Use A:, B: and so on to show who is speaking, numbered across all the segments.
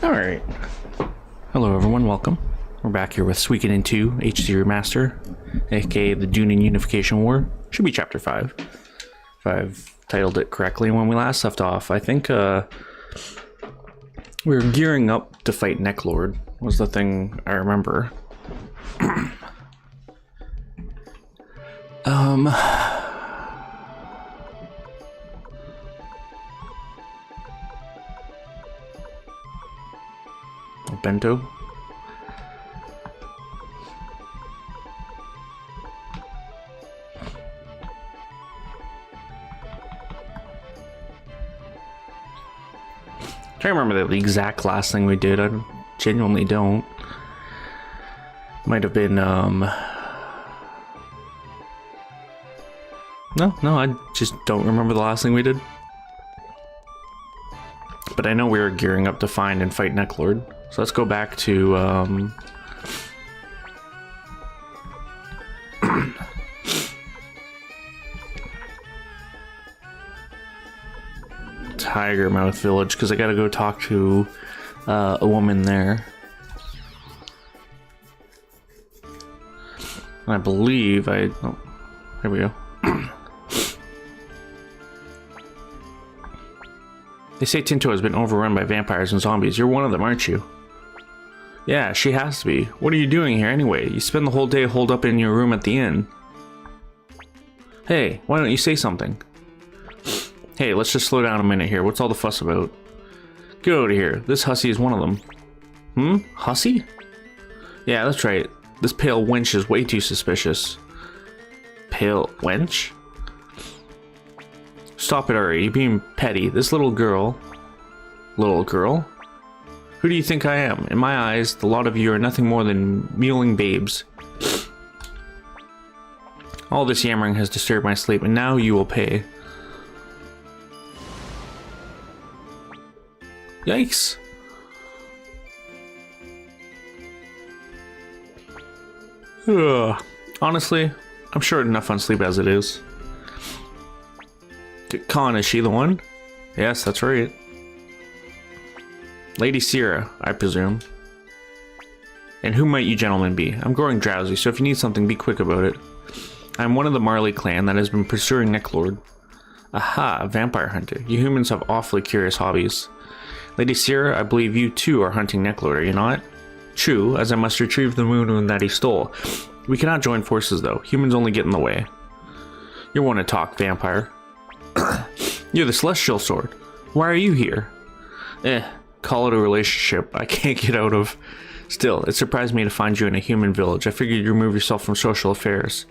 A: Alright. Hello everyone, welcome. We're back here with Suikoden 2 HD Remaster, aka the Dunin Unification War. Should be Chapter 5. If I've titled it correctly when we last left off. I think we were gearing up to fight Necklord, was the thing I remember. Bento. Trying to remember the exact last thing we did. I genuinely don't. Might have been no, I just don't remember the last thing we did. But I know we were gearing up to find and fight Necklord. So let's go back to Tigermouth Village, because I gotta go talk to a woman there. And I believe oh, here we go. They say Tinto has been overrun by vampires and zombies. You're one of them, aren't you? Yeah, she has to be. What are you doing here anyway? You spend the whole day holed up in your room at the inn. Hey, why don't you say something? Hey, let's just slow down a minute here. What's all the fuss about? Get out of here. This hussy is one of them. Hussy? Yeah, that's right. This pale wench is way too suspicious. Pale wench? Stop it, Ari. You're being petty. This little girl... Little girl? Who do you think I am? In my eyes, the lot of you are nothing more than mewling babes. All this yammering has disturbed my sleep, and now you will pay. Yikes. Ugh. Honestly, I'm short enough on sleep as it is. Khan, is she the one? Yes, that's right. Lady Sierra, I presume. And who might you gentlemen be? I'm growing drowsy, so if you need something, be quick about it. I'm one of the Marley clan that has been pursuing Necklord. Aha, vampire hunter. You humans have awfully curious hobbies. Lady Sierra, I believe you too are hunting Necklord, are you not? True, as I must retrieve the moon that he stole. We cannot join forces though. Humans only get in the way. You want to talk, vampire. You're the Celestial Sword. Why are you here? Call it a relationship I can't get out of. Still, it surprised me to find you in a human village. I figured you'd remove yourself from social affairs.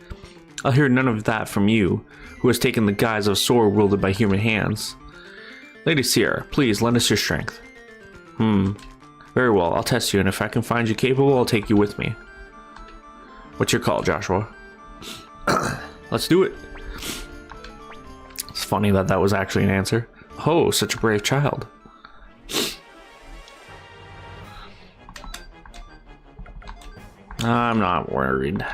A: I'll hear none of that from you, who has taken the guise of a sword wielded by human hands. Lady Sierra, please lend us your strength. Very well, I'll test you, and if I can find you capable, I'll take you with me. What's your call, Joshua? Let's do it. It's funny that that was actually an answer. Oh, such a brave child. I'm not worried.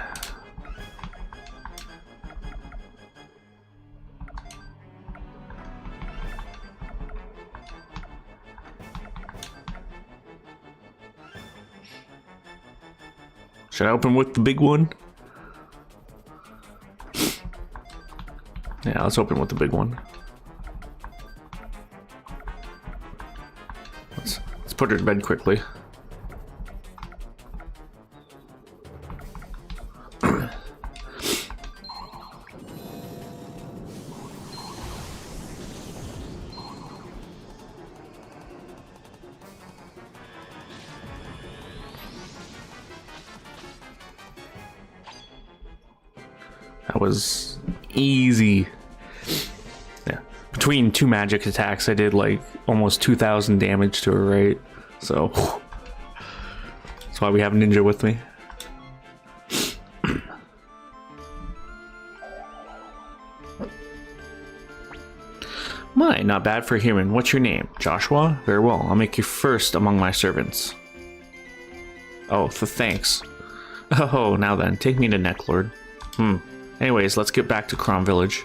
A: Should I open with the big one? Yeah, let's open with the big one. Let's put her to bed quickly. That was easy. Yeah. Between two magic attacks, I did like almost 2,000 damage to her, right? So that's why we have Ninja with me. My, not bad for a human. What's your name? Joshua? Very well. I'll make you first among my servants. Oh, thanks. Oh, now then, take me to Necklord. Anyways, let's get back to Crom Village.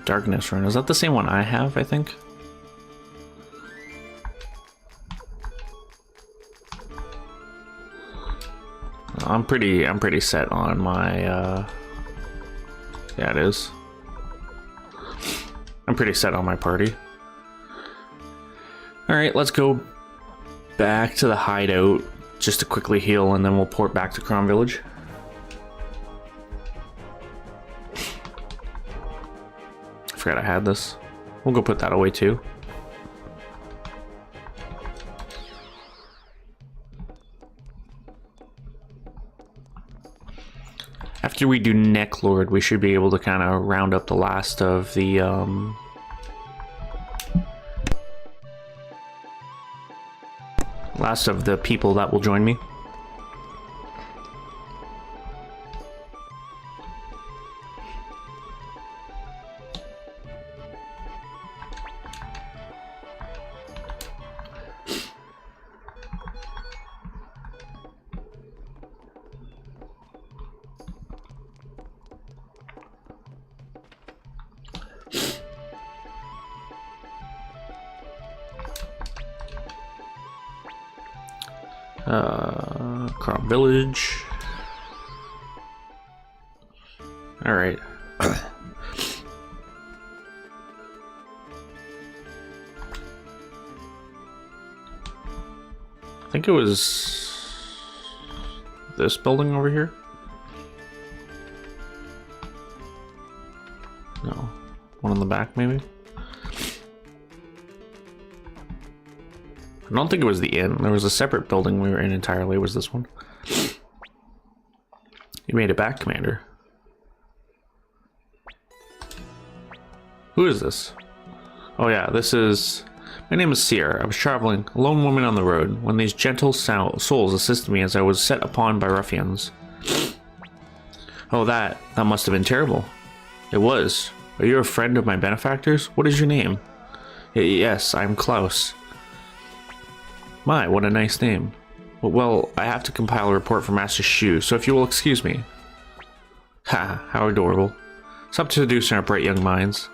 A: Darkness Rune. Is that the same one I have, I think? I'm pretty set on my, yeah, it is. I'm pretty set on my party. Alright, let's go back to the hideout just to quickly heal, and then we'll port back to Crown Village. I forgot I had this. We'll go put that away too. After we do Necklord, we should be able to kind of round up the last of the people that will join me. Crown Village. All right. I think it was this building over here. No, one on the back maybe. I don't think it was the inn. There was a separate building we were in entirely. It was this one. You made it back, Commander. Who is this? Oh yeah, this is... My name is Sierra. I was traveling, a lone woman on the road, when these gentle souls assisted me as I was set upon by ruffians. Oh, that must have been terrible. It was. Are you a friend of my benefactors? What is your name? Yes, I'm Klaus. My, what a nice name. Well, I have to compile a report for Master Shu, so if you will excuse me. Ha, how adorable. Stop seducing our bright young minds.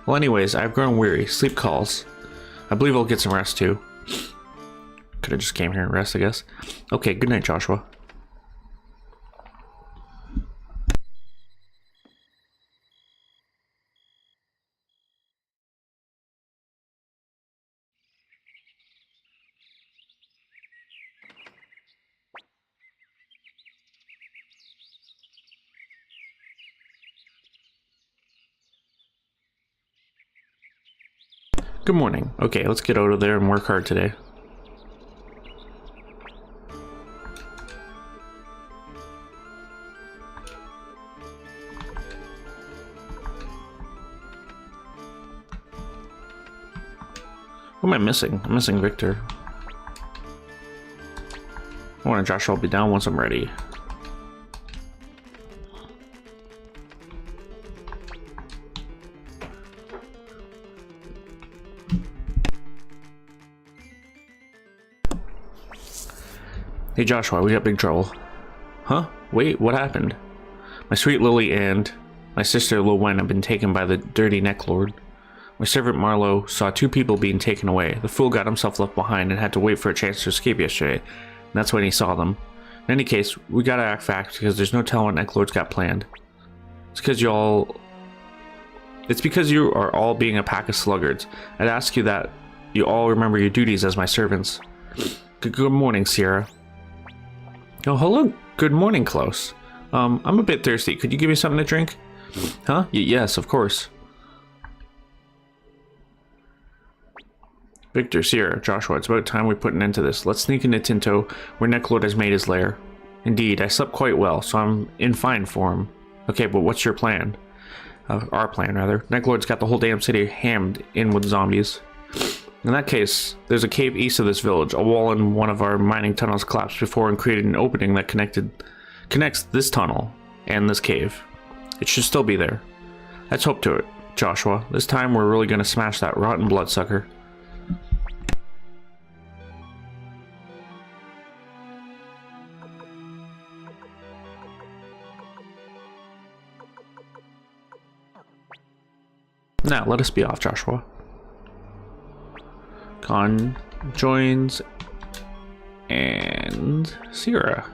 A: Well, anyways, I've grown weary. Sleep calls. I believe I'll get some rest too. Could have just came here and rest, I guess. Okay, good night, Joshua. Good morning. Okay, let's get out of there and work hard today. What am I missing? I'm missing Victor. I want Joshua will be down once I'm ready. Hey Joshua, we got big trouble. Huh? Wait, what happened? My sweet Lily and my sister Lowen have been taken by the dirty Necklord. My servant Marlowe saw two people being taken away. The fool got himself left behind and had to wait for a chance to escape yesterday. And that's when he saw them. In any case, we gotta act fast because there's no telling what Necklord's got planned. It's because you are all being a pack of sluggards. I'd ask you that you all remember your duties as my servants. Good morning, Sierra. Oh, hello. Good morning, Klaus. I'm a bit thirsty. Could you give me something to drink? Huh? Yes, of course. Victor, Sierra, Joshua, it's about time we put an end to this. Let's sneak into Tinto, where Necklord has made his lair. Indeed, I slept quite well, so I'm in fine form. Okay, but what's your plan? Our plan, rather. Necklord's got the whole damn city hammed in with zombies. In that case, there's a cave east of this village. A wall in one of our mining tunnels collapsed before and created an opening that connects this tunnel and this cave. It should still be there. Let's hope to it, Joshua. This time we're really gonna smash that rotten bloodsucker. Now, let us be off, Joshua. Khan joins, and Sierra.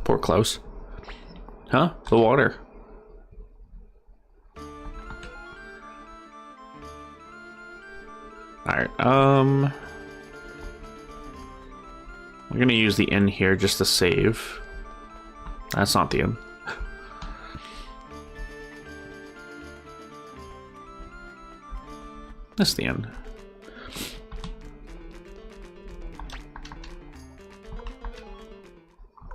A: Poor Klaus. Huh? The water. Alright, we're gonna use the inn here just to save. That's not the inn. That's the inn.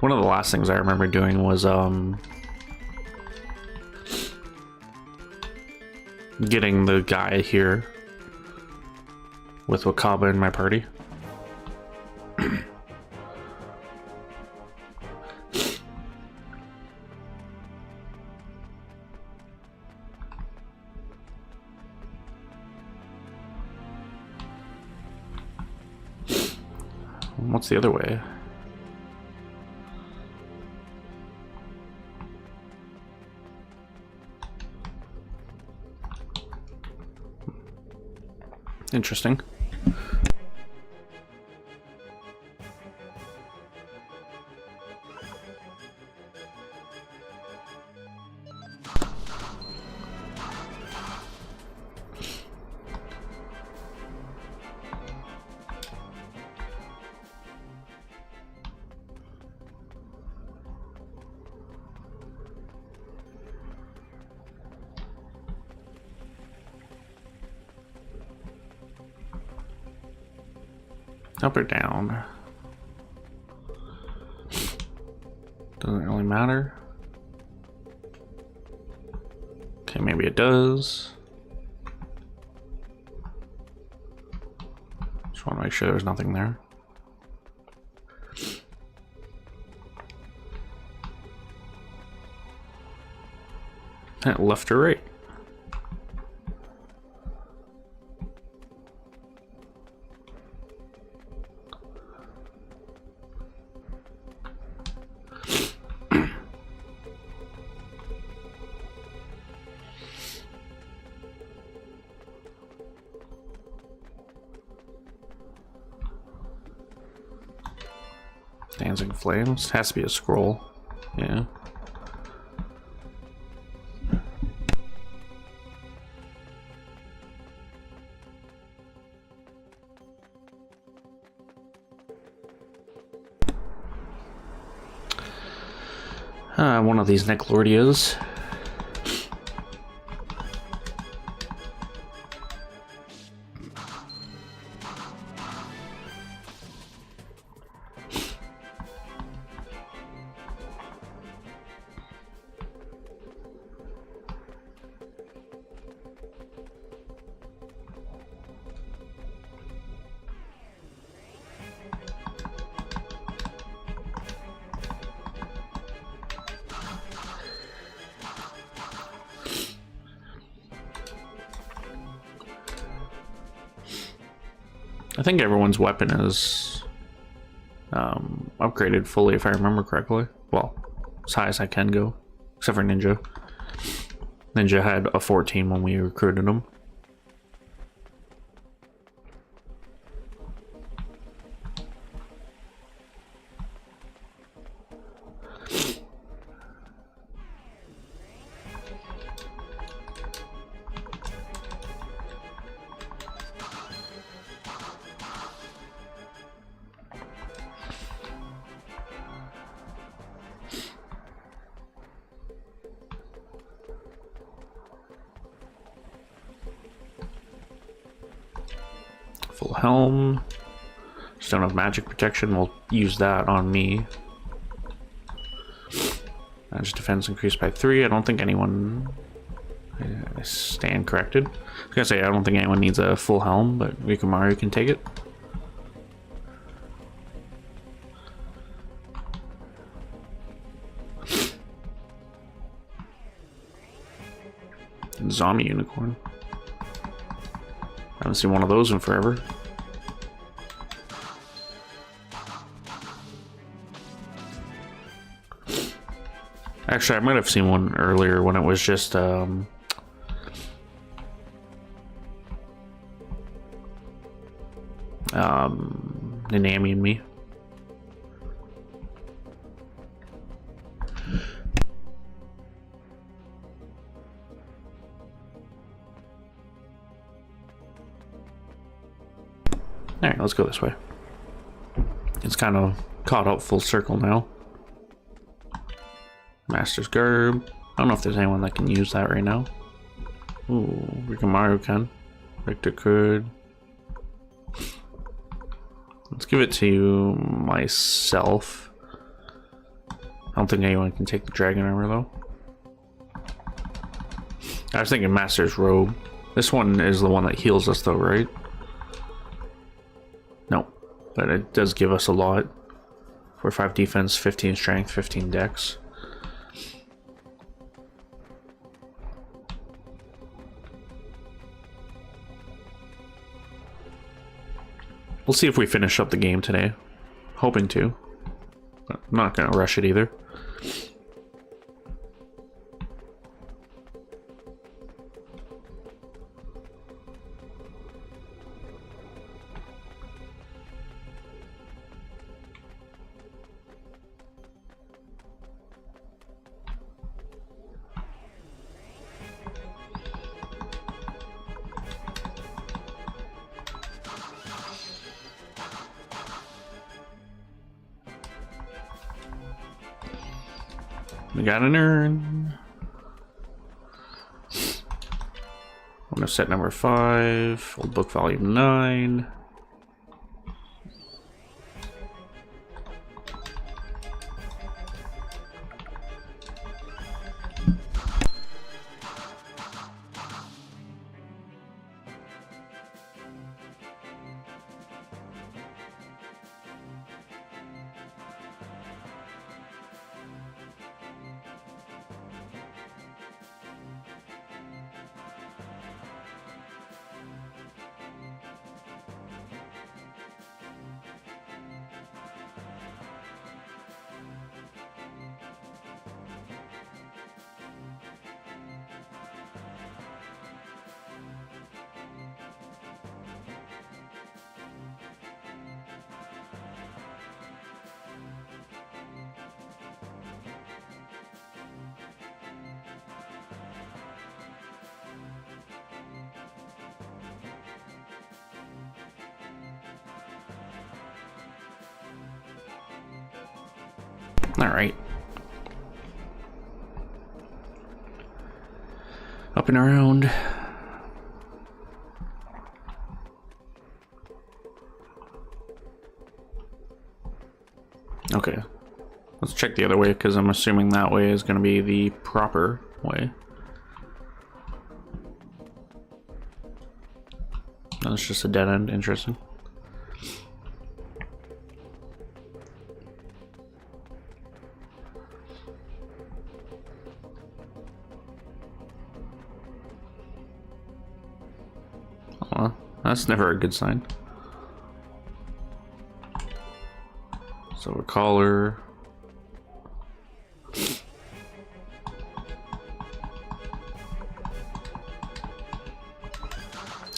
A: One of the last things I remember doing was, getting the guy here with Wakaba in my party. What's the other way? Interesting. Up or down? Doesn't really matter. Okay, maybe it does. Just want to make sure there's nothing there. Left or right? Dancing flames has to be a scroll. Yeah. One of these Neclordias. I think everyone's weapon is upgraded fully, if I remember correctly. Well, as high as I can go, except for Ninja. Ninja had a 14 when we recruited him. Full helm. Just don't have magic protection. We'll use that on me. Magic defense increased by 3. I don't think anyone... I stand corrected. I was gonna say I don't think anyone needs a full helm, but Rikumaru can take it. Zombie unicorn. I haven't seen one of those in forever. Actually, I might have seen one earlier when it was just Nanami and me. Alright, let's go this way. It's kind of caught up full circle now. Master's Garb. I don't know if there's anyone that can use that right now. Ooh, Rikamaru can. Victor could. Let's give it to myself. I don't think anyone can take the dragon armor though. I was thinking Master's Robe. This one is the one that heals us though, right? No, but it does give us a lot. 45 defense, 15 strength, 15 dex. We'll see if we finish up the game today. Hoping to. But I'm not going to rush it either. We got an urn. I'm gonna set number 5, old book volume 9. All right. Up and around. Okay. Let's check the other way because I'm assuming that way is going to be the proper way. No, it's just a dead end. Interesting. Well, that's never a good sign. Silver collar.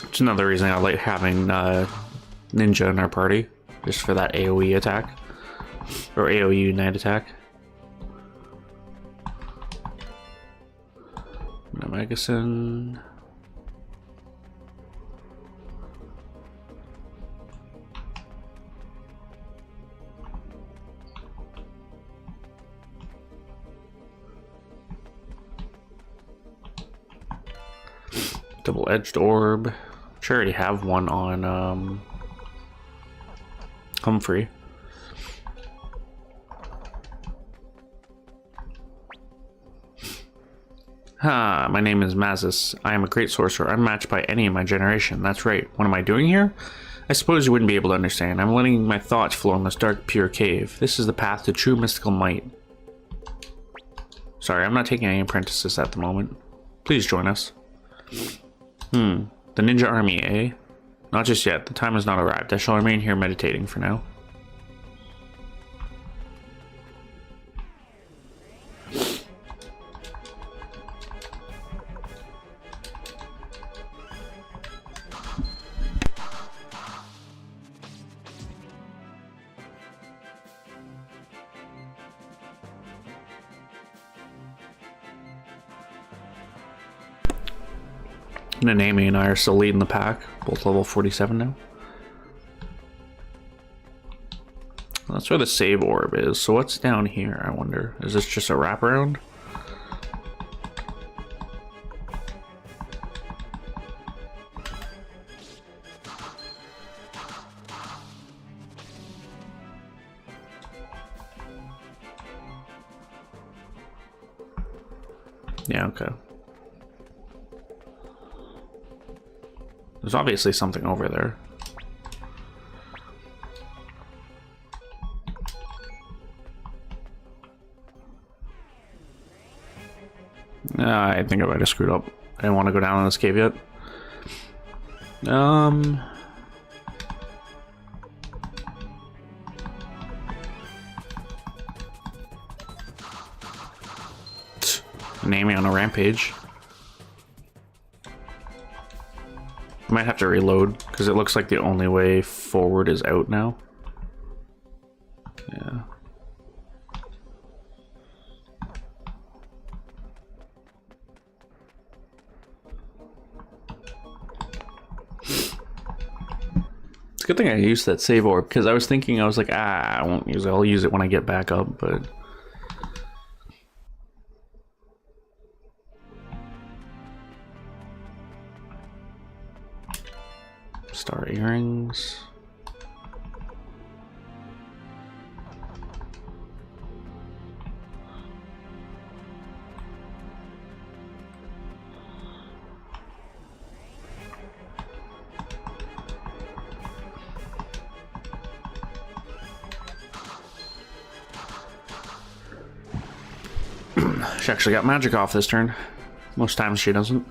A: It's another reason I like having Ninja in our party, just for that AoE attack, or AoE Unite attack. Magazine. Double-edged orb. I already have one on Humphrey. Ha, my name is Mazis. I am a great sorcerer, unmatched by any in my generation. That's right. What am I doing here? I suppose you wouldn't be able to understand. I'm letting my thoughts flow in this dark, pure cave. This is the path to true mystical might. Sorry, I'm not taking any apprentices at the moment. Please join us. The ninja army, eh? Not just yet. The time has not arrived. I shall remain here meditating for now. Nanami and I are still leading the pack, both level 47 now. That's where the save orb is. So what's down here, I wonder? Is this just a wraparound? Yeah, okay. There's obviously something over there. I think I might have screwed up. I didn't want to go down in this cave yet. Naming on a rampage. Might have to reload because it looks like the only way forward is out now. Yeah. It's a good thing I used that save orb because I was thinking, I was like, I won't use it. I'll use it when I get back up, but. Star earrings. She actually got magic off this turn. Most times she doesn't.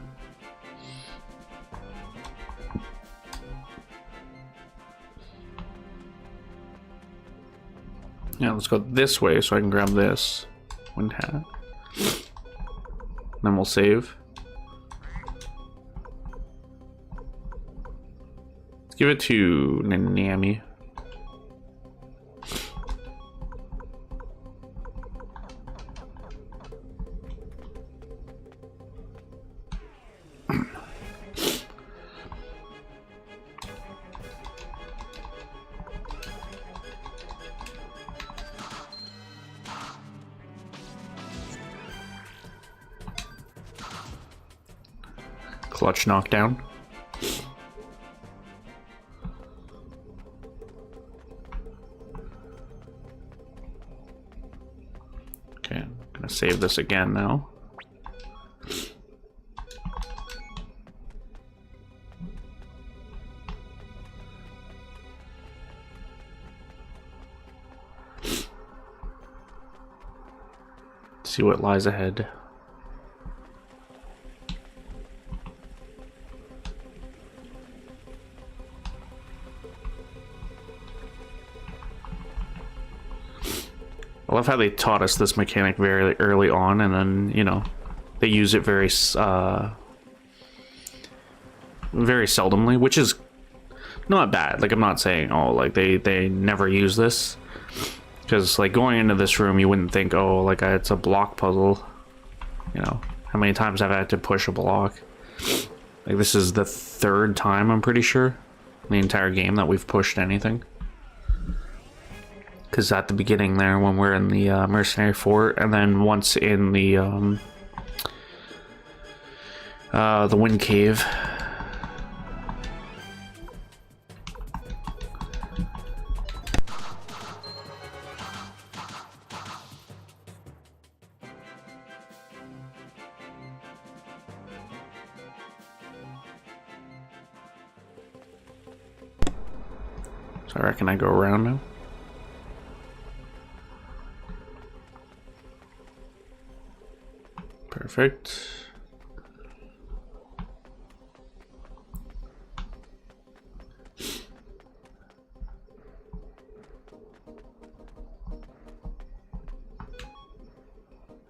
A: Yeah, let's go this way so I can grab this. Wind hat. Then we'll save. Let's give it to Nanami. Clutch knockdown. Okay, I'm gonna save this again now. See what lies ahead. I love how they taught us this mechanic very early on, and then, you know, they use it very seldomly, which is not bad. Like, I'm not saying, oh, like, they never use this. Because, like, going into this room, you wouldn't think, oh, like, it's a block puzzle. You know, how many times have I had to push a block? Like, this is the third time, I'm pretty sure, in the entire game that we've pushed anything. Because at the beginning there, when we're in the mercenary fort, and then once in the wind cave. So I reckon I go around now. Perfect.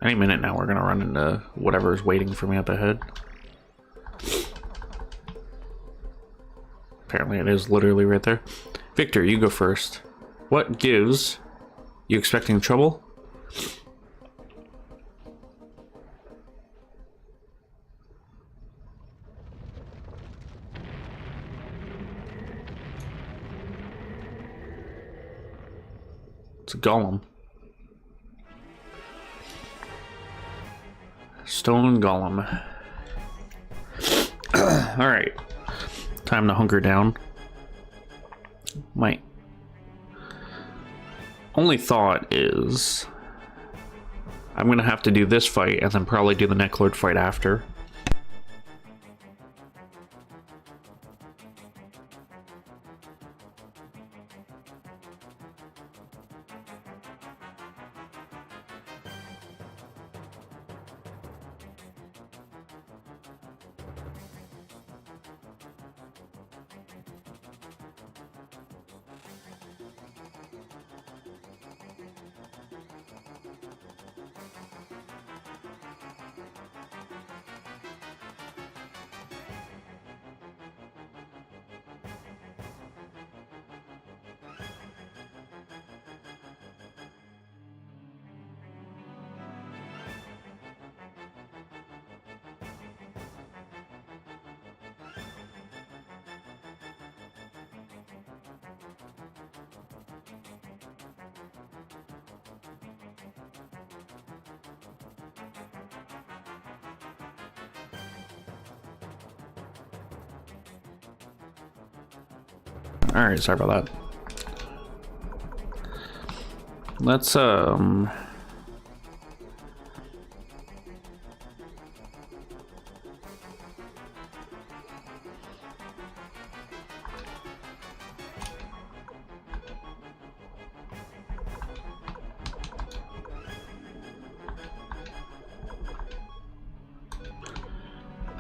A: Any minute now we're gonna run into whatever's waiting for me up ahead. Apparently it is literally right there. Victor, you go first. What gives? You expecting trouble? It's a golem. Stone golem. Alright. Time to hunker down. My only thought is I'm gonna have to do this fight and then probably do the Necklord fight after. Alright, sorry about that. Let's, I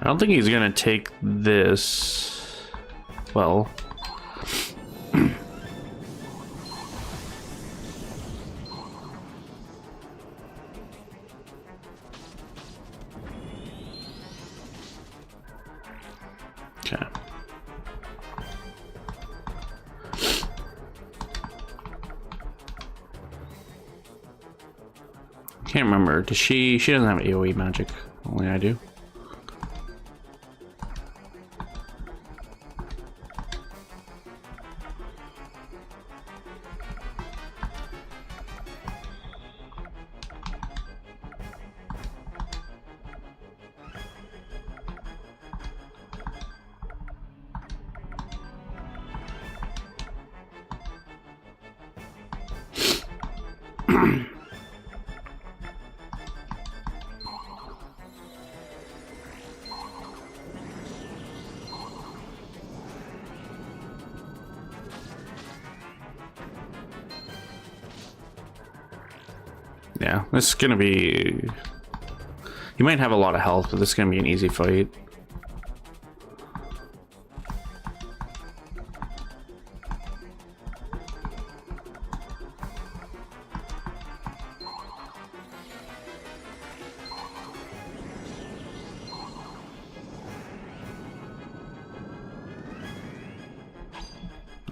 A: don't think he's gonna take this. Well, okay. Can't remember. Does she doesn't have AoE magic. Only I do. Yeah, this is gonna be... He might have a lot of health, but this is gonna be an easy fight.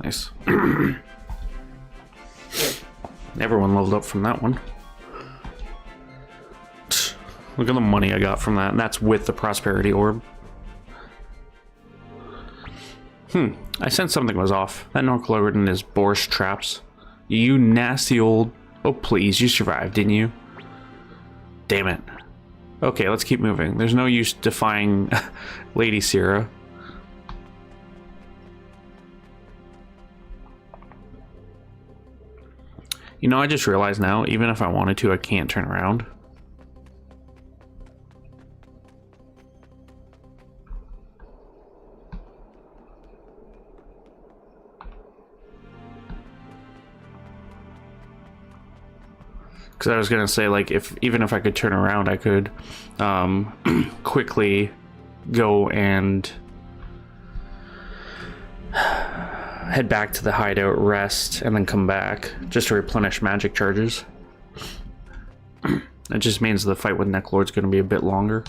A: Nice. Everyone leveled up from that one. Look at the money I got from that, and that's with the prosperity orb. I sensed something was off. That Necklord and his borscht traps. You nasty old... Oh please, you survived, didn't you? Damn it. Okay, let's keep moving. There's no use defying Lady Sierra. You know, I just realized now, even if I wanted to, I can't turn around. Because I was gonna say, like, even if I could turn around, I could quickly go and head back to the hideout, rest, and then come back just to replenish magic charges. It just means the fight with Necklord's gonna be a bit longer.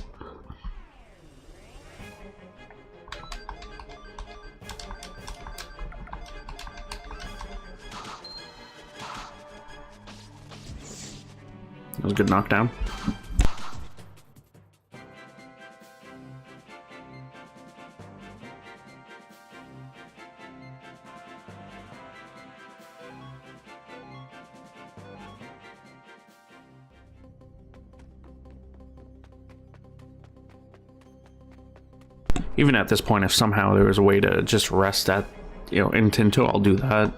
A: That was a good knockdown. Even at this point, if somehow there was a way to just rest at, you know, in Tinto, I'll do that.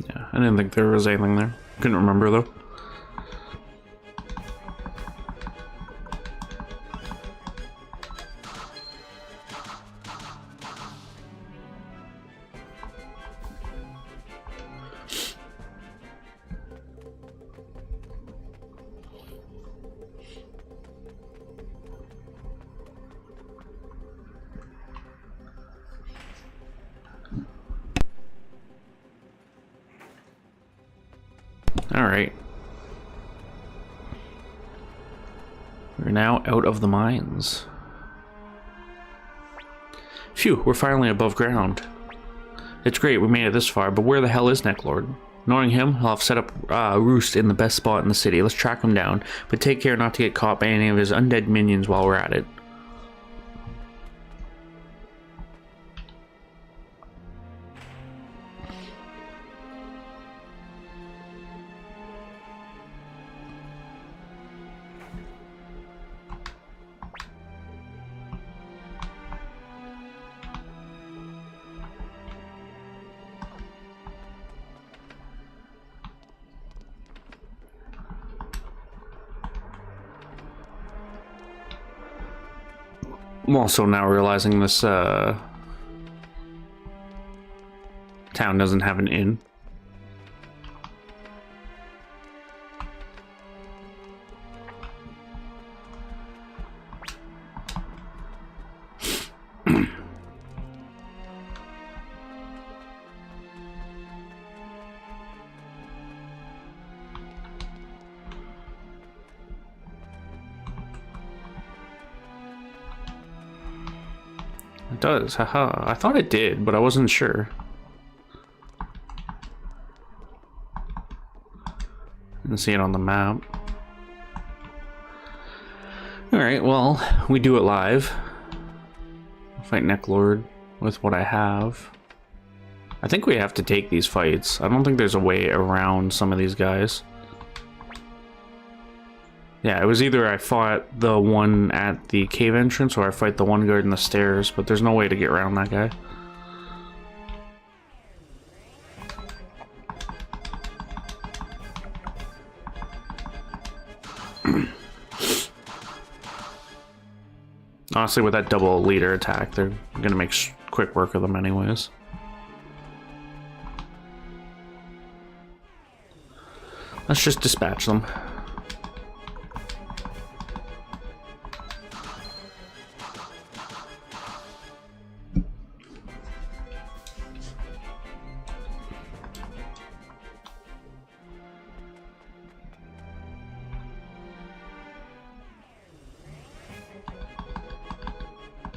A: Yeah, I didn't think there was anything there. Couldn't remember though. Alright. We're now out of the mines. Phew, we're finally above ground. It's great we made it this far, but where the hell is Necklord? Knowing him, I'll have set up a roost in the best spot in the city. Let's track him down, but take care not to get caught by any of his undead minions while we're at it. I'm also now realizing this town doesn't have an inn. It does, haha. I thought it did, but I wasn't sure. Didn't see it on the map. Alright, well, we do it live. Fight Necklord with what I have. I think we have to take these fights. I don't think there's a way around some of these guys. Yeah, it was either I fought the one at the cave entrance or I fight the one guard in the stairs, but there's no way to get around that guy. Honestly, with that double leader attack, they're gonna make quick work of them anyways. Let's just dispatch them.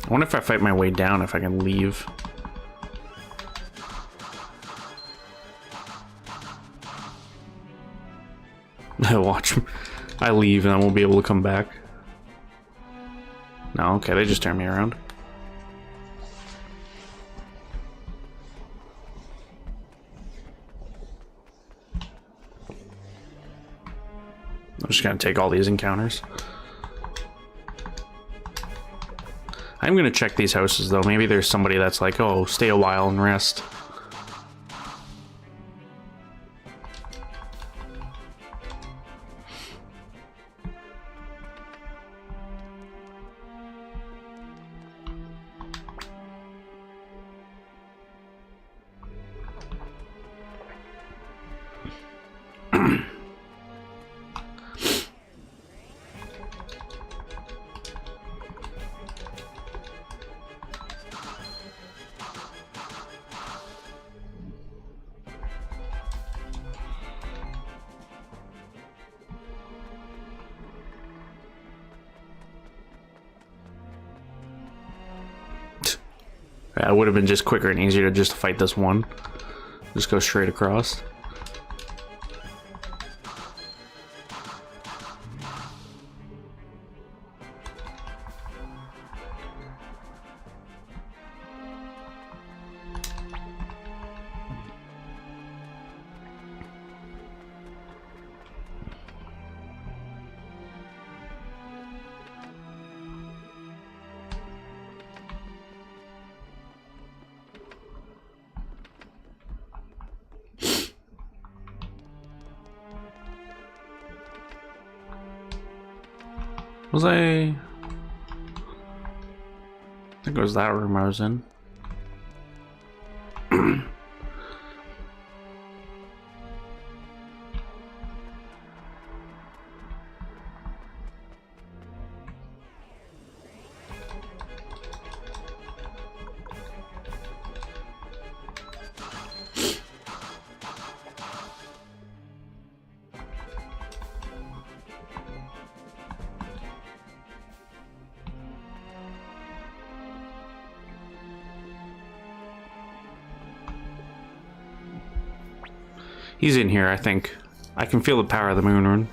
A: I wonder if I fight my way down, if I can leave. Watch. I leave and I won't be able to come back. No, okay, they just turn me around. I'm just gonna take all these encounters. I'm gonna check these houses though. Maybe there's somebody that's like, oh, stay a while and rest. Yeah, it would have been just quicker and easier to just fight this one. Just go straight across. Was I think it was that room I was in. He's in here, I think. I can feel the power of the moon rune.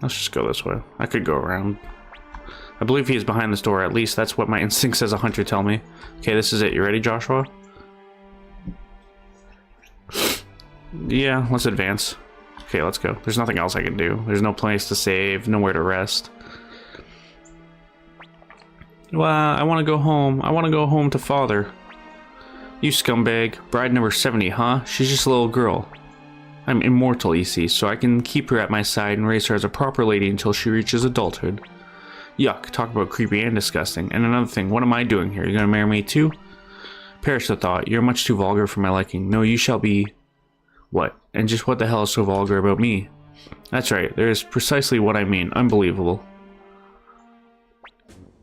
A: Let's just go this way. I could go around. I believe he is behind this door, at least that's what my instincts as a hunter tell me. Okay, this is it. You ready, Joshua? Yeah, let's advance. Okay, let's go. There's nothing else I can do. There's no place to save, nowhere to rest. Well, I want to go home. I want to go home to father. You scumbag. Bride number 70, huh? She's just a little girl. I'm immortal, you see, so I can keep her at my side and raise her as a proper lady until she reaches adulthood. Yuck, talk about creepy and disgusting. And another thing, what am I doing here? You gonna marry me too? Perish the thought. You're much too vulgar for my liking. No, you shall be... What? And just what the hell is so vulgar about me? That's right, there's precisely what I mean. Unbelievable.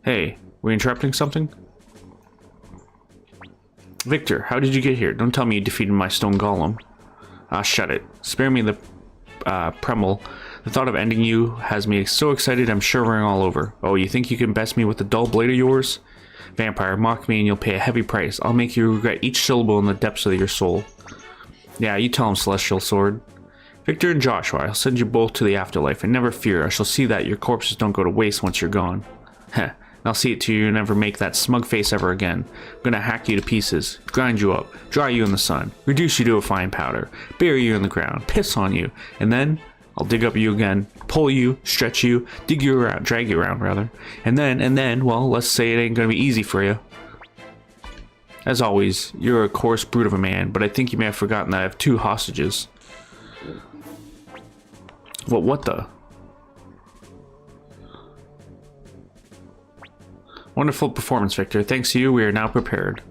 A: Hey, we interrupting something? Victor, how did you get here? Don't tell me you defeated my stone golem. Ah, shut it. Spare me the Premel. The thought of ending you has me so excited I'm shivering all over. Oh, you think you can best me with the dull blade of yours? Vampire, mock me and you'll pay a heavy price. I'll make you regret each syllable in the depths of your soul. Yeah, you tell him, Celestial Sword. Victor and Joshua, I'll send you both to the afterlife, and never fear, I shall see that your corpses don't go to waste once you're gone. Heh, I'll see it to you never make that smug face ever again. I'm gonna hack you to pieces, grind you up, dry you in the sun, reduce you to a fine powder, bury you in the ground, piss on you, and then I'll dig up you again, pull you, stretch you, dig you around, drag you around rather, and then, well, let's say it ain't gonna be easy for you. As always, you're a coarse brute of a man, but I think you may have forgotten that I have 2 hostages. Well, what the? Wonderful performance, Victor. Thanks to you, we are now prepared.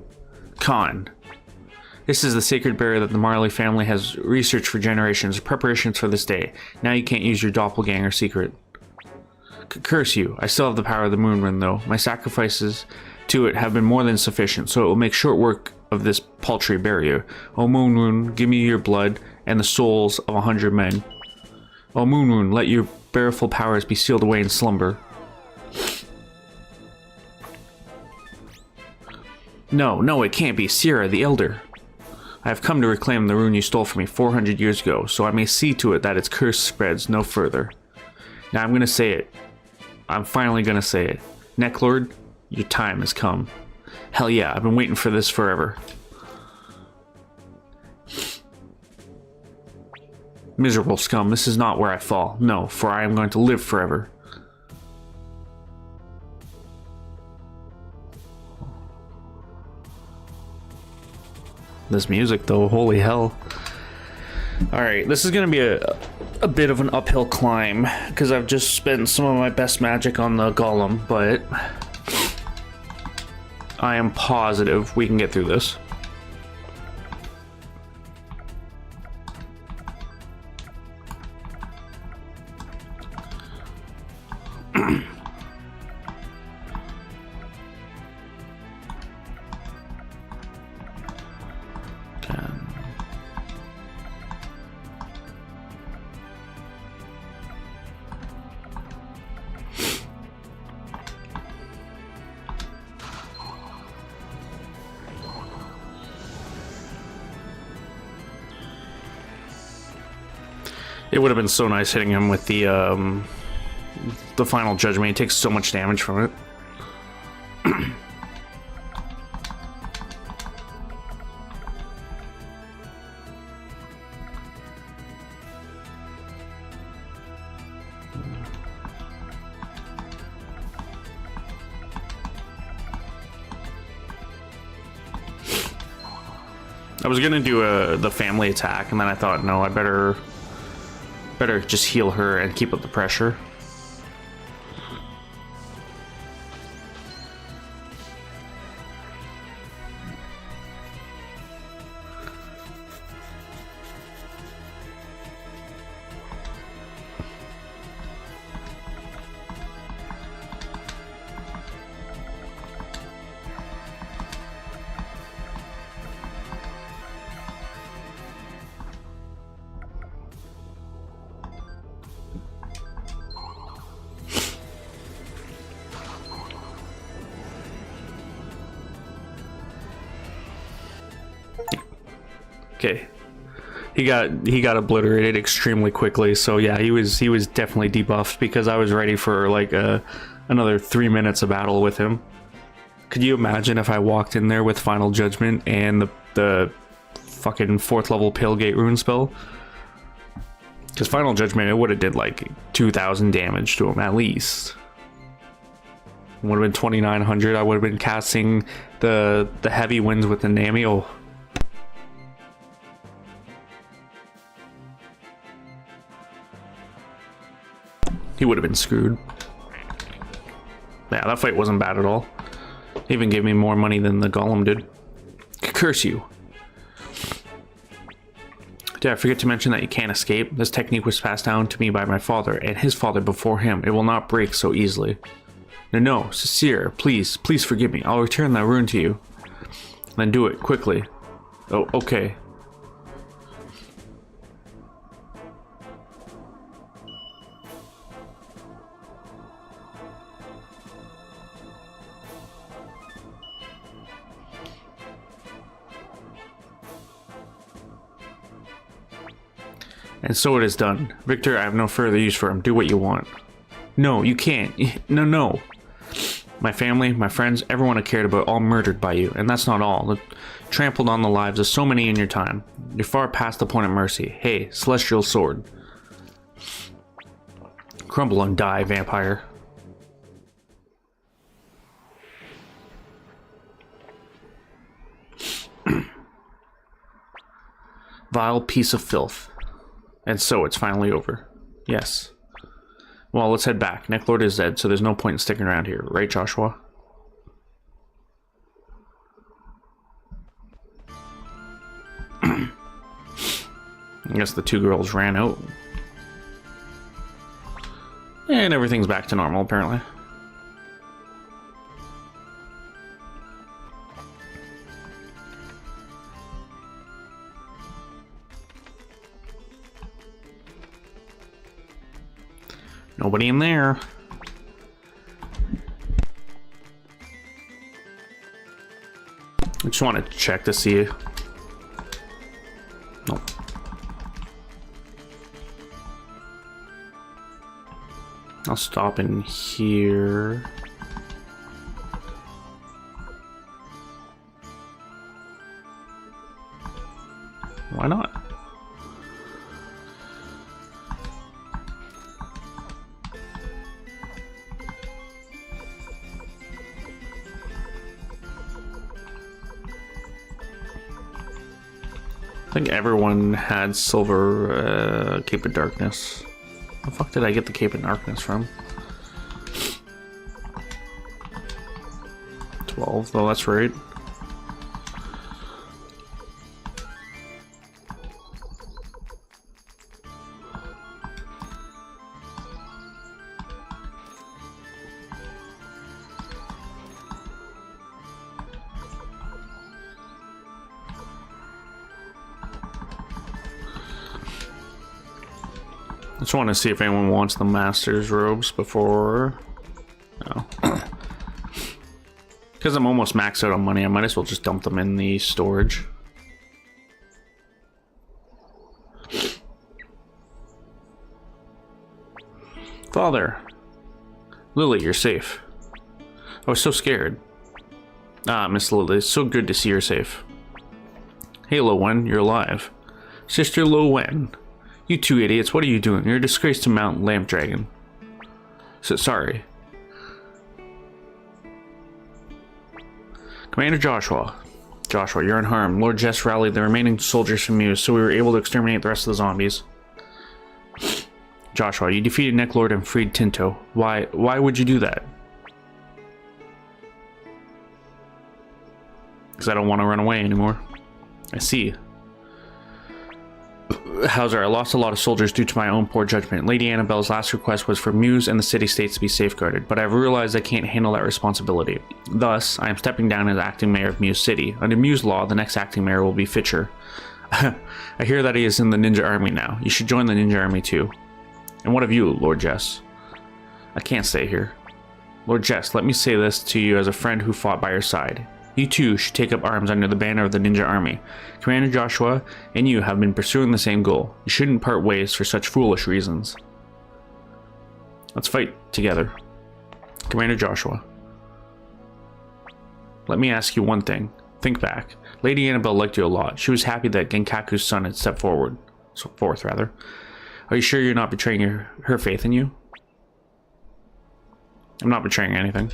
A: Con. This is the sacred barrier that the Marley family has researched for generations, preparations for this day. Now you can't use your doppelganger secret. Curse you. I still have the power of the moon rune, though. My sacrifices to it have been more than sufficient, so it will make short work of this paltry barrier. O moon rune, give me your blood and the souls of 100 men. O moon rune, let your baleful powers be sealed away in slumber. No, it can't be. Sierra, the Elder. I have come to reclaim the rune you stole from me 400 years ago, so I may see to it that its curse spreads no further. Now I'm gonna say it. I'm finally gonna say it. Necklord, your time has come. Hell yeah, I've been waiting for this forever. Miserable scum, this is not where I fall. No, for I am going to live forever. This music though, holy hell. Alright, this is gonna be a bit of an uphill climb, because I've just spent some of my best magic on the golem, but I am positive we can get through this. It would have been so nice hitting him with the final judgment. He takes so much damage from it. I was gonna do the family attack, and then I thought, no, I better just heal her and keep up the pressure. Okay, he got obliterated extremely quickly. So yeah, he was definitely debuffed because I was ready for like another 3 minutes of battle with him. Could you imagine if I walked in there with Final Judgment and the fucking 4th level Pale-Gate rune spell? Because Final Judgment, it would have did like 2,000 damage to him at least. It would have been 2,900. I would have been casting the heavy winds with the Nami. Oh. He would have been screwed. Yeah, that fight wasn't bad at all. He even gave me more money than the golem did. Curse you. Did I forget to mention that you can't escape? This technique was passed down to me by my father and his father before him. It will not break so easily. No, Sincere, please forgive me. I'll return that rune to you. Then do it quickly. Oh, okay. And so it is done. Victor, I have no further use for him. Do what you want. No, you can't. No. My family, my friends, everyone I cared about, all murdered by you. And that's not all. Trampled on the lives of so many in your time. You're far past the point of mercy. Hey, Celestial Sword. Crumble and die, vampire. Vile piece of filth. And so it's finally over. Yes. Well, let's head back. Necklord is dead, so there's no point in sticking around here. Right, Joshua? I guess the 2 girls ran out. And everything's back to normal, apparently. Nobody in there. I just want to check to see. Nope. I'll stop in here. Why not? I think everyone had silver Cape of Darkness. The fuck did I get the Cape of Darkness from? 12, though, that's right. I just want to see if anyone wants the Master's robes before... No. Because I'm almost maxed out on money, I might as well just dump them in the storage. Father! Lily, you're safe. I was so scared. Ah, Miss Lily, it's so good to see you're safe. Hey, Lowen, you're alive. Sister Lowen. You 2 idiots, what are you doing? You're a disgrace to Mount Lamp Dragon. Sorry. Commander Joshua, Joshua, you're unharmed. Lord Jess rallied the remaining soldiers from Muse, so we were able to exterminate the rest of the zombies. Joshua, you defeated Necklord and freed Tinto. Why would you do that? Because I don't want to run away anymore. I see. Hauser, I lost a lot of soldiers due to my own poor judgment. Lady Annabelle's last request was for Muse and the city-states to be safeguarded, but I've realized I can't handle that responsibility. Thus, I am stepping down as acting mayor of Muse City. Under Muse law, the next acting mayor will be Fitcher. I hear that he is in the ninja army now. You should join the ninja army too. And what of you, Lord Jess? I can't stay here. Lord Jess, let me say this to you as a friend who fought by your side. You too should take up arms under the banner of the ninja army. Commander Joshua and you have been pursuing the same goal. You shouldn't part ways for such foolish reasons. Let's fight together. Commander Joshua. Let me ask you one thing. Think back. Lady Annabelle liked you a lot. She was happy that Genkaku's son had stepped forth. Are you sure you're not betraying her faith in you? I'm not betraying anything.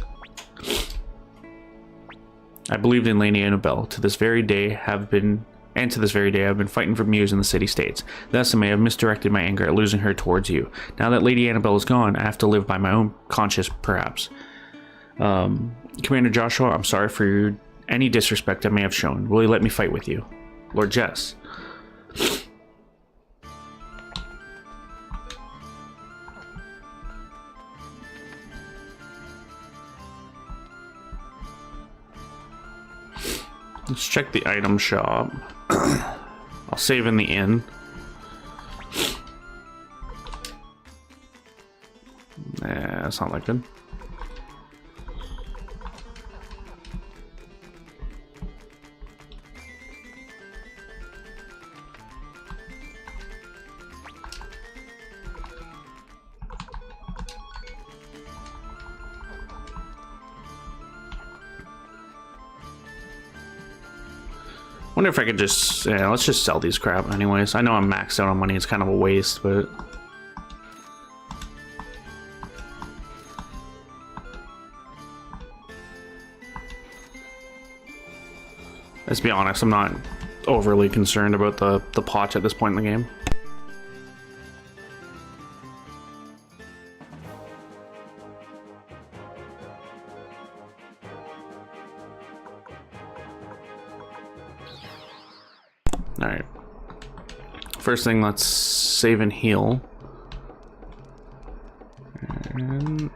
A: I believed in Lady Annabelle. To this very day I've been fighting for Muse in the city-states. Thus I may have misdirected my anger at losing her towards you. Now that Lady Annabelle is gone, I have to live by my own conscience, perhaps. Commander Joshua, I'm sorry for any disrespect I may have shown. Will you let me fight with you? Lord Jess. Let's check the item shop. I'll save in the inn. Nah, that's not that good. Wonder if I could just, yeah, let's just sell these crap anyways. I know I'm maxed out on money, it's kind of a waste, but... Let's be honest, I'm not overly concerned about the pots at this point in the game. Alright. First thing, let's save and heal. And...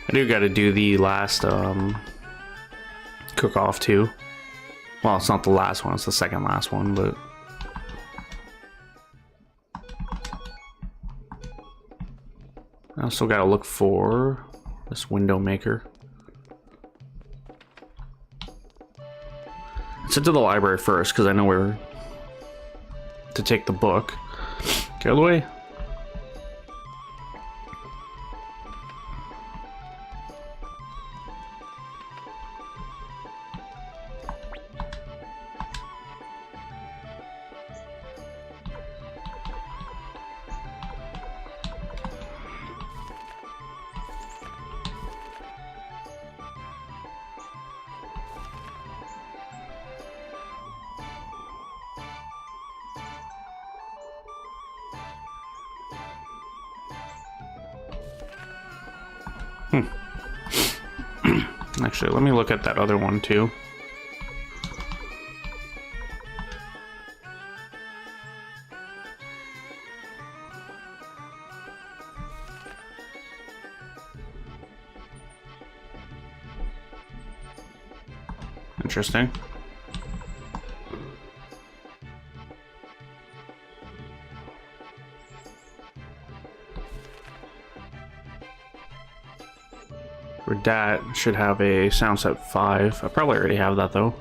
A: I do gotta do the last cook-off too. Well, it's not the last one, it's the second last one, but... I still gotta look for this window maker. Let's head to the library first, because I know where to take the book. Get out of the way. Actually, let me look at that other one too. Interesting. Redat should have a sound set 5. I probably already have that though.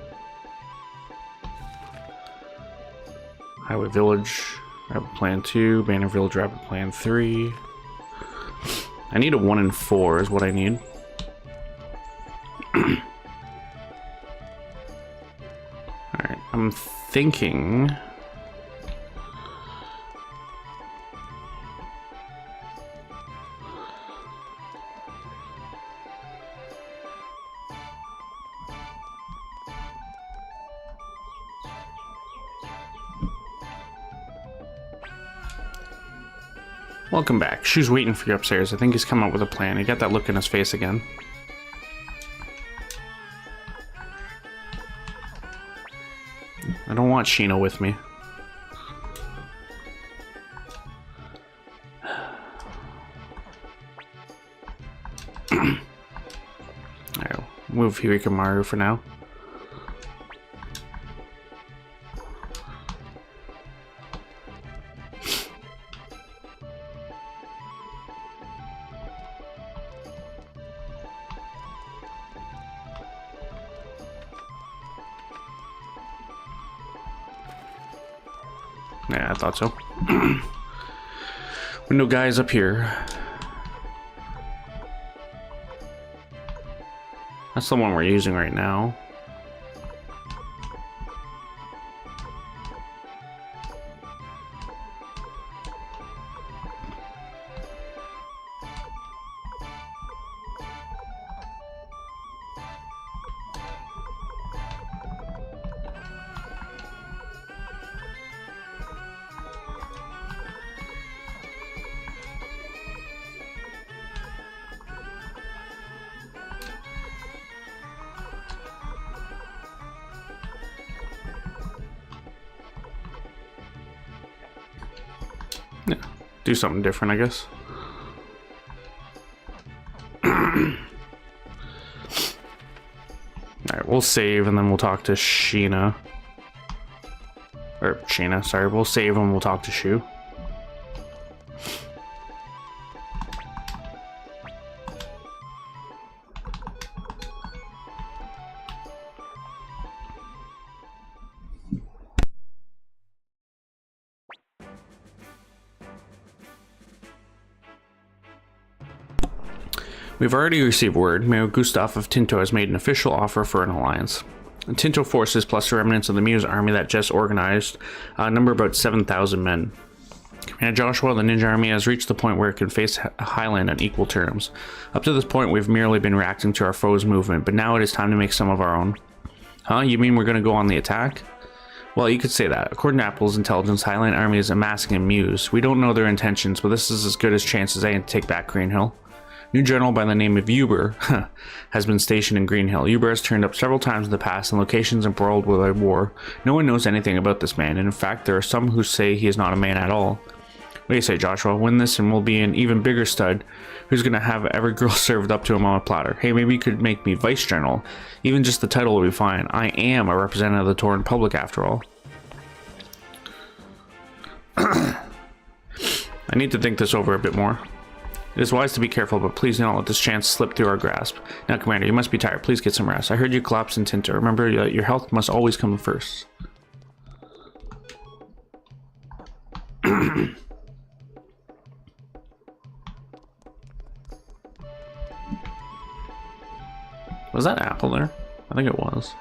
A: Highway Village, Rapid Plan 2. Banner Village, Rapid Plan 3. I need a 1 and 4 is what I need. Alright, I'm thinking... Welcome back. Shu's waiting for you upstairs. I think he's come up with a plan. He got that look in his face again. I don't want Sheena with me. Alright, move Hirikamaru for now. Yeah, I thought so. Window guys up here. That's the one we're using right now. Yeah, do something different, I guess. Alright, we'll save and then we'll talk to Sheena. Or Sheena, sorry. We'll save and we'll talk to Shu. We've already received word. Mayor Gustav of Tinto has made an official offer for an alliance. The Tinto forces, plus the remnants of the Muse army that just organized, number about 7,000 men. Commander Joshua, the ninja army, has reached the point where it can face Highland on equal terms. Up to this point, we've merely been reacting to our foes' movement, but now it is time to make some of our own. Huh? You mean we're going to go on the attack? Well, you could say that. According to Apple's intelligence, Highland army is amassing in Muse. We don't know their intentions, but this is as good a chance as any to take back Green Hill. New general by the name of Uber has been stationed in Green Hill. Uber has turned up several times in the past in locations embroiled with a war. No one knows anything about this man, and in fact there are some who say he is not a man at all. What do you say, Joshua? Win this and we'll be an even bigger stud who's gonna have every girl served up to him on a platter. Hey, maybe you could make me vice general. Even just the title will be fine. I am a representative of the Torrent public after all. I need to think this over a bit more. It is wise to be careful, but please do not let this chance slip through our grasp. Now, Commander, you must be tired. Please get some rest. I heard you collapsed in Tinto. Remember that your health must always come first. Was that Apple there? I think it was.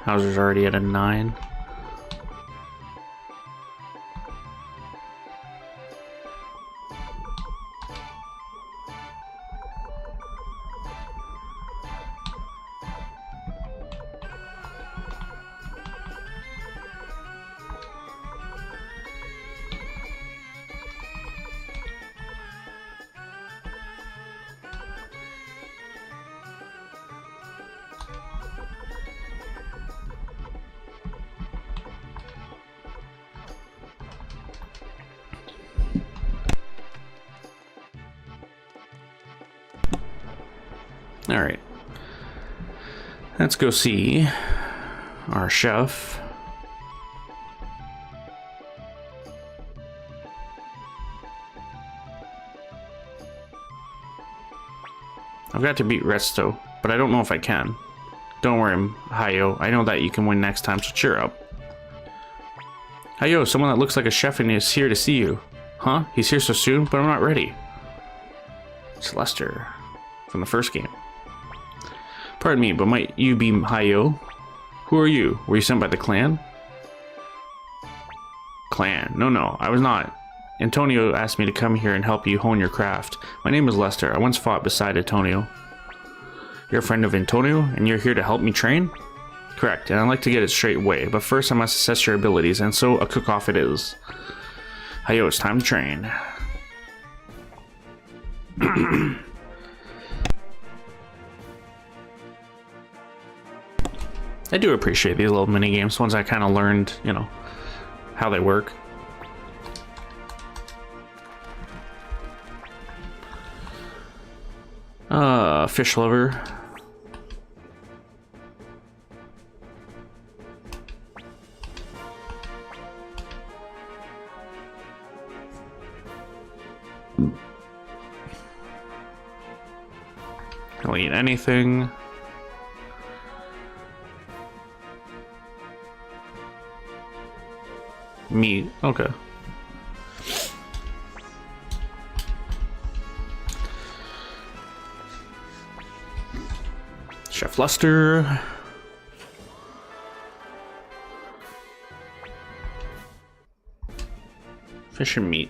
A: Hauser's already at a 9. Alright. Let's go see our chef. I've got to beat Resto, but I don't know if I can. Don't worry, Hayo. I know that you can win next time, so cheer up. Hayo, someone that looks like a chef and is here to see you. Huh? He's here so soon, but I'm not ready. It's Lester from the first game. Pardon me, but might you be Hayo? Who are you? Were you sent by the clan? Clan? No, I was not. Antonio asked me to come here and help you hone your craft. My name is Lester. I once fought beside Antonio. You're a friend of Antonio, and you're here to help me train? Correct, and I'd like to get it straight away, but first I must assess your abilities, and so a cook-off it is. Hayo, it's time to train. I do appreciate these little mini-games, ones I kind of learned, you know, how they work. Fish lover. I'll eat anything. Meat, okay. Chef Lester. Fish and meat.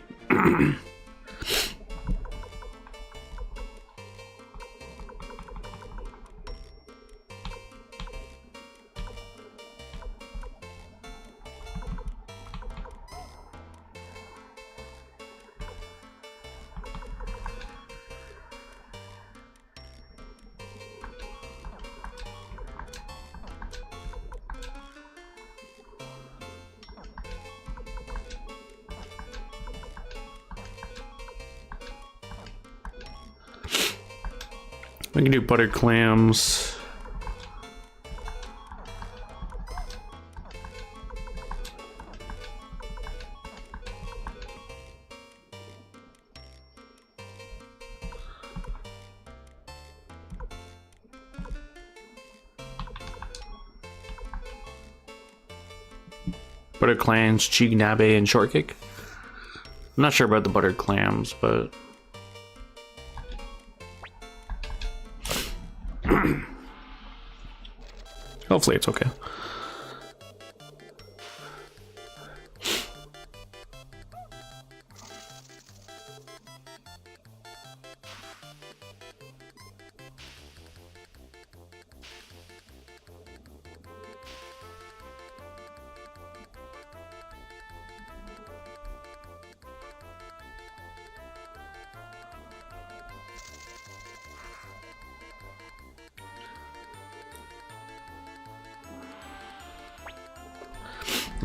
A: We can do buttered clams. Buttered clams, chigenabe, and shortcake. I'm not sure about the buttered clams, but hopefully it's okay.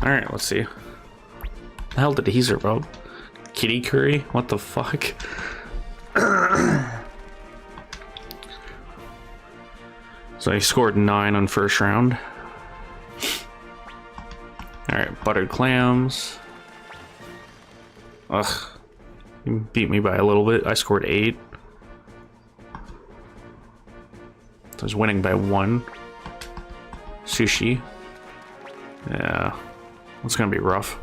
A: Alright, let's see. The hell did he serve up? Kitty curry? What the fuck? So he scored 9 on first round. Alright, buttered clams. Ugh. You beat me by a little bit. I scored 8. So I was winning by 1. Sushi. Yeah. It's gonna be rough.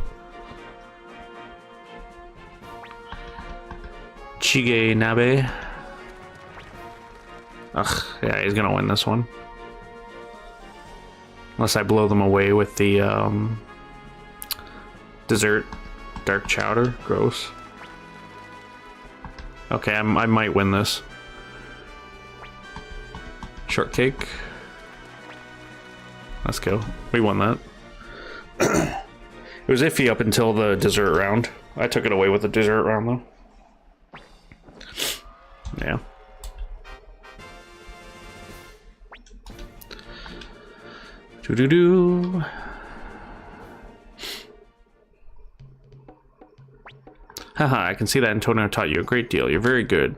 A: Chigenabe. Ugh, yeah, he's gonna win this one. Unless I blow them away with the dessert dark chowder. Gross. Okay, I might win this. Shortcake. Let's go. We won that. It was iffy up until the dessert round. I took it away with the dessert round, though. Yeah. Doo-doo-doo. Haha, I can see that Antonio taught you a great deal. You're very good.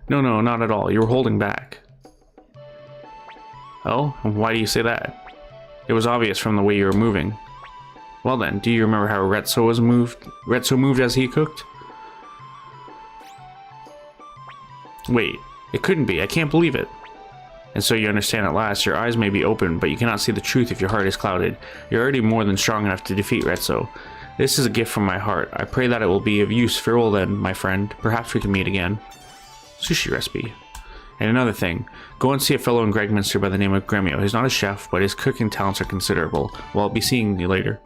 A: No, not at all. You were holding back. Oh, why do you say that? It was obvious from the way you were moving. Well then, do you remember how Retso moved as he cooked? Wait, it couldn't be. I can't believe it. And so you understand at last, your eyes may be open, but you cannot see the truth if your heart is clouded. You're already more than strong enough to defeat Retso. This is a gift from my heart. I pray that it will be of use. Farewell then, my friend. Perhaps we can meet again. Sushi recipe. And another thing, go and see a fellow in Gregminster by the name of Gremio. He's not a chef, but his cooking talents are considerable. Well, I'll be seeing you later.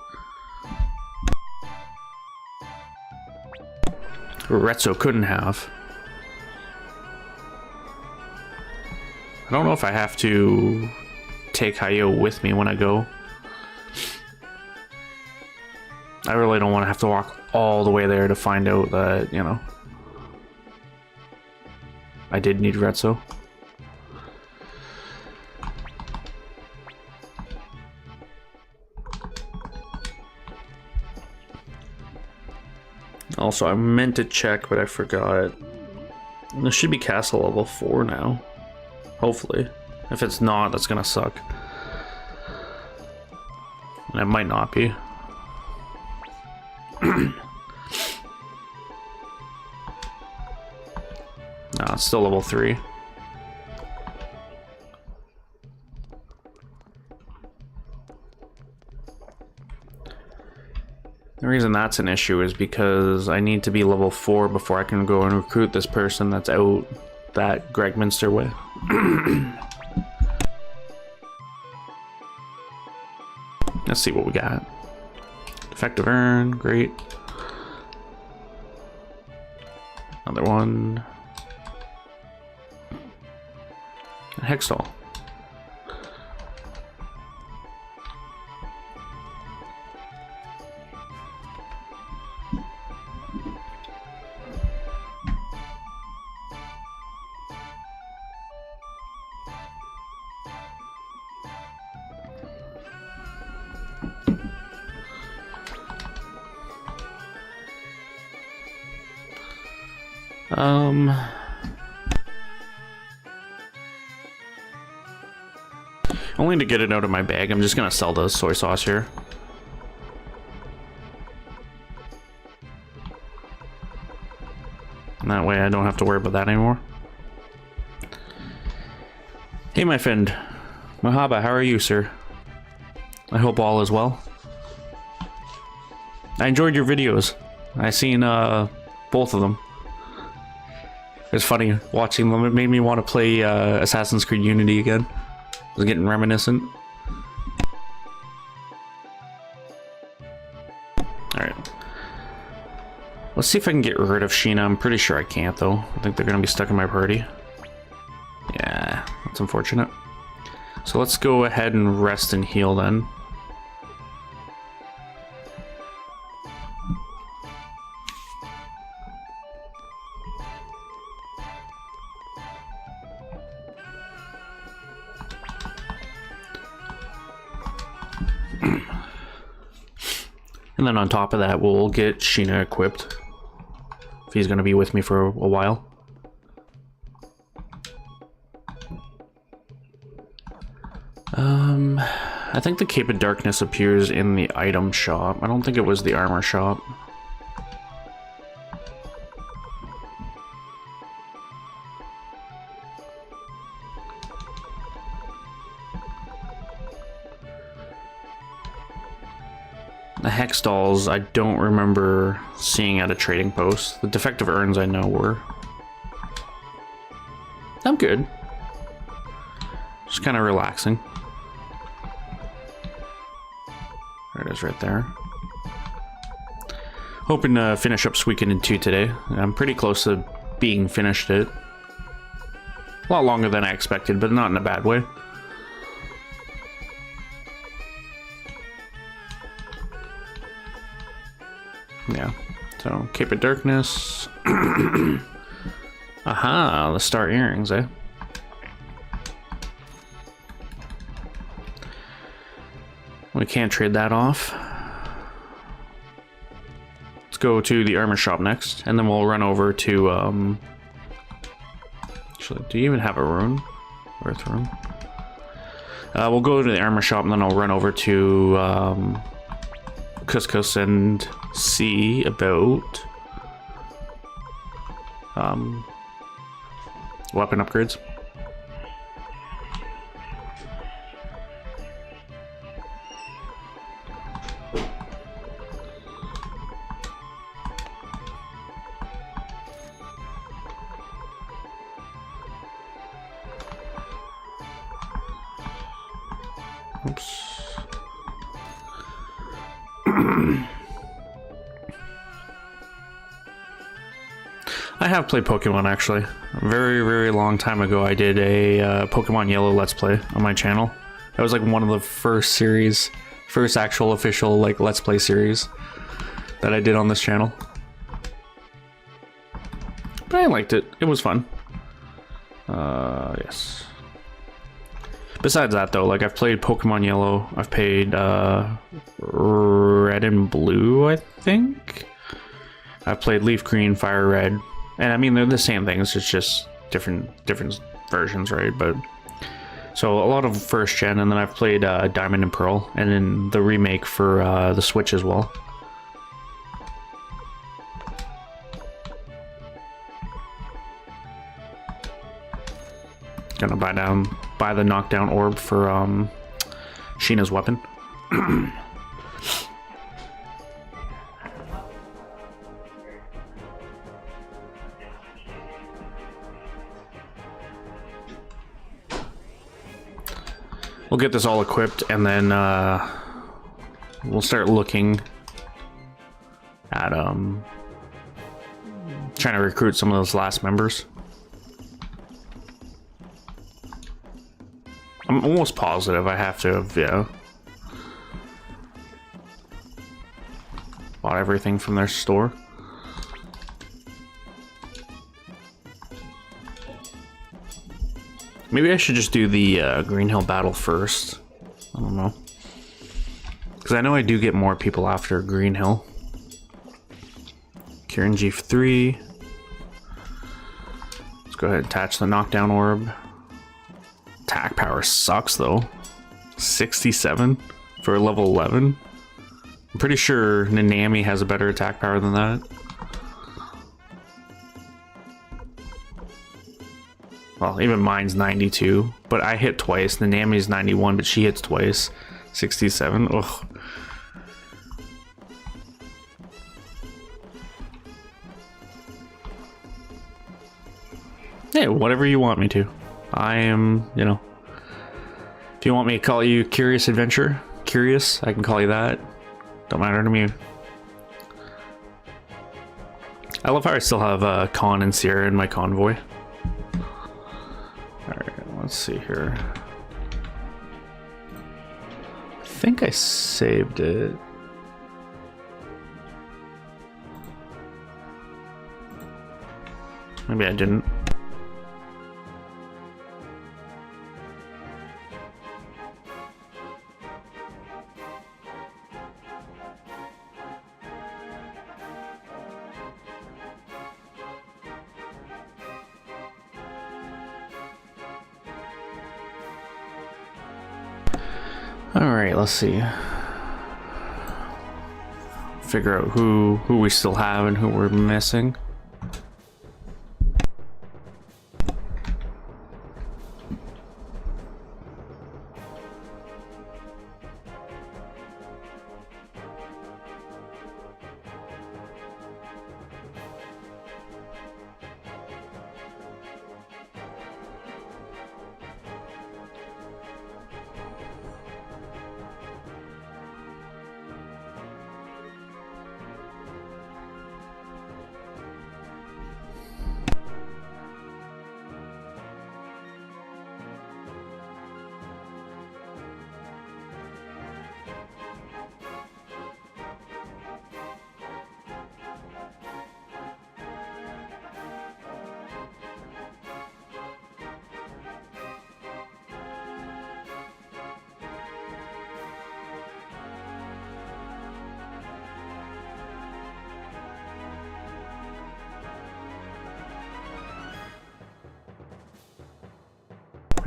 A: Retso couldn't have. I don't know if I have to take Hayo with me when I go. I really don't want to have to walk all the way there to find out that, you know, I did need Retso. Also, I meant to check, but I forgot. This should be castle level 4 now. Hopefully. If it's not, that's gonna suck. And it might not be. No, it's still level 3. The reason that's an issue is because I need to be level 4 before I can go and recruit this person that's out that Gregminster way. Let's see what we got. Defective urn, great. Another one. A Hextall. Only to get it out of my bag, I'm just gonna sell the soy sauce here. And that way I don't have to worry about that anymore. Hey my friend, Mahaba, how are you, sir? I hope all is well. I enjoyed your videos. I seen both of them. It was funny watching them. It made me want to play Assassin's Creed Unity again. I was getting reminiscent. Alright. Let's see if I can get rid of Sheena. I'm pretty sure I can't, though. I think they're going to be stuck in my party. Yeah, that's unfortunate. So let's go ahead and rest and heal then. And then on top of that, we'll get Sheena equipped. If he's going to be with me for a while. I think the Cape of Darkness appears in the item shop. I don't think it was the armor shop. The Hextalls I don't remember seeing at a trading post. The defective urns I know were. I'm good. Just kind of relaxing. There it is right there. Hoping to finish up Suikoden 2 today. I'm pretty close to being finished it. A lot longer than I expected, but not in a bad way. Yeah, so Cape of Darkness. Aha, the star earrings, eh? We can't trade that off. Let's go to the armor shop next, and then we'll run over to, actually, do you even have a rune? Earth rune? We'll go to the armor shop and then I'll run over to Couscous and see about weapon upgrades. Oops. I have played Pokemon actually. A very, very long time ago I did a Pokemon Yellow Let's Play on my channel. That was like one of the first actual official like Let's Play series that I did on this channel. But I liked it. It was fun. Yes. Besides that though, like I've played Pokemon Yellow, I've played Red and Blue, I think. I've played Leaf Green, Fire Red, and I mean they're the same things. It's just different versions, right? But so a lot of first gen, and then I've played Diamond and Pearl, and then the remake for the Switch as well. Gonna buy the knockdown orb for Sheena's weapon. We'll get this all equipped and then we'll start looking at trying to recruit some of those last members. I'm almost positive I have to have, yeah, bought everything from their store. Maybe I should just do the Green Hill battle first. I don't know. Because I know I do get more people after Green Hill. Kieran G3. Let's go ahead and attach the knockdown orb. Attack power sucks though. 67 for level 11. I'm pretty sure Nanami has a better attack power than that. Well, even mine's 92, but I hit twice. Nanami's 91, but she hits twice. 67. Ugh. Hey, whatever you want me to. I am, you know. If you want me to call you Curious Adventure, Curious, I can call you that. Don't matter to me. I love how I still have Con and Sierra in my convoy. Alright, let's see here. I think I saved it. Maybe I didn't. Alright, let's see. Figure out who we still have and who we're missing.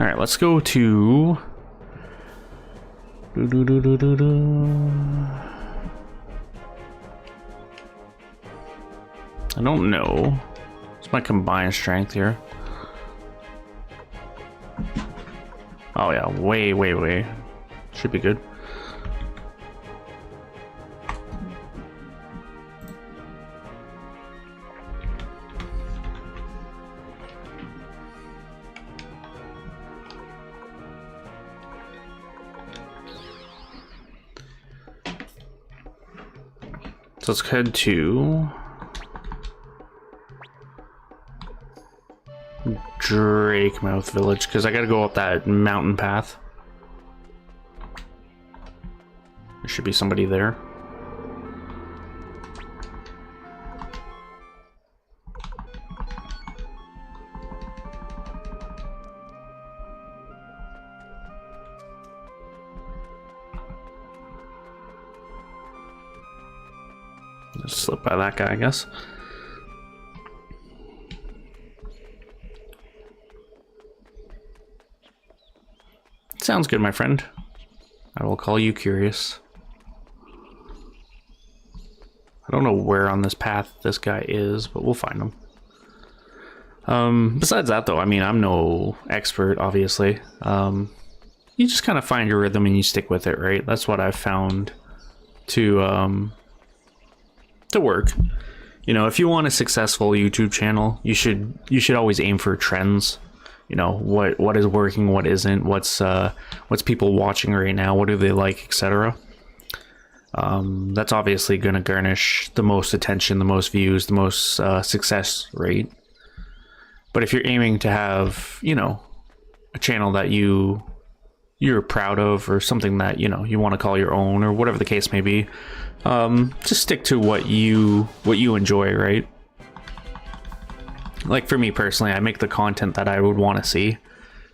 A: Alright, let's go to I don't know. What's my combined strength here? Oh yeah, way. Should be good. So let's head to Drakemouth Village, because I gotta go up that mountain path. There should be somebody there. Just slip by that guy, I guess. Sounds good, my friend. I will call you curious. I don't know where on this path this guy is, but we'll find him. Besides that, though, I mean, I'm no expert, obviously. You just kind of find your rhythm and you stick with it, right? That's what I've found to work. You know, if you want a successful YouTube channel, you should always aim for trends. You know, what is working, what isn't, what's people watching right now, what do they like, etc. That's obviously going to garnish the most attention, the most views, the most success rate. But if you're aiming to have, you know, a channel that you're proud of, or something that, you know, you want to call your own, or whatever the case may be, just stick to what you enjoy, right? Like for me personally, I make the content that I would want to see.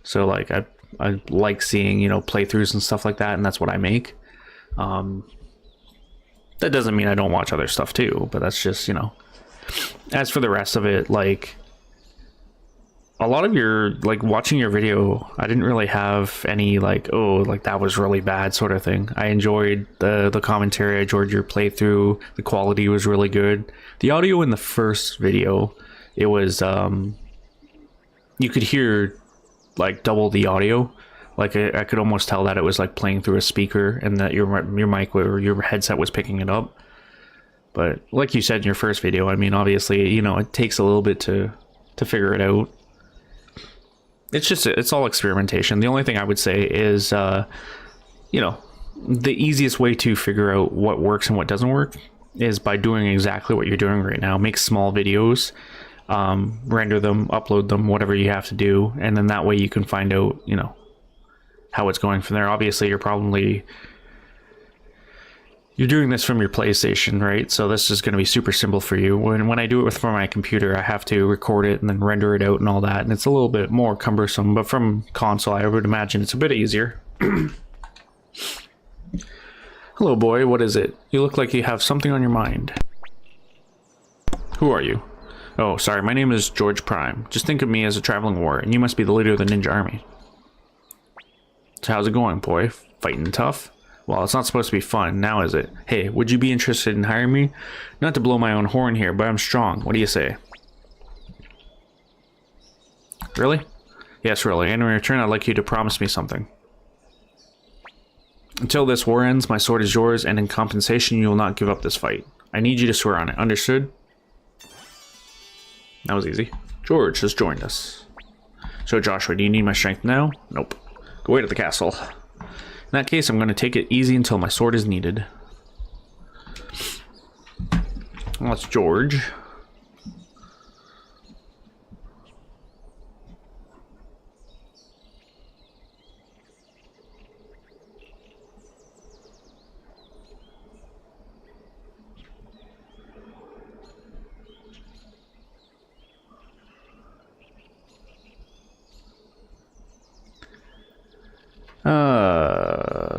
A: So like I like seeing, you know, playthroughs and stuff like that, and that's what I make. That doesn't mean I don't watch other stuff too, but that's just, you know. As for the rest of it, like a lot of your, like, watching your video, I didn't really have any like, oh, like that was really bad sort of thing. I enjoyed the commentary, I enjoyed your playthrough, the quality was really good. The audio in the first video, it was you could hear like double the audio. Like I could almost tell that it was like playing through a speaker, and that your mic or your headset was picking it up. But like you said in your first video, I mean, obviously, you know, it takes a little bit to figure it out. It's all experimentation. The only thing I would say is, you know, the easiest way to figure out what works and what doesn't work is by doing exactly what you're doing right now. Make small videos, render them, upload them, whatever you have to do, and then that way you can find out, you know, how it's going from there. Obviously, you're doing this from your PlayStation, right? So this is going to be super simple for you. When I do it from my computer, I have to record it and then render it out and all that, and it's a little bit more cumbersome. But from console, I would imagine it's a bit easier. Hello, boy. What is it? You look like you have something on your mind. Who are you? Oh, sorry. My name is George Prime. Just think of me as a traveling warrior, and you must be the leader of the ninja army. So how's it going, boy? Fighting tough? Well, it's not supposed to be fun, now is it? Hey, would you be interested in hiring me? Not to blow my own horn here, but I'm strong. What do you say? Really? Yes, really. And in return, I'd like you to promise me something. Until this war ends, my sword is yours, and in compensation, you will not give up this fight. I need you to swear on it. Understood? That was easy. George has joined us. So, Joshua, do you need my strength now? Nope. Go away to the castle. In that case, I'm going to take it easy until my sword is needed. Well, that's George.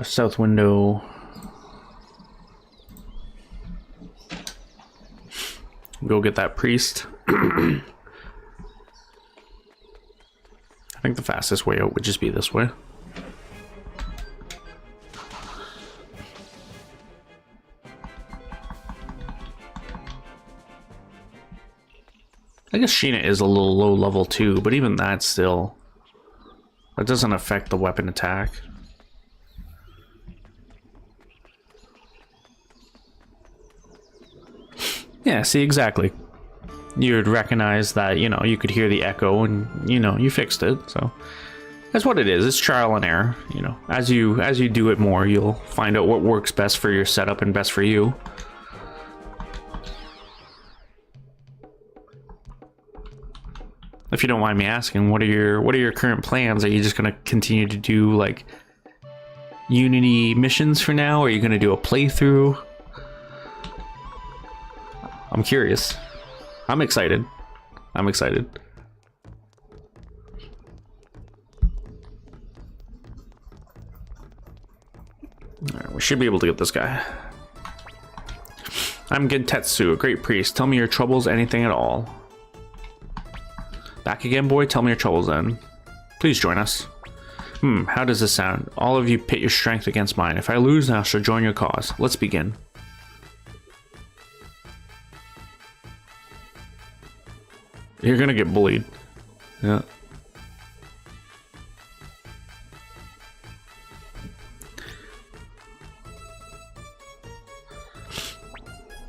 A: South window. Go get that priest. I think the fastest way out would just be this way. I guess Sheena is a little low level too, but even that still... That doesn't affect the weapon attack. Yeah, see, exactly. You'd recognize that, you know, you could hear the echo and, you know, you fixed it, so... That's what it is. It's trial and error, you know. As you do it more, you'll find out what works best for your setup and best for you. If you don't mind me asking, what are your current plans? Are you just gonna continue to do like Unity missions for now? Or are you gonna do a playthrough? I'm curious. I'm excited. I'm excited. Alright, we should be able to get this guy. I'm Gentetsu, a great priest. Tell me your troubles, anything at all. Back again, boy? Tell me your troubles then. Please join us. How does this sound? All of you pit your strength against mine. If I lose, I shall join your cause. Let's begin. You're gonna get bullied. Yeah.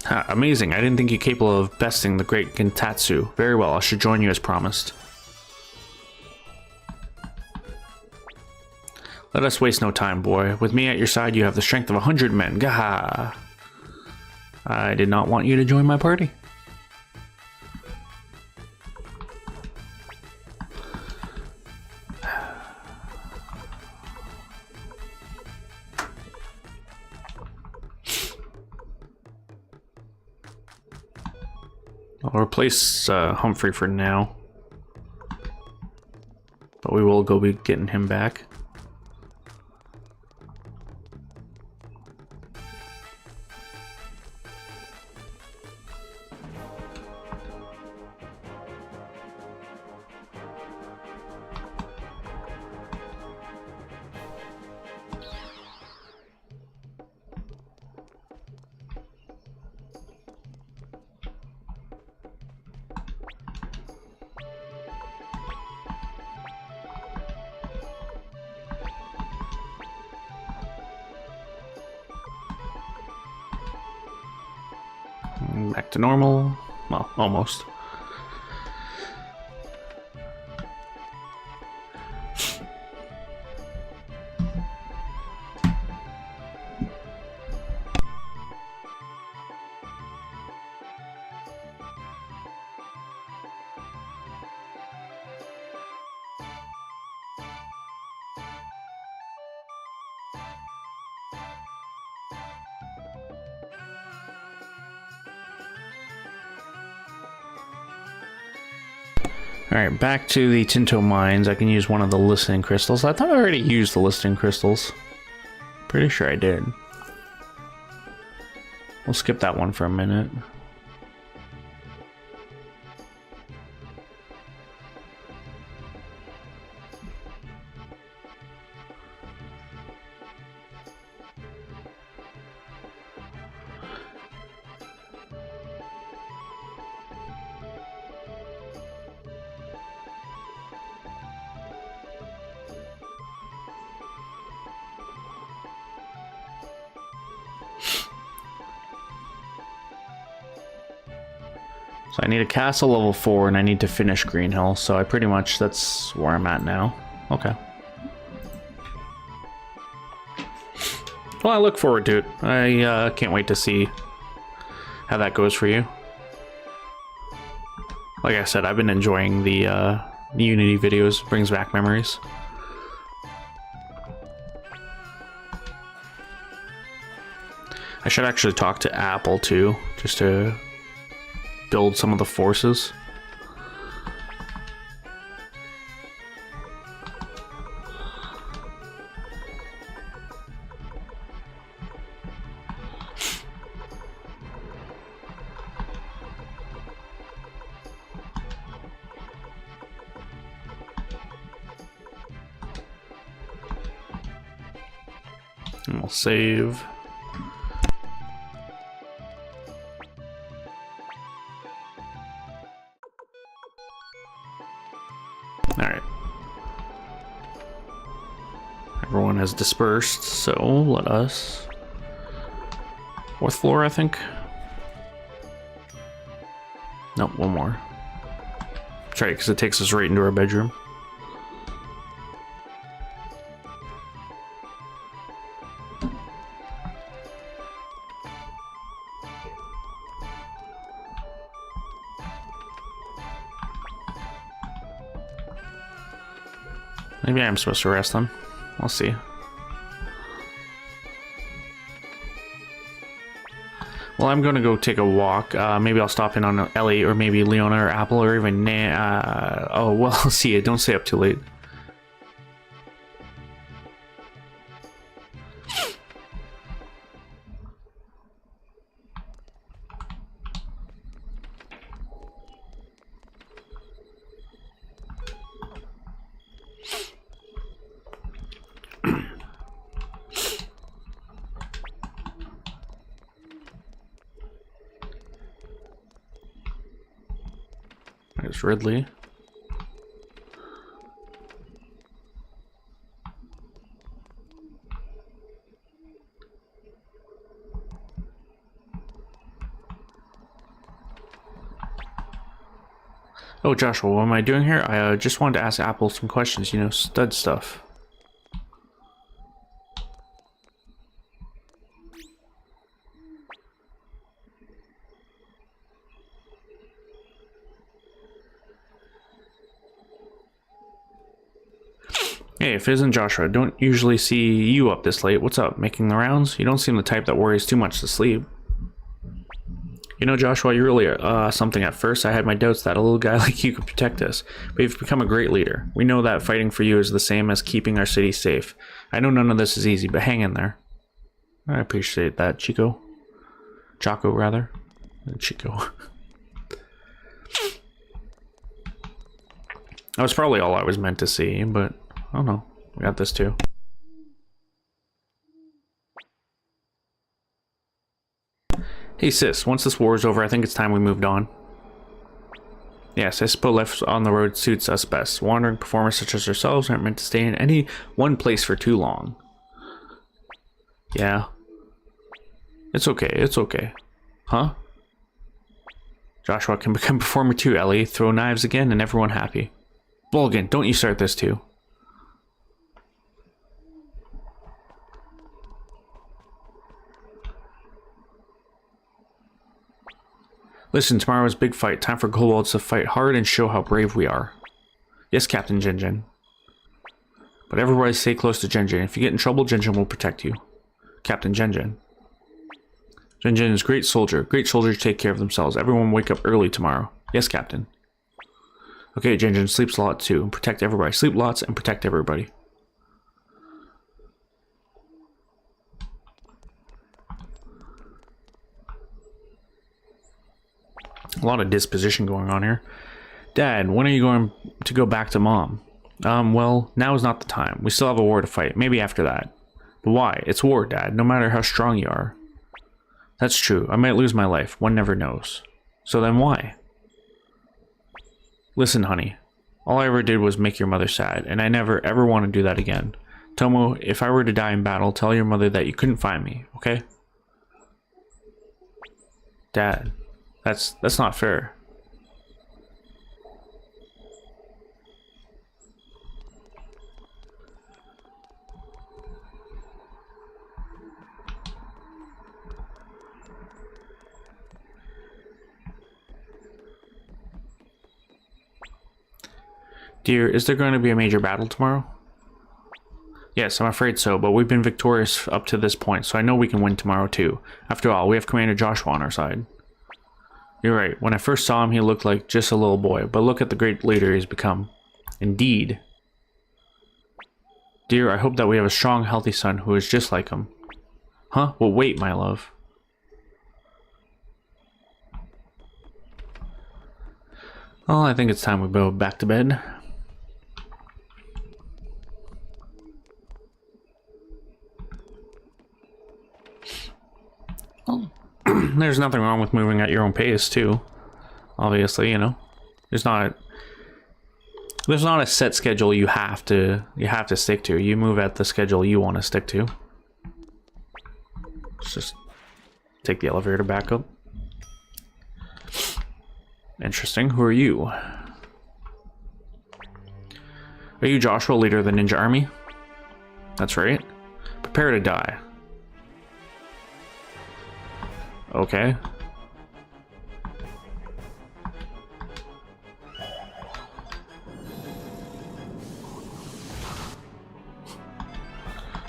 A: Ha, amazing. I didn't think you capable of besting the great Gentetsu. Very well, I should join you as promised. Let us waste no time, boy. With me at your side, you have the strength of 100 men. Gaha! I did not want you to join my party. I'll replace Humphrey for now, but we will go be getting him back. Back to normal. Well, almost. Alright, back to the Tinto mines. I can use one of the listening crystals. I thought I already used the listening crystals. Pretty sure I did. We'll skip that one for a minute. So I need a castle level 4 and I need to finish Green Hill, so I pretty much, that's where I'm at now. Okay. Well, I look forward to it. I can't wait to see how that goes for you. Like I said, I've been enjoying the Unity videos. Brings back memories. I should actually talk to Apple too, just to build some of the forces. And we'll save. has dispersed, so let us... 4th floor, I think? Nope, one more. That's right, because it takes us right into our bedroom. Maybe I'm supposed to rest them. We'll see. Well, I'm going to go take a walk. Maybe I'll stop in on Ellie, or maybe Leona or Apple, or even oh, well, I'll see you. Don't stay up too late. There's Ridley. Oh, Joshua, what am I doing here? I just wanted to ask Apple some questions, you know, stud stuff. Hey, if it isn't Joshua, don't usually see you up this late. What's up? Making the rounds? You don't seem the type that worries too much to sleep. You know, Joshua, you really something at first. I had my doubts that a little guy like you could protect us, but you've become a great leader. We know that fighting for you is the same as keeping our city safe. I know none of this is easy, but hang in there. I appreciate that, Chico. Chaco, rather. Chico. That was probably all I was meant to see, but... oh no, we got this too. Hey sis, once this war is over, I think it's time we moved on. Yes, I suppose life on the road suits us best. Wandering performers such as ourselves aren't meant to stay in any one place for too long. Yeah. It's okay, it's okay. Huh? Joshua can become a performer too, Ellie. Throw knives again and everyone happy. Bulgan, don't you start this too. Listen, tomorrow's big fight. Time for kobolds to fight hard and show how brave we are. Yes, Captain Jinjin. But everybody stay close to Jinjin. If you get in trouble, Jinjin will protect you. Captain Jinjin. Jinjin is a great soldier. Great soldiers take care of themselves. Everyone wake up early tomorrow. Yes, Captain. Okay, Jinjin sleeps a lot too. And protect everybody. Sleep lots and protect everybody. A lot of disposition going on here. Dad, when are you going to go back to Mom? Well, now is not the time. We still have a war to fight. Maybe after that. But why? It's war, Dad, no matter how strong you are. That's true. I might lose my life. One never knows. So then why? Listen, honey. All I ever did was make your mother sad, and I never ever want to do that again. Tomo, if I were to die in battle, tell your mother that you couldn't find me, okay? Dad. That's not fair. Dear, is there going to be a major battle tomorrow? Yes, I'm afraid so, but we've been victorious up to this point, so I know we can win tomorrow too. After all, we have Commander Joshua on our side. You're right. When I first saw him, he looked like just a little boy, but look at the great leader he's become. Indeed. Dear, I hope that we have a strong, healthy son who is just like him. Huh? Well, wait, my love. Well, I think it's time we go back to bed. Well, there's nothing wrong with moving at your own pace, too. Obviously, you know. There's not... There's not a set schedule you have to stick to. You move at the schedule you want to stick to. Let's just take the elevator back up. Interesting. Who are you? Are you Joshua, leader of the ninja army? That's right. Prepare to die. Okay.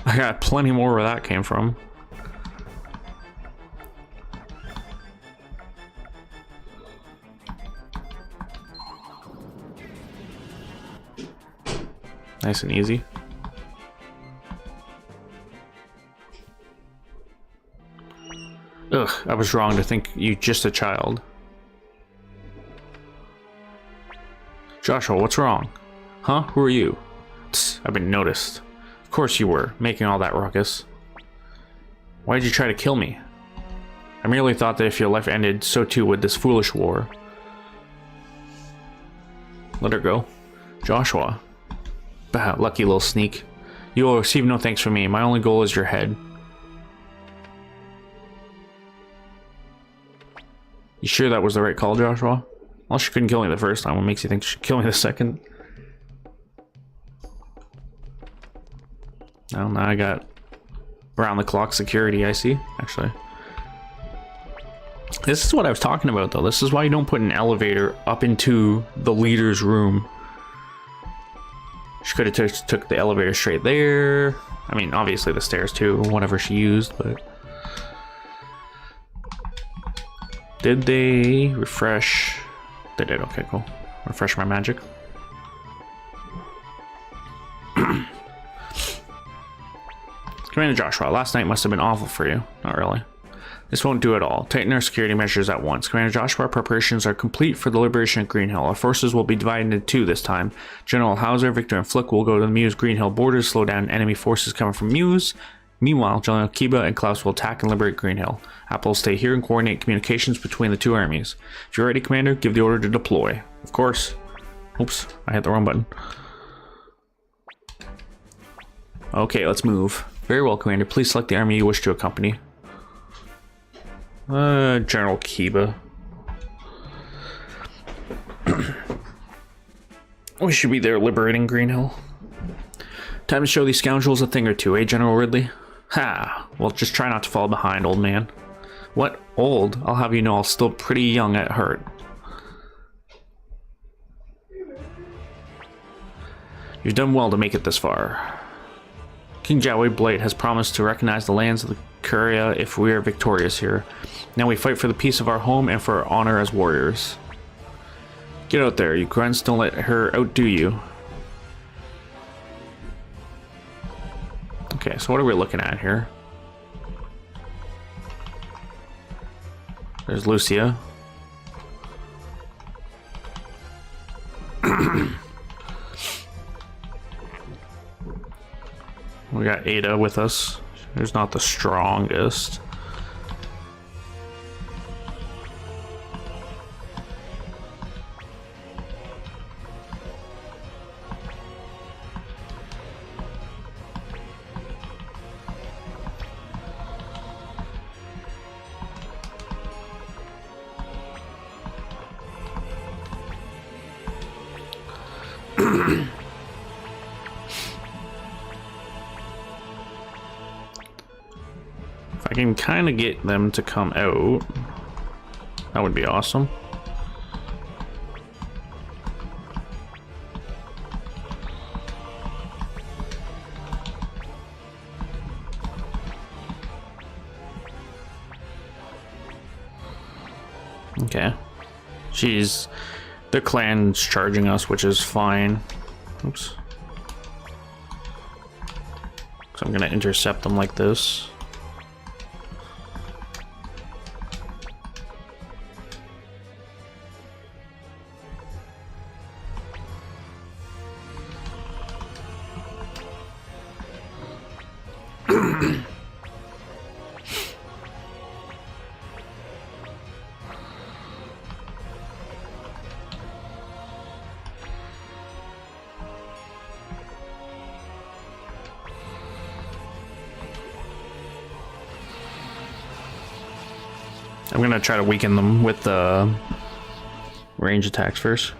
A: I got plenty more where that came from. Nice and easy. Ugh, I was wrong to think you just a child. Joshua, what's wrong? Huh? Who are you? Tss, I've been noticed. Of course you were, making all that ruckus. Why did you try to kill me? I merely thought that if your life ended, so too would this foolish war. Let her go. Joshua. Bah, lucky little sneak. You will receive no thanks from me. My only goal is your head. You sure that was the right call, Joshua? Well, she couldn't kill me the first time. What makes you think she should kill me the second? Well, now I got round-the-clock security, I see, actually. This is what I was talking about, though. This is why you don't put an elevator up into the leader's room. She could have took the elevator straight there. I mean, obviously the stairs, too, whatever she used, but... Did they refresh? They did, okay, cool. Refresh my magic. Commander Joshua, last night must have been awful for you. Not really. This won't do at all. Tighten our security measures at once. Commander Joshua, our preparations are complete for the liberation of Green Hill. Our forces will be divided into two this time. General Hauser, Victor, and Flick will go to the Muse Green Hill borders, slow down enemy forces coming from Muse. Meanwhile, General Kiba and Klaus will attack and liberate Green Hill. Apple will stay here and coordinate communications between the two armies. If you're ready, Commander, give the order to deploy. Of course. Oops, I hit the wrong button. Okay, let's move. Very well, Commander. Please select the army you wish to accompany. General Kiba. We should be there liberating Green Hill. Time to show these scoundrels a thing or two, eh, General Ridley? Ha! Well, just try not to fall behind, old man. What? Old? I'll have you know I'm still pretty young at heart. You've done well to make it this far. King Jowei Blade has promised to recognize the lands of the Curia if we are victorious here. Now we fight for the peace of our home and for our honor as warriors. Get out there, you grunts. Don't let her outdo you. Okay, so what are we looking at here? There's Lucia. We got Ada with us. Who's not the strongest. If I can kind of get them to come out, that would be awesome. Okay. The clan's charging us, which is fine. Oops. So I'm gonna intercept them like this. I'm gonna try to weaken them with the range attacks first.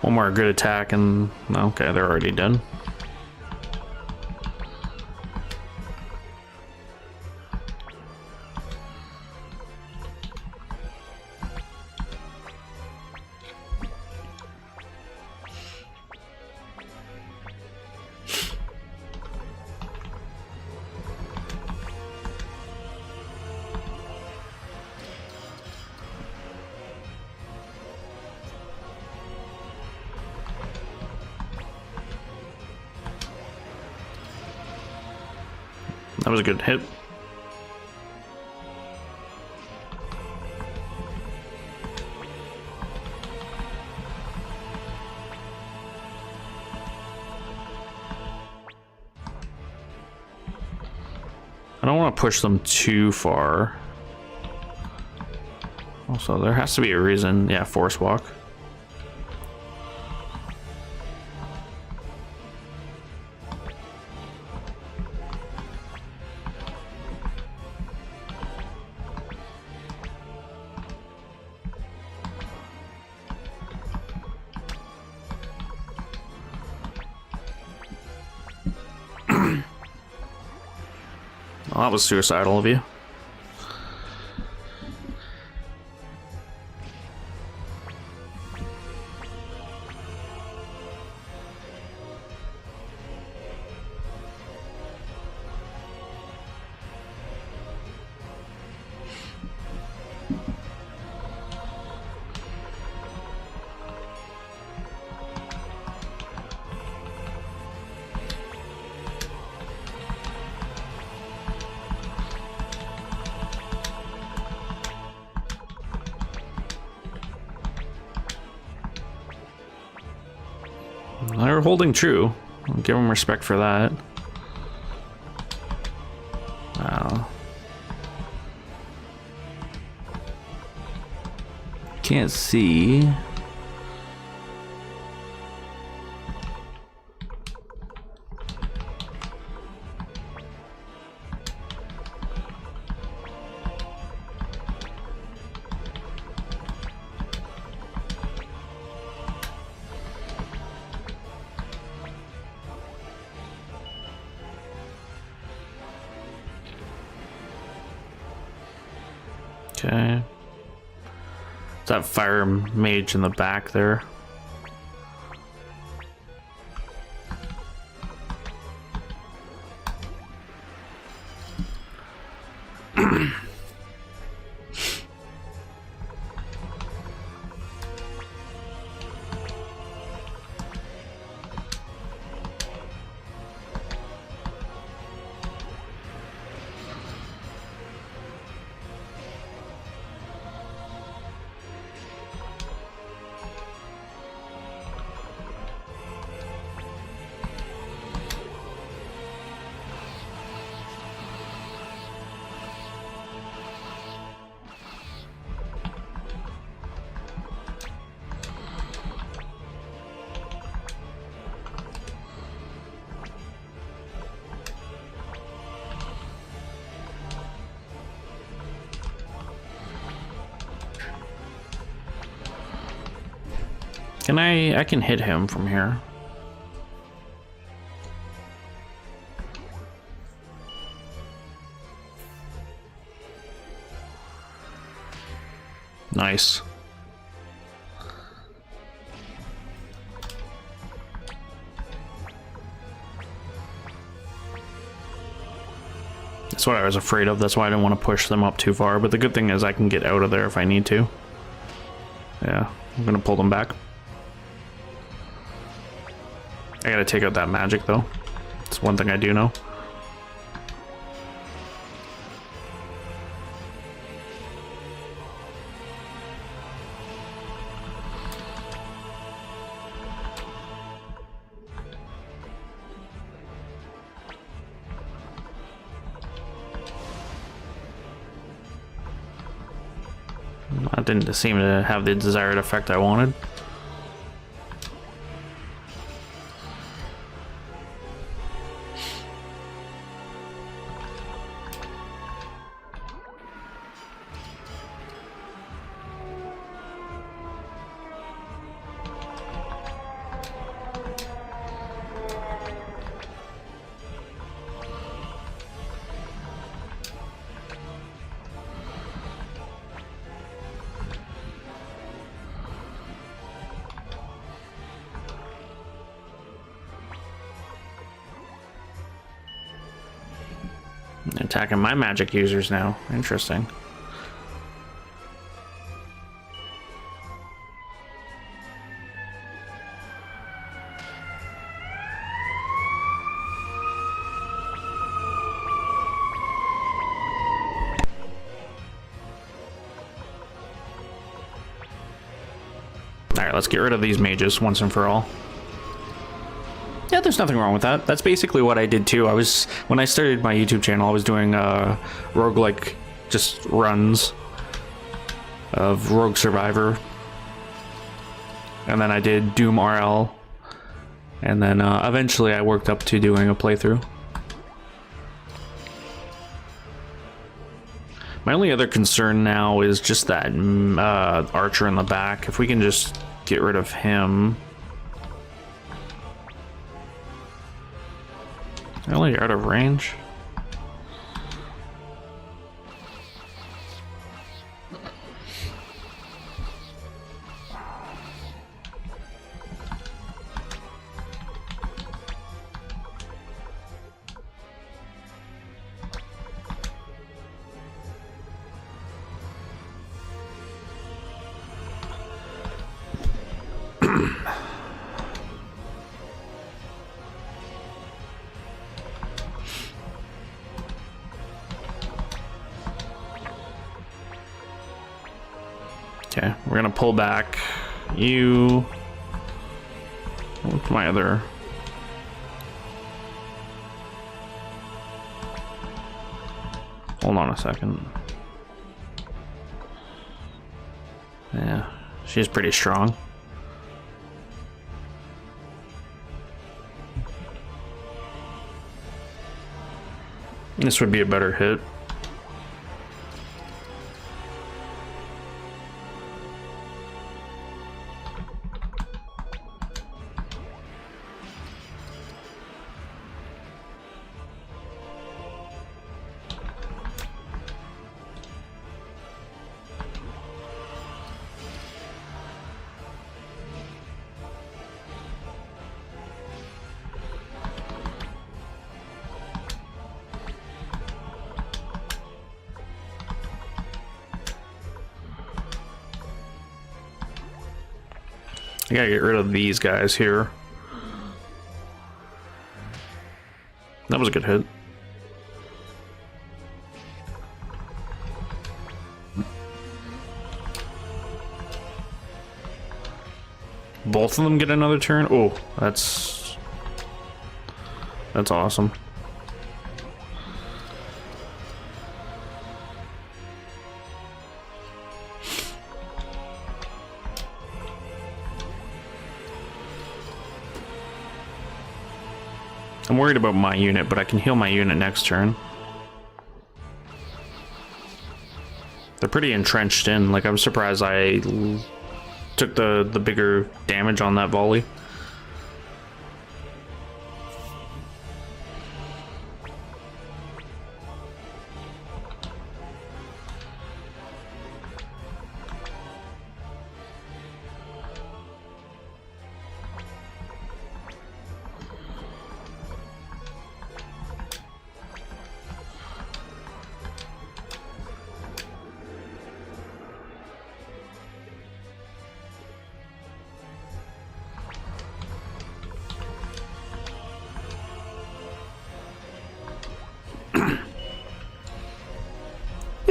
A: One more good attack and okay, they're already done. That was a good hit. I don't want to push them too far. Also, there has to be a reason. Yeah, force walk. Well, that was suicidal of you. They're holding true. I'll give them respect for that. Wow. Can't see. Okay. Is that fire mage in the back there? Can I can hit him from here. Nice. That's what I was afraid of. That's why I didn't want to push them up too far. But the good thing is I can get out of there if I need to. Yeah, I'm gonna pull them back. I gotta take out that magic though. It's one thing I do know. That didn't seem to have the desired effect I wanted. Attacking my magic users now. Interesting. Alright, let's get rid of these mages once and for all. Yeah, there's nothing wrong with that. That's basically what I did too. When I started my YouTube channel, I was doing roguelike just runs of Rogue Survivor. And then I did Doom RL. And then eventually I worked up to doing a playthrough. My only other concern now is just that archer in the back. If we can just get rid of him. Really out of range? Okay, we're gonna pull back you. What's my other? Hold on a second. Yeah, she's pretty strong. This would be a better hit. I gotta get rid of these guys here. That was a good hit. Both of them get another turn? Oh, that's awesome. I'm worried about my unit, but I can heal my unit next turn. They're pretty entrenched in. Like, I'm surprised I took the bigger damage on that volley.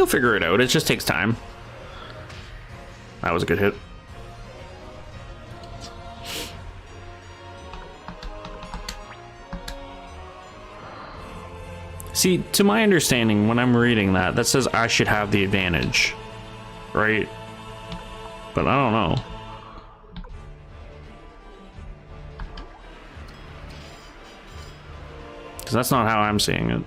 A: You'll figure it out. It just takes time. That was a good hit. See, to my understanding, when I'm reading that, that says I should have the advantage, right? But I don't know. Because that's not how I'm seeing it.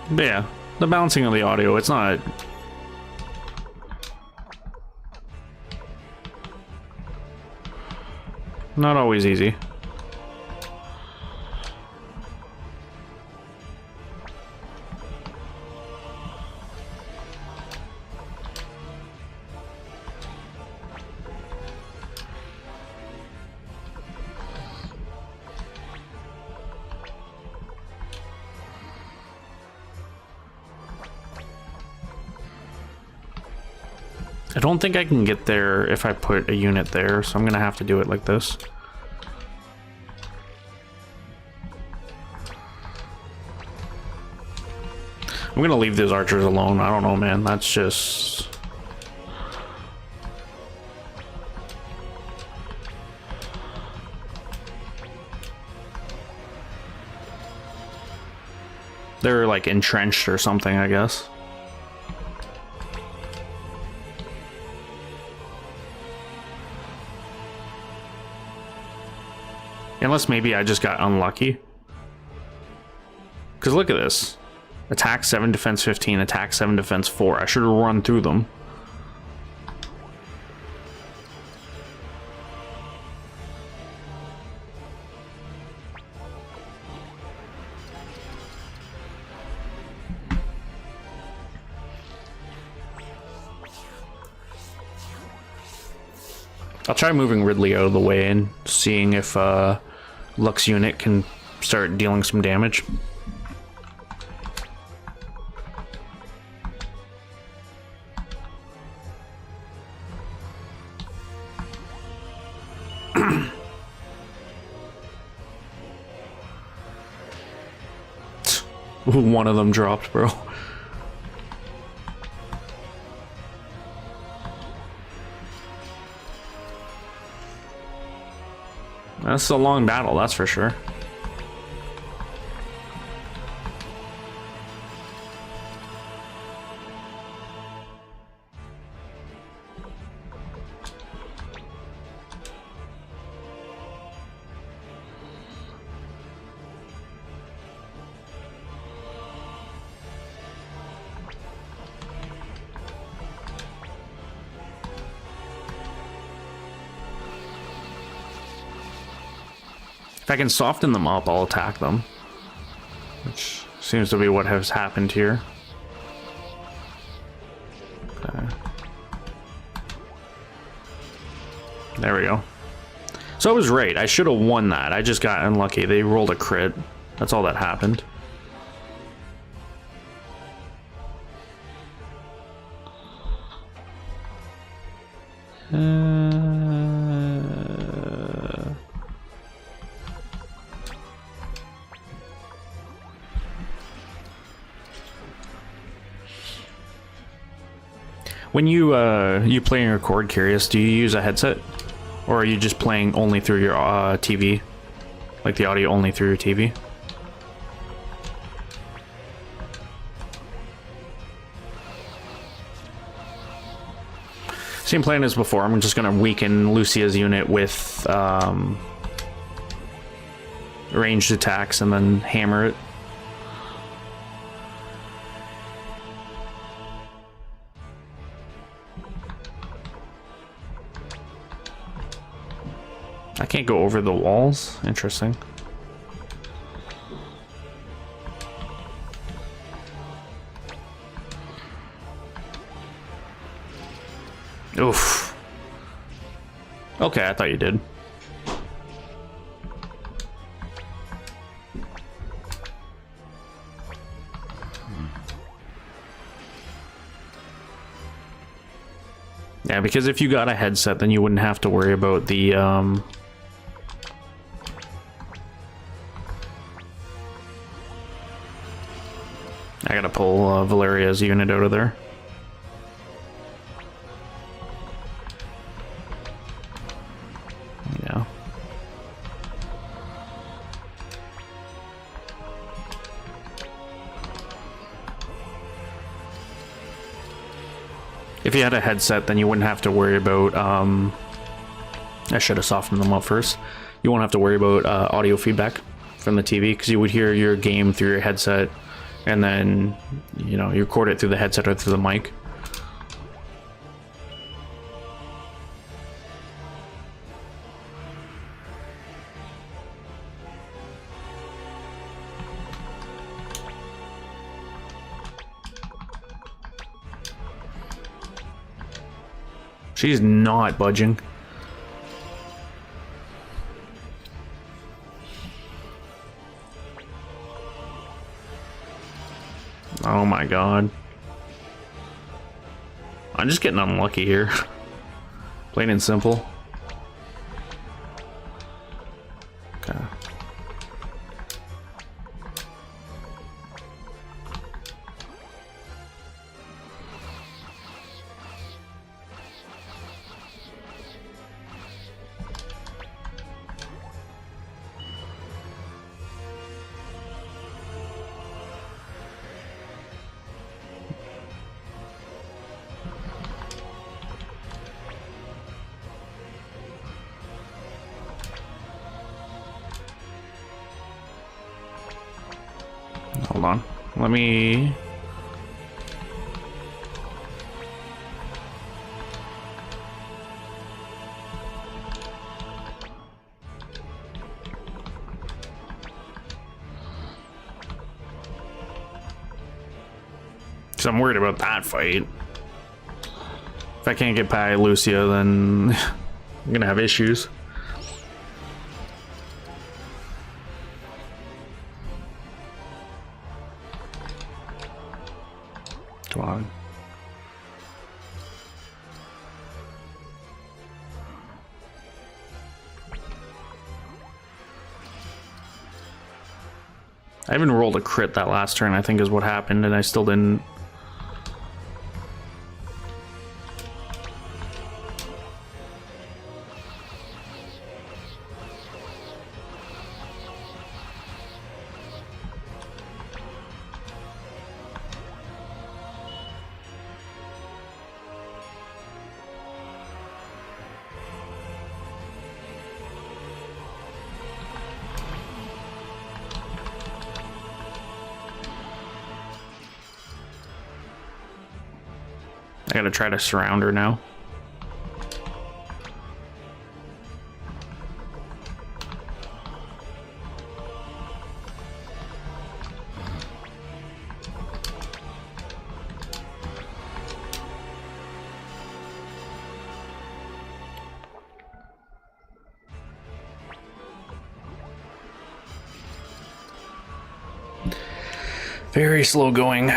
A: But yeah, the balancing of the audio, it's not... not always easy. I don't think I can get there if I put a unit there, so I'm gonna have to do it like this. I'm gonna leave those archers alone. I don't know, man. That's just... they're like entrenched or something, I guess. Unless maybe I just got unlucky. Because look at this. Attack 7, defense 15, attack 7, defense 4. I should have run through them. I'll try moving Ridley out of the way and seeing if Luck's unit can start dealing some damage. One of them dropped, bro. That's a long battle, that's for sure. If I can soften them up, I'll attack them. Which seems to be what has happened here. Okay. There we go. So I was right. I should have won that. I just got unlucky. They rolled a crit. That's all that happened. When you play and record, Curious, do you use a headset? Or are you just playing only through your TV? Like the audio only through your TV? Same plan as before. I'm just going to weaken Lucia's unit with ranged attacks and then hammer it. I can't go over the walls. Interesting. Oof. Okay, I thought you did. Yeah, because if you got a headset, then you wouldn't have to worry about the, I gotta pull Valeria's unit out of there. Yeah. If you had a headset, then you wouldn't have to worry about, I should have softened them up first. You won't have to worry about audio feedback from the TV, because you would hear your game through your headset, and then, you know, you record it through the headset or through the mic. She's not budging. Oh my god. I'm just getting unlucky here. Plain and simple. Okay. Hold on. Let me... Because I'm worried about that fight. If I can't get by Lucia, then I'm gonna have issues. Come on. I even rolled a crit that last turn, I think is what happened, and I still didn't. I gotta try to surround her now. Very slow going.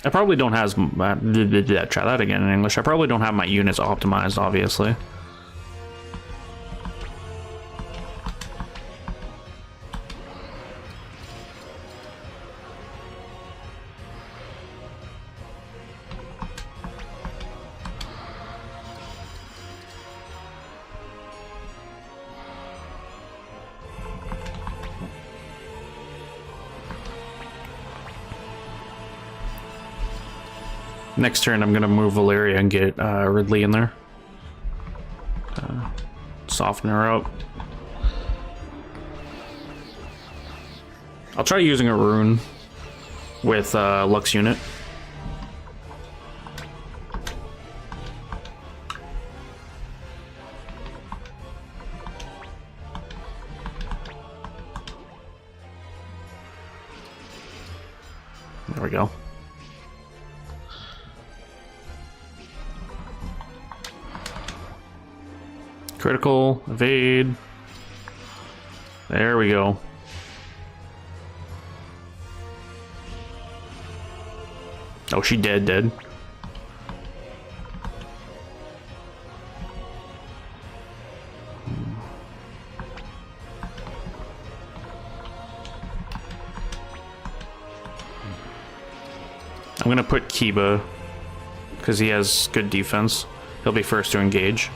A: I probably don't have try that again in English. I probably don't have my units optimized, obviously. Next turn, I'm gonna move Valeria and get Ridley in there. Soften her up. I'll try using a rune with Lux unit. Critical, evade. There we go. Oh, she dead. I'm gonna put Kiba because he has good defense. He'll be first to engage.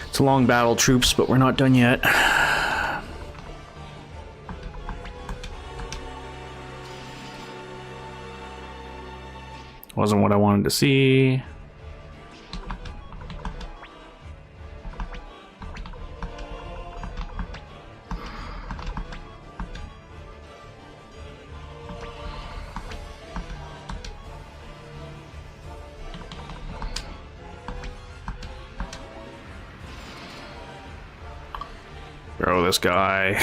A: It's a long battle, troops, but we're not done yet. Wasn't what I wanted to see. Bro, this guy.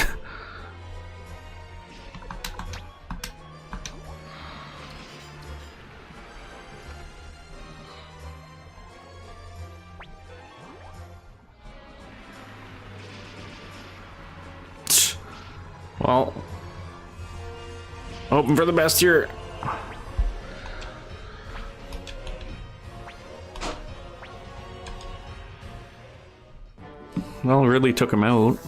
A: Well, hoping for the best here. Well, really took him out.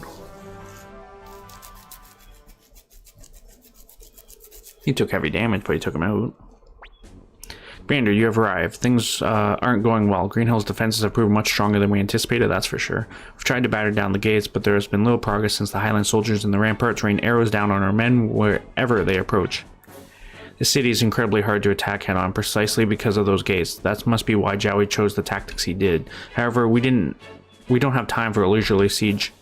A: He took heavy damage, but he took him out. Commander, you have arrived. Things aren't going well. Green Hill's defenses have proven much stronger than we anticipated, that's for sure. We've tried to batter down the gates, but there has been little progress since the Highland soldiers in the ramparts rain arrows down on our men wherever they approach. The city is incredibly hard to attack head-on, precisely because of those gates. That must be why Jowie chose the tactics he did. However, we don't have time for a leisurely siege.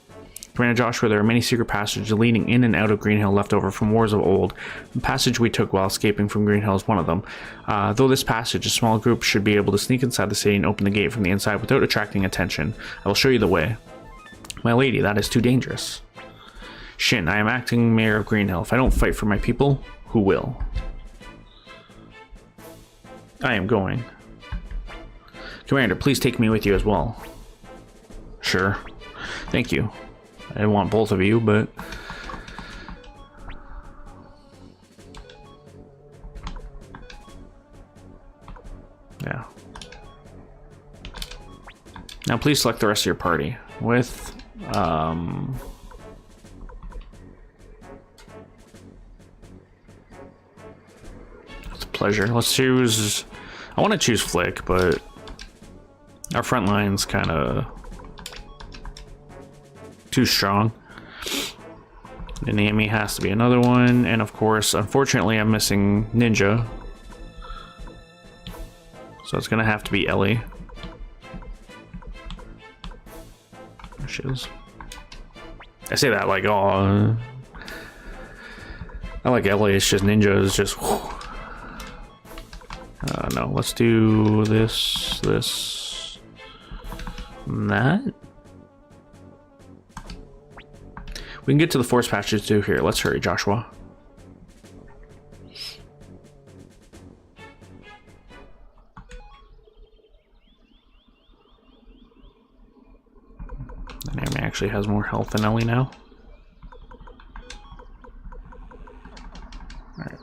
A: Commander Joshua, there are many secret passages leading in and out of Green Hill left over from wars of old. The passage we took while escaping from Green Hill is one of them. Though this passage, a small group should be able to sneak inside the city and open the gate from the inside without attracting attention. I will show you the way. My lady, that is too dangerous. Shin, I am acting mayor of Green Hill. If I don't fight for my people, who will? I am going. Commander, please take me with you as well. Sure. Thank you. I want both of you, but... yeah. Now please select the rest of your party with... it's a pleasure. Let's choose... I want to choose Flick, but... our front line's kind of... too strong. And Amy has to be another one, and of course, unfortunately, I'm missing Ninja, so it's gonna have to be Ellie. There she is. I say that like, oh, I like Ellie. It's just Ninja is just. No, let's do this, and that. We can get to the force patches too here. Let's hurry, Joshua. And Amy actually has more health than Ellie now. Alright.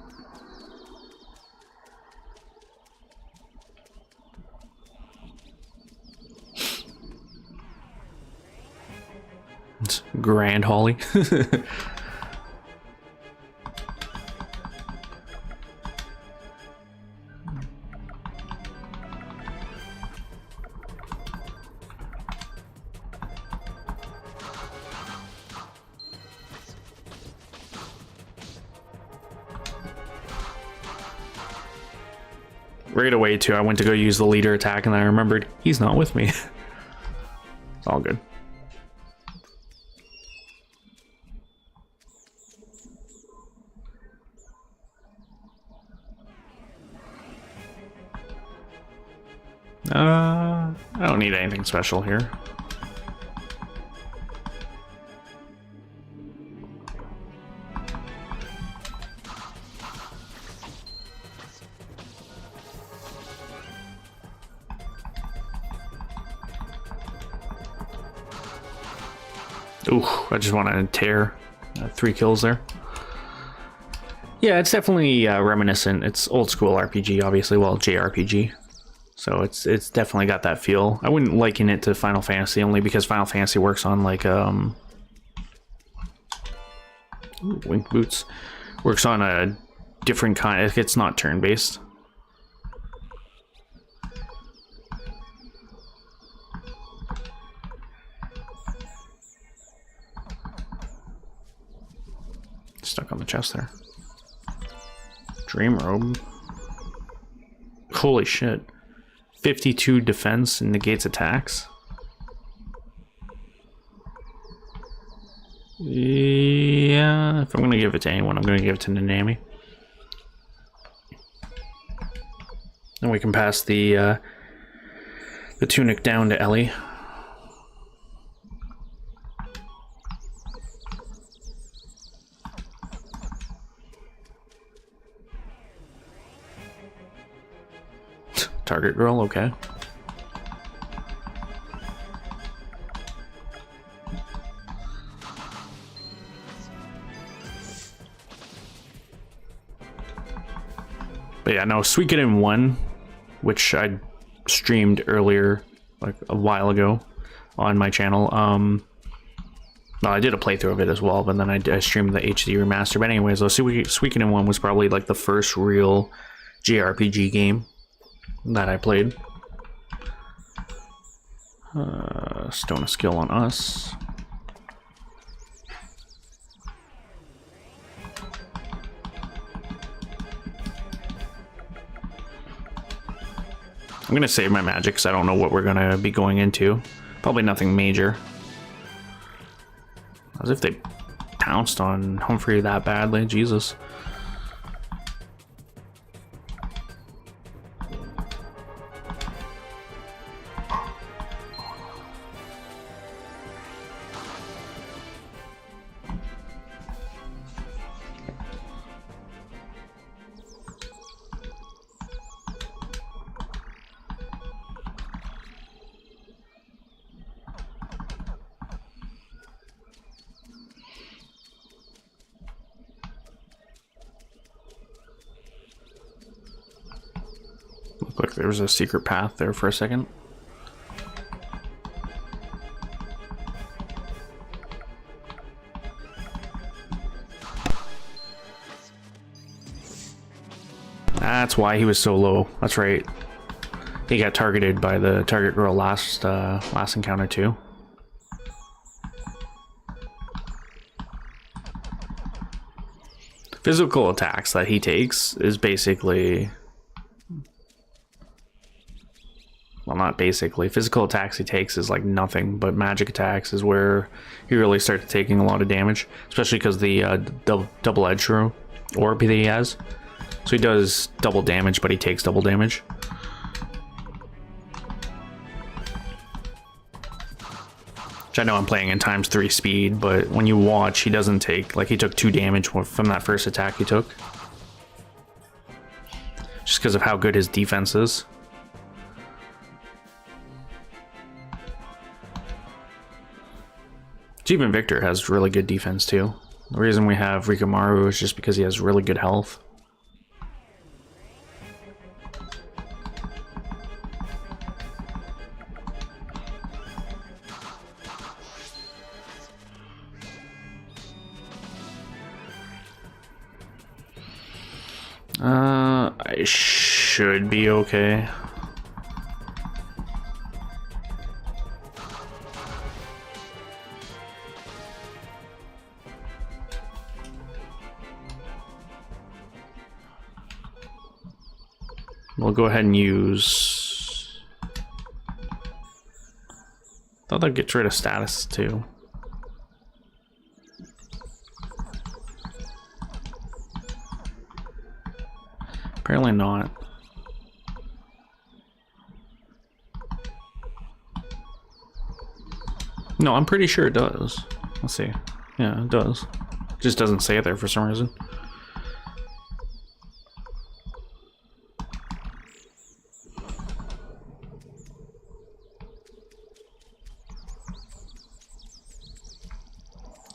A: It's Grand Holly. Right away too, I went to go use the leader attack and then I remembered he's not with me. It's all good. I don't need anything special here. Ooh, I just want to tear 3 kills there. Yeah, it's definitely reminiscent. It's old school RPG, obviously. Well, JRPG. So it's definitely got that feel. I wouldn't liken it to Final Fantasy, only because Final Fantasy works on like ooh, Wink Boots. Works on a different kind. It's not turn-based. Stuck on the chest there. Dream robe. Holy shit. 52 defense and negates attacks. Yeah, if I'm gonna give it to anyone, I'm gonna give it to Nanami. And we can pass the tunic down to Ellie. Target girl, okay. But yeah, no, Suikoden 1, which I streamed earlier, like a while ago, on my channel. Well, I did a playthrough of it as well, but then I streamed the HD remaster. But anyways, though, Suikoden 1 was probably like the first real JRPG game that I played. Stone of skill on us. I'm gonna save my magic because I don't know what we're gonna be going into. Probably nothing major. As if they pounced on Humphrey that badly, Jesus. Looked like there was a secret path there for a second. That's why he was so low. That's right. He got targeted by the target girl last encounter too. Physical attacks that he takes is basically... Well, not basically. Physical attacks he takes is like nothing, but magic attacks is where he really starts taking a lot of damage, especially because the double-edged orb that he has. So he does double damage, but he takes double damage. Which I know I'm playing in ×3 speed, but when you watch, he doesn't take... Like, he took 2 damage from that first attack he took. Just because of how good his defense is. Even Victor has really good defense too. The reason we have Rikamaru is just because he has really good health. I should be okay. We'll go ahead and use... Thought that gets rid of status too. Apparently not. No, I'm pretty sure it does. Let's see. Yeah, it does. It just doesn't say it there for some reason.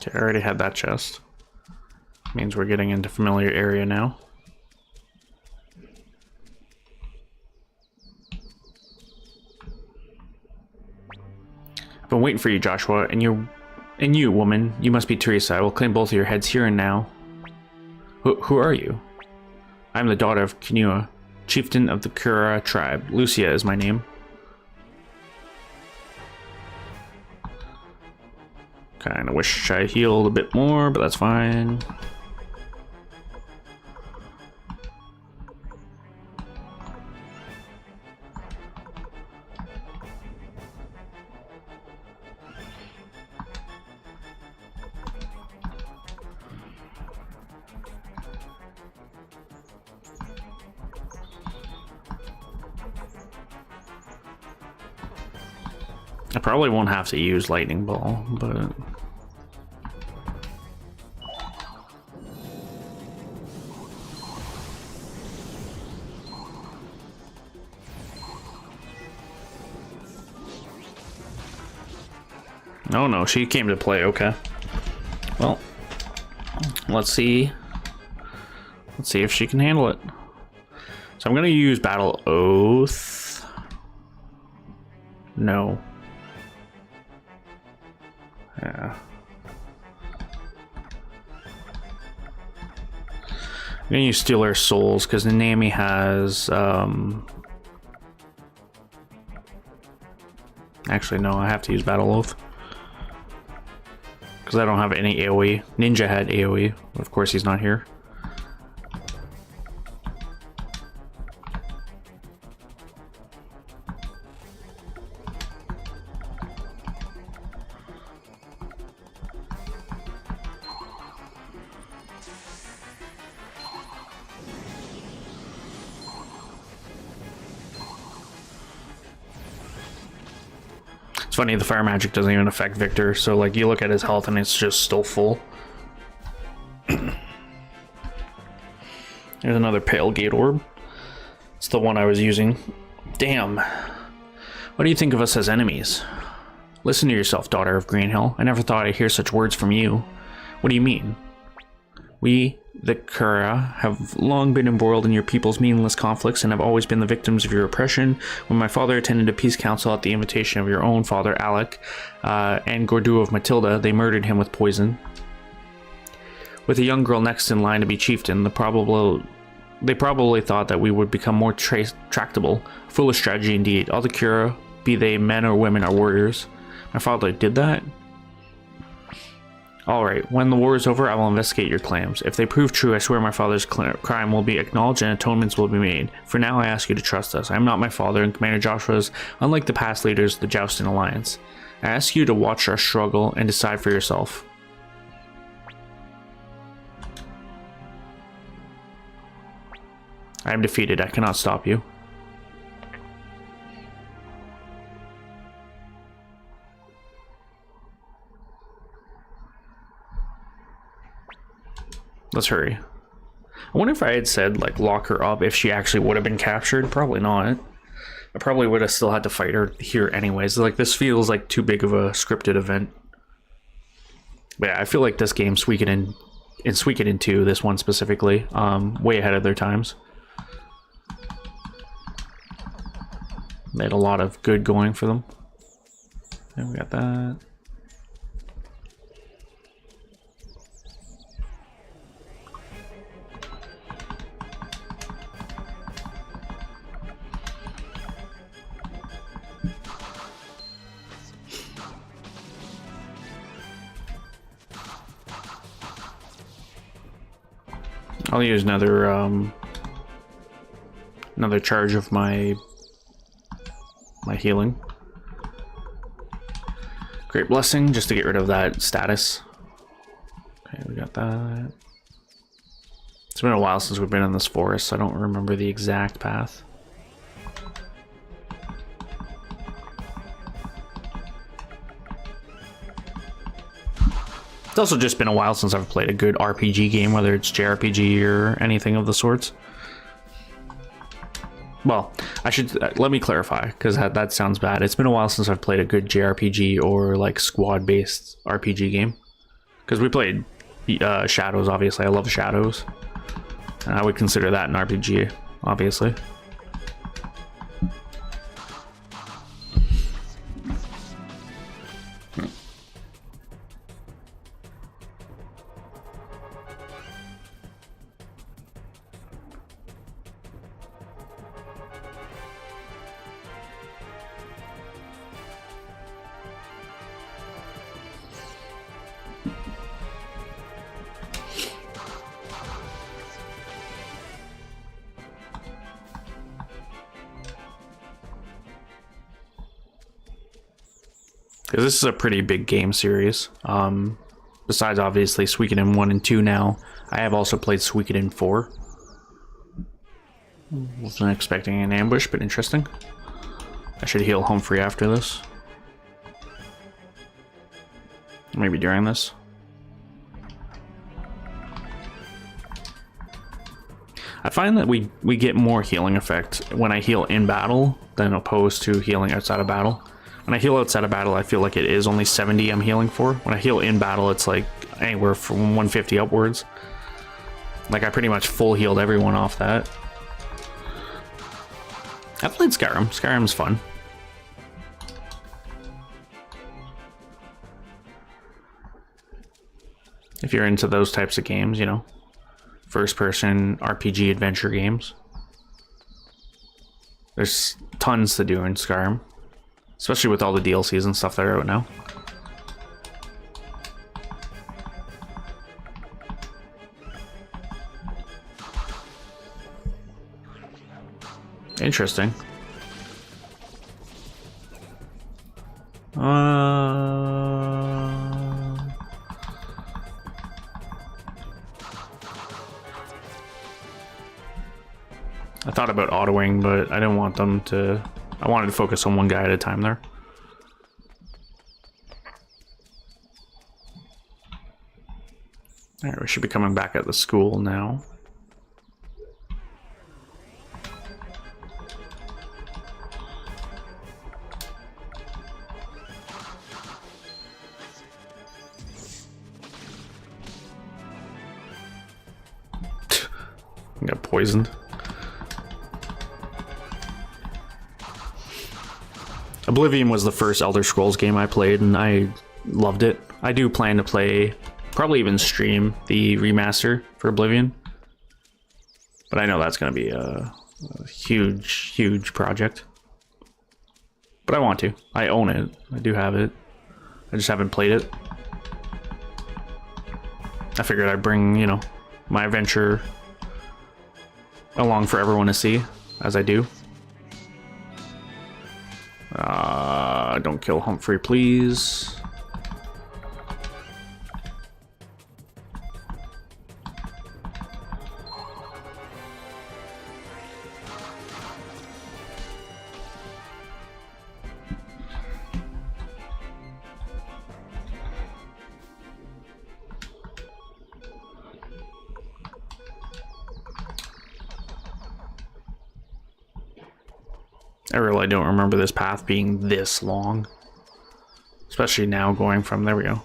A: Okay, I already had that chest. Means we're getting into familiar area now. I've been waiting for you, Joshua, and you, woman, you must be Teresa. I will claim both of your heads here and now. Who are you? I'm the daughter of Kinua, chieftain of the Kura tribe. Lucia is my name. Kinda wish I healed a bit more, but that's fine. I probably won't have to use lightning ball, but oh no, she came to play. Okay. Well, let's see if she can handle it. So I'm gonna use Battle Oath. No. Yeah. I'm gonna use Steal Our Souls because Nanami has actually no, I have to use Battle Oath because I don't have any AoE. Ninja had AoE, of course he's not here. It's funny, the fire magic doesn't even affect Victor, so like you look at his health and it's just still full. There's another pale gate orb. It's the one I was using. Damn. What do you think of us as enemies? Listen to yourself, daughter of Greenhill. I never thought I'd hear such words from you. What do you mean? We, the Kura, have long been embroiled in your people's meaningless conflicts and have always been the victims of your oppression. When my father attended a peace council at the invitation of your own father, Alec, and Gordu of Matilda, they murdered him with poison. With a young girl next in line to be chieftain, they probably thought that we would become more tractable. Foolish strategy indeed. All the Kura, be they men or women, are warriors. My father did that? Alright, when the war is over, I will investigate your claims. If they prove true, I swear my father's crime will be acknowledged and atonements will be made. For now, I ask you to trust us. I am not my father, and Commander Joshua's, unlike the past leaders of the Joustin Alliance. I ask you to watch our struggle and decide for yourself. I am defeated. I cannot stop you. Let's hurry. I wonder if I had said, like, lock her up, if she actually would have been captured. Probably not. I probably would have still had to fight her here anyways. Like, this feels like too big of a scripted event. But yeah, I feel like this game, Suikoden, in Suikoden 2, this one specifically, way ahead of their times. They had a lot of good going for them. And we got that. I'll use another charge of my healing. Great Blessing, just to get rid of that status. Okay, we got that. It's been a while since we've been in this forest, so I don't remember the exact path. It's also just been a while since I've played a good RPG game, whether it's JRPG or anything of the sorts. Well, I should let me clarify, because that sounds bad. It's been a while since I've played a good JRPG or like squad-based RPG game. Because we played Shadows, obviously. I love Shadows. And I would consider that an RPG, obviously. Because this is a pretty big game series. Besides, obviously, Suikoden 1 and 2 now, I have also played Suikoden 4. Wasn't expecting an ambush, but interesting. I should heal Humphrey after this. Maybe during this. I find that we get more healing effect when I heal in battle than opposed to healing outside of battle. When I heal outside of battle, I feel like it is only 70 I'm healing for. When I heal in battle, it's like anywhere from 150 upwards. Like I pretty much full healed everyone off that. I've played Skyrim. Skyrim's fun. If you're into those types of games, you know, first-person RPG adventure games. There's tons to do in Skyrim. Especially with all the DLCs and stuff that are out now. Interesting. I thought about autoing, but I didn't want them to... I wanted to focus on one guy at a time there. Alright, we should be coming back at the school now. I got poisoned. Oblivion was the first Elder Scrolls game I played, and I loved it. I do plan to play, probably even stream the remaster for Oblivion. But I know that's going to be a huge, huge project. But I want to. I own it. I do have it. I just haven't played it. I figured I'd bring, you know, my adventure along for everyone to see, as I do. Don't kill Humphrey, please. I really don't remember this path being this long. Especially now going from... There we go.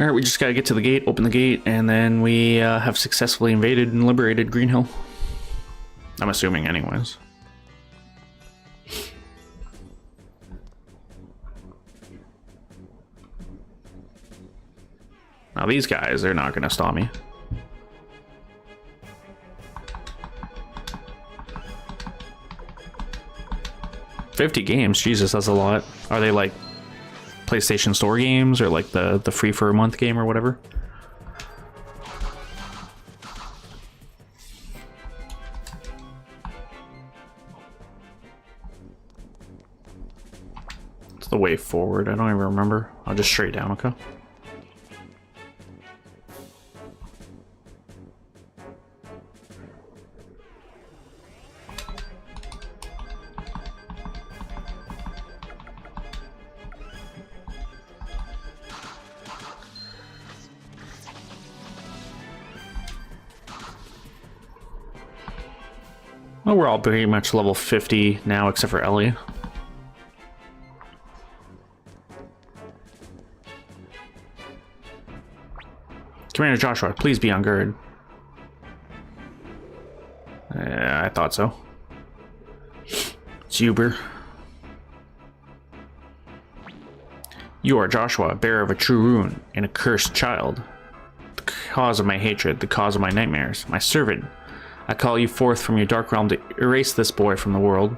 A: Alright, we just gotta get to the gate, open the gate, and then we have successfully invaded and liberated Green Hill. I'm assuming anyways. Now these guys, they're not gonna stop me. $50 games, Jesus, that's a lot. Are they like PlayStation Store games or like the free for a month game or whatever? It's the way forward. I don't even remember. I'll just straight down, okay? Well, we're all pretty much level 50 now, except for Ellie. Commander Joshua, please be on guard. I thought so. It's Uber. You are Joshua, bearer of a true rune, and a cursed child. The cause of my hatred, the cause of my nightmares. My servant, I call you forth from your dark realm to erase this boy from the world.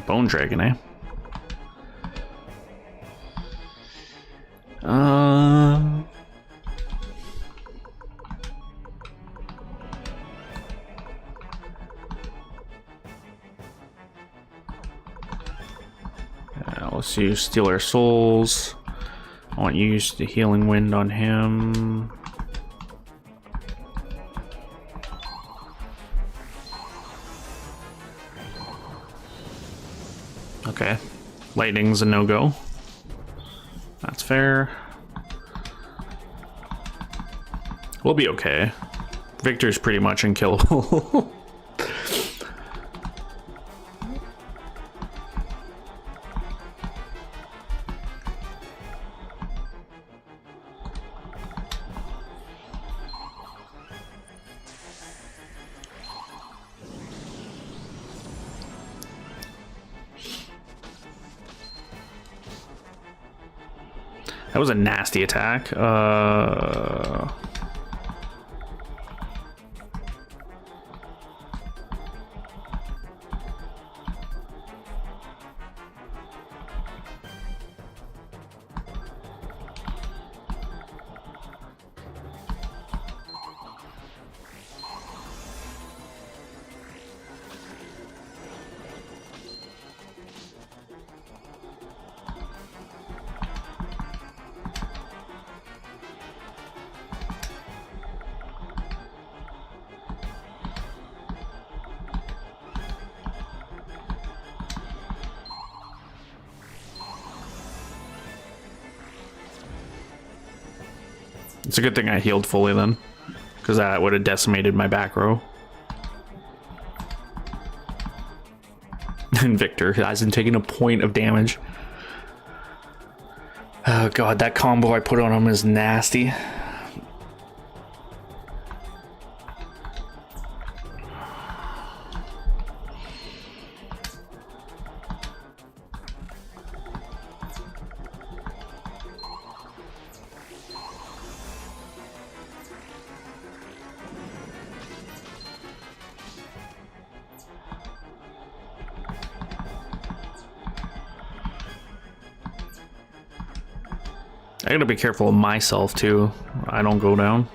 A: Bone Dragon, eh? Let's use Steal Our Souls. I want you to use the Healing Wind on him. Okay. Lightning's a no-go. That's fair. We'll be okay. Victor's pretty much unkillable. That was a nasty attack. It's a good thing I healed fully then, because that would have decimated my back row. And Victor hasn't taken a point of damage. Oh god, that combo I put on him is nasty. I gotta be careful of myself too. I don't go down.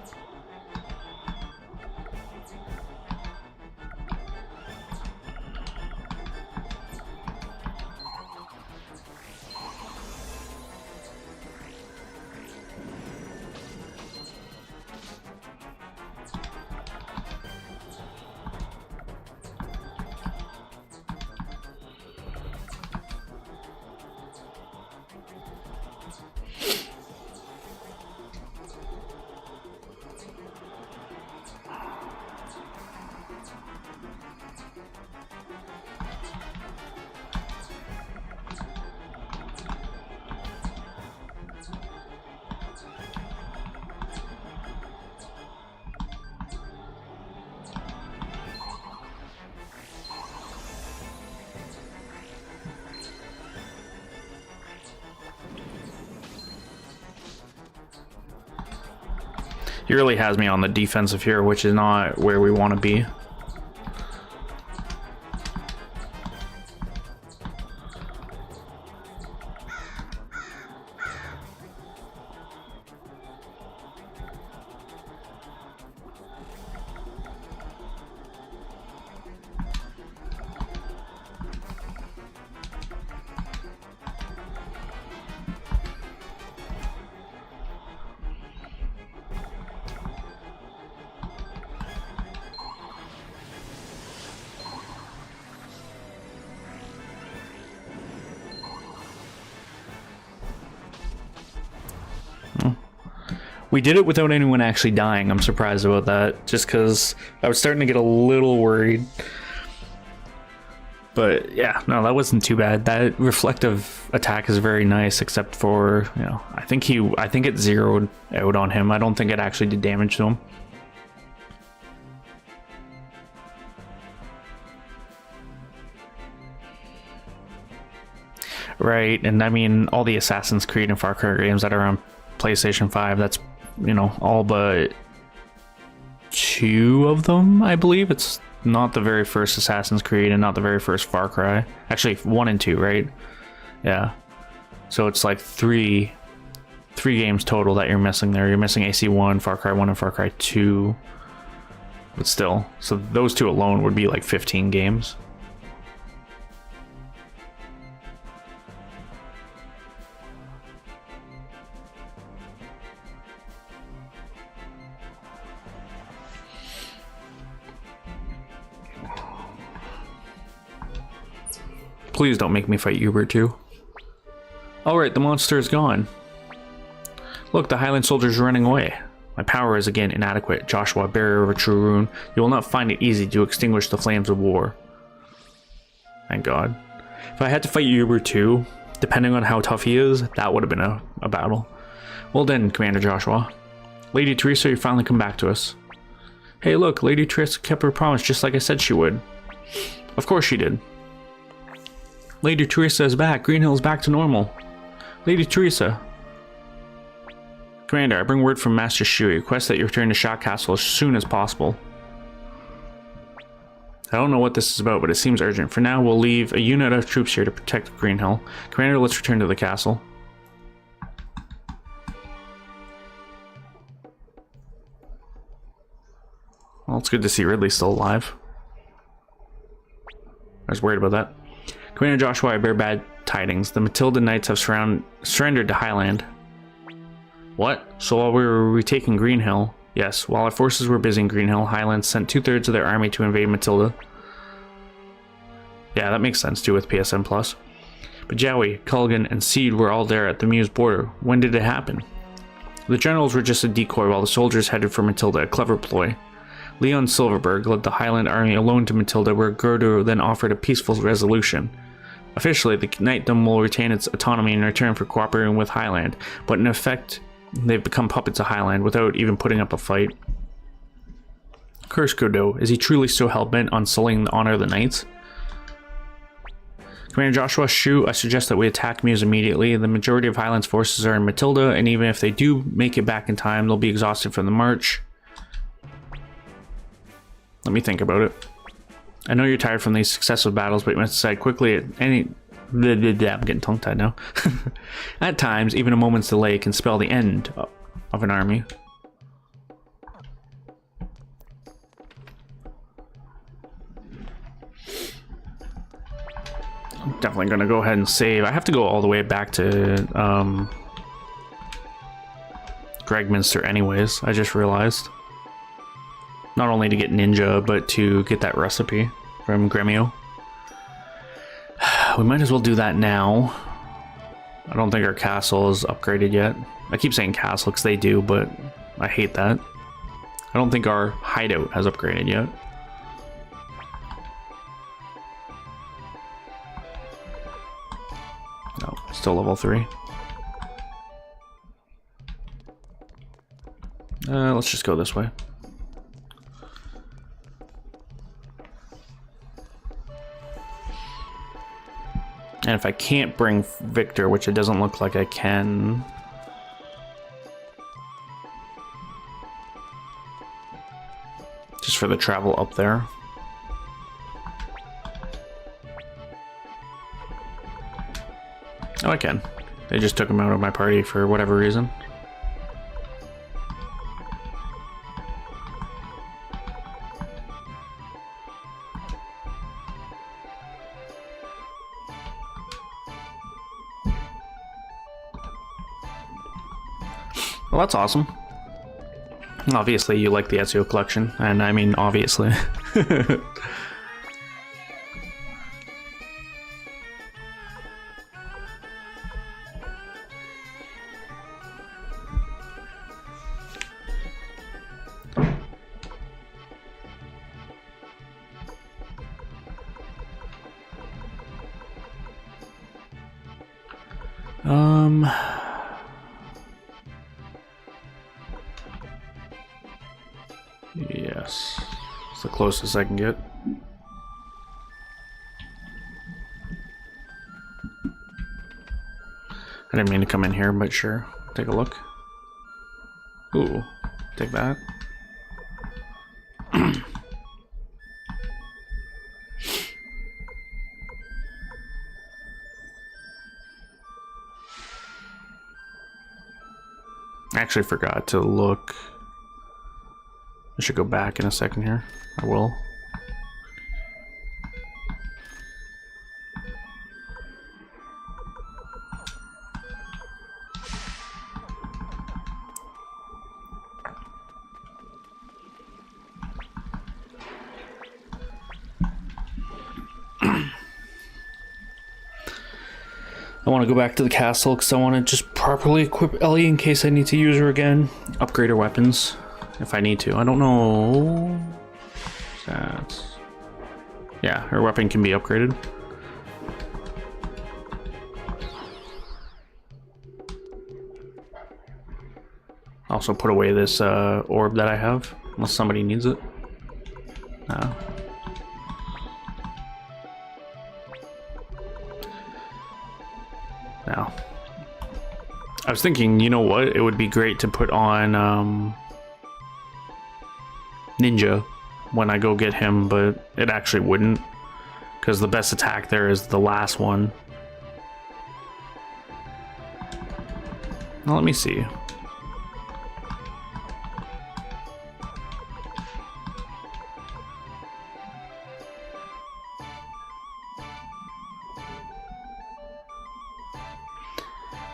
A: He really has me on the defensive here, which is not where we want to be. We did it without anyone actually dying. I'm surprised about that, just because I was starting to get a little worried. But yeah, no, that wasn't too bad. That reflective attack is very nice, except for, you know, I think it zeroed out on him. I don't think it actually did damage to him. Right, and I mean, all the Assassin's Creed and Far Cry games that are on PlayStation 5, that's, you know, all but 2 of them, I believe. It's not the very first Assassin's Creed and not the very first Far Cry. Actually, 1 and 2, right? Yeah. So it's like three games total that you're missing there. You're missing AC1, Far Cry 1, and Far Cry 2. But still, so those 2 alone would be like 15 games. Please don't make me fight Uber too. Alright, the monster is gone. Look, the Highland soldiers are running away. My power is again inadequate. Joshua, bearer of a true rune, you will not find it easy to extinguish the flames of war. Thank God. If I had to fight Uber too, depending on how tough he is, that would have been a battle. Well then, Commander Joshua. Lady Teresa, you finally come back to us. Hey look, Lady Teresa kept her promise just like I said she would. Of course she did. Lady Teresa is back. Green Hill is back to normal. Lady Teresa. Commander, I bring word from Master Shu. Request that you return to Shah Castle as soon as possible. I don't know what this is about, but it seems urgent. For now, we'll leave a unit of troops here to protect Green Hill. Commander, let's return to the castle. Well, it's good to see Ridley still alive. I was worried about that. Commander Joshua, I bear bad tidings. The Matilda Knights have surrendered to Highland. What? So while we were retaking Green Hill? Yes, while our forces were busy in Green Hill, Highland sent 2/3 of their army to invade Matilda. Yeah, that makes sense too with PSN Plus. But Jowie, Culligan, and Seed were all there at the Meuse border. When did it happen? The generals were just a decoy while the soldiers headed for Matilda, a clever ploy. Leon Silverberg led the Highland army alone to Matilda, where Gerdo then offered a peaceful resolution. Officially, the knightdom will retain its autonomy in return for cooperating with Highland, but in effect, they've become puppets of Highland without even putting up a fight. Curse Godot, is he truly so hell-bent on sullying the honor of the knights? Commander Joshua Shu, I suggest that we attack Meuse immediately. The majority of Highland's forces are in Matilda, and even if they do make it back in time, they'll be exhausted from the march. Let me think about it. I know you're tired from these successive battles, but you must decide quickly at any... I'm getting tongue-tied now. At times, even a moment's delay can spell the end of an army. I'm definitely going to go ahead and save. I have to go all the way back to Gregminster anyways, I just realized. Not only to get Ninja, but to get that recipe from Gremio. We might as well do that now. I don't think our castle is upgraded yet. I keep saying castle because they do, but I hate that. I don't think our hideout has upgraded yet. No, still level 3. Let's just go this way. And if I can't bring Victor, which it doesn't look like I can... just for the travel up there. Oh, I can. They just took him out of my party for whatever reason. Well, that's awesome. Obviously, you like the Ezio collection, and I mean, obviously. Yes. It's the closest I can get. I didn't mean to come in here, but sure. Take a look. Ooh, take that. I actually forgot to look. I should go back in a second here. I will. I want to go back to the castle because I want to just properly equip Ellie in case I need to use her again. Upgrade her weapons if I need to. I don't know. That's... Yeah, her weapon can be upgraded. Also put away this orb that I have, unless somebody needs it. No. Now, I was thinking, you know what? It would be great to put on Ninja when I go get him, but it actually wouldn't, because the best attack there is the last one. Now, let me see.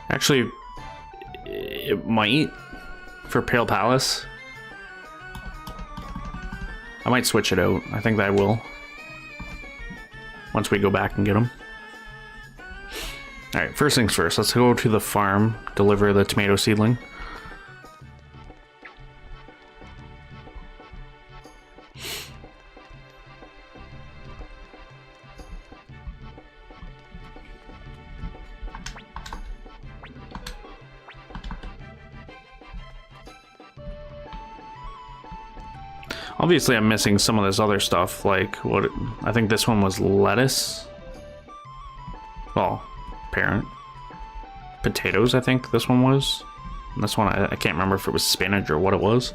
A: Actually, it might for Pale Palace. I might switch it out. I think that I will. Once we go back and get them. Alright, first things first. Let's go to the farm, deliver the tomato seedling. Obviously, I'm missing some of this other stuff, like what I think this one was lettuce. Well, parent. Potatoes, I think this one was. And this one, I can't remember if it was spinach or what it was.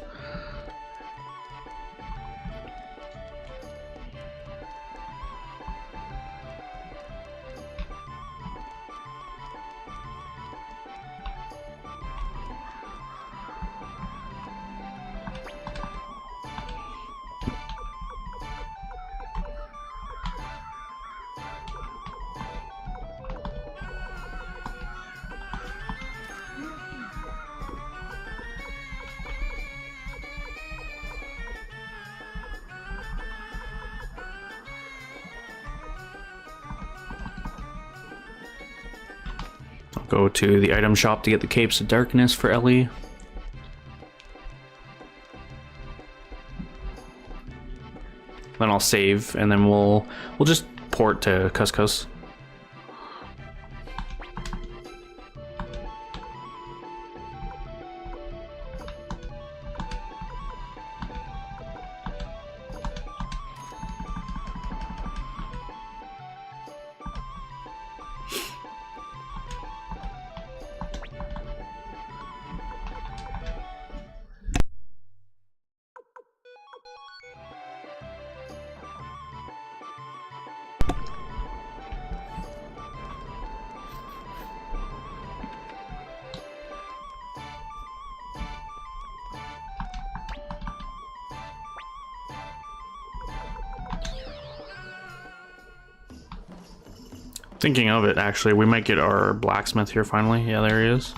A: Go to the item shop to get the Capes of Darkness for Ellie. Then I'll save, and then we'll just port to Cuscus. Thinking of it, actually, we might get our blacksmith here finally. Yeah, there he is.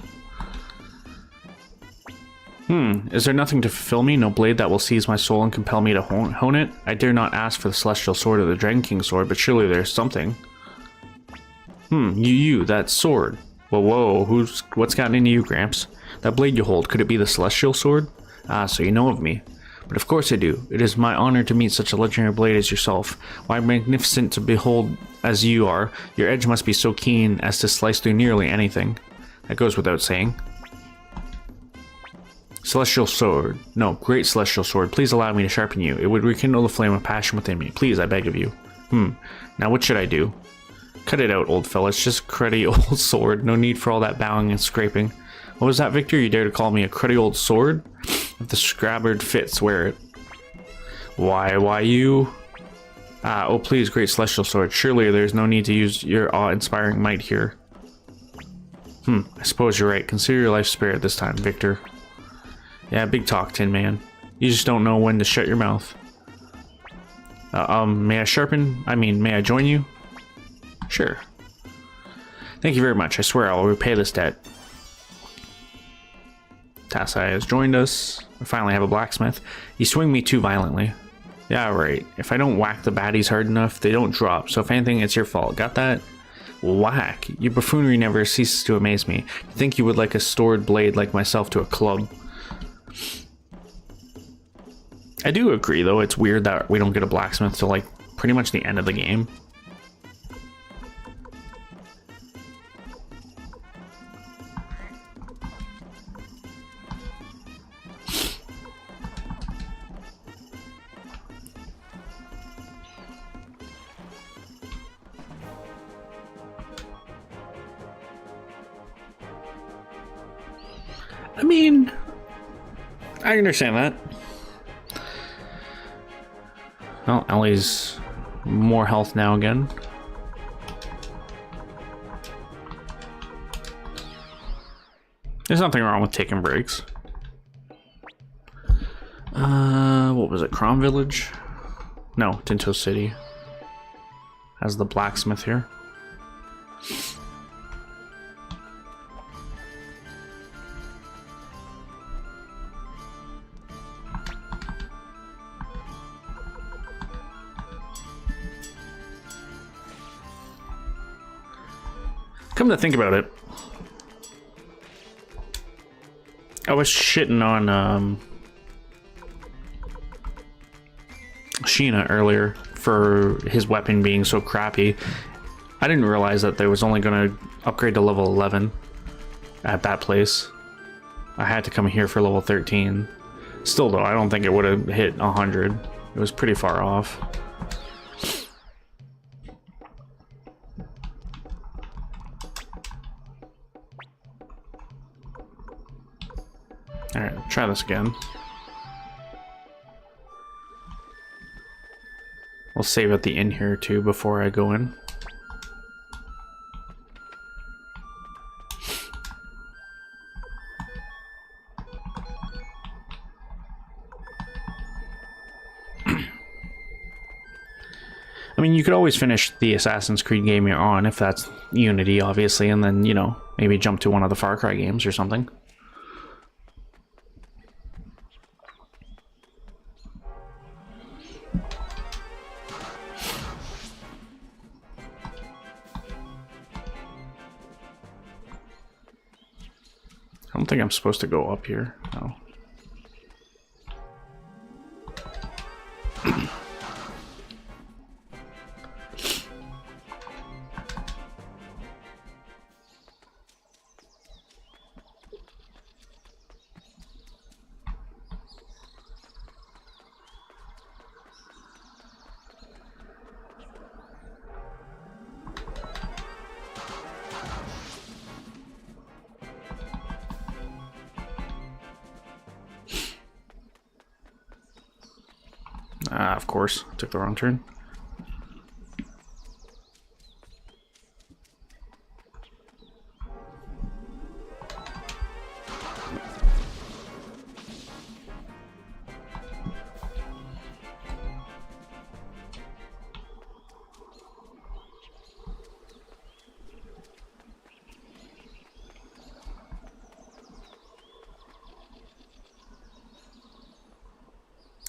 A: Is there nothing to fulfill me? No blade that will seize my soul and compel me to hone it? I dare not ask for the celestial sword or the Dragon King's sword, but surely there's something. That sword. Whoa, what's gotten into you, Gramps? That blade you hold, could it be the celestial sword? Ah, so you know of me. But of course I do. It is my honor to meet such a legendary blade as yourself. Why magnificent to behold as you are, your edge must be so keen as to slice through nearly anything. That goes without saying. Celestial Sword. No, Great Celestial Sword. Please allow me to sharpen you. It would rekindle the flame of passion within me. Please, I beg of you. Now what should I do? Cut it out, old fella. It's just a cruddy old sword. No need for all that bowing and scraping. What was that, Victor? You dare to call me a cruddy old sword? If the scabbard fits, wear it. Why you? Oh please, Great Celestial Sword. Surely there's no need to use your awe-inspiring might here. I suppose you're right. Consider your life spared this time, Victor. Yeah, big talk, Tin Man. You just don't know when to shut your mouth. May I join you? Sure. Thank you very much. I swear I'll repay this debt. Tassai has joined us. I finally have a blacksmith. You swing me too violently. Yeah, right. If I don't whack the baddies hard enough, they don't drop. So if anything, it's your fault. Got that? Whack. Your buffoonery never ceases to amaze me. You think you would like a stored blade like myself to a club? I do agree, though. It's weird that we don't get a blacksmith till, like, pretty much the end of the game. I mean, I understand that. Well, Ellie's more health now again. There's nothing wrong with taking breaks. What was it? Crom Village? No, Tinto City. Has the blacksmith here. Come to think about it, I was shitting on Sheena earlier for his weapon being so crappy. I didn't realize that they was only going to upgrade to level 11 at that place. I had to come here for level 13. Still though, I don't think it would have hit 100. It was pretty far off. Alright, try this again. We'll save at the inn here too before I go in. I mean, you could always finish the Assassin's Creed game you're on if that's Unity, obviously, and then, you know, maybe jump to one of the Far Cry games or something. I don't think I'm supposed to go up here. No. Of course, took the wrong turn.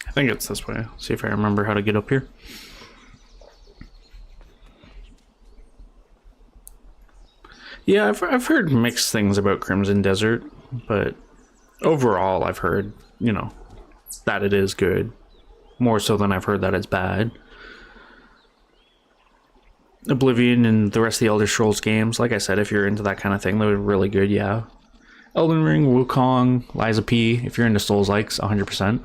A: I think it's this way. See if I remember how to get up here. Yeah, I've heard mixed things about Crimson Desert, but overall I've heard, you know, that it is good. More so than I've heard that it's bad. Oblivion and the rest of the Elder Scrolls games. Like I said, if you're into that kind of thing, they're really good, yeah. Elden Ring, Wukong, Lies of P, if you're into Souls-likes, 100%.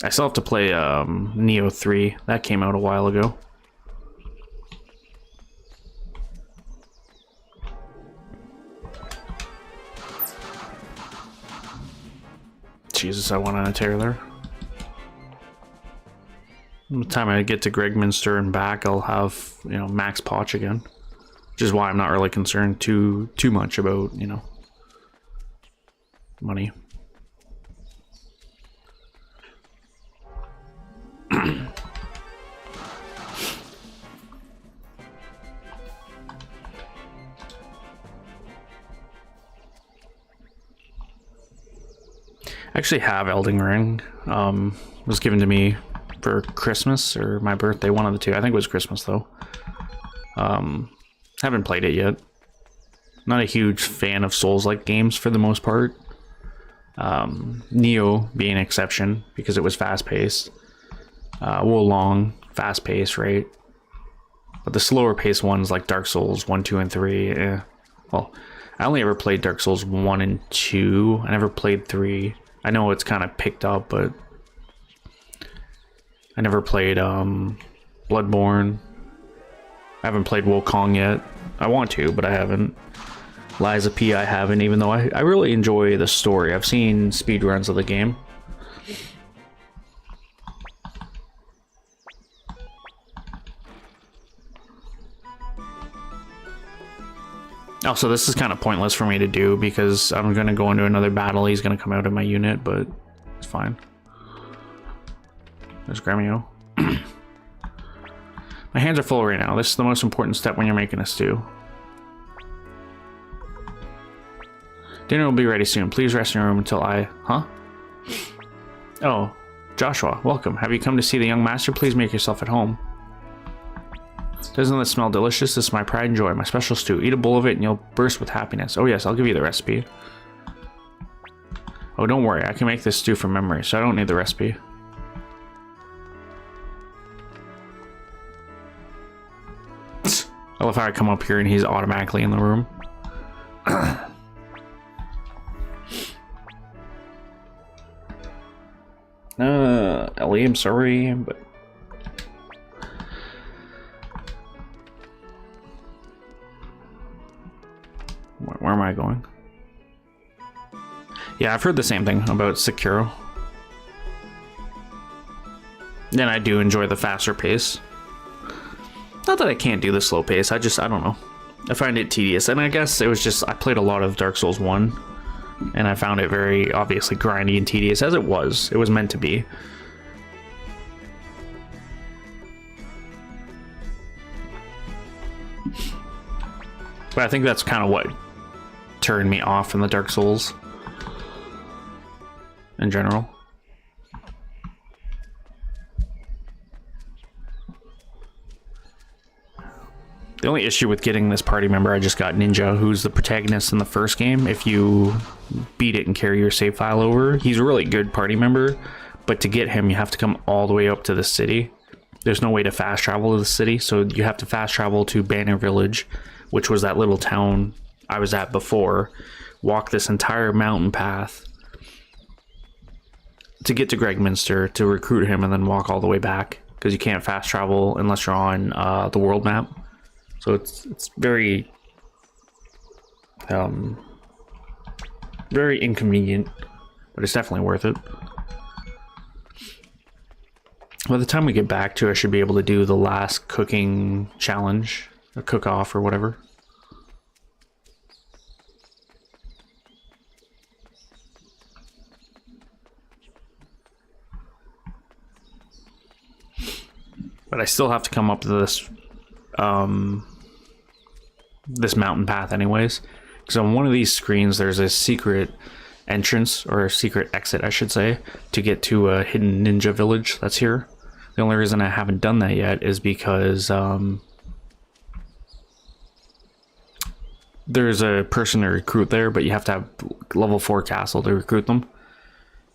A: I still have to play Neo 3. That came out a while ago. Jesus, I went on a tear there. By the time I get to Gregminster and back, I'll have, you know, max potch again. Which is why I'm not really concerned too much about, you know, money. I actually have Elden Ring. It was given to me for Christmas or my birthday, one of the two. I think it was Christmas though. Haven't played it yet. Not a huge fan of Souls-like games for the most part. Neo being an exception because it was fast-paced. Long, fast-paced, right? But the slower-paced ones like Dark Souls 1, 2, and 3, well, I only ever played Dark Souls 1 and 2. I never played 3. I know it's kind of picked up, but I never played Bloodborne. I haven't played Wukong yet. I want to, but I haven't. Lies of P I haven't, even though I really enjoy the story. I've seen speedruns of the game. Also, this is kind of pointless for me to do because I'm going to go into another battle. He's going to come out of my unit, but it's fine. There's Gremio. My hands are full right now. This is the most important step when you're making a stew. Dinner will be ready soon. Please rest in your room until I... Huh? Oh, Joshua, welcome. Have you come to see the young master? Please make yourself at home. Doesn't that smell delicious? This is my pride and joy, my special stew. Eat a bowl of it and you'll burst with happiness. Oh yes, I'll give you the recipe. Oh, don't worry. I can make this stew from memory, so I don't need the recipe. I love how I come up here and he's automatically in the room. Ellie, I'm sorry, but... Where am I going? Yeah, I've heard the same thing about Sekiro. Then I do enjoy the faster pace. Not that I can't do the slow pace, I don't know. I find it tedious, and I guess it was just, I played a lot of Dark Souls 1, and I found it very obviously grindy and tedious, as it was. It was meant to be. But I think that's kind of what turned me off from the Dark Souls in general. The only issue with getting this party member, I just got Ninja, who's the protagonist in the first game. If you beat it and carry your save file over, he's a really good party member, but to get him, you have to come all the way up to the city. There's no way to fast travel to the city, so you have to fast travel to Banner Village, which was that little town I was at before, walk this entire mountain path to get to Gregminster to recruit him, and then walk all the way back, because you can't fast travel unless you're on the world map. So it's very very inconvenient, but it's definitely worth it. By the time we get back to it, I should be able to do the last cooking challenge, a cook-off or whatever. But I still have to come up to this this mountain path anyways, because on one of these screens there's a secret entrance, or secret exit, I should say, to get to a hidden ninja village that's here. The only reason I haven't done that yet is because there's a person to recruit there, but you have to have level 4 castle to recruit them.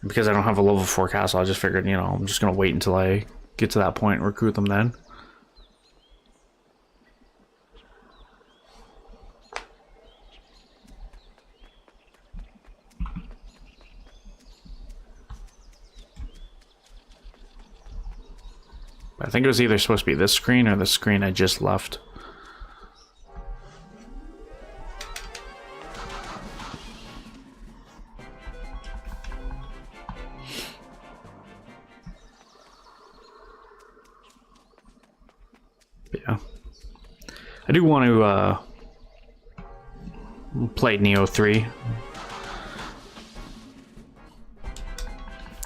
A: And because I don't have a level 4 castle, I just figured, you know, I'm just going to wait until I get to that point and recruit them then. I think it was either supposed to be this screen or the screen I just left. Yeah. I do want to play Neo 3.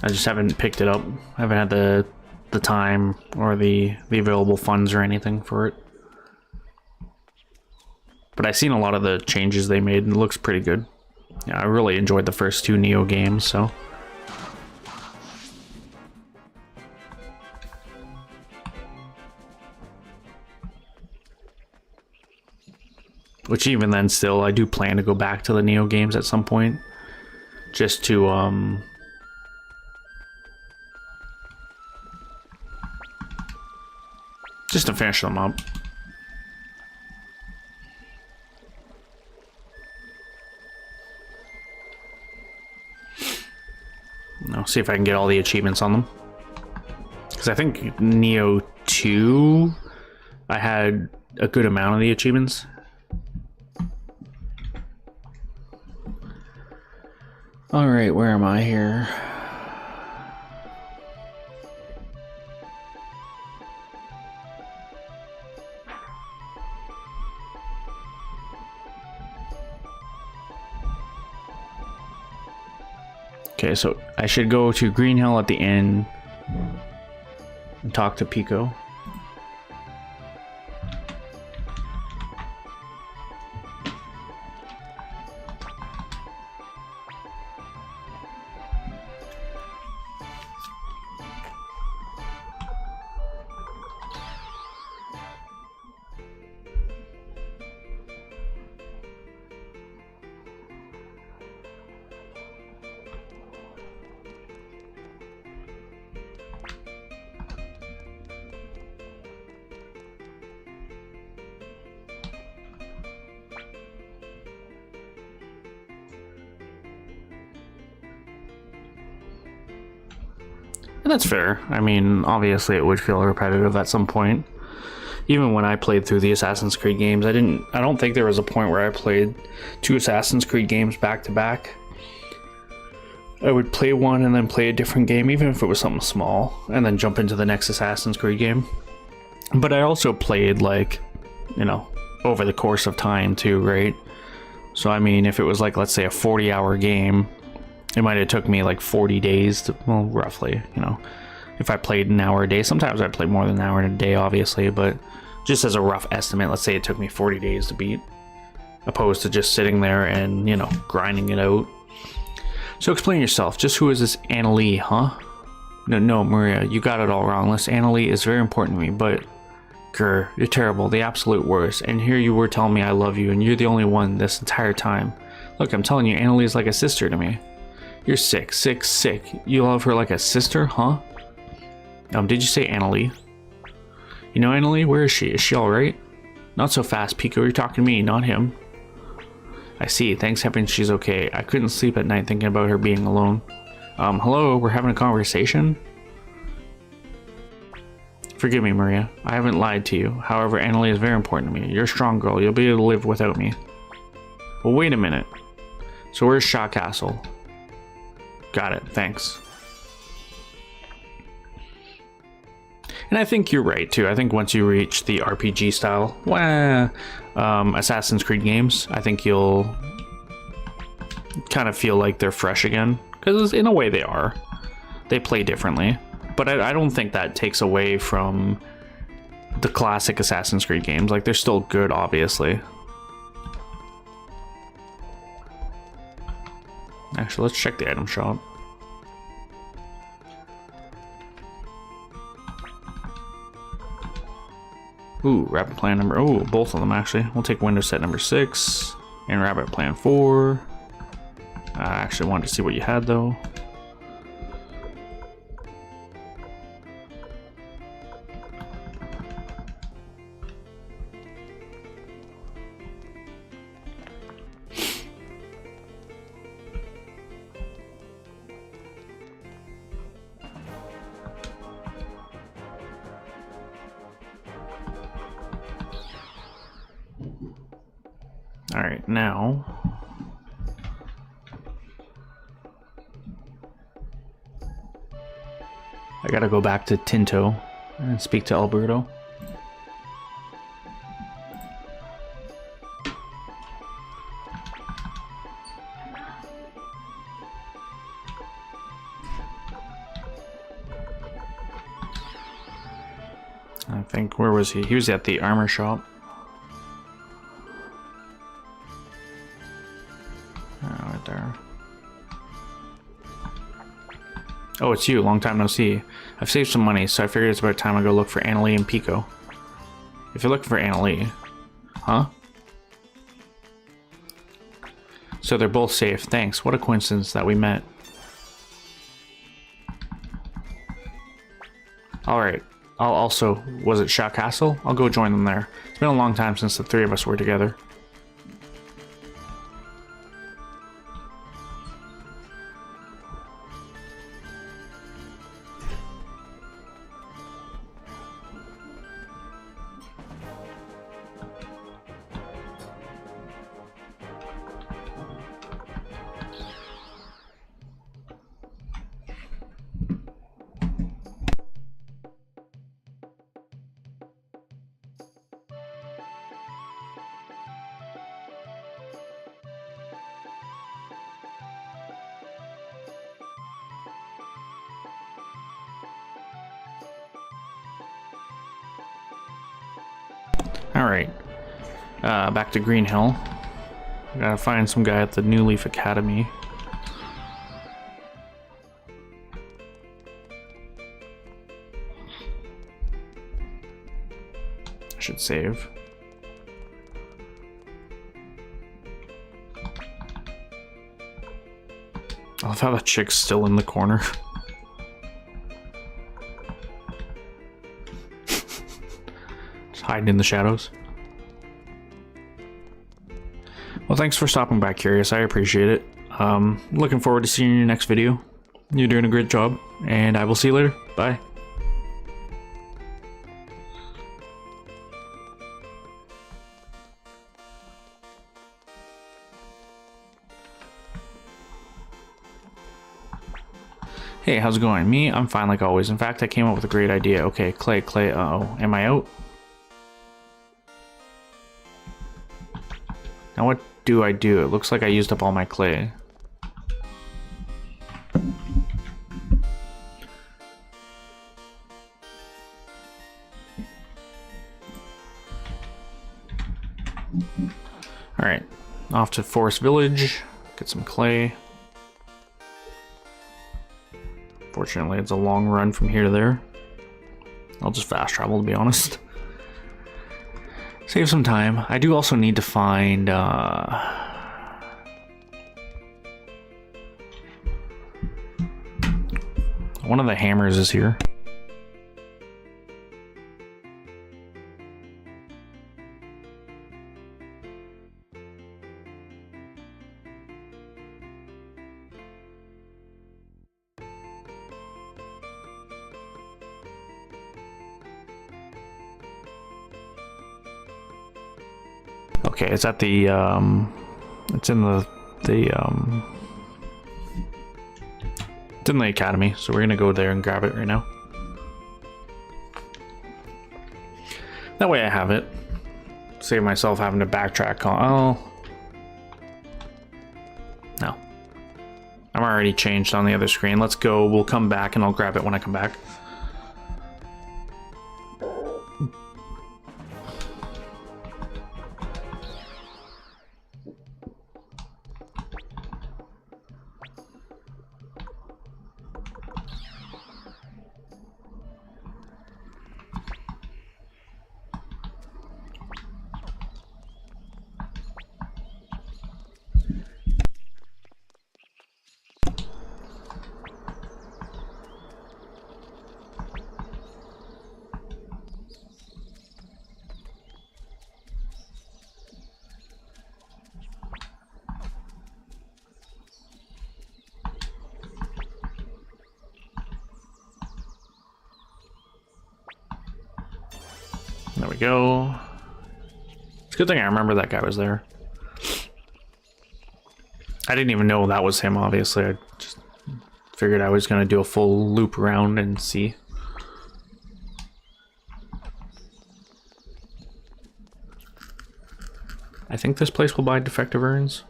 A: I just haven't picked it up. I haven't had the time or the available funds or anything for it. But I've seen a lot of the changes they made and it looks pretty good. Yeah, I really enjoyed the first 2 Neo games, so. Which even then still, I do plan to go back to the Neo games at some point. Just to, just to finish them up. I'll see if I can get all the achievements on them. Because I think Neo 2, I had a good amount of the achievements. Alright, where am I here? Okay, so I should go to Green Hill at the inn and talk to Pico. And that's fair. I mean, obviously it would feel repetitive at some point. Even when I played through the Assassin's Creed games, I don't think there was a point where I played 2 Assassin's Creed games back to back. I would play one and then play a different game, even if it was something small, and then jump into the next Assassin's Creed game. But I also played, like, you know, over the course of time too, right? So I mean, if it was like, let's say a 40-hour game, it might have took me like 40 days to, well, roughly, you know, if I played an hour a day. Sometimes I play more than an hour in a day, obviously, but just as a rough estimate, let's say it took me 40 days to beat, opposed to just sitting there and, you know, grinding it out. So explain yourself. Just who is this Anna Lee, huh? No, Maria, you got it all wrong. Listen, Anna Lee is very important to me, but grr, you're terrible, the absolute worst. And here you were telling me I love you, and you're the only one this entire time. Look, I'm telling you, Anna Lee is like a sister to me. You're sick. You love her like a sister, huh? Did you say Anna Lee? You know Anna Lee? Where is she? Is she alright? Not so fast, Pico. You're talking to me, not him. I see. Thanks heaven she's okay. I couldn't sleep at night thinking about her being alone. Hello? We're having a conversation? Forgive me, Maria. I haven't lied to you. However, Anna Lee is very important to me. You're a strong girl. You'll be able to live without me. Well, wait a minute. So where's Shaw Castle? Got it, thanks. And I think you're right too. I think once you reach the RPG style, Assassin's Creed games, I think you'll kind of feel like they're fresh again. Because in a way they are. They play differently. But I don't think that takes away from the classic Assassin's Creed games. Like, they're still good, obviously. Actually, let's check the item shop. Ooh, Rapid Plan number... Oh, both of them, actually. We'll take window set number 6 and Rapid Plan 4. I actually wanted to see what you had, though. Alright, now... I gotta go back to Tinto and speak to Alberto. I think, where was he? He was at the armor shop. Right there. Oh, it's you. Long time no see. I've saved some money, so I figured it's about time I go look for Annalie and Pico. If you're looking for Annalie... Huh? So they're both safe. Thanks. What a coincidence that we met. Alright. I'll also... Was it Shah Castle? I'll go join them there. It's been a long time since the three of us were together. Alright, back to Green Hill. Gotta find some guy at the New Leaf Academy. I should save. I love how that chick's still in the corner. Hiding in the shadows. Well, thanks for stopping by, Curious. I appreciate it. Looking forward to seeing you in your next video. You're doing a great job, and I will see you later. Bye. Hey, how's it going? Me? I'm fine like always. In fact, I came up with a great idea. Okay, clay, uh-oh. Am I out? Now what do I do? It looks like I used up all my clay. Alright, off to Forest Village, get some clay. Fortunately, it's a long run from here to there. I'll just fast travel, to be honest. Save some time. I do also need to find one of the hammers is here. Okay, it's at the it's in it's in the academy, so we're gonna go there and grab it right now. That way I have it. Save myself having to backtrack on... Oh. No. I'm already changed on the other screen. Let's go. We'll come back and I'll grab it when I come back. There we go. It's a good thing I remember that guy was there. I didn't even know that was him, obviously. I just figured I was going to do a full loop around and see. I think this place will buy defective urns.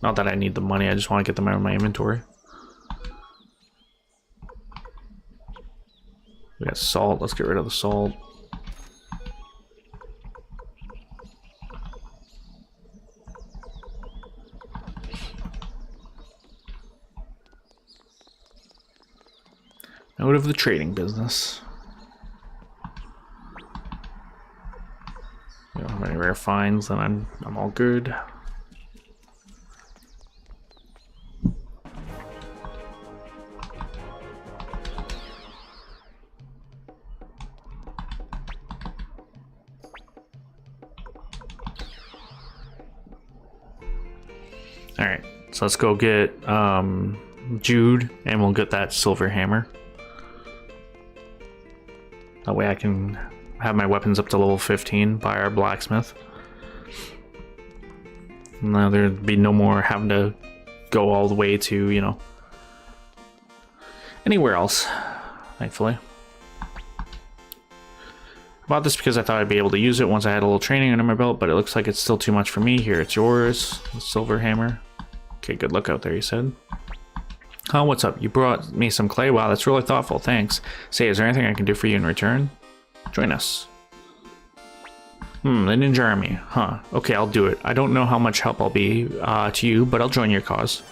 A: Not that I need the money, I just want to get them out of my inventory. We got salt, let's get rid of the salt. Out of the trading business. We don't have any rare finds, then I'm all good. Alright, so let's go get Jude, and we'll get that silver hammer. That way I can have my weapons up to level 15 by our blacksmith. Now there'd be no more having to go all the way to, you know, anywhere else, thankfully. I bought this because I thought I'd be able to use it once I had a little training under my belt, but it looks like it's still too much for me. Here, it's yours, the silver hammer. Okay, good luck out there, he said. Oh, what's up? You brought me some clay? Wow, that's really thoughtful, thanks. Say, is there anything I can do for you in return? Join us. The Ninja Army. Huh. Okay, I'll do it. I don't know how much help I'll be to you, but I'll join your cause.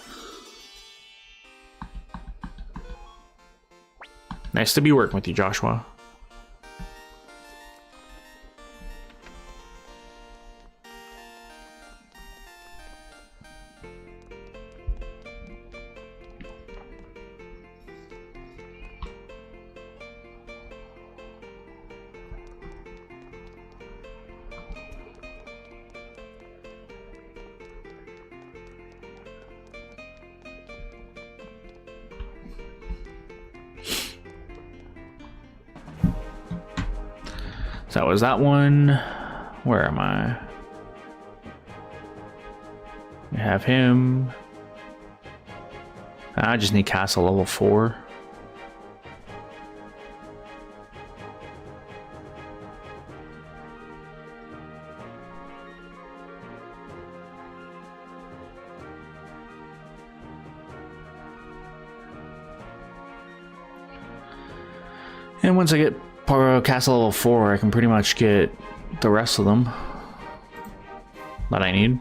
A: Nice to be working with you, Joshua. So that was that one. Where am I? We have him. I just need castle level 4. And once I get castle level 4, I can pretty much get the rest of them that I need.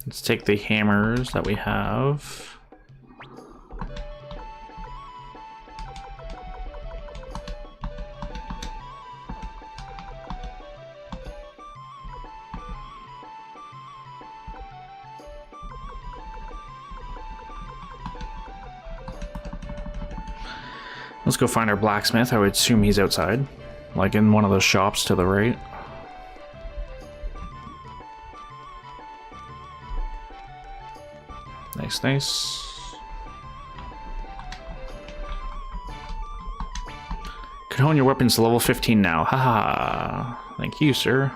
A: Let's take the hammers that we have. Let's go find our blacksmith. I would assume he's outside, like in one of those shops to the right. Nice, nice. Can hone your weapons to level 15 now. Haha. Thank you, sir.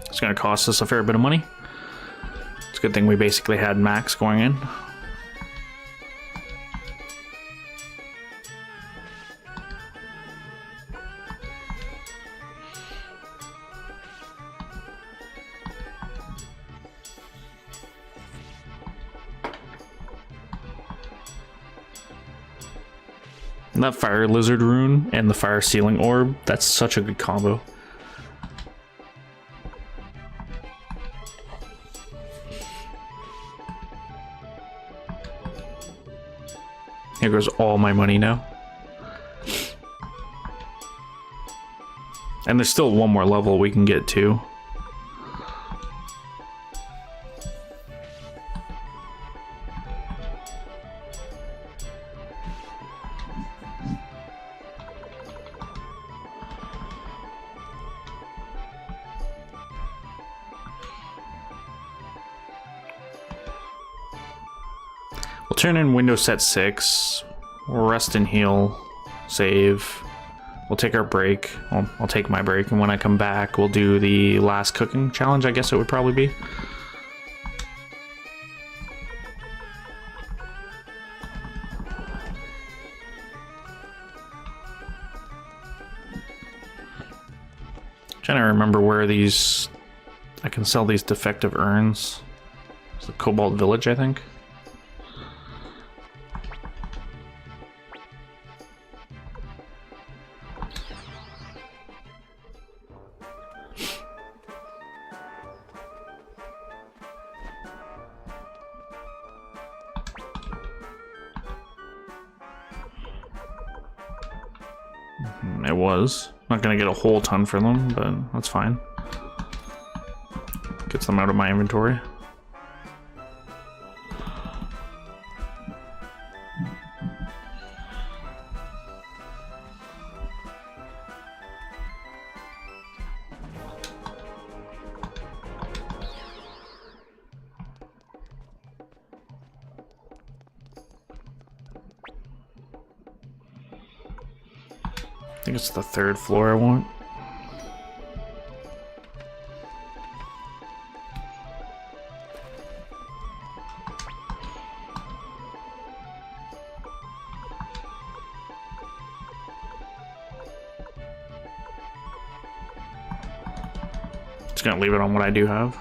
A: It's gonna cost us a fair bit of money. It's a good thing we basically had max going in. And that fire lizard rune and the fire sealing orb, that's such a good combo. Here goes all my money now. And there's still one more level we can get to. turn in window set 6. We'll rest and heal. Save. We'll take our break. Well, I'll take my break, and when I come back, we'll do the last cooking challenge, I guess it would probably be. Trying to remember where these... I can sell these defective urns. It's the Cobalt Village, I think. It was. Not gonna get a whole ton for them, but that's fine. Gets them out of my inventory. I think it's the 3rd floor I want. Just gonna leave it on what I do have.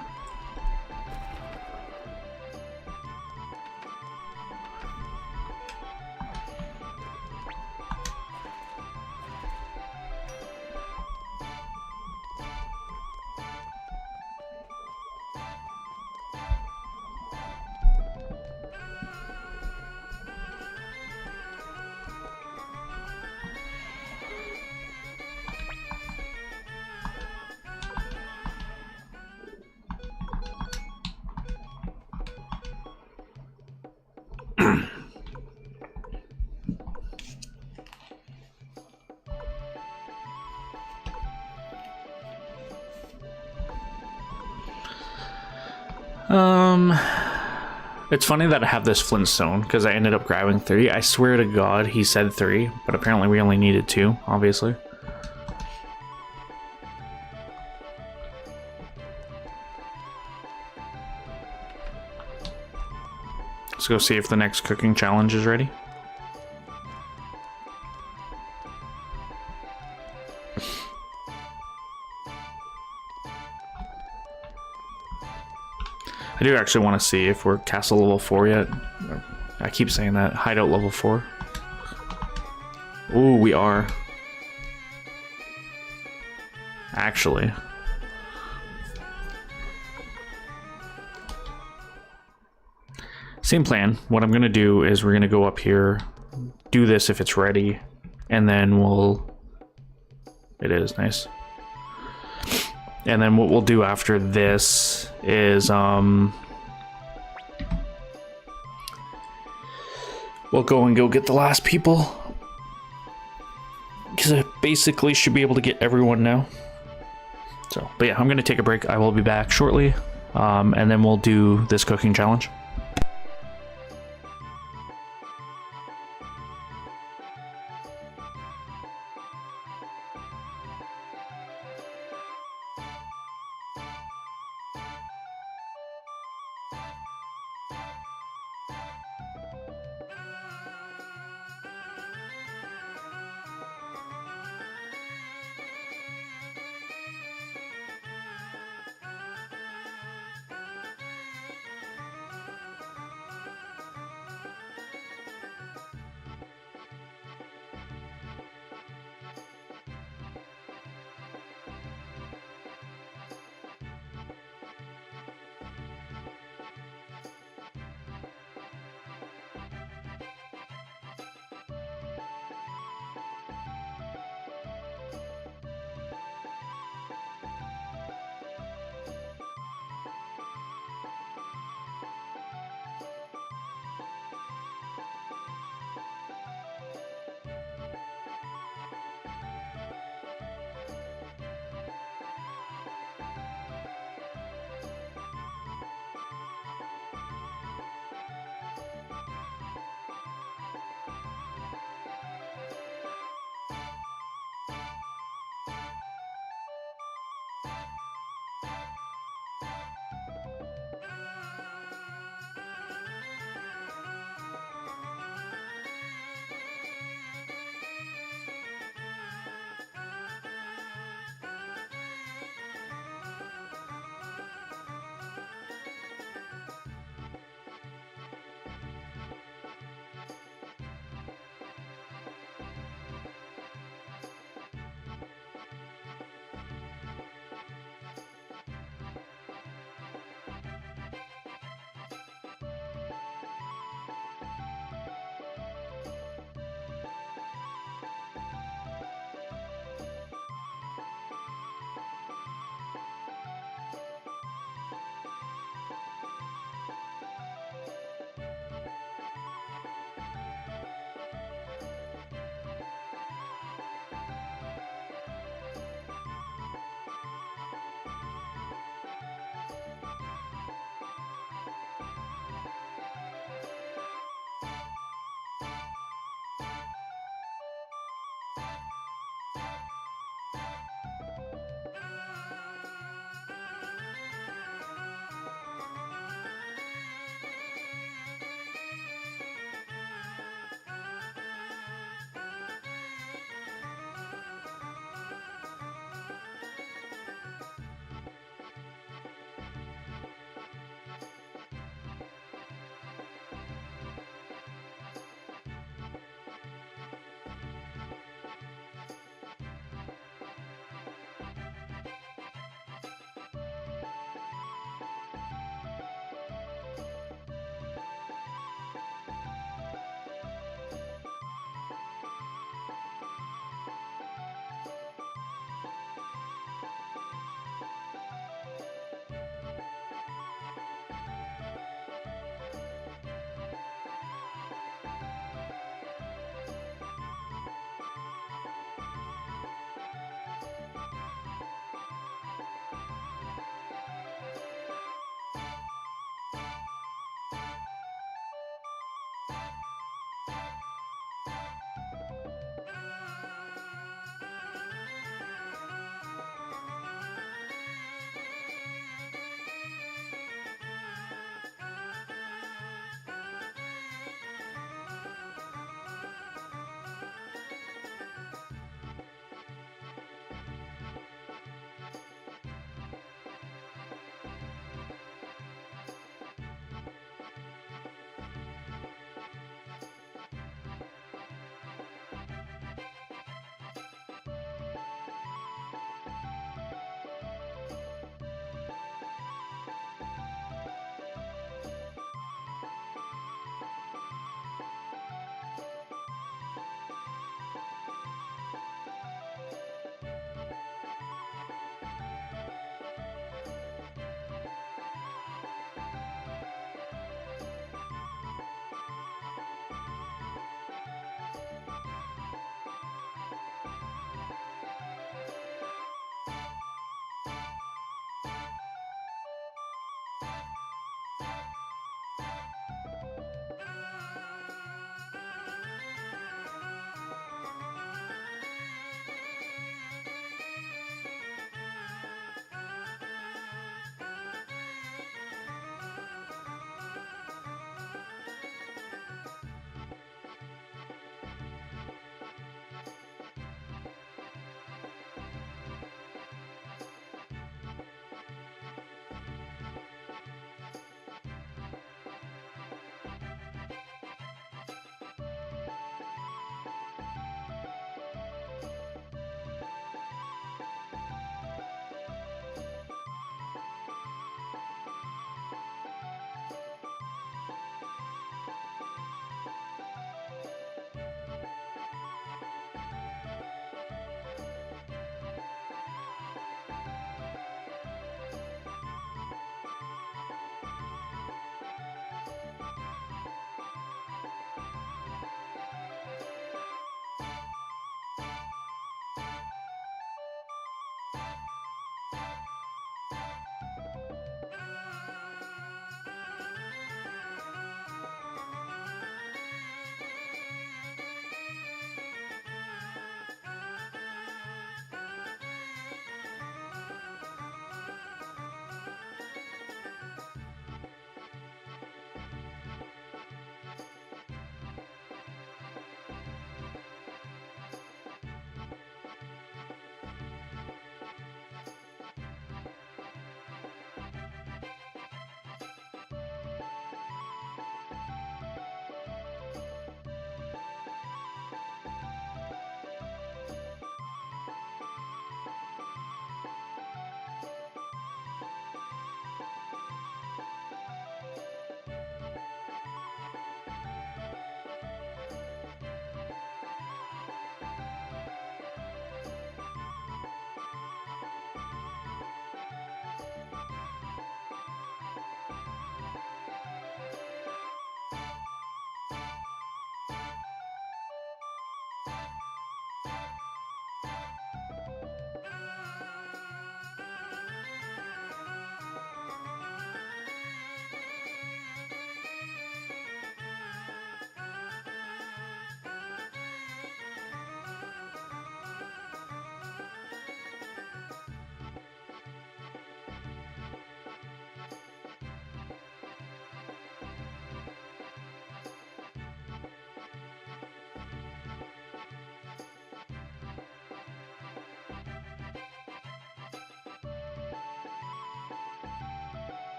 A: It's funny that I have this flintstone because I ended up grabbing 3. I swear to God he said 3, but apparently we only needed 2, obviously. Let's go see if the next cooking challenge is ready. I do actually want to see if we're castle level 4 yet. I keep saying that. Hideout level 4. Ooh, we are. Actually. Same plan. What I'm going to do is we're going to go up here, do this if it's ready, and then we'll... It is, nice. And then what we'll do after this is, we'll go get the last people. Because I basically should be able to get everyone now. So, but yeah, I'm going to take a break. I will be back shortly. And then we'll do this cooking challenge.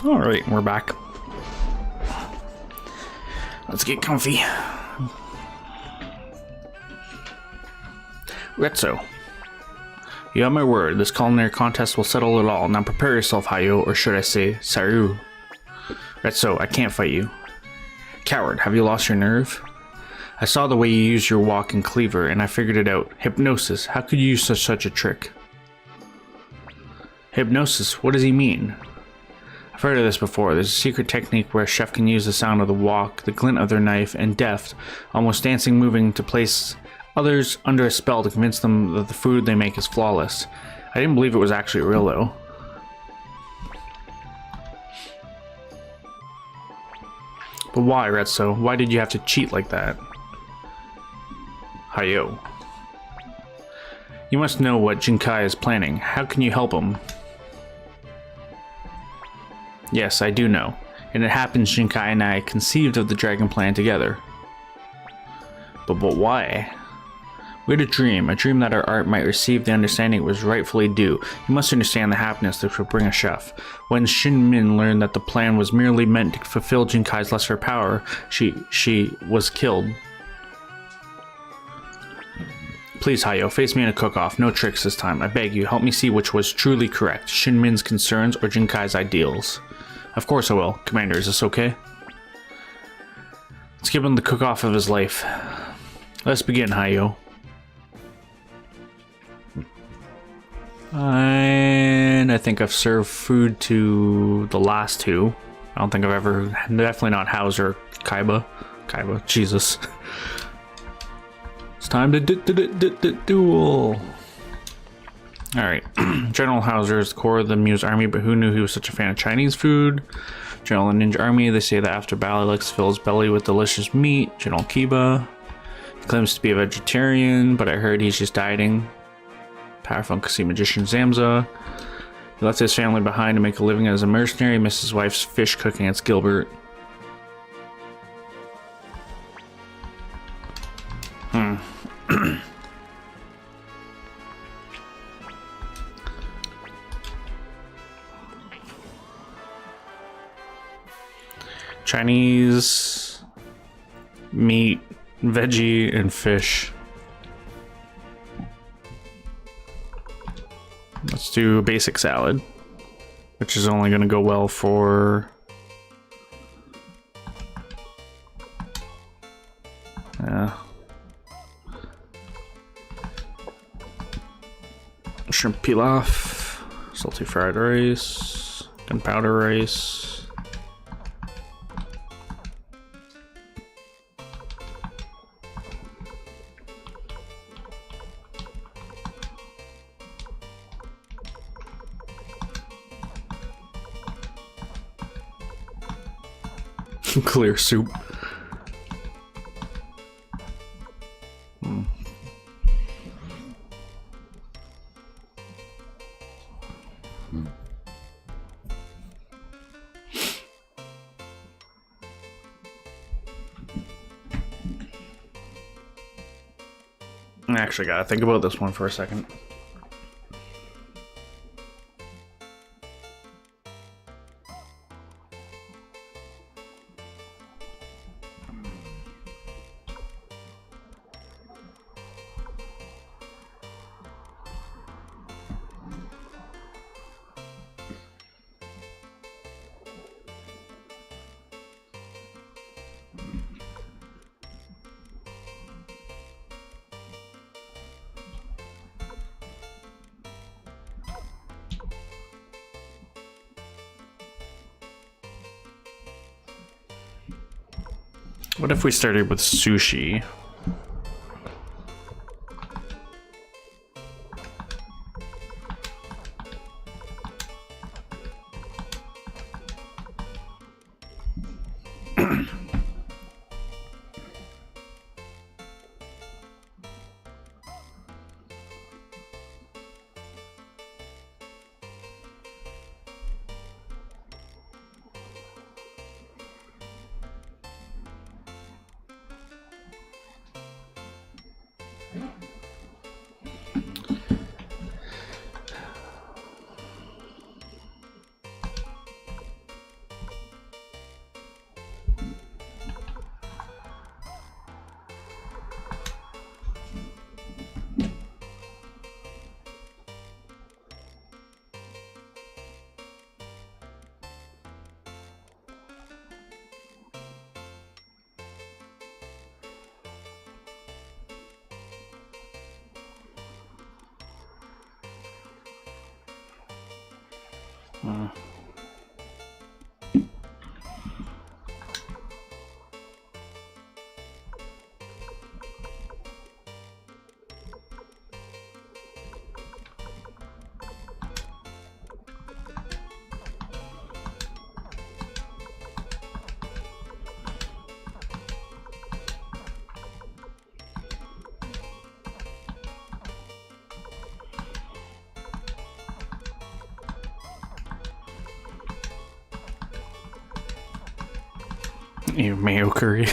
A: Alright, we're back. Let's get comfy. Retso. You have my word, this culinary contest will settle it all. Now prepare yourself, Hayo, or should I say, Saru. Retso, I can't fight you. Coward, have you lost your nerve? I saw the way you used your walk and cleaver, and I figured it out. Hypnosis, how could you use such a trick? Hypnosis, what does he mean? I've heard of this before. There's a secret technique where a chef can use the sound of the walk, the glint of their knife, and deft, almost dancing, moving to place others under a spell to convince them that the food they make is flawless. I didn't believe it was actually real, though. But why, Retso? Why did you have to cheat like that? Hayo. You must know what Jinkai is planning. How can you help him? Yes, I do know. And it happens Jinkai and I conceived of the dragon plan together. But why? We had a dream that our art might receive the understanding it was rightfully due. You must understand the happiness this would bring a chef. When Shin Min learned that the plan was merely meant to fulfill Jinkai's lesser power, she was killed. Please, Hayo, face me in a cook-off. No tricks this time. I beg you, help me see which was truly correct, Shin Min's concerns or Jinkai's ideals. Of course I will. Commander, is this okay? Let's give him the cook-off of his life. Let's begin, Hayo. And I think I've served food to the last two. I don't think I've ever... Definitely not Hauser or Kaiba. Kaiba, Jesus. It's time to duel. Alright. General Hauser is the core of the Muse army, but who knew he was such a fan of Chinese food? General Ninja Army, they say that after battle he likes to fill his belly with delicious meat. General Kiba. He claims to be a vegetarian, but I heard he's just dieting. Powerful and Kasi magician Zamza. He left his family behind to make a living as a mercenary, missed his wife's fish cooking at Gilbert. Chinese, meat, veggie, and fish. Let's do a basic salad, which is only going to go well for... shrimp pilaf, salty fried rice, gunpowder rice. Clear soup. I actually gotta think about this one for a second. What if we started with sushi? You mayo curry.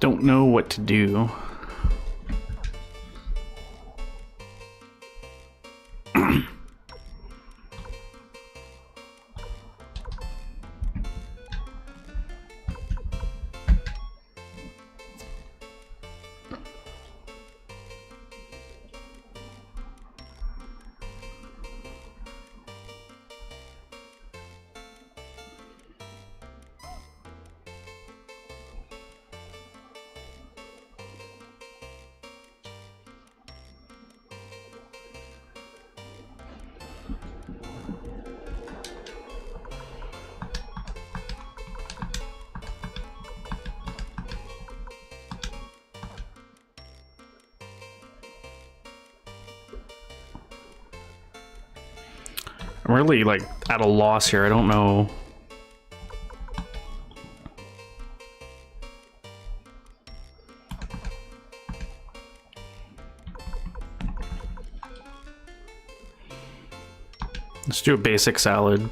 A: Don't know what to do. I'm really like at a loss here. I don't know. Let's do a basic salad.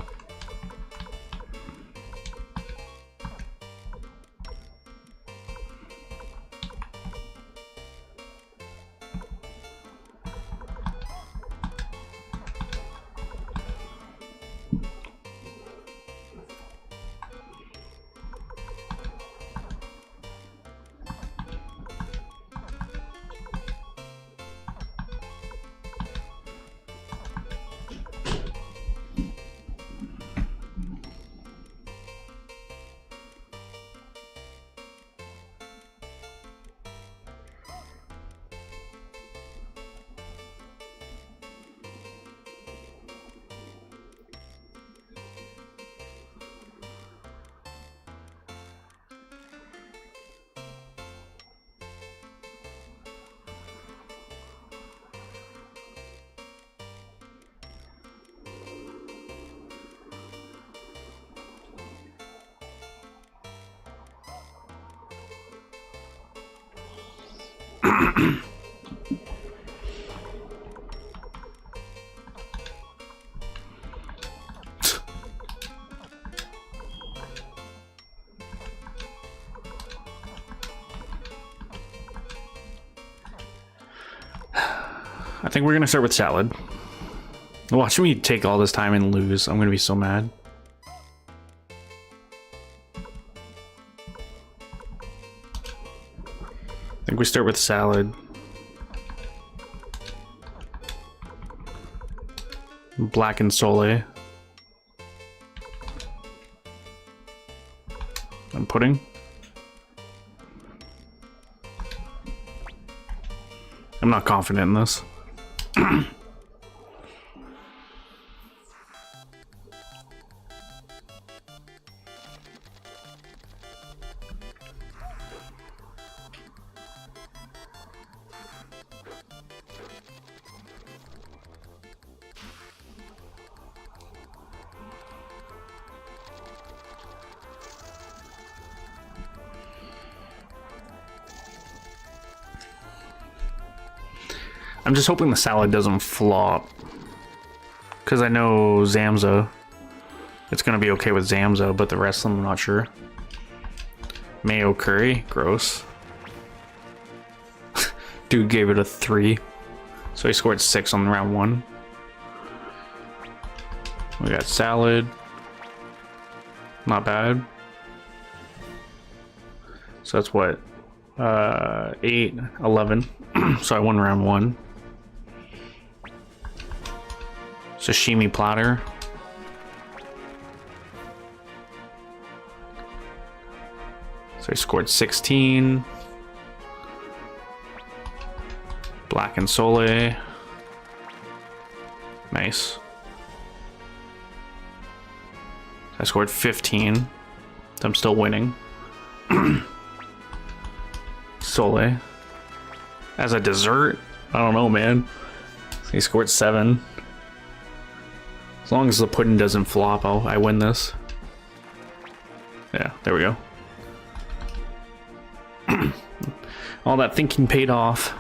A: I think we're gonna start with salad. Watch me take all this time and lose. I'm gonna be so mad. I think we start with salad. Blackened sole. And pudding. I'm not confident in this. I'm just hoping the salad doesn't flop, Because I know Zamza. It's going to be okay with Zamza, but the rest of them I'm not sure. Mayo curry. Gross. Dude gave it a 3. So he scored 6 on round 1. We got salad. Not bad. So that's what? 8, 11. So I won round 1. Sashimi platter. So I scored 16. Black and Sole. Nice. I scored 15. So I'm still winning. Sole. As a dessert? I don't know, man. He scored 7. As long as the pudding doesn't flop, I win this. Yeah, there we go. All that thinking paid off.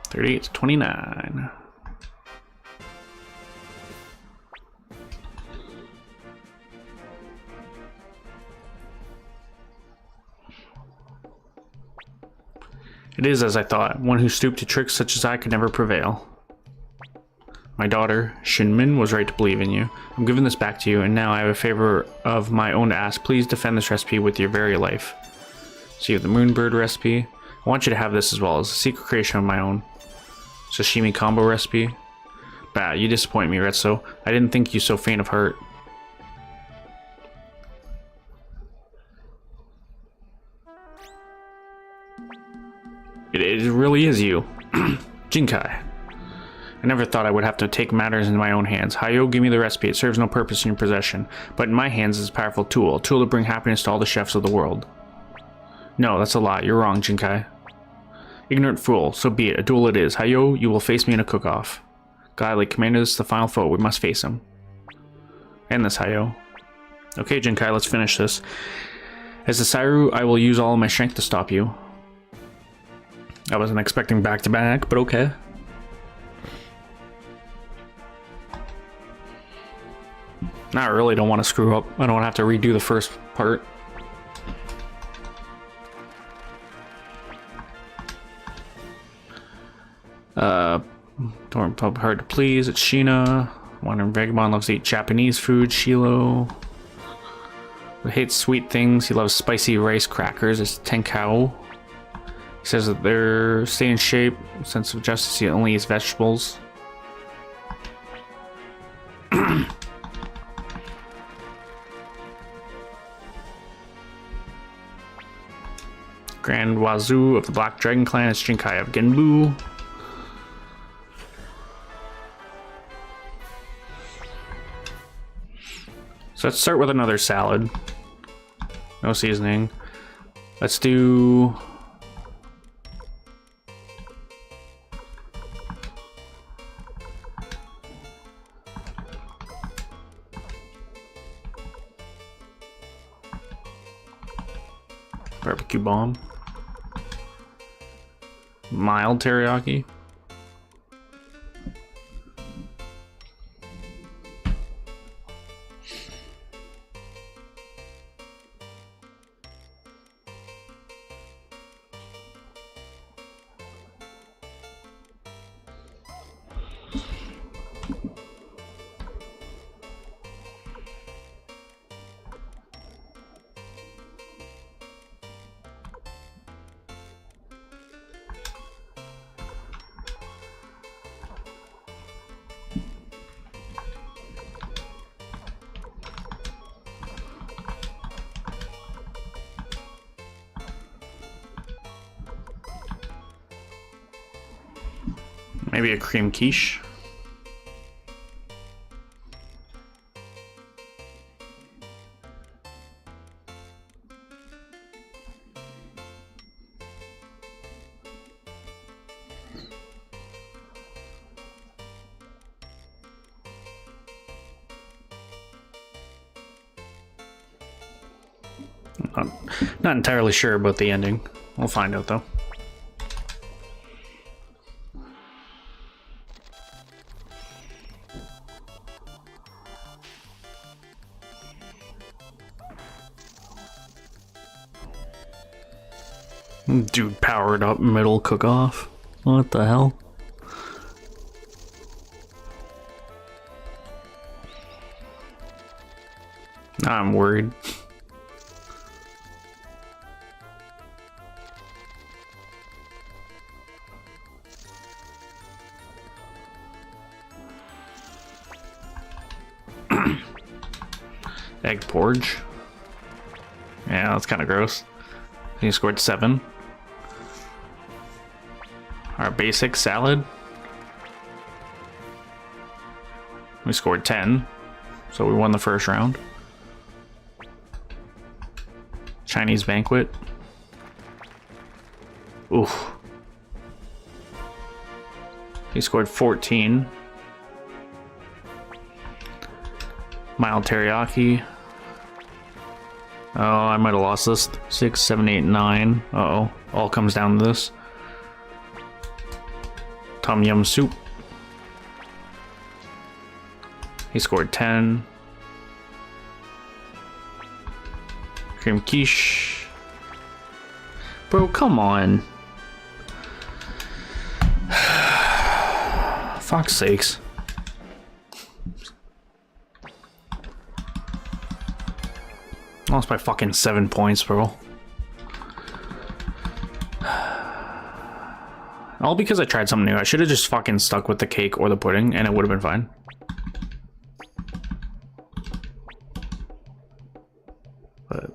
A: $38 to $29. It is as I thought. One who stooped to tricks such as I could never prevail. My daughter, Shinmin, was right to believe in you. I'm giving this back to you, and now I have a favor of my own to ask. Please defend this recipe with your very life. So you have the Moonbird recipe. I want you to have this as well as a secret creation of my own. Sashimi combo recipe. Bah, you disappoint me, Retso. I didn't think you so faint of heart. It really is you. Jinkai. I never thought I would have to take matters into my own hands. Hayo, give me the recipe. It serves no purpose in your possession. But in my hands is a powerful tool. A tool to bring happiness to all the chefs of the world. No, that's a lie. You're wrong, Jinkai. Ignorant fool. So be it. A duel it is. Hayo, you will face me in a cook-off. Gladly, Commander, this is the final foe. We must face him. End this, Hayo. Okay, Jinkai, let's finish this. As the Sairu, I will use all of my strength to stop you. I wasn't expecting back-to-back, but okay. I really don't want to screw up. I don't want to have to redo the first part. Dorm pub hard to please. It's Sheena. Wandering Vagabond loves to eat Japanese food. Shilo. He hates sweet things. He loves spicy rice crackers. It's Tenkao. He says that they're stay in shape. Sense of justice. He only eats vegetables. Grand Wazoo of the Black Dragon Clan is Jinkai of Genbu. So let's start with another salad. No seasoning. Let's do... barbecue bomb. Mild teriyaki. Maybe a cream quiche. Not entirely sure about the ending. We'll find out though. Dude powered up middle cook-off. What the hell? I'm worried. Egg porridge. Yeah, that's kind of gross. He scored 7. Our basic salad. We scored 10, so we won the first round. Chinese banquet. Oof. He scored 14. Mild teriyaki. Oh, I might have lost this. 6, 7, 8, 9. Uh-oh. All comes down to this. Tom yum soup. He scored 10. Cream quiche. Bro, come on. Fuck's sakes. Lost by fucking 7 points, bro. All because I tried something new. I should have just fucking stuck with the cake or the pudding and it would have been fine. But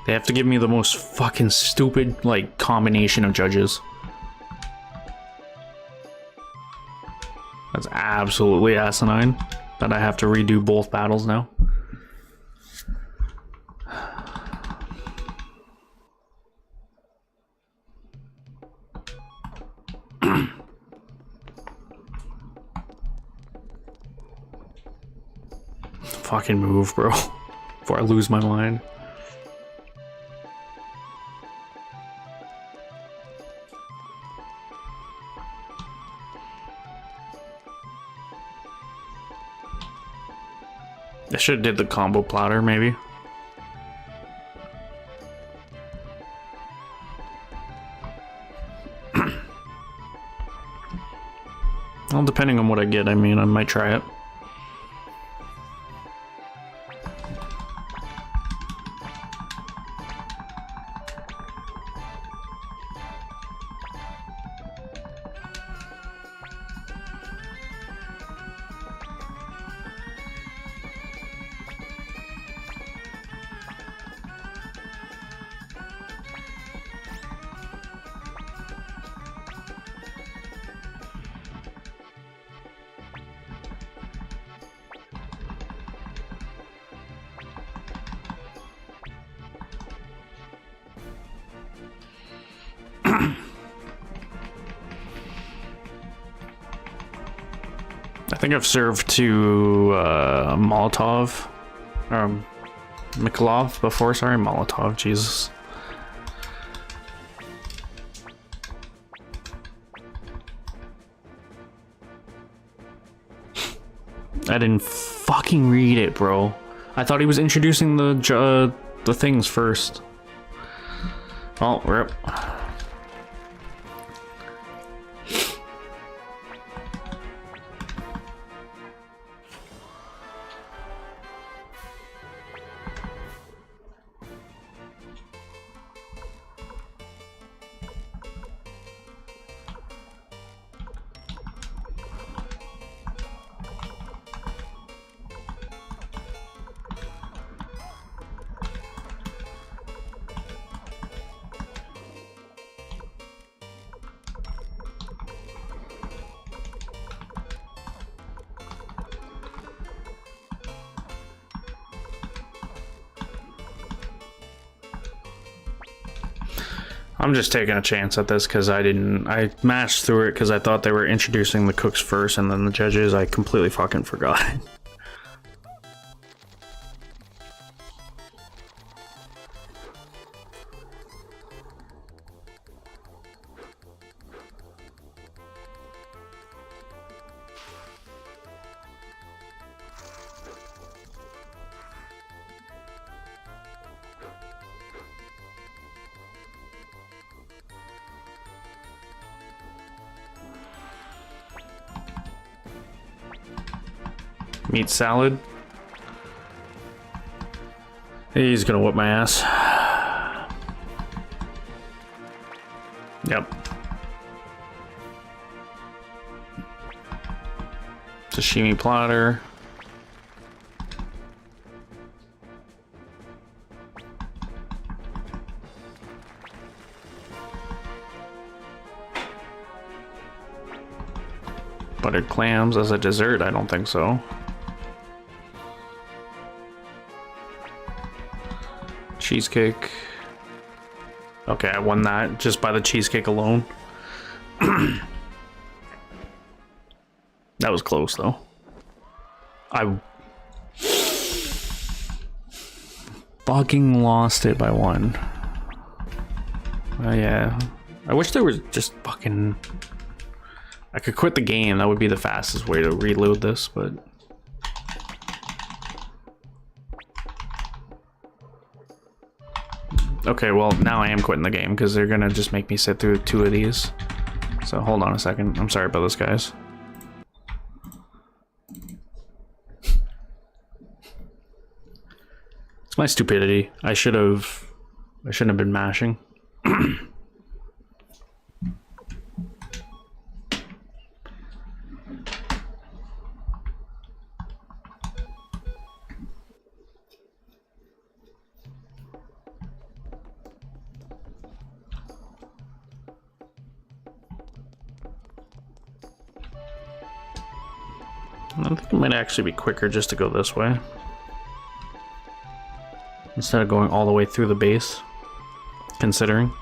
A: they have to give me the most fucking stupid, like, combination of judges. That's absolutely asinine that I have to redo both battles now. Fucking move, bro, before I lose my mind. I should have did the combo platter, maybe. Well, depending on what I get, I mean, I might try it. I think I've served to Molotov, Mikolov before. Sorry, Molotov. Jesus. I didn't fucking read it, bro. I thought he was introducing the things first. Oh, rip. I'm just taking a chance at this because I mashed through it because I thought they were introducing the cooks first and then the judges. I completely fucking forgot. Meat salad. He's gonna whoop my ass. Yep. Sashimi platter. Buttered clams as a dessert? I don't think so. Cheesecake. Okay, I won that just by the cheesecake alone. That was close though. I fucking lost it by one. Yeah. I wish there was just fucking... I could quit the game. That would be the fastest way to reload this, but... Okay, well, now I am quitting the game because they're gonna just make me sit through 2 of these. So hold on a second. I'm sorry about this, guys. It's my stupidity. I shouldn't have been mashing. I think it might actually be quicker just to go this way instead of going all the way through the base, considering.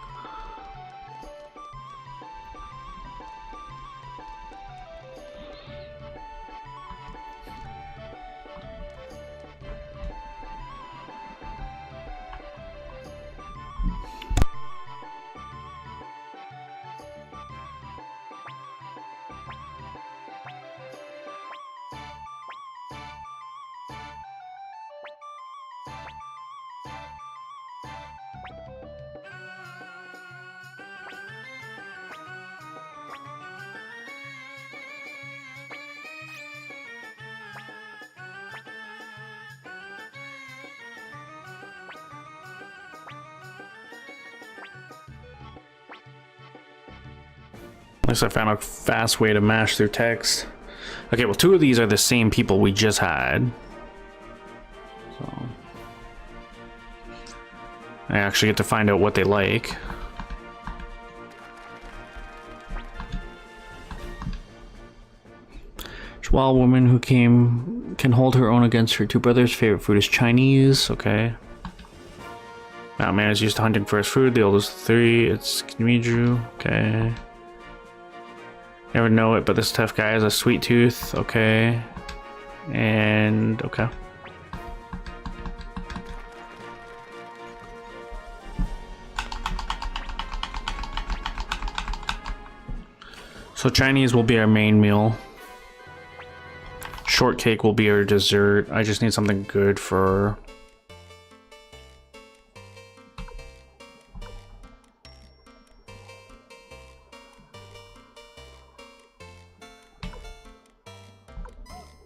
A: At least I found a fast way to mash through text. Okay, well, 2 of these are the same people we just had. So I actually get to find out what they like. Chihuahua woman who can hold her own against her 2 brothers. Favorite food is Chinese. Okay. Now man is used to hunting for his food. The oldest 3. It's Kinmiju. Okay. Never know it, but this tough guy has a sweet tooth. Okay. And okay. So Chinese will be our main meal. Shortcake will be our dessert. I just need something good for...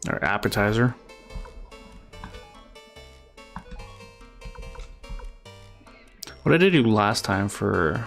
A: our appetizer. What did I do last time for...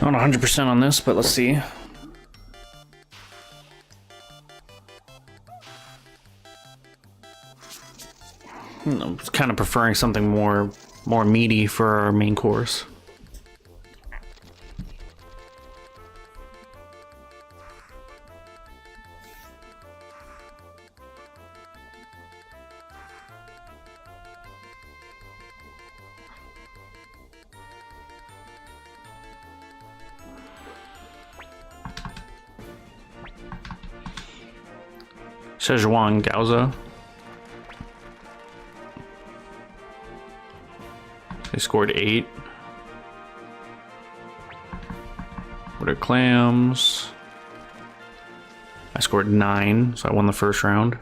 A: I'm not 100% on this, but let's see. I'm kind of preferring something more meaty for our main course. Szechuan Gauza. They scored 8. Butter clams. I scored 9, so I won the first round.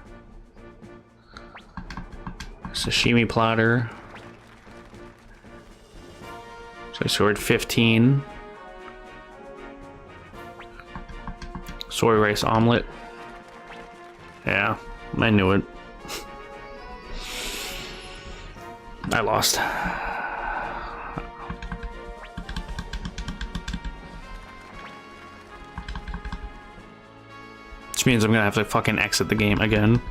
A: Sashimi platter. So I scored 15. Soy rice omelet. Yeah, I knew it. I lost. Which means I'm gonna have to fucking exit the game again.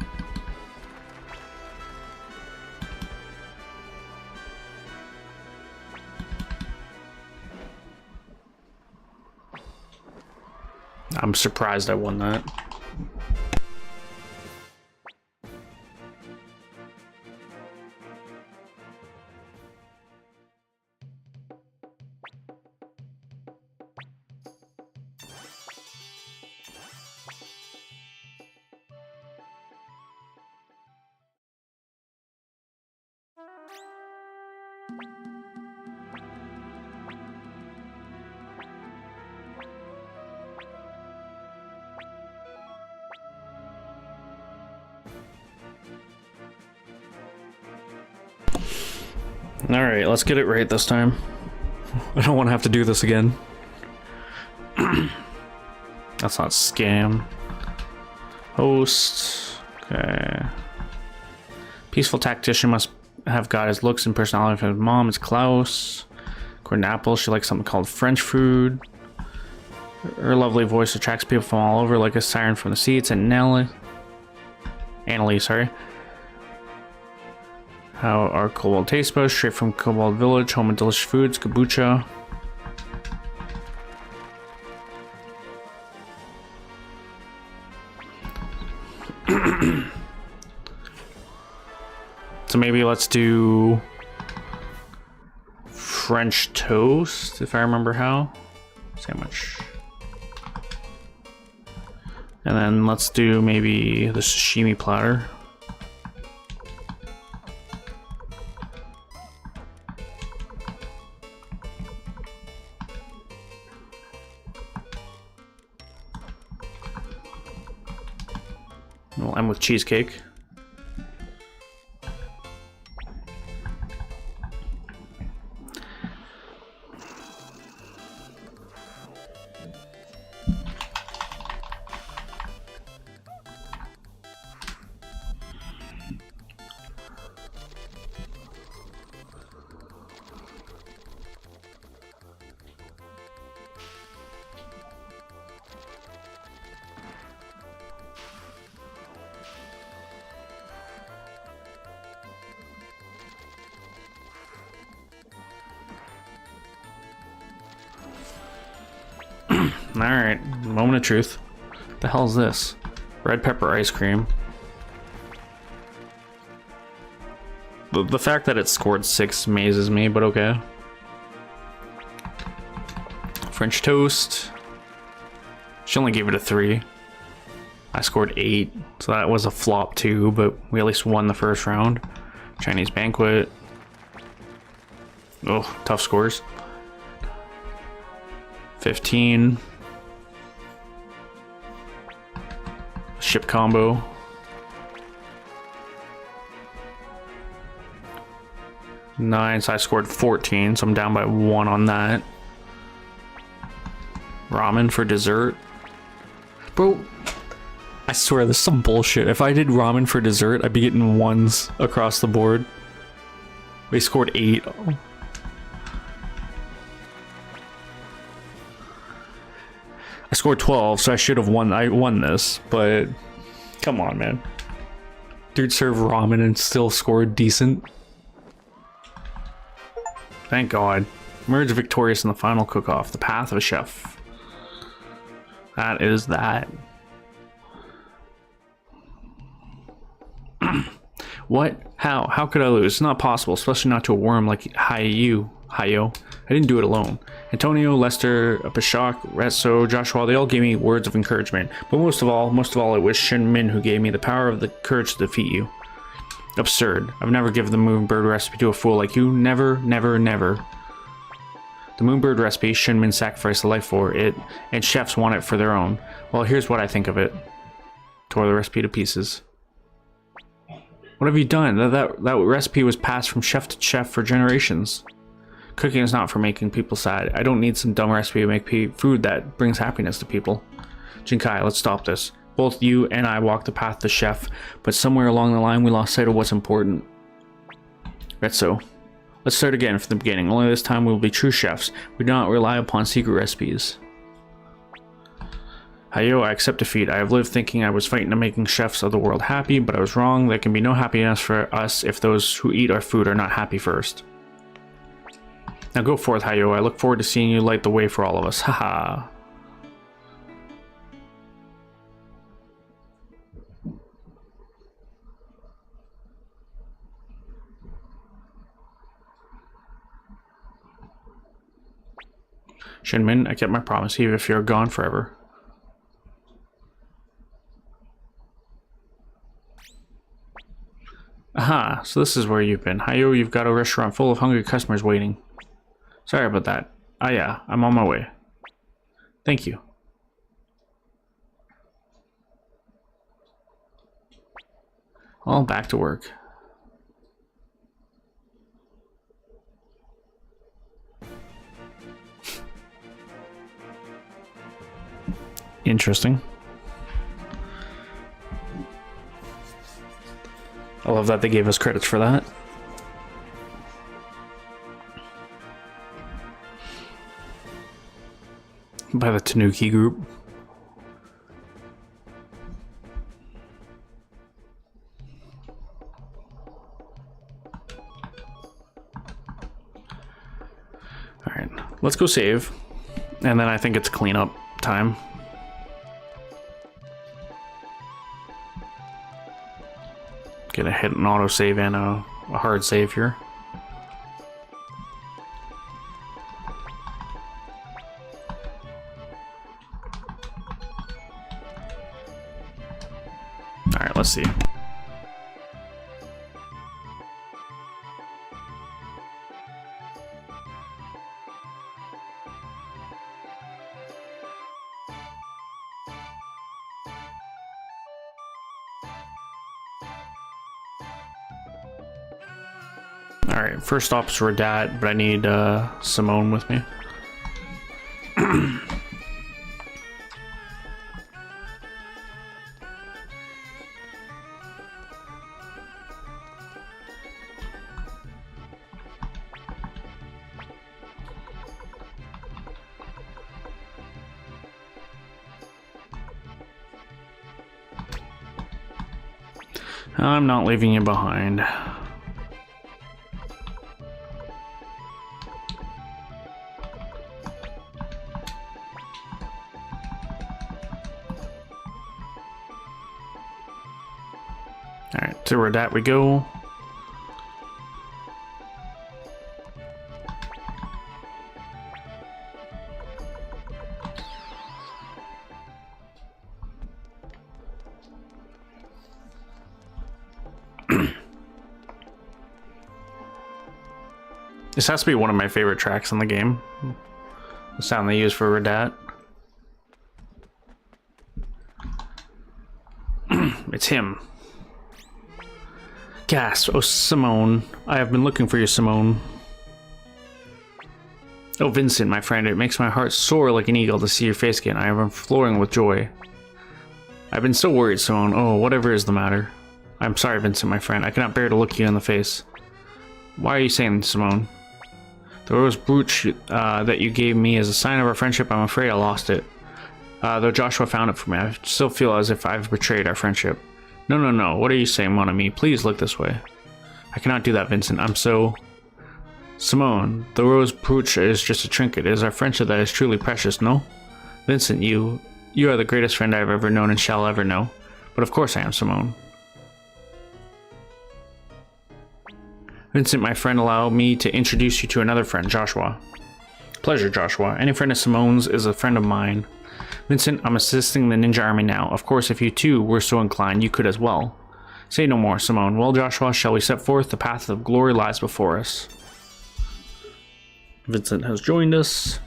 A: I'm surprised I won that. Alright, let's get it right this time. I don't want to have to do this again. That's not scam. Host. Okay. Peaceful tactician must have got his looks and personality from his mom. It's Klaus. According to Apple, she likes something called French food. Her lovely voice attracts people from all over, like a siren from the seats. And Annalie, sorry. How are Cobalt taste buds? Straight from Cobalt Village, home of delicious foods, kombucha. So maybe let's do French toast, if I remember how. Sandwich. And then let's do maybe the sashimi platter. We'll end with cheesecake. Alright, moment of truth. What the hell is this? Red pepper ice cream. The fact that it scored 6 amazes me, but okay. French toast. She only gave it a 3. I scored 8, so that was a flop too, but we at least won the first round. Chinese banquet. Oh, tough scores. 15. Ship combo. Nice, I scored 14, so I'm down by 1 on that. Ramen for dessert. Bro, I swear this is some bullshit. If I did ramen for dessert, I'd be getting 1s across the board. We scored 8. I scored 12, so I should have won. I won this, but come on, man. Dude served ramen and still scored decent. Thank God. Emerged victorious in the final cook-off. The path of a chef. That is that. What? How? How could I lose? It's not possible, especially not to a worm like Hayo. I didn't do it alone. Antonio, Lester, Pashak, Retso, Joshua, they all gave me words of encouragement. But most of all, it was Shinmin who gave me the power of the courage to defeat you. Absurd. I've never given the Moonbird recipe to a fool like you. Never, never, never. The Moonbird recipe, Shinmin sacrificed a life for it, and chefs want it for their own. Well, here's what I think of it. Tore the recipe to pieces. What have you done? That recipe was passed from chef to chef for generations. Cooking is not for making people sad. I don't need some dumb recipe to make food that brings happiness to people. Jinkai, let's stop this. Both you and I walked the path to chef, but somewhere along the line we lost sight of what's important. Retso, let's start again from the beginning. Only this time we will be true chefs. We do not rely upon secret recipes. Hayo, I accept defeat. I have lived thinking I was fighting to making chefs of the world happy, but I was wrong. There can be no happiness for us if those who eat our food are not happy first. Now go forth, Hayo. I look forward to seeing you light the way for all of us. Haha. Shinmin, I kept my promise, even if you're gone forever. Aha, so this is where you've been. Hayo, you've got a restaurant full of hungry customers waiting. Sorry about that. Ah yeah, I'm on my way. Thank you. All back to work. Interesting. I love that they gave us credits for that. By the Tanuki group. Alright, let's go save. And then I think it's cleanup time. Gonna hit an autosave and a hard save here. Alright, let's see. Alright, first stop's Radat, but I need Simone with me. I'm not leaving you behind. Alright, to Radat we go. This has to be one of my favorite tracks in the game. The sound they use for Radat. It's him. Gasp. Oh, Simone. I have been looking for you, Simone. Oh, Vincent, my friend. It makes my heart soar like an eagle to see your face again. I am flooring with joy. I've been so worried, Simone. Oh, whatever is the matter. I'm sorry, Vincent, my friend. I cannot bear to look you in the face. Why are you saying, Simone? The rose brooch that you gave me as a sign of our friendship, I'm afraid I lost it. Though Joshua found it for me, I still feel as if I've betrayed our friendship. No, no, no. What are you saying, mon ami? Please look this way. I cannot do that, Vincent. I'm so... Simone, the rose brooch is just a trinket. It is our friendship that is truly precious, no? Vincent, you are the greatest friend I've ever known and shall ever know. But of course I am, Simone. Vincent, my friend, allow me to introduce you to another friend, Joshua. Pleasure, Joshua. Any friend of Simone's is a friend of mine. Vincent, I'm assisting the ninja army now. Of course, if you too were so inclined, you could as well. Say no more, Simone. Well, Joshua, shall we set forth? The path of glory lies before us. Vincent has joined us.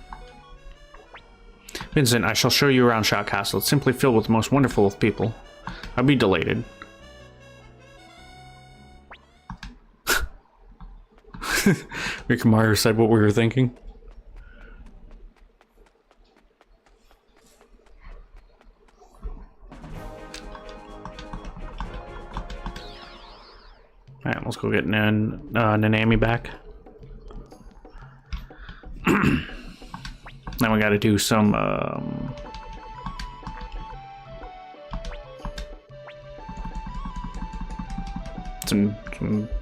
A: Vincent, I shall show you around Shot Castle. It's simply filled with the most wonderful of people. I'll be delighted. Rick Meyer said what we were thinking. Alright, let's go get Nanami back. Now we gotta do some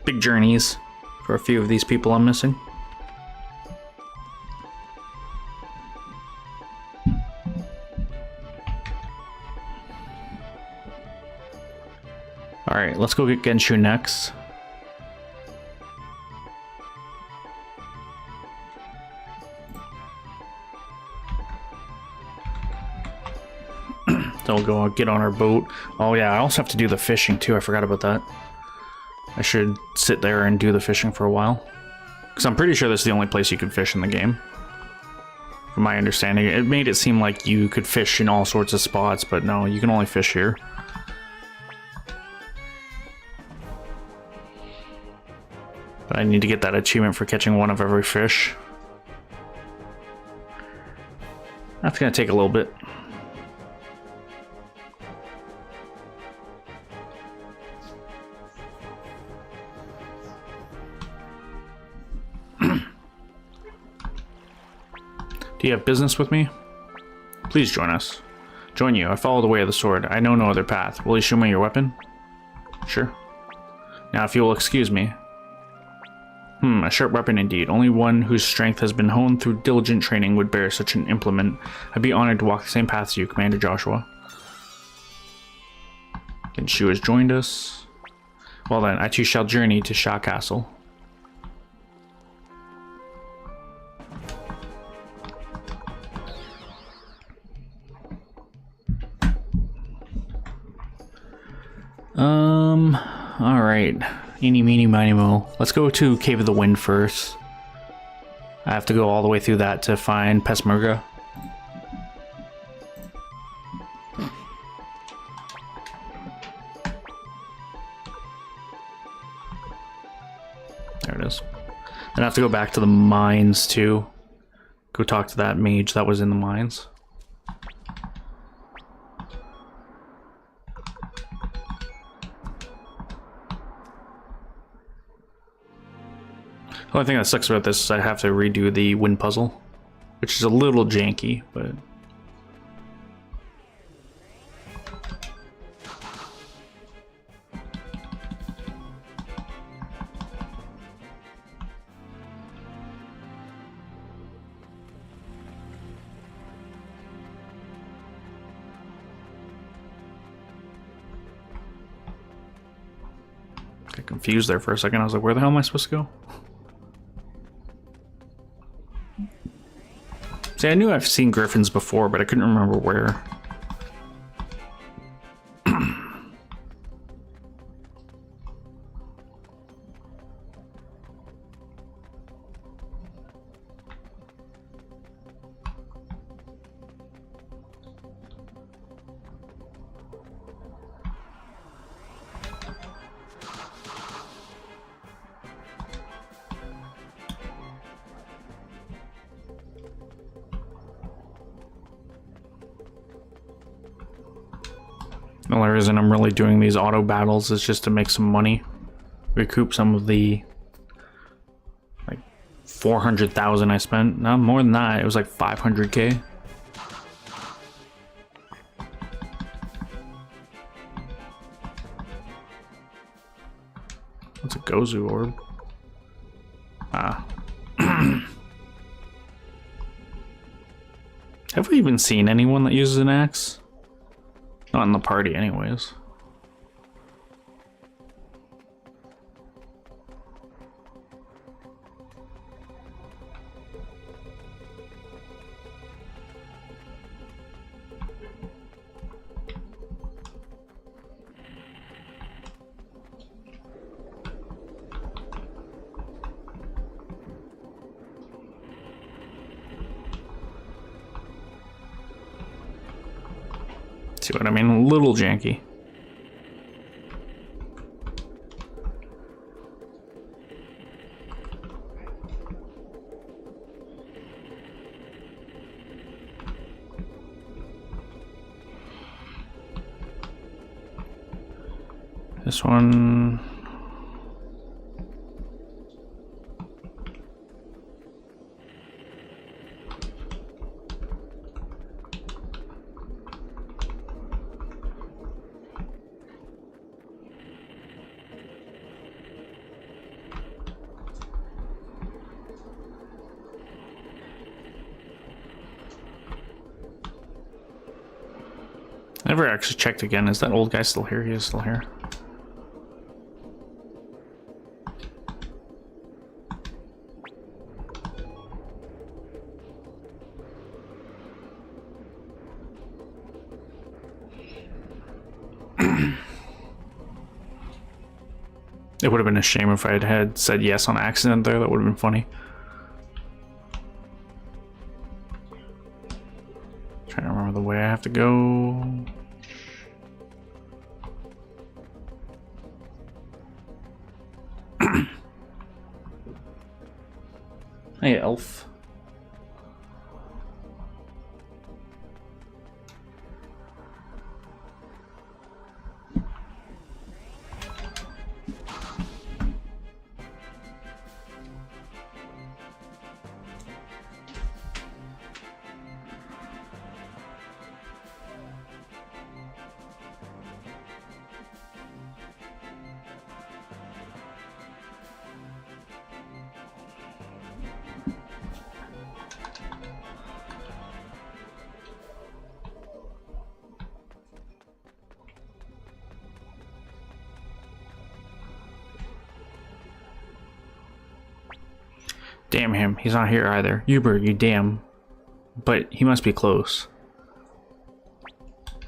A: big journeys for a few of these people I'm missing. Alright, let's go get Genshu next. Then we'll go get on our boat. Oh yeah, I also have to do the fishing too. I forgot about that. I should sit there and do the fishing for a while. Because I'm pretty sure this is the only place you can fish in the game. From my understanding, it made it seem like you could fish in all sorts of spots, but no, you can only fish here. But I need to get that achievement for catching one of every fish. That's gonna take a little bit. Do you have business with me? Please join us. Join you. I follow the way of the sword. I know no other path. Will you show me your weapon? Sure. Now, if you will excuse me. A sharp weapon indeed. Only one whose strength has been honed through diligent training would bear such an implement. I'd be honored to walk the same path as you, Commander Joshua. Genshu has joined us. Well then, I too shall journey to Sha Castle. Alright. Eeny, meeny, miny, mo. Let's go to Cave of the Wind first. I have to go all the way through that to find Pesmerga. There it is. Then I have to go back to the mines too. Go talk to that mage that was in the mines. The only thing that sucks about this is I have to redo the wind puzzle, which is a little janky, but... got confused there for a second. I was like, where the hell am I supposed to go? See, I knew I've seen griffins before, but I couldn't remember where. The only reason I'm really doing these auto battles is just to make some money. Recoup some of the like 400,000 I spent. No, more than that. It was like 500k. What's a Gozu orb? Ah. Have we even seen anyone that uses an axe? Not in the party, anyways. See what I mean? A little janky. This one... Never actually checked again. Is that old guy still here? He is still here. It would have been a shame if I had said yes on accident there. That would have been funny. Trying to remember the way I have to go. Hey, elf. Damn him, he's not here either. Uber, you damn. But he must be close.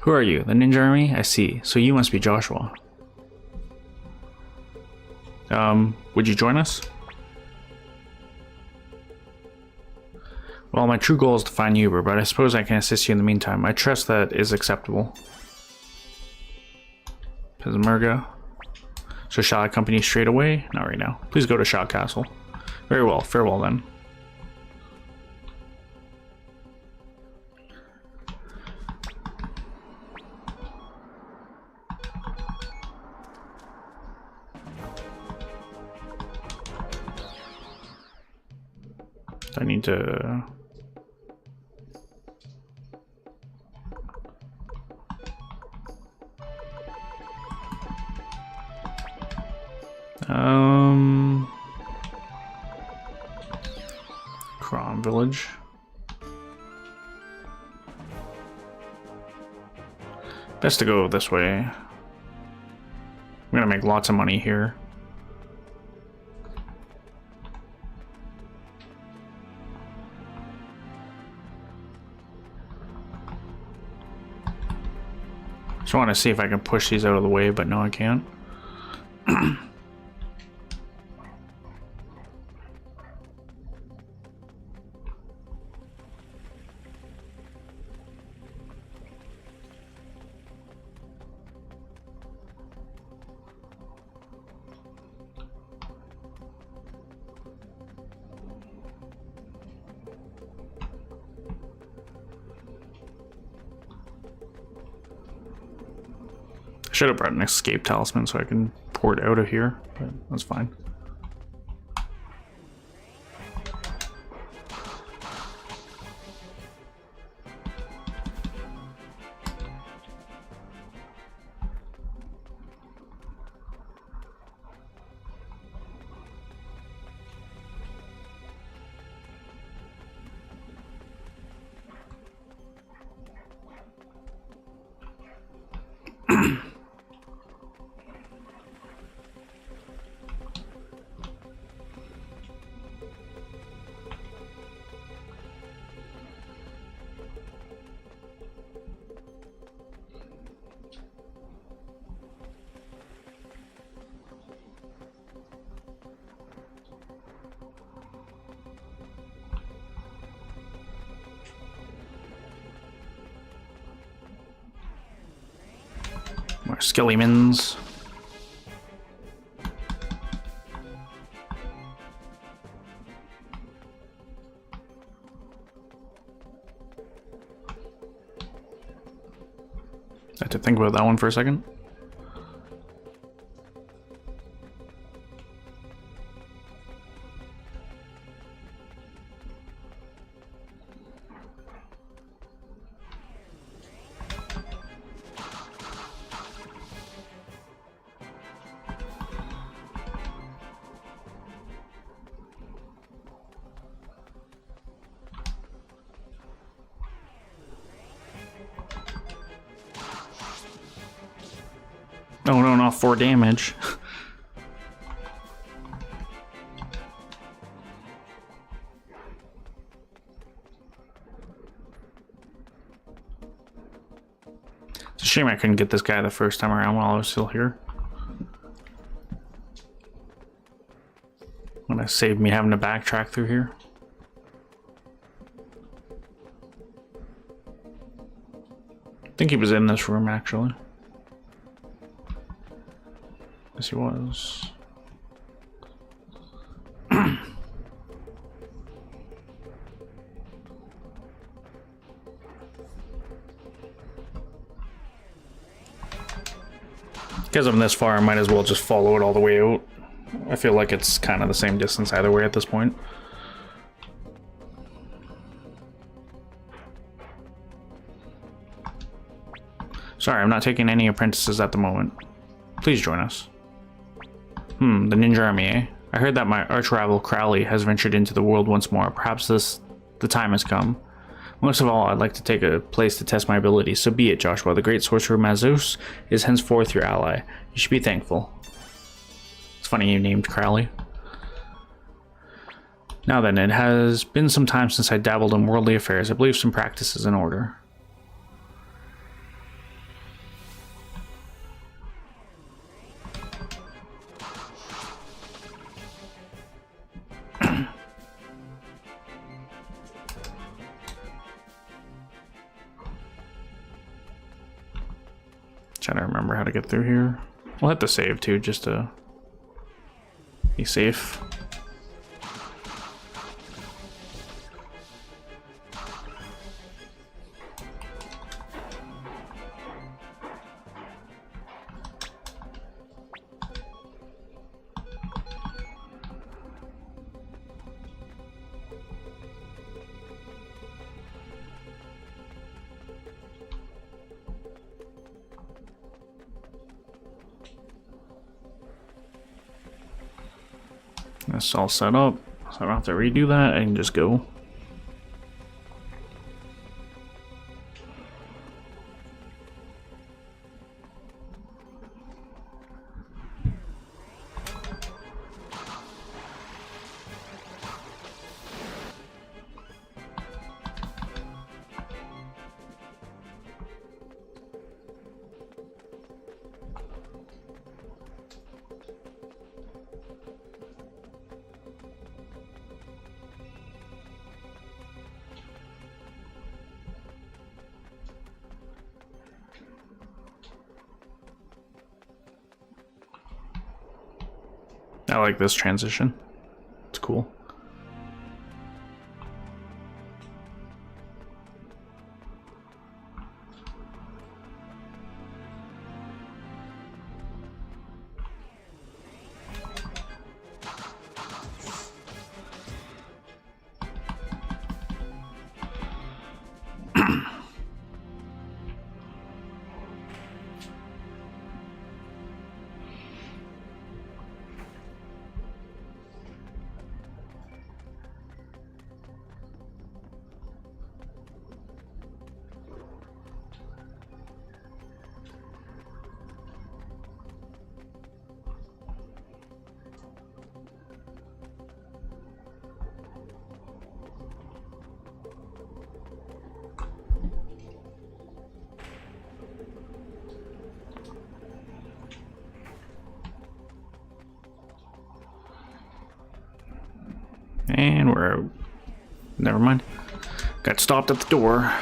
A: Who are you? The Ninja Army? I see. So you must be Joshua. Would you join us? Well, my true goal is to find Uber, but I suppose I can assist you in the meantime. I trust that is acceptable. Pismurga. So shall I accompany you straight away? Not right now. Please go to Shaw Castle. Very well, farewell then. I need to... Crom Village. Best to go this way. I'm gonna make lots of money here. Just want to see if I can push these out of the way, but no, I can't. Should have brought an escape talisman so I can pour it out of here, but that's fine.
B: More skillymans. I had to think about that one for a second. Oh no, not 4 damage. It's a shame I couldn't get this guy the first time around while I was still here. Would have saved me having to backtrack through here. I think he was in this room actually. Yes, he was. Because I'm this far, I might as well just follow it all the way out. I feel like it's kind of the same distance either way at this point. Sorry, I'm not taking any apprentices at the moment. Please join us. The ninja army, eh? I heard that my arch-rival Crowley has ventured into the world once more. Perhaps the time has come. Most of all, I'd like to take a place to test my abilities. So be it, Joshua. The great sorcerer Mazus is henceforth your ally. You should be thankful. It's funny you named Crowley. Now then, it has been some time since I dabbled in worldly affairs. I believe some practice is in order. Trying to remember how to get through here. We'll have to save too, just to be safe. That's all set up, so I don't have to redo that. I can just go. I like this transition. It's cool. And we're out. Never mind. Got stopped at the door.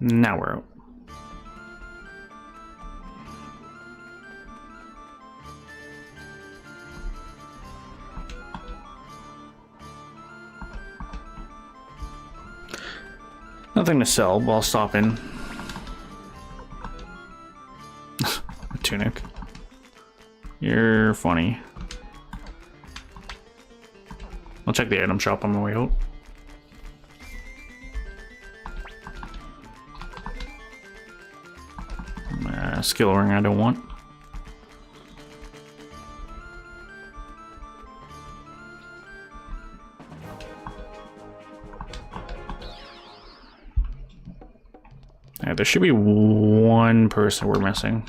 B: Now we're out. Nothing to sell, but I'll stop in. A tunic. You're funny. I'll check the item shop on the way out. Skill ring I don't want. Yeah, there should be one person we're missing.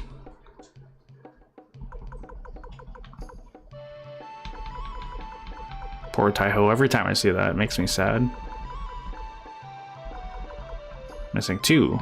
B: Poor Taiho. Every time I see that, it makes me sad. Missing 2.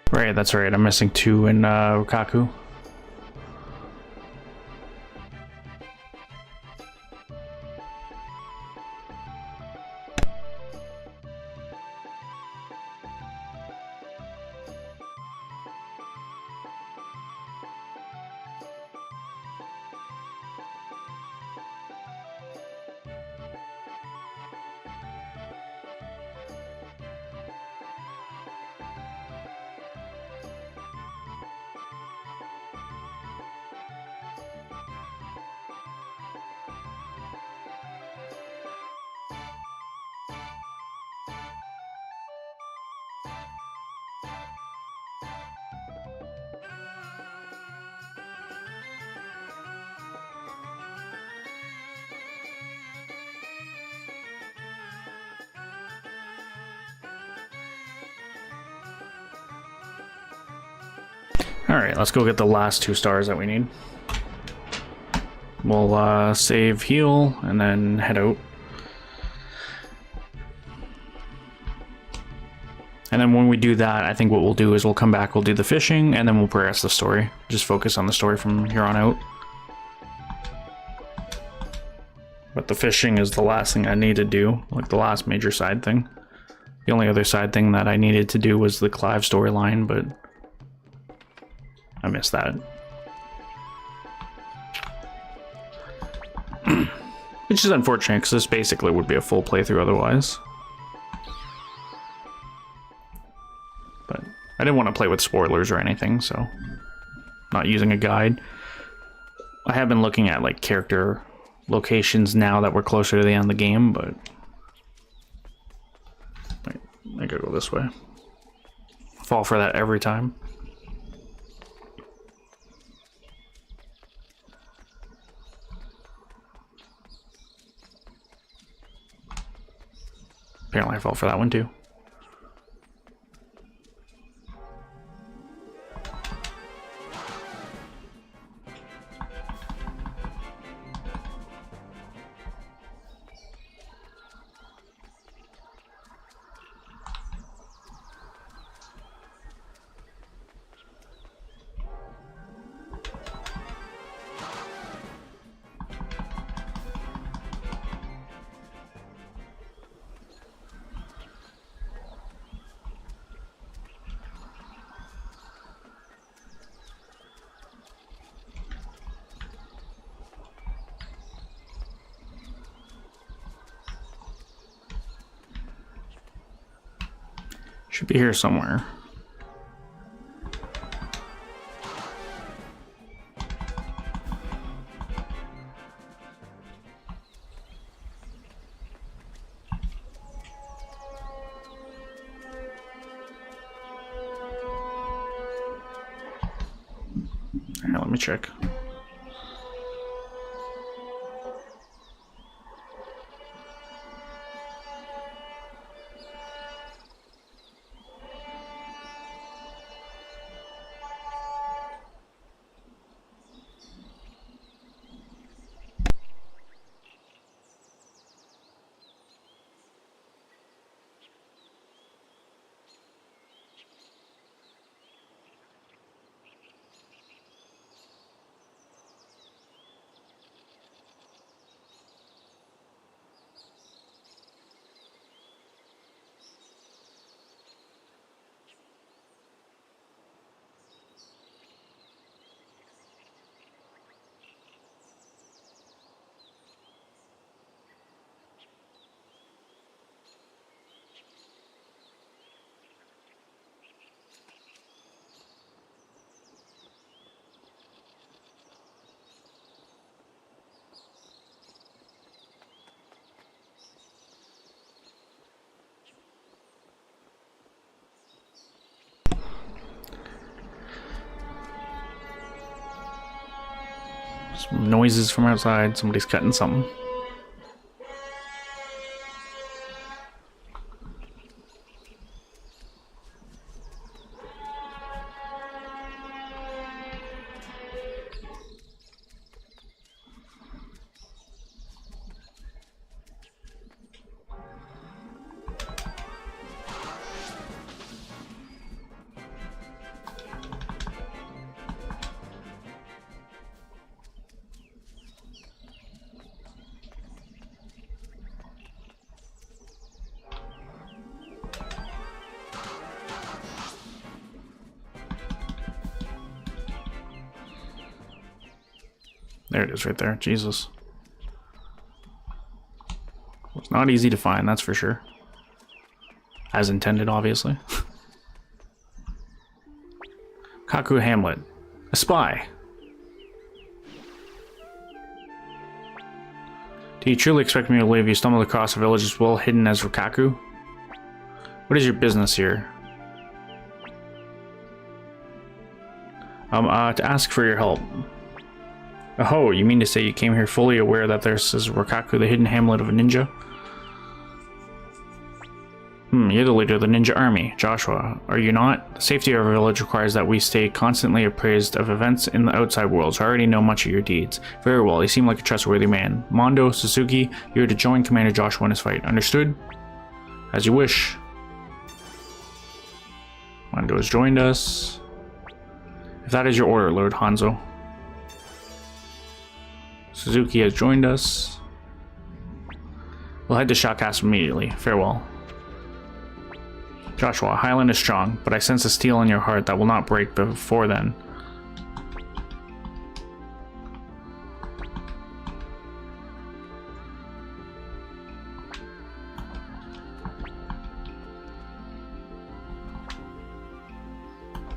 B: Right, that's right. I'm missing 2 in Rukaku. Alright, let's go get the last 2 stars that we need. We'll save, heal, and then head out. And then when we do that, I think what we'll do is we'll come back, we'll do the fishing, and then we'll progress the story. Just focus on the story from here on out. But the fishing is the last thing I need to do, like the last major side thing. The only other side thing that I needed to do was the Clive storyline, but I missed that. Which is unfortunate, because this basically would be a full playthrough otherwise. But I didn't want to play with spoilers or anything, so not using a guide. I have been looking at like character locations now that we're closer to the end of the game, but I gotta go this way. Fall for that every time. Apparently I fell for that one too. Should be here somewhere. Here, let me check. Some noises from outside. Somebody's cutting something. There it is right there. Jesus. It's not easy to find, that's for sure. As intended, obviously. Kaku Hamlet. A spy. Do you truly expect me to believe you stumbled across a village as well hidden as Rikaku? What is your business here? To ask for your help. Oh, you mean to say you came here fully aware that this is Rikaku, the hidden hamlet of a ninja? You're the leader of the ninja army, Joshua, are you not? The safety of our village requires that we stay constantly appraised of events in the outside world, so I already know much of your deeds. Very well, you seem like a trustworthy man. Mondo, Suzuki, you are to join Commander Joshua in his fight. Understood? As you wish. Mondo has joined us. If that is your order, Lord Hanzo. Suzuki has joined us. We'll head to Shotcast immediately. Farewell. Joshua, Highland is strong, but I sense a steel in your heart that will not break before then.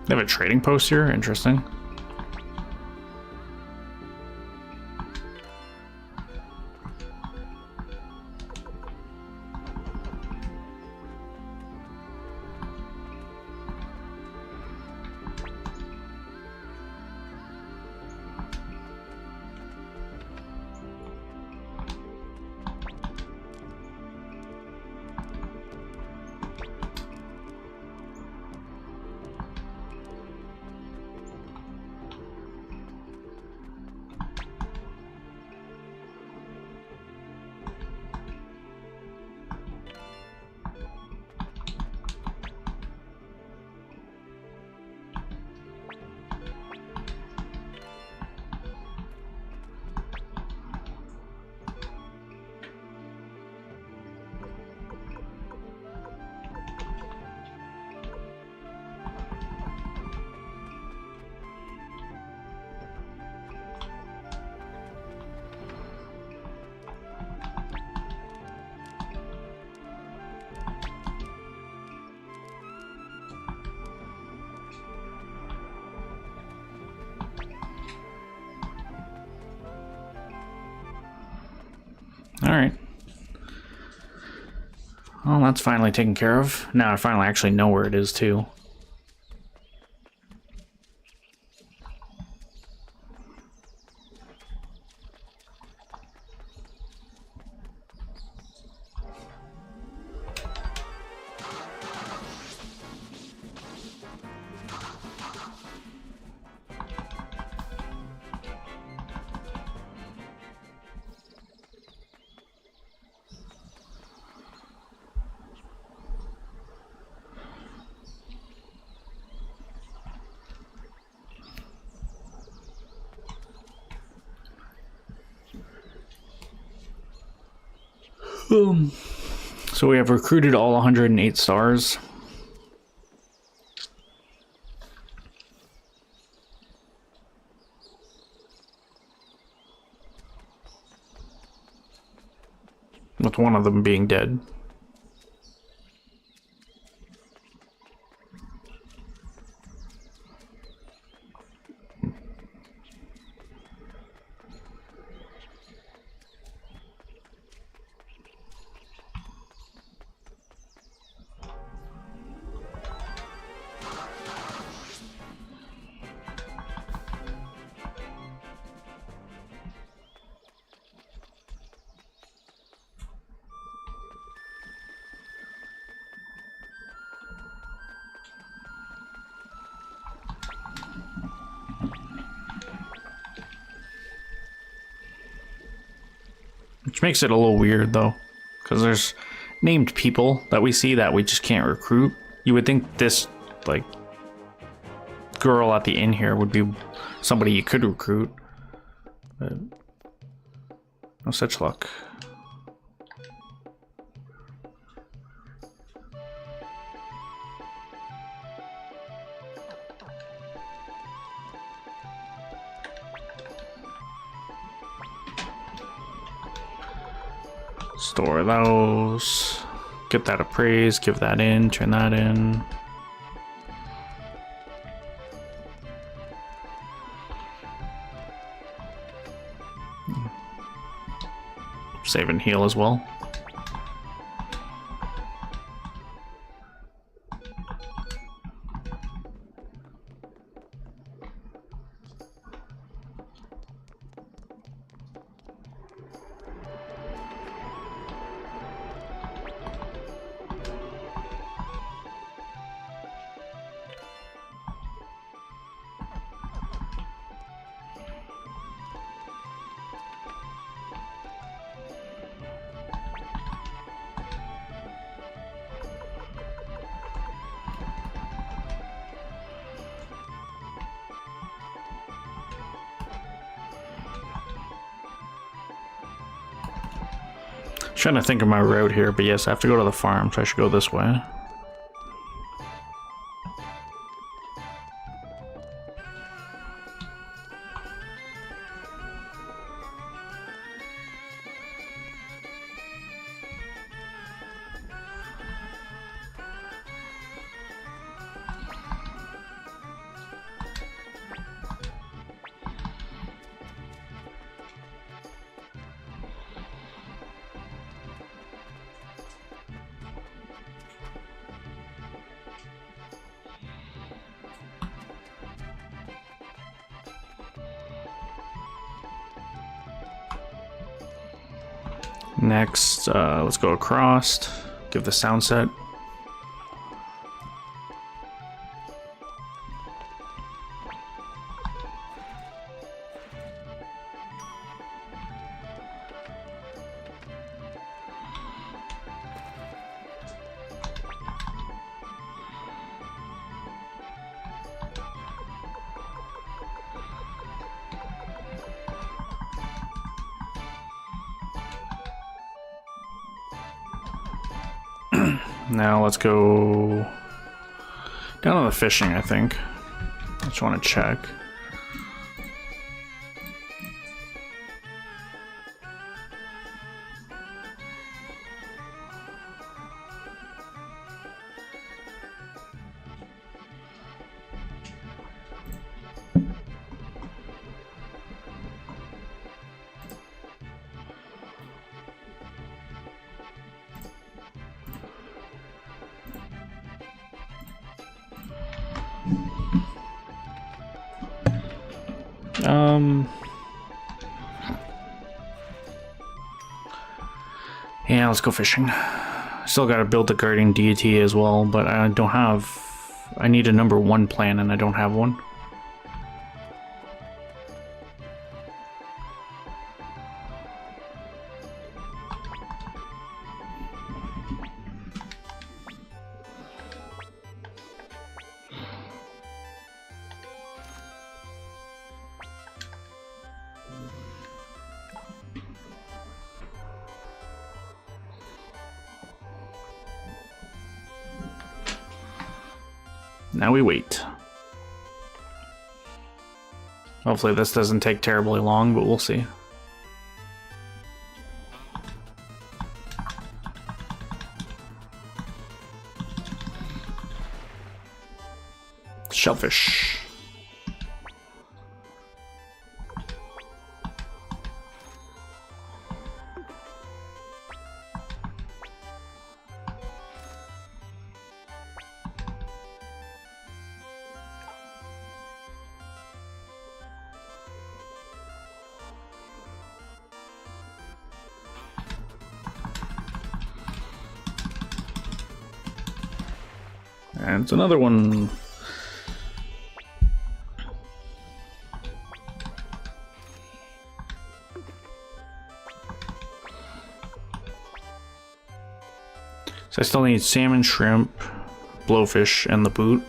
B: They have a trading post here? Interesting. Alright. Well, that's finally taken care of. Now I finally actually know where it is, too. So we have recruited all 108 stars. With one of them being dead. Which makes it a little weird, though. Because there's named people that we see that we just can't recruit. You would think this, like, girl at the inn here would be somebody you could recruit. But no such luck. Store those. Get that appraised, give that in, turn that in. Save and heal as well. Trying to think of my route here, but yes, I have to go to the farm, so I should go this way. Next, let's go across, give the sound set. Now let's go down on the fishing, I think. I just want to check. Yeah, let's go fishing. Still gotta build the guardian deity as well, but I don't have... I need a number 1 plan and I don't have one. Now we wait. Hopefully this doesn't take terribly long, but we'll see. Shellfish. And it's another one. So I still need salmon, shrimp, blowfish, and the boot.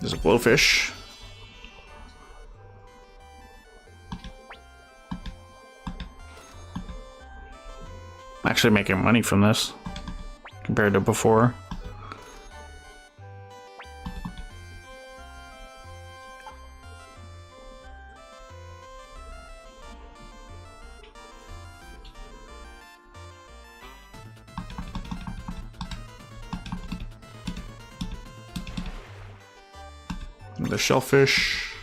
B: There's a blowfish. I'm actually making money from this compared to before. The shellfish.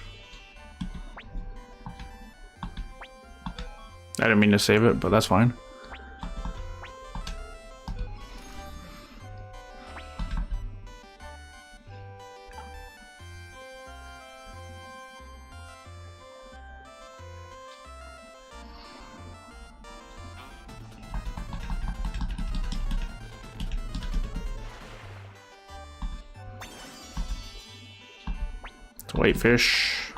B: I didn't mean to save it, but that's fine. Whitefish.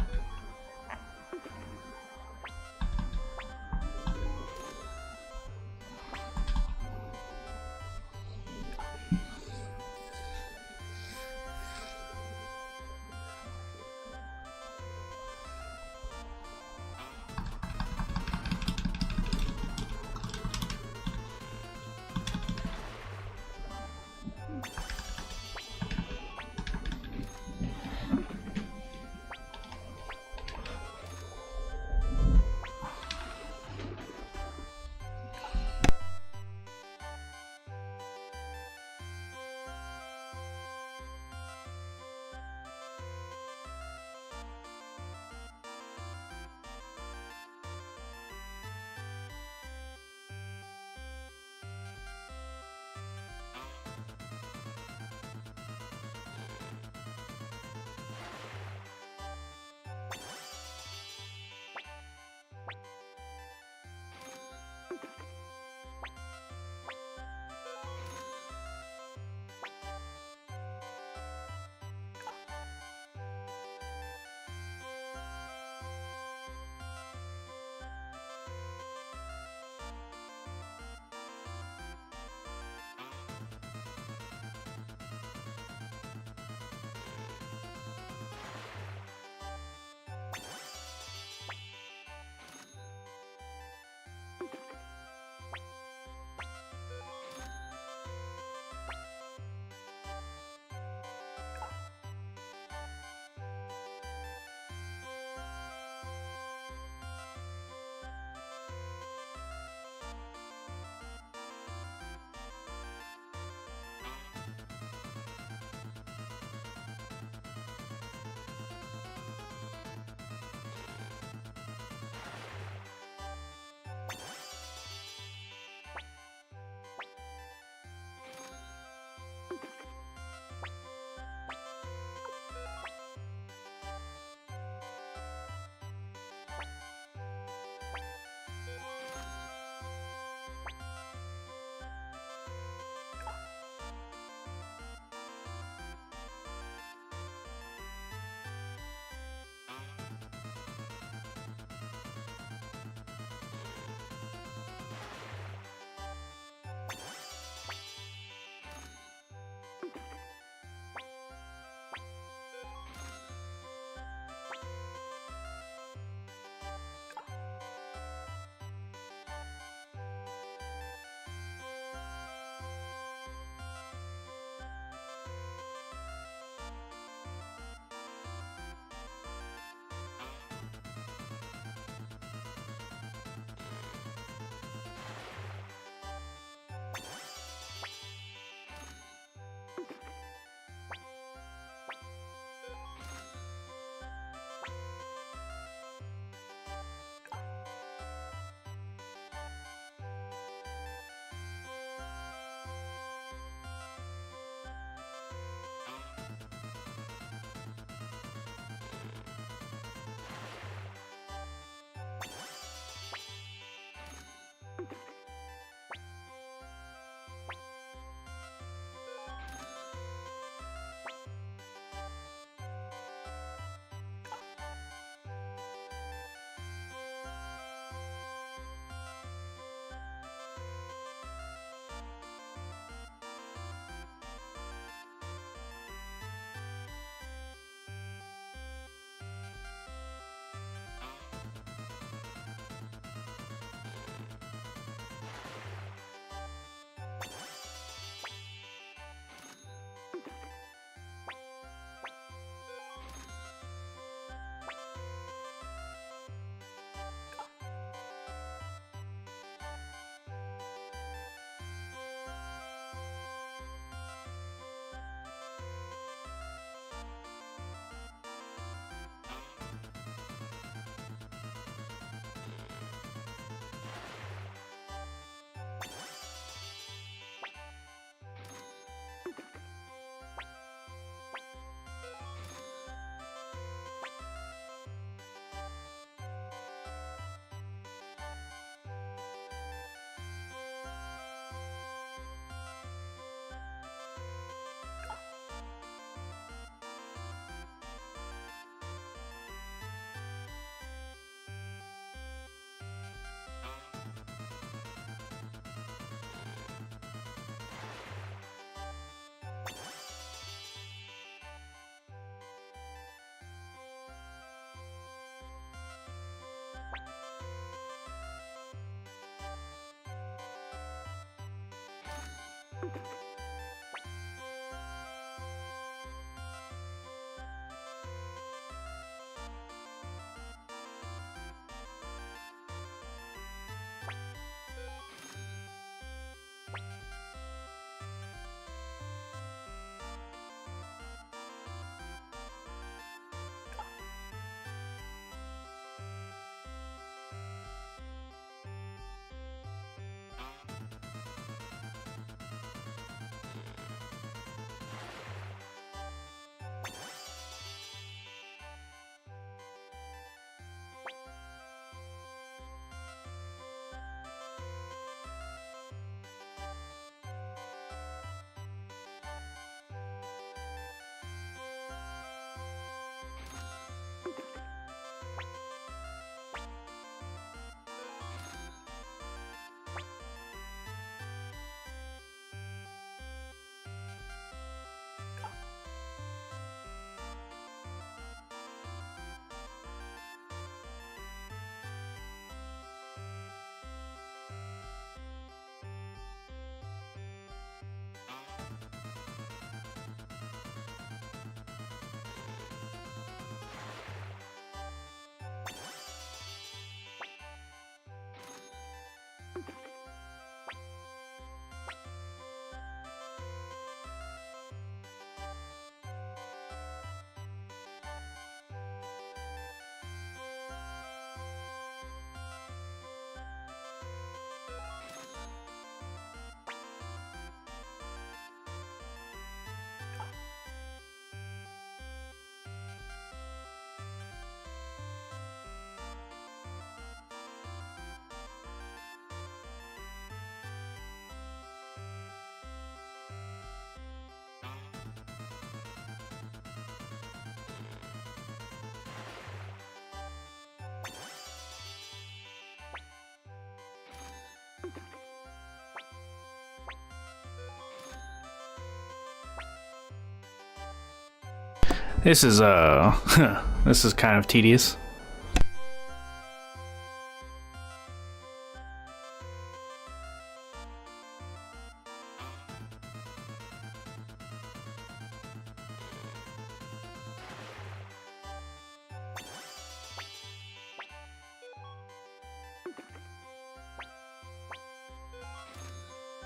B: This is this is kind of tedious.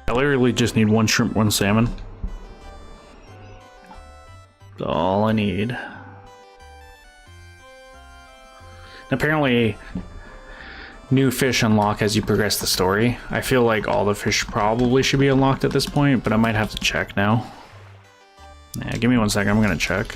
B: I literally just need one shrimp, one salmon. That's all I need. Apparently, new fish unlock as you progress the story. I feel like all the fish probably should be unlocked at this point, but I might have to check now. Yeah, give me 1 second, I'm gonna check.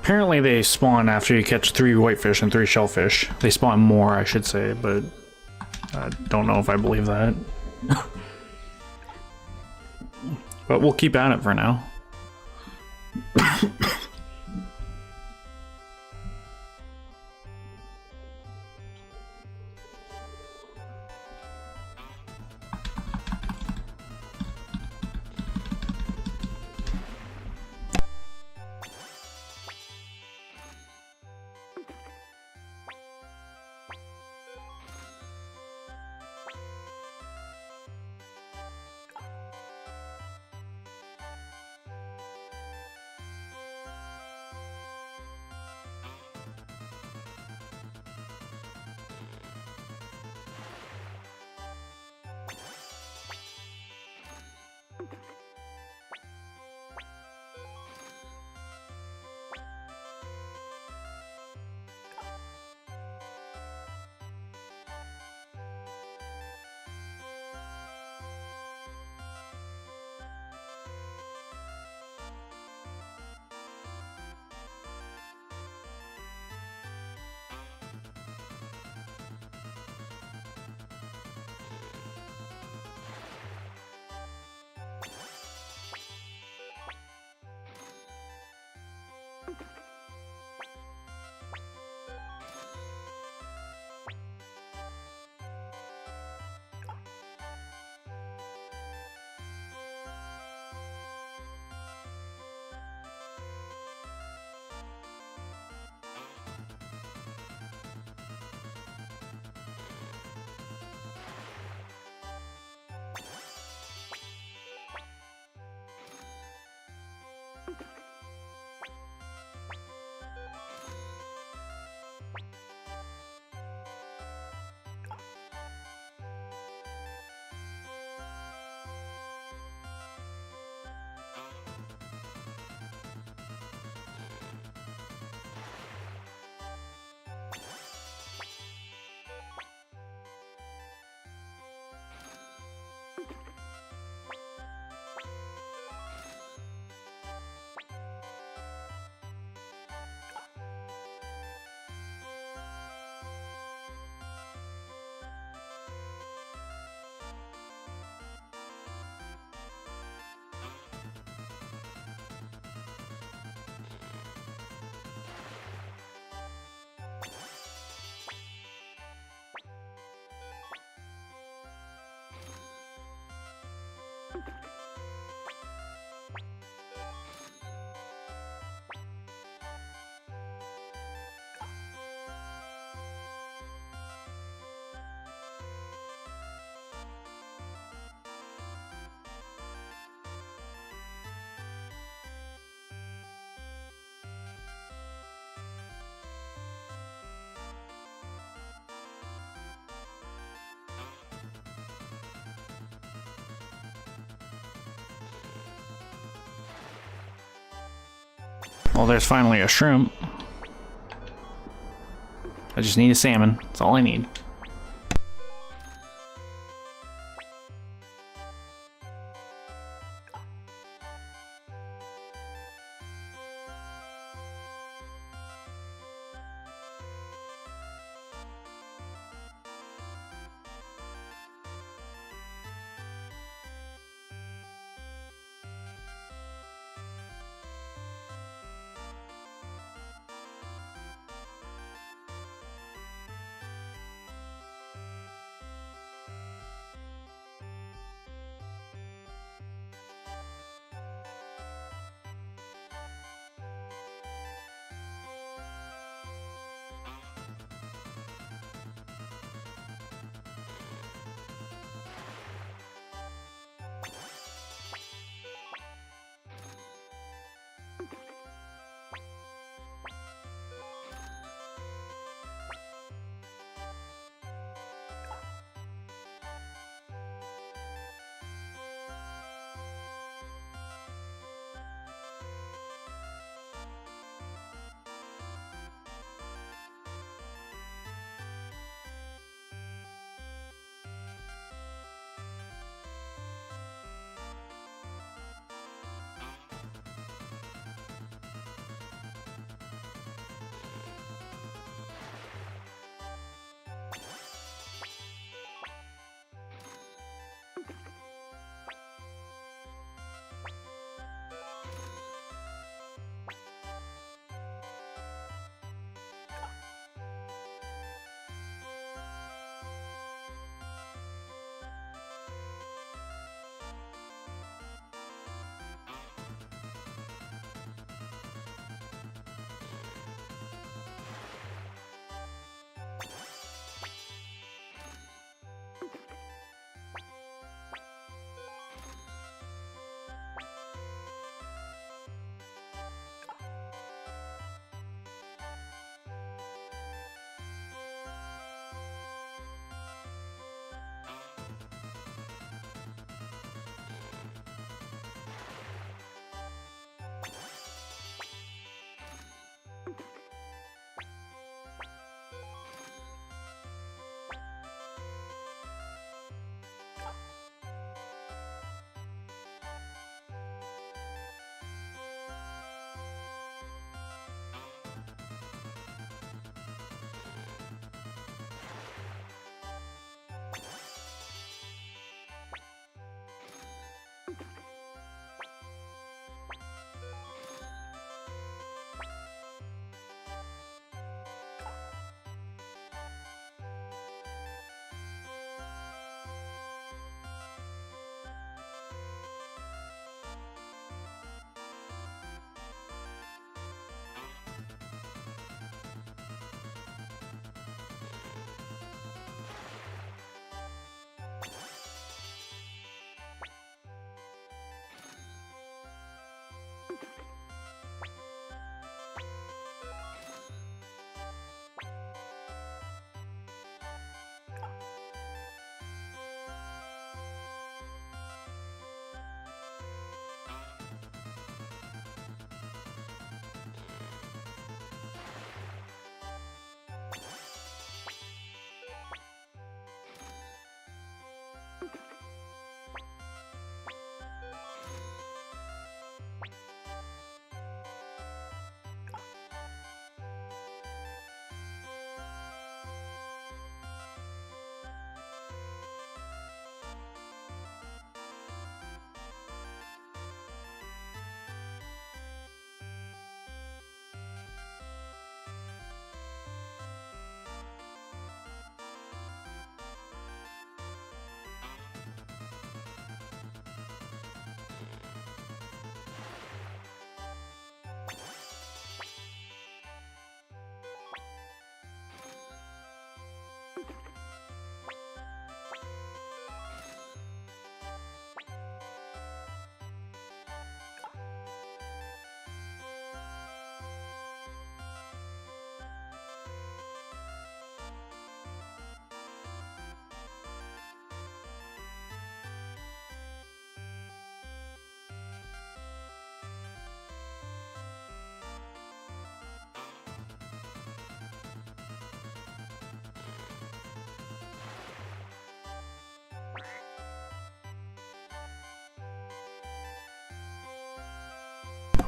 B: Apparently they spawn after you catch 3 whitefish and 3 shellfish. They spawn more, I should say, but I don't know if I believe that. But we'll keep at it for now. Well, there's finally a shrimp. I just need a salmon. That's all I need.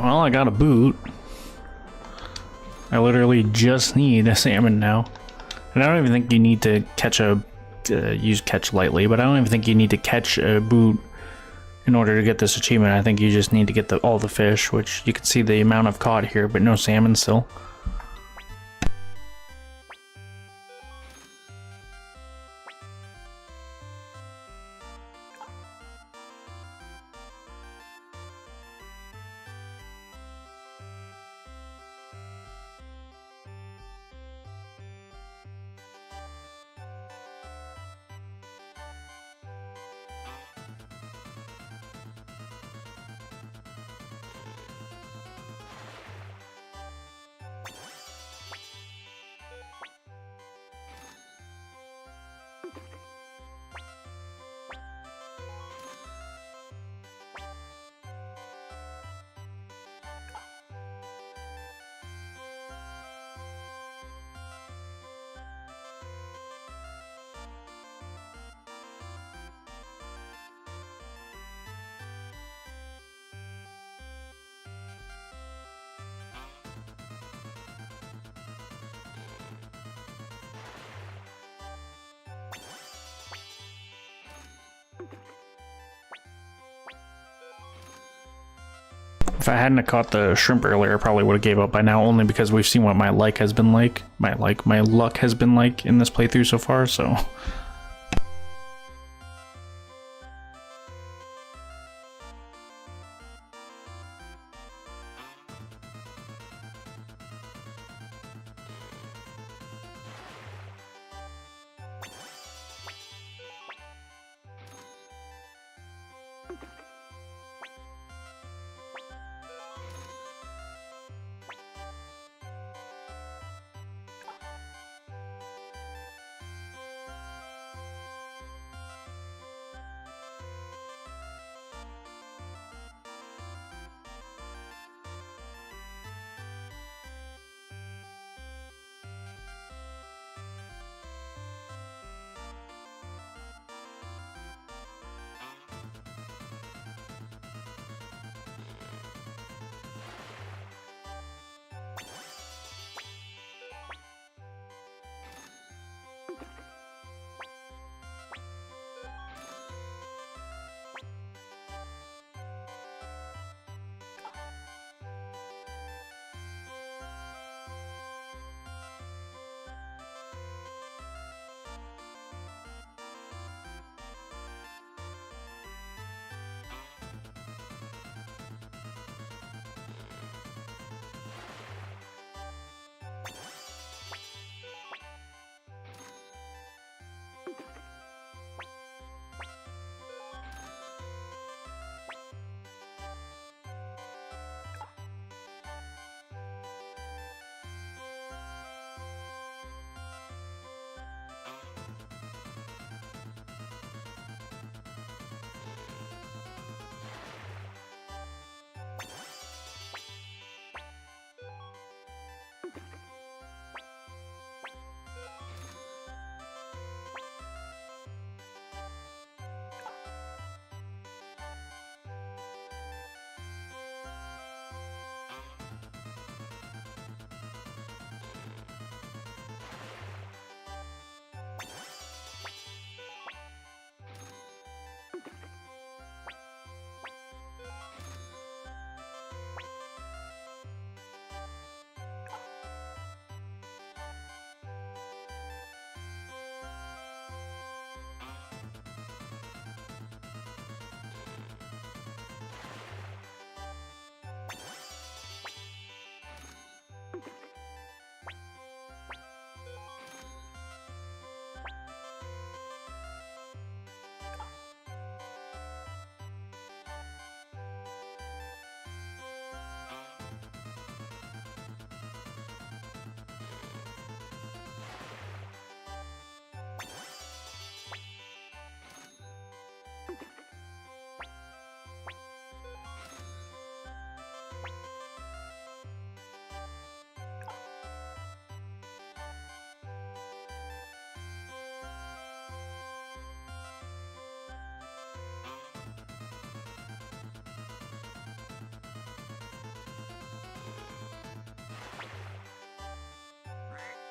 B: Well, I got a boot. I literally just need a salmon now. And I don't even think you need to catch use catch lightly, but I don't even think you need to catch a boot in order to get this achievement. I think you just need to get all the fish, which you can see the amount I've caught here, but no salmon still. If I hadn't caught the shrimp earlier, I probably would have gave up by now, only because we've seen what my luck has been like. My luck has been like in this playthrough so far, so...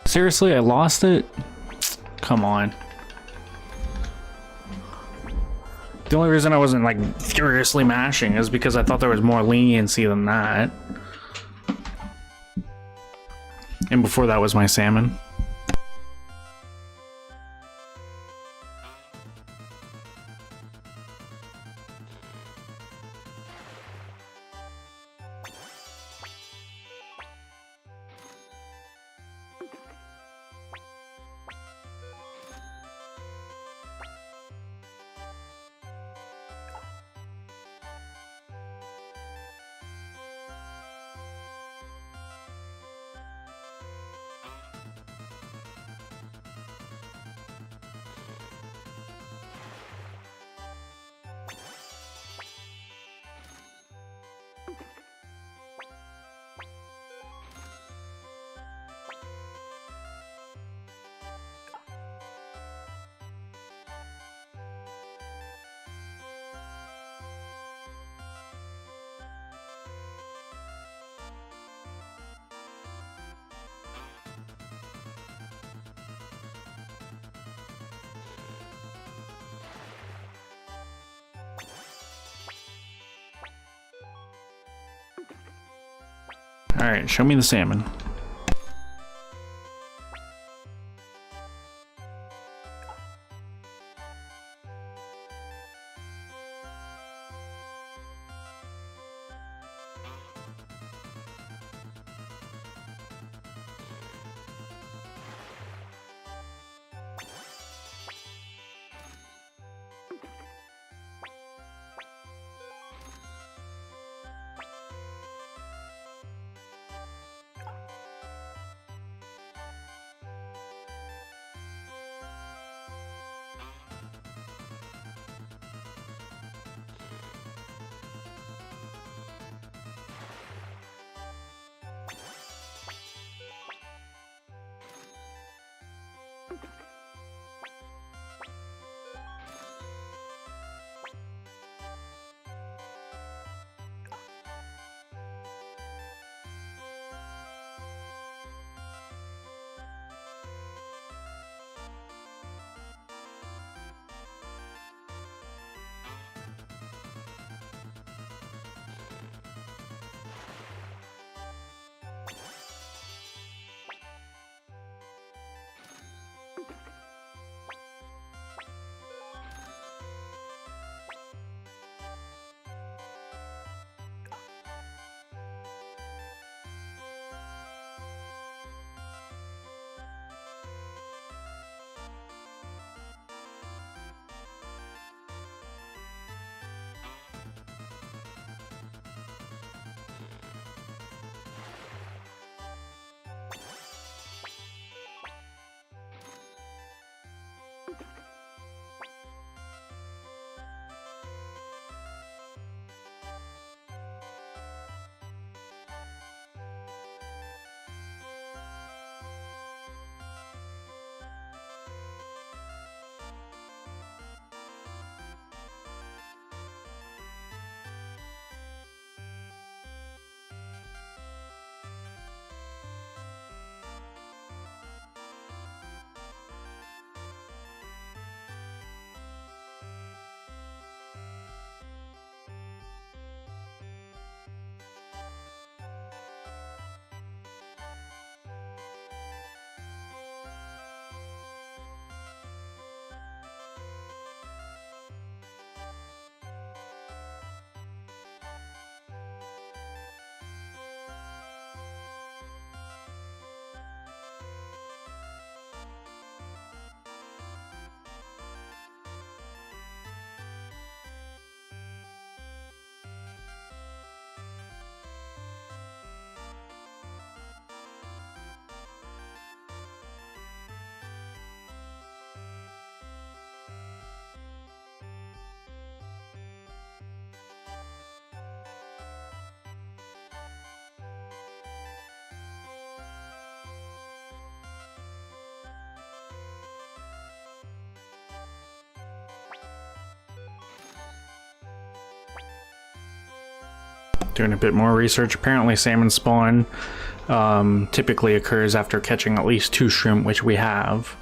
B: Seriously, I lost it? Come on. The only reason I wasn't like furiously mashing is because I thought there was more leniency than that. And before that was my salmon. Alright, show me the salmon. Doing a bit more research. Apparently salmon spawn typically occurs after catching at least 2 shrimp, which we have.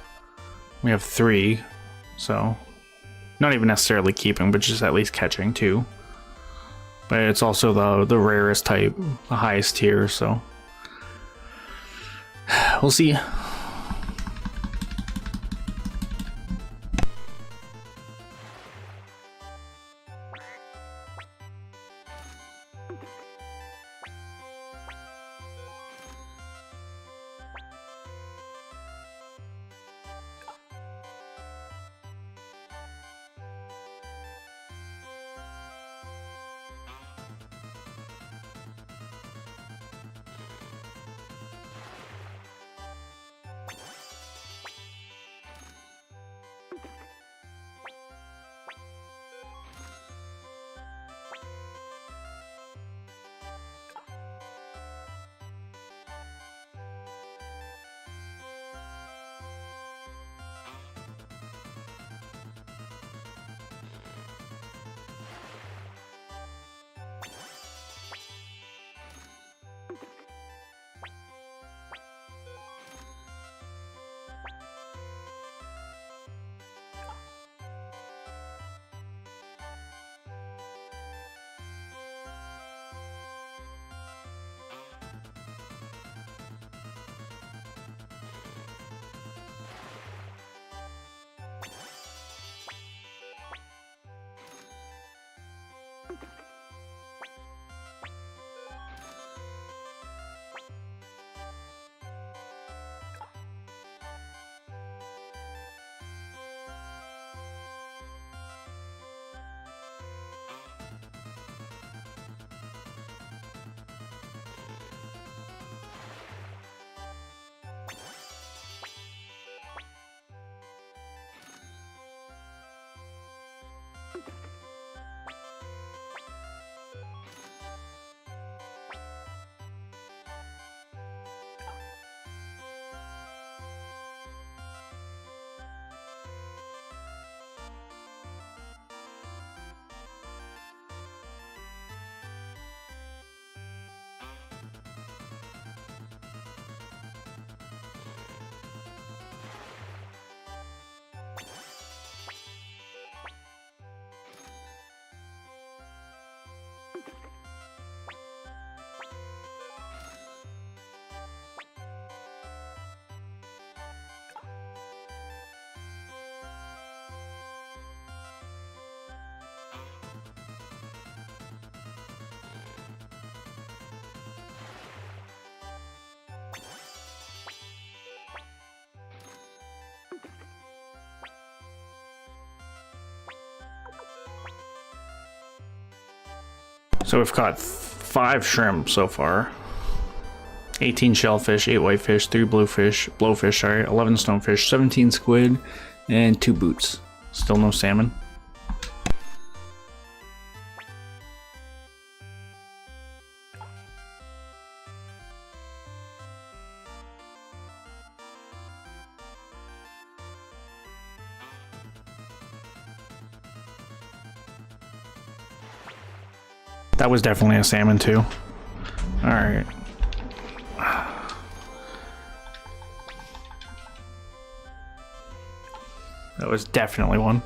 B: We have 3, so not even necessarily keeping, but just at least catching 2. But it's also the rarest type, the highest tier, so we'll see. So we've caught 5 shrimp so far. 18 shellfish, 8 whitefish, 3 blowfish, 11 stonefish, 17 squid, and 2 boots. Still no salmon. That was definitely a salmon too. Alright. That was definitely one.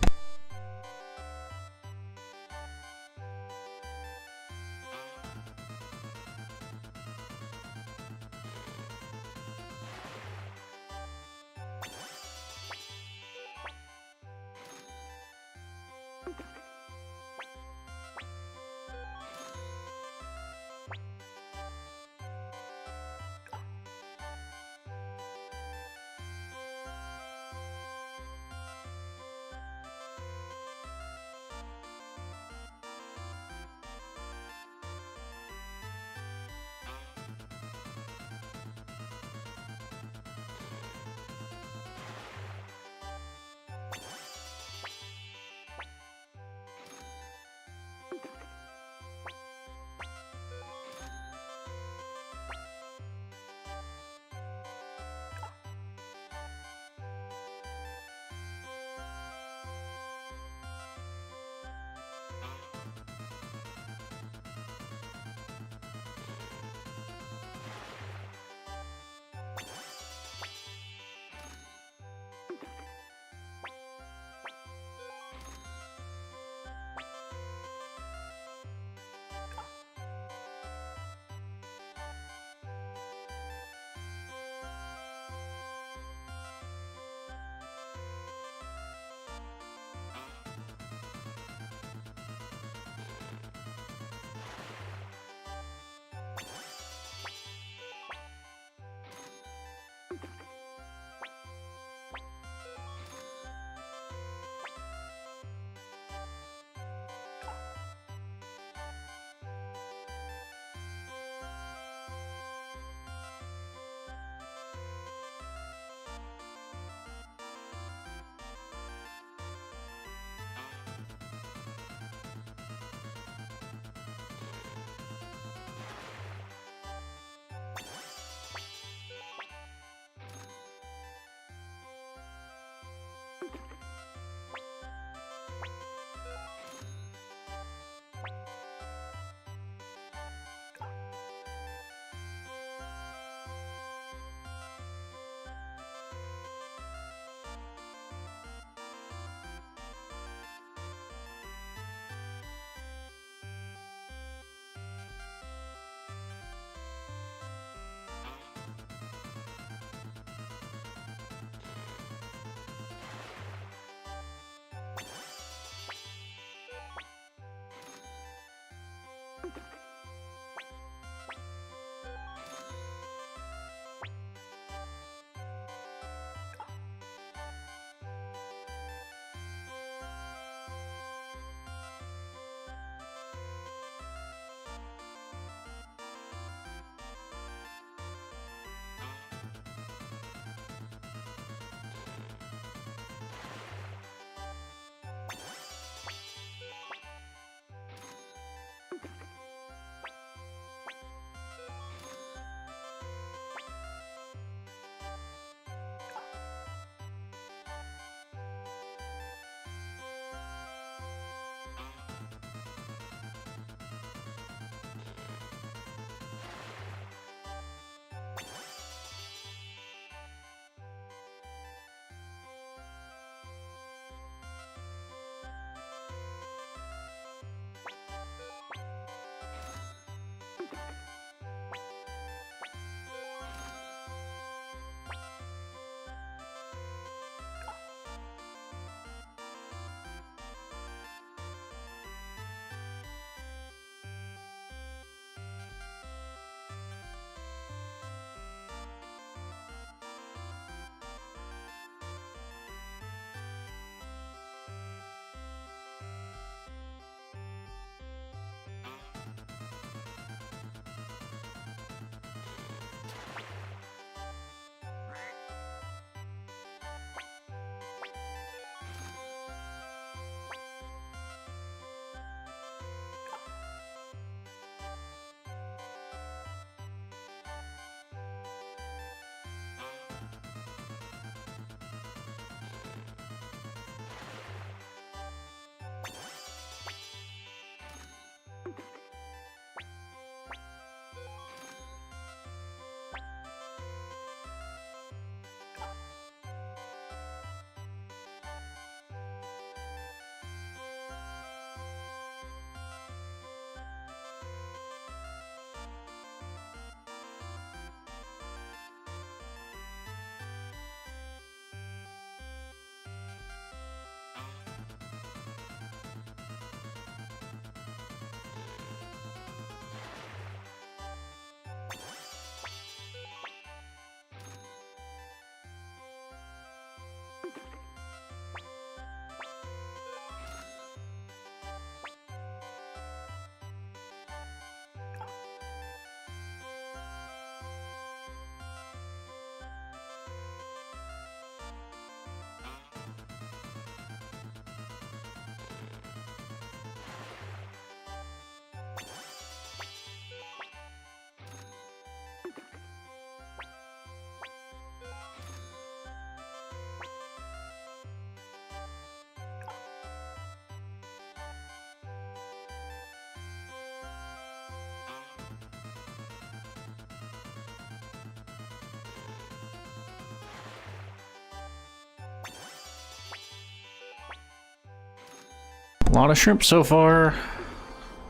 B: A lot of shrimp so far.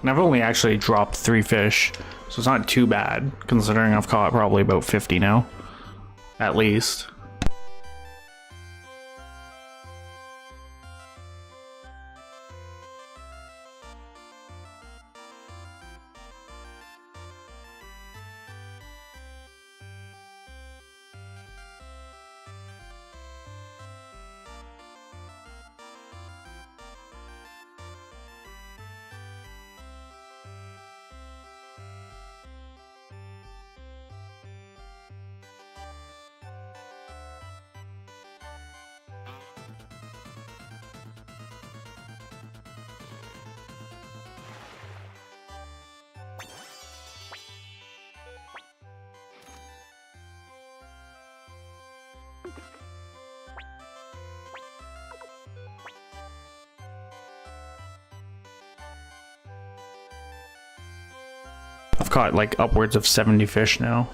B: And I've only actually dropped 3 fish, so it's not too bad, considering I've caught probably about 50 now. At least. I've caught like upwards of 70 fish now.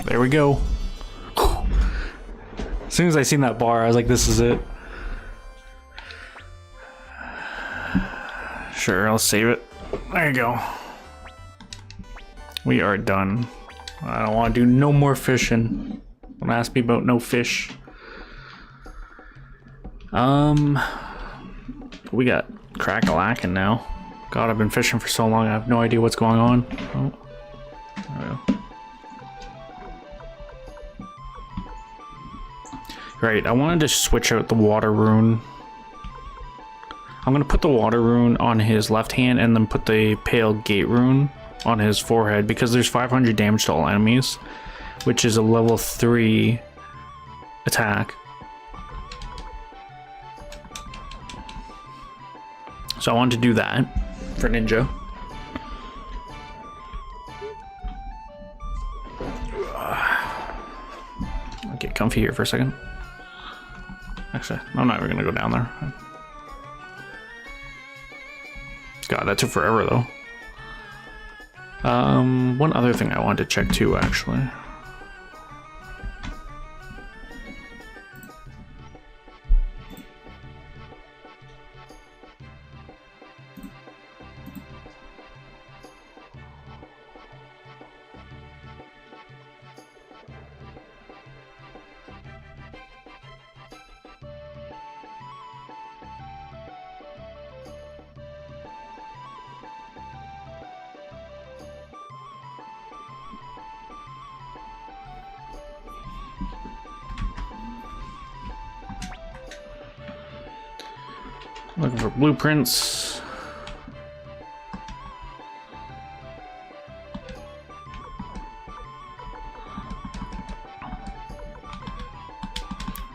B: There we go. As soon as I seen that bar, I was like, this is it. Sure, I'll save it. There you go. We are done. I don't want to do no more fishing. Don't ask me about no fish. We got crack-a-lackin' now. God, I've been fishing for so long, I have no idea what's going on. Oh. There we go. Right, I wanted to switch out the water rune. I'm gonna put the water rune on his left hand and then put the pale gate rune on his forehead because there's 500 damage to all enemies, which is a level 3 attack. So I wanted to do that for Ninja. I'll get comfy here for a second. Actually, I'm not even gonna go down there. God, that took forever though. One other thing I wanted to check too, actually. Looking for blueprints.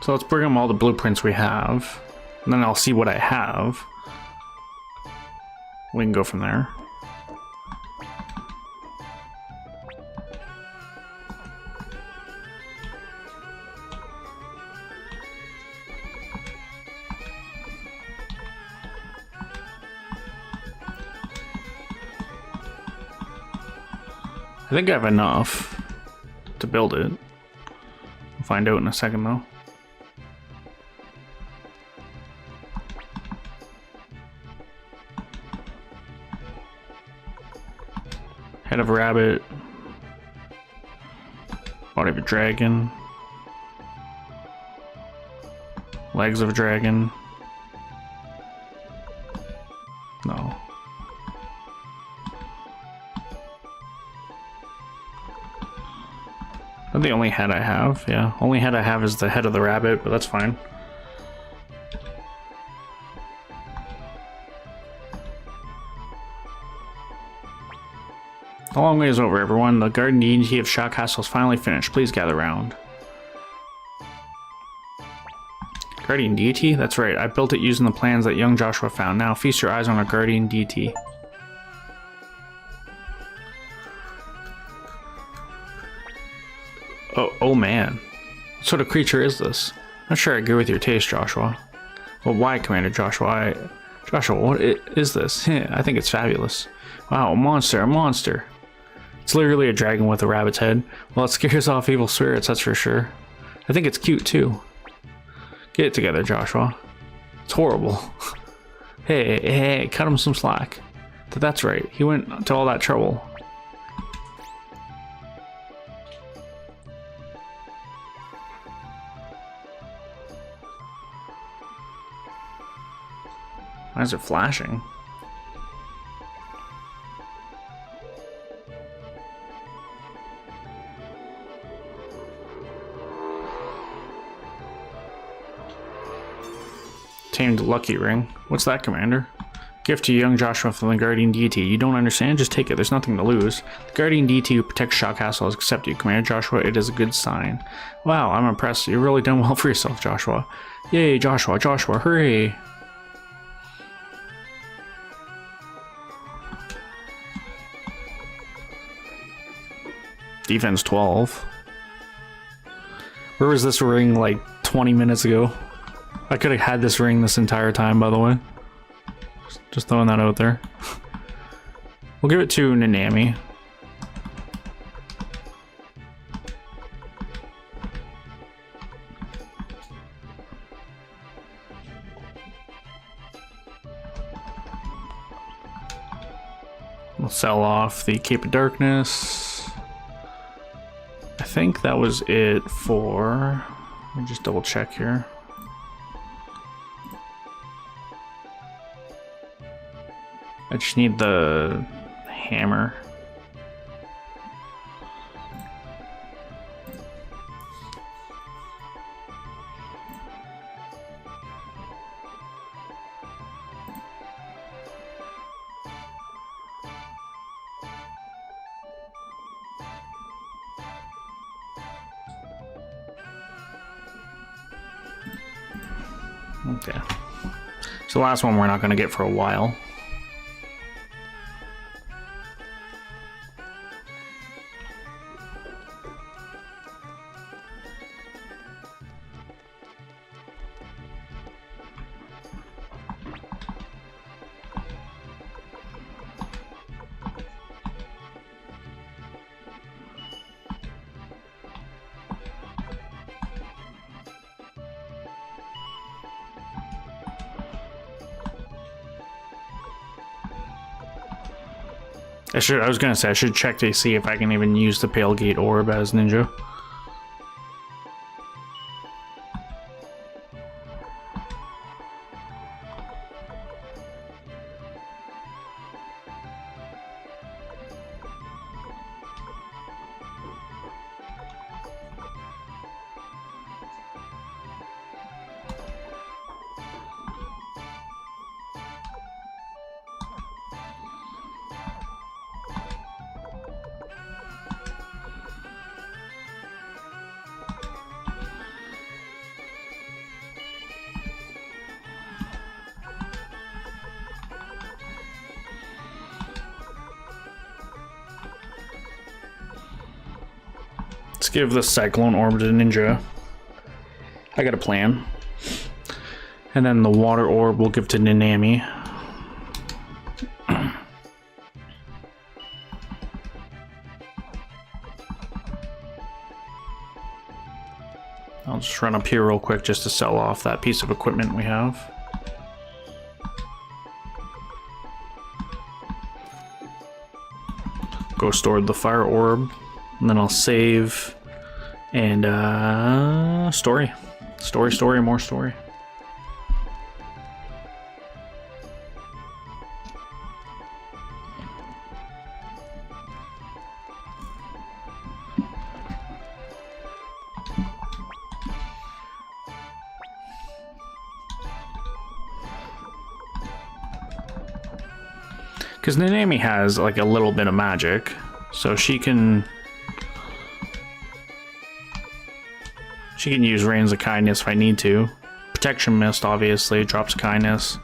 B: So let's bring them all the blueprints we have, and then I'll see what I have. We can go from there. I think I have enough to build it. We'll find out in a second though. Head of a rabbit. Body of a dragon. Legs of a dragon. No. That's the only head I have, yeah. Only head I have is the head of the rabbit, but that's fine. The long way is over, everyone. The garden deity of Shah Castle is finally finished. Please gather round. Guardian deity? That's right. I built it using the plans that young Joshua found. Now feast your eyes on our guardian deity. Oh man. What sort of creature is this? Not sure I agree with your taste, Joshua. Well, why, Commander Joshua? Joshua, what is this? I think it's fabulous. Wow, a monster, a monster. It's literally a dragon with a rabbit's head. Well, it scares off evil spirits, that's for sure. I think it's cute, too. Get it together, Joshua. It's horrible. Hey, cut him some slack. That's right, he went to all that trouble. Why is it flashing? Tamed Lucky Ring. What's that, Commander? Gift to young Joshua from the Guardian Deity. You don't understand? Just take it. There's nothing to lose. The Guardian Deity who protects Shah Castle has accepted you, Commander Joshua. It is a good sign. Wow, I'm impressed. You've really done well for yourself, Joshua. Yay, Joshua, hooray! Defense 12. Where was this ring like 20 minutes ago? I could have had this ring this entire time, by the way. Just throwing that out there. We'll give it to Nanami. sell off the Cape of Darkness. I think that was it for... Let me just double check here. I just need the hammer. Okay. So the last one we're not going to get for a while. I was gonna say I should check to see if I can even use the Pale Gate Orb as Ninja. Let's give the Cyclone Orb to Ninja. I got a plan. And then the Water Orb we'll give to Nanami. I'll just run up here real quick just to sell off that piece of equipment we have. Go store the Fire Orb. And then I'll save and story, more story. Because Nanami has like a little bit of magic, so she can use Rains of Kindness if I need to. Protection Mist, obviously, drops kindness.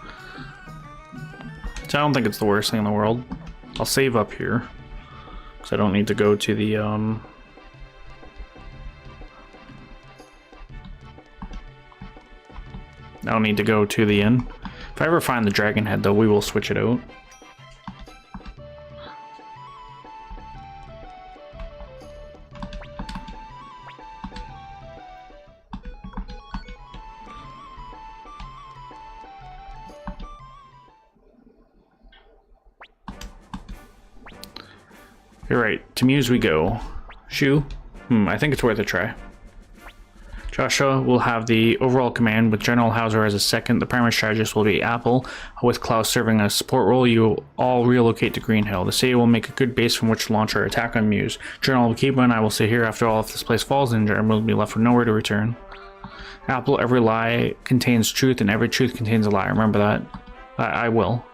B: So I don't think it's the worst thing in the world. I'll save up here, because I don't need to go to the, I don't need to go to the inn. If I ever find the Dragon Head, though, we will switch it out. Alright, to Muse we go. Shu? I think it's worth a try. Joshua will have the overall command with General Hauser as a second. The primary strategist will be Apple, with Klaus serving a support role. You will all relocate to Green Hill. The city will make a good base from which to launch our attack on Muse. General Kiba and I will stay here. After all, if this place falls, then General will be left with nowhere to return. Apple, every lie contains truth and every truth contains a lie. Remember that? I will.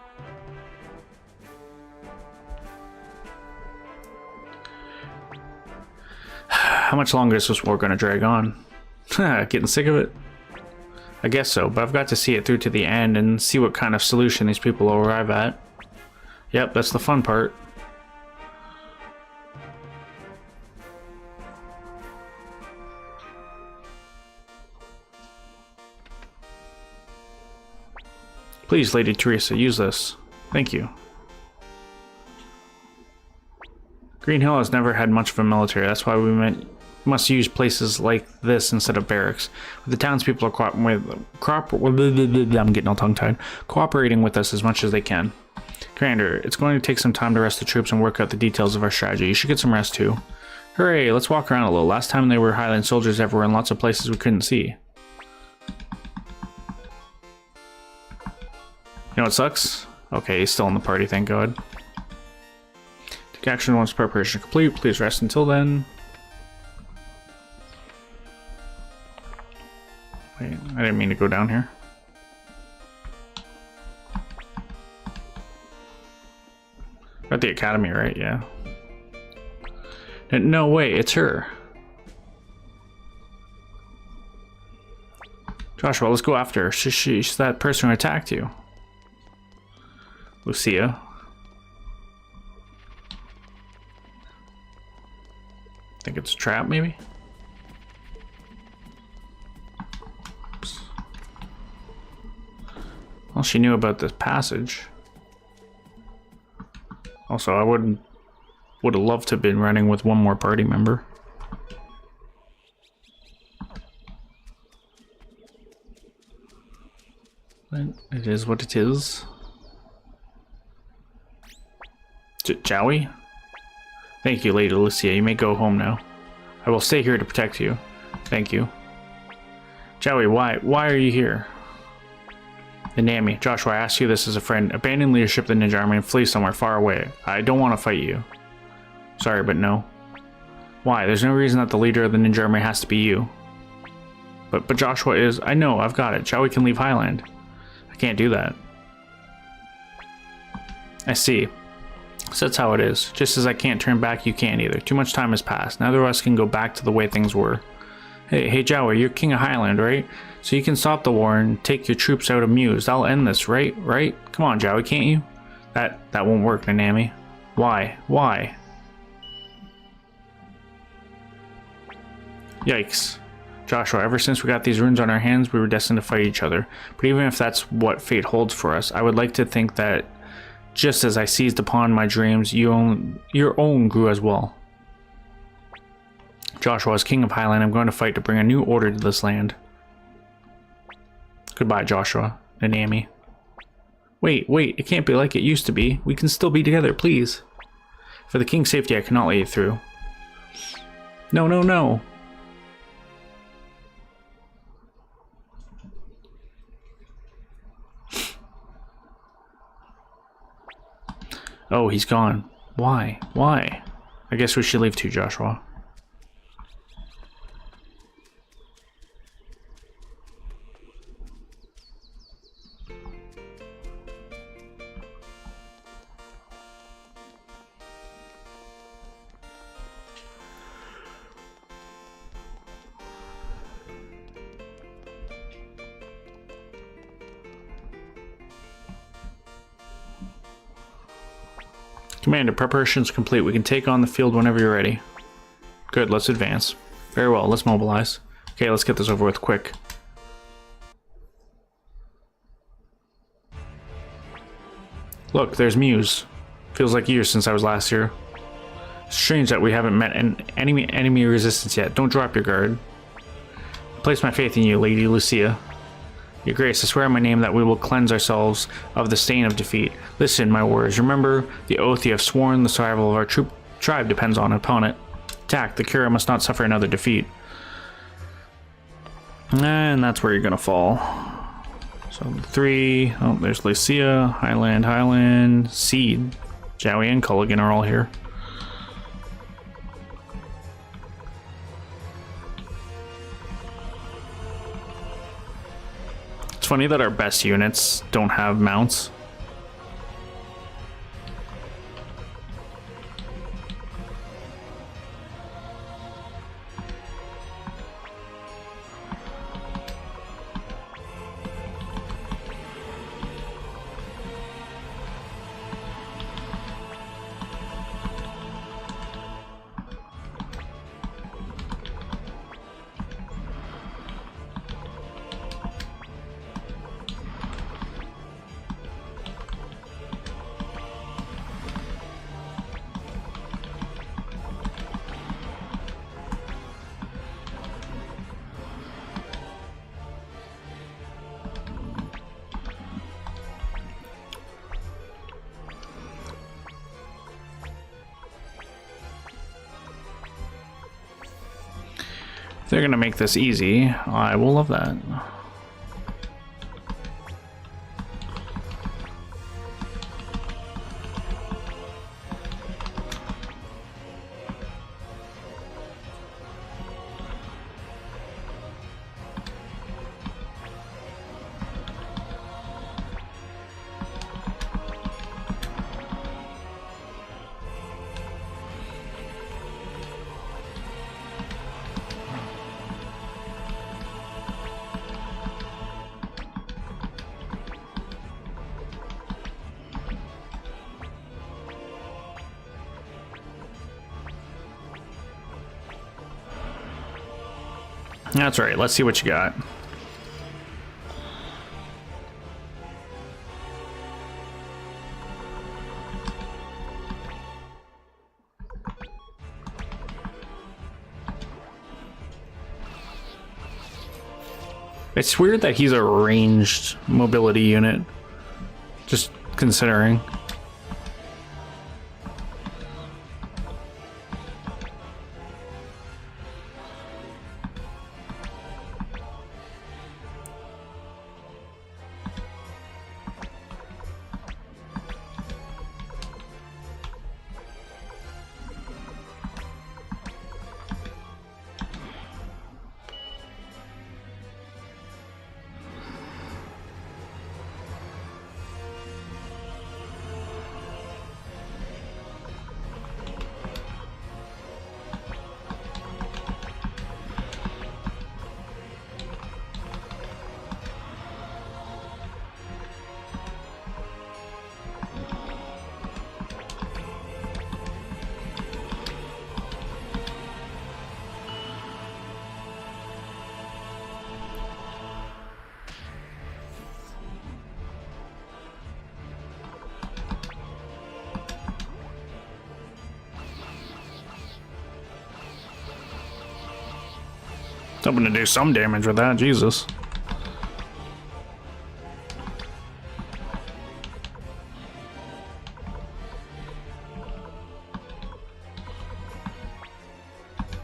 B: How much longer is this war going to drag on? Getting sick of it? I guess so, but I've got to see it through to the end and see what kind of solution these people will arrive at. Yep, that's the fun part. Please, Lady Teresa, use this. Thank you. Green Hill has never had much of a military. That's why we must use places like this instead of barracks. The townspeople are I'm getting all tongue-tied. Cooperating with us as much as they can. Commander, it's going to take some time to rest the troops and work out the details of our strategy. You should get some rest too. Hooray, let's walk around a little. Last time there were Highland soldiers everywhere in lots of places we couldn't see. You know what sucks? Okay, he's still in the party, thank God. Take action once preparation complete. Please rest until then. Wait, I didn't mean to go down here. We're at the academy, right? Yeah. No way, it's her. Joshua, let's go after her. She's that person who attacked you. Lucia. Think it's a trap, maybe? Oops. Well, she knew about this passage. Also, I would have loved to have been running with one more party member. But it is what it is. Jowie? Thank you, Lady Lucia. You may go home now. I will stay here to protect you. Thank you. Jowie, why are you here? The Nami. Joshua, I ask you this as a friend. Abandon leadership of the ninja army and flee somewhere far away. I don't want to fight you. Sorry, but no. Why? There's no reason that the leader of the ninja army has to be you. But Joshua is... I know, I've got it. Jowie can leave Highland. I can't do that. I see. So that's how it is. Just as I can't turn back, you can't either. Too much time has passed. Neither of us can go back to the way things were. Hey, Jowie, you're king of Highland, right? So you can stop the war and take your troops out of Muse. That'll end this, right? Right? Come on, Jowie, can't you? That won't work, Nanami. Why? Why? Yikes. Joshua, ever since we got these runes on our hands, we were destined to fight each other. But even if that's what fate holds for us, I would like to think that just as I seized upon my dreams, your own grew as well. Joshua, as king of Highland, I'm going to fight to bring a new order to this land. Goodbye, Joshua. Nanami. Wait, it can't be like it used to be. We can still be together, please. For the king's safety, I cannot let you through. No. Oh, he's gone. Why? I guess we should leave too, Joshua. Commander, preparations complete. We can take on the field whenever you're ready. Good, let's advance. Very well, let's mobilize. Okay, let's get this over with quick. Look, there's Muse. Feels like years since I was last here. Strange that we haven't met an enemy resistance yet. Don't drop your guard. I place my faith in you, Lady Lucia. Your Grace, I swear on my name that we will cleanse ourselves of the stain of defeat. Listen, my warriors, remember the oath you have sworn. The survival of our tribe depends upon it. Attack, the Kira must not suffer another defeat. And that's where you're gonna fall. So 3, oh, there's Lucia, Highland, Seed, Jowie, and Culligan are all here. It's funny that our best units don't have mounts. If they're gonna make this easy, I will love that. That's right, let's see what you got. It's weird that he's a ranged mobility unit. Just considering. Hoping to do some damage with that, Jesus.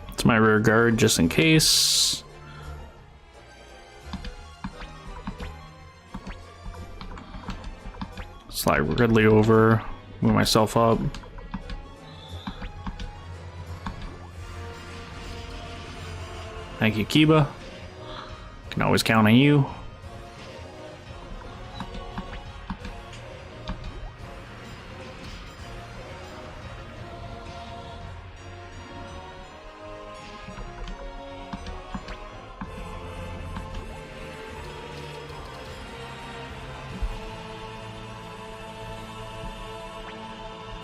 B: It's my rear guard just in case. Slide Ridley over, move myself up. Thank you, Kiba. Can always count on you.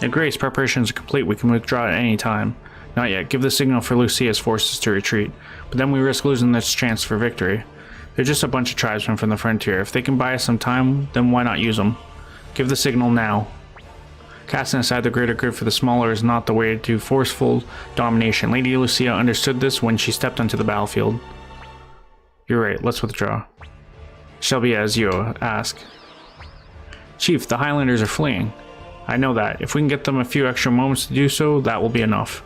B: Grace, preparations are complete. We can withdraw at any time. Not yet. Give the signal for Lucia's forces to retreat. But then we risk losing this chance for victory. They're just a bunch of tribesmen from the frontier. If they can buy us some time, then why not use them? Give the signal now. Casting aside the greater good for the smaller is not the way to forceful domination. Lady Lucia understood this when she stepped onto the battlefield. You're right. Let's withdraw. Shall be as you ask. Chief, the Highlanders are fleeing. I know that. If we can get them a few extra moments to do so, that will be enough.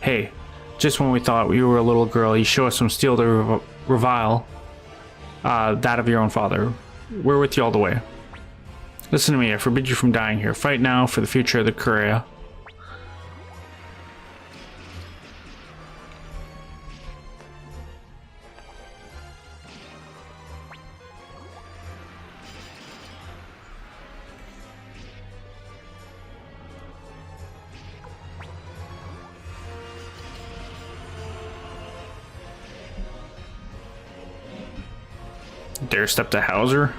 B: Hey, just when we thought you were a little girl, you show us some steel to revile that of your own father. We're with you all the way. Listen to me, I forbid you from dying here. Fight now for the future of the Korea. Dare step to Hauser?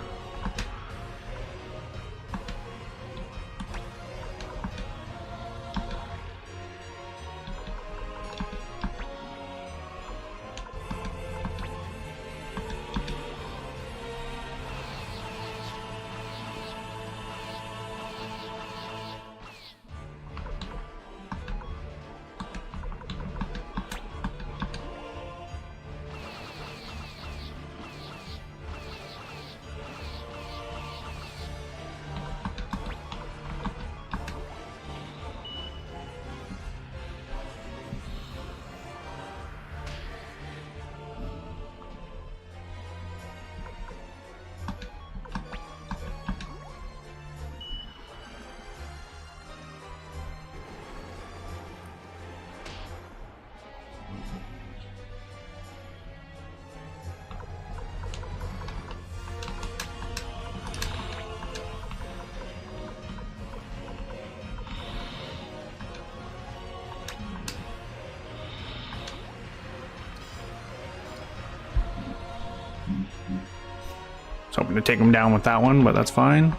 B: was hoping to take him down with that one, but that's fine.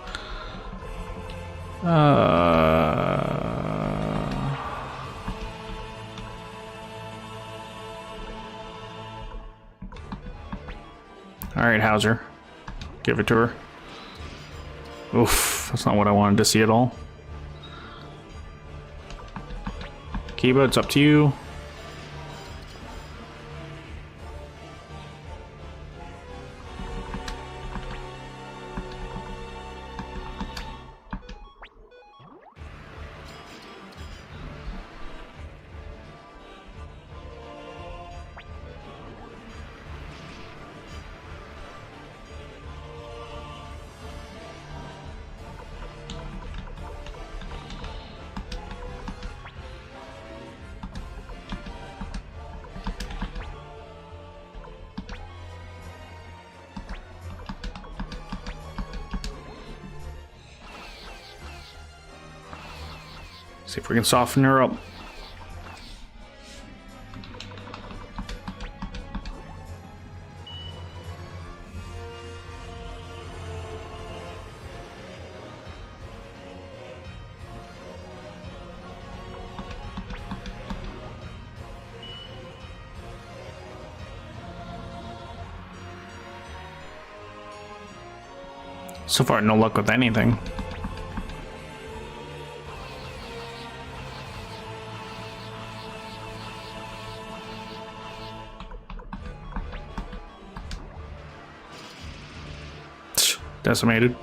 B: Alright, Hauser. Give it to her. Oof, that's not what I wanted to see at all. Kiba, it's up to you. See if we can soften her up. So far, no luck with anything. Decimated.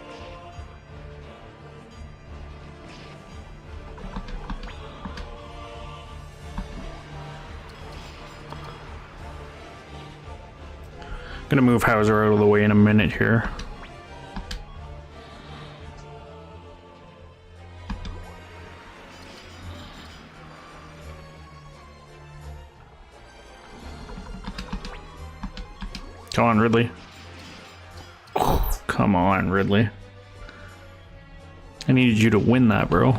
B: Gonna move Hauser out of the way in a minute here. Come on, Ridley. Come on, Ridley. I needed you to win that, bro.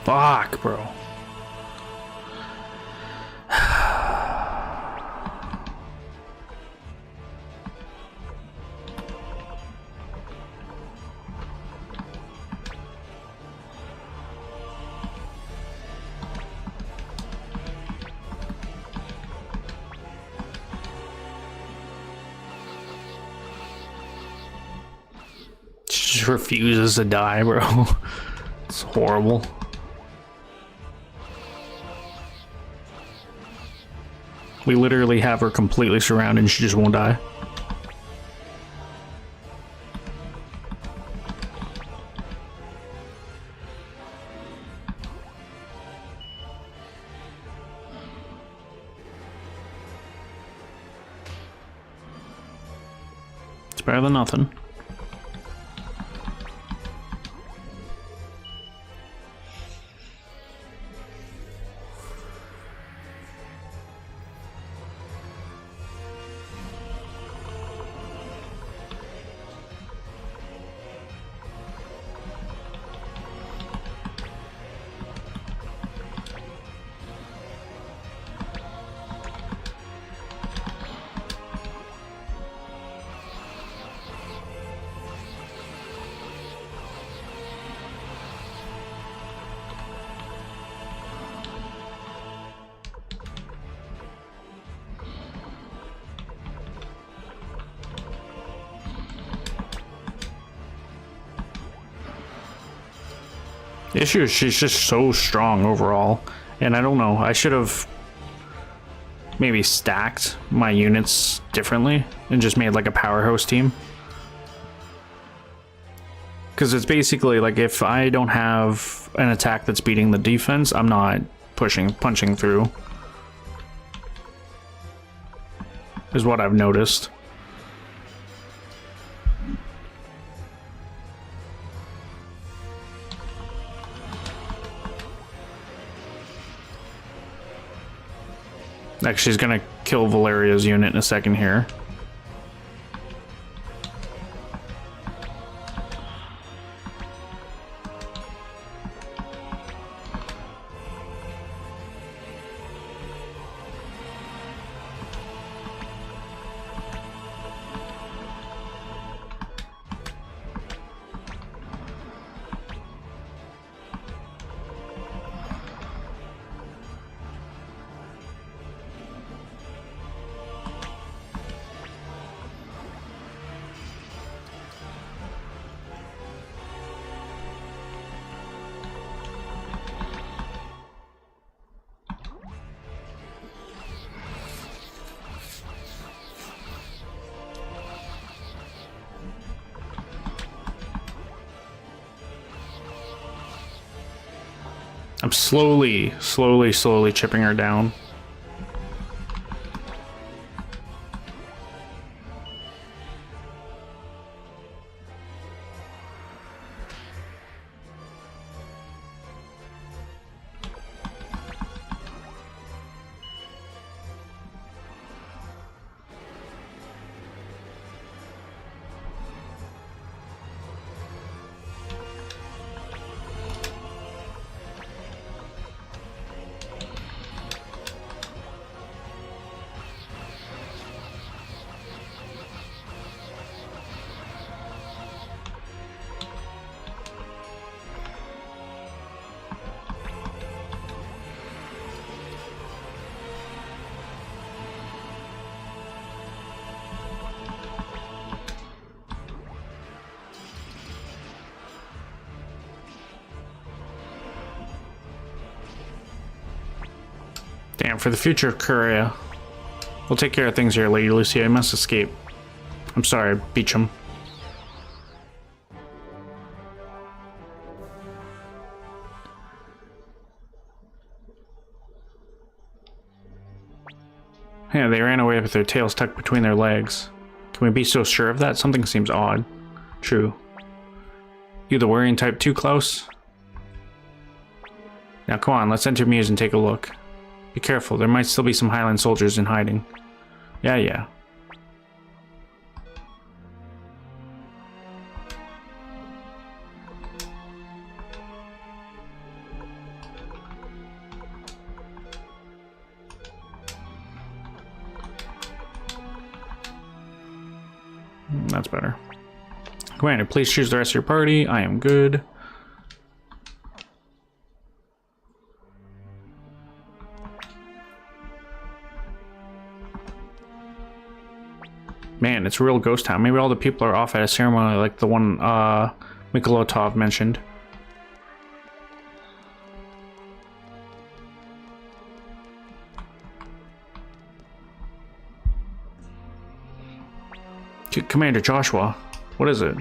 B: Fuck, bro. She just refuses to die, bro. It's horrible. We literally have her completely surrounded and she just won't die. It's better than nothing. The issue is she's just so strong overall, and I don't know, I should have maybe stacked my units differently and just made like a powerhouse team. Because it's basically like if I don't have an attack that's beating the defense, I'm not punching through. Is what I've noticed. Actually, he's gonna kill Valeria's unit in a second here. I'm slowly chipping her down. Damn, for the future, Courier. We'll take care of things here, Lady Lucia. I must escape. I'm sorry, Beecham. Yeah, they ran away with their tails tucked between their legs. Can we be so sure of that? Something seems odd. True. You the worrying type too, Klaus? Now come on, let's enter Muse and take a look. Be careful, there might still be some Highland soldiers in hiding. Yeah. That's better. Commander, please choose the rest of your party. I am good. Man, it's a real ghost town. Maybe all the people are off at a ceremony like the one Mikolotov mentioned. Commander Joshua, what is it?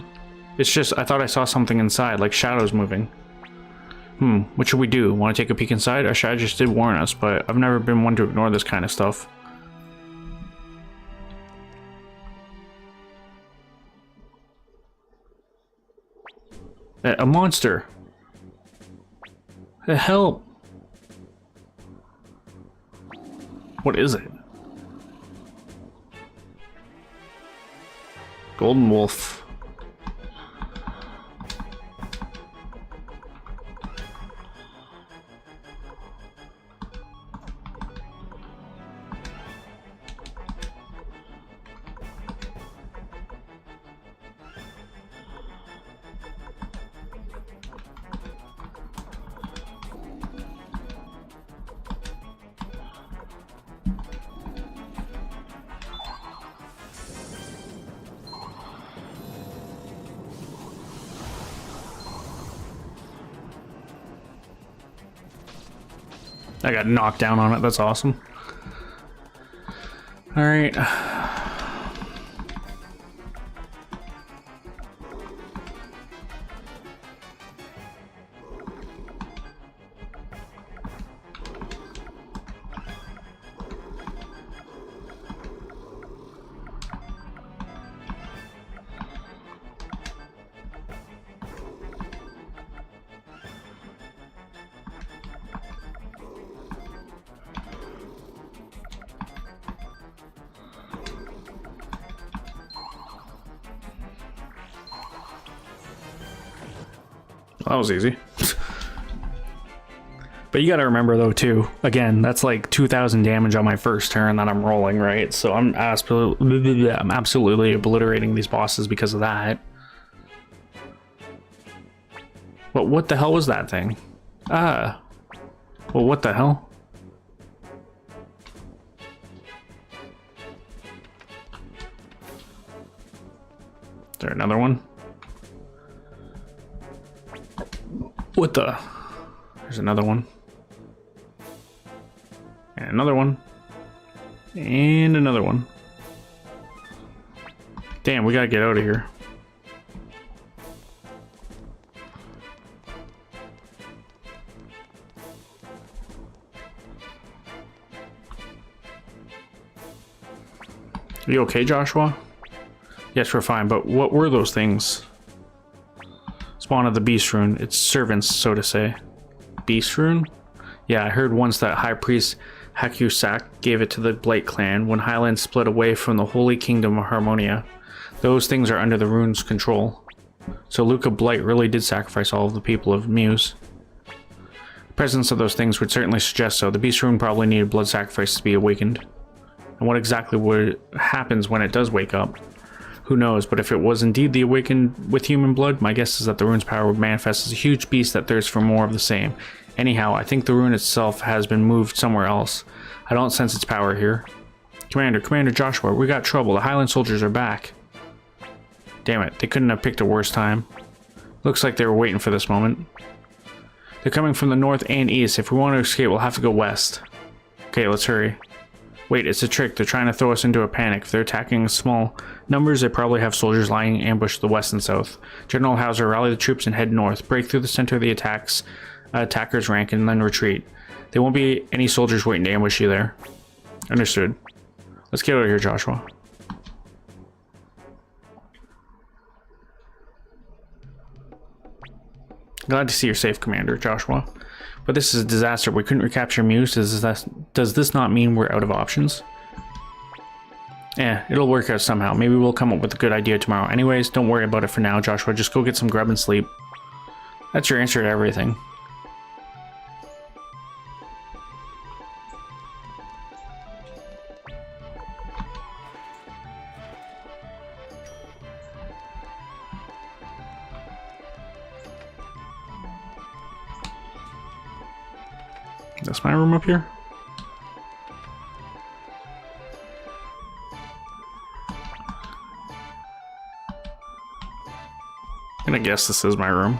B: It's just, I thought I saw something inside, like shadows moving. What should we do? Want to take a peek inside? Our strategist did warn us, but I've never been one to ignore this kind of stuff. A monster! Help! What is it? Golden Wolf. I got knocked down on it, that's awesome. Alright. That was easy. But you gotta remember though too, again, that's like 2,000 damage on my first turn that I'm rolling, right? So I'm absolutely obliterating these bosses because of that. But what the hell was that thing? Well, what the hell? Is there another one? What the? There's another one. And another one. And another one. Damn, we gotta get out of here. Are you okay, Joshua? Yes, we're fine, but what were those things? Spawn of the Beast Rune. It's servants, so to say. Beast Rune? Yeah, I heard once that High Priest Hakusak gave it to the Blight clan when Highland split away from the Holy Kingdom of Harmonia. Those things are under the rune's control. So Luca Blight really did sacrifice all of the people of Muse. The presence of those things would certainly suggest so. The Beast Rune probably needed blood sacrifice to be awakened. And what exactly happens when it does wake up? Who knows, but if it was indeed the awakened with human blood, my guess is that the rune's power would manifest as a huge beast that thirsts for more of the same. Anyhow, I think the rune itself has been moved somewhere else. I don't sense its power here. Commander Joshua, we got trouble. The Highland soldiers are back. Damn it, they couldn't have picked a worse time. Looks like they were waiting for this moment. They're coming from the north and east. If we want to escape, we'll have to go west. Okay, let's hurry. Wait, it's a trick. They're trying to throw us into a panic. If they're attacking in small numbers, they probably have soldiers lying in ambush to the west and south. General Hauser, rally the troops and head north. Break through the center of the attackers' rank and then retreat. There won't be any soldiers waiting to ambush you there. Understood. Let's get out of here, Joshua. Glad to see you're safe, Commander Joshua. But this is a disaster. We couldn't recapture Muse. Does this not mean we're out of options? It'll work out somehow. Maybe we'll come up with a good idea tomorrow. Anyways, don't worry about it for now, Joshua. Just go get some grub and sleep. That's your answer to everything. That's my room up here? I'm gonna guess this is my room.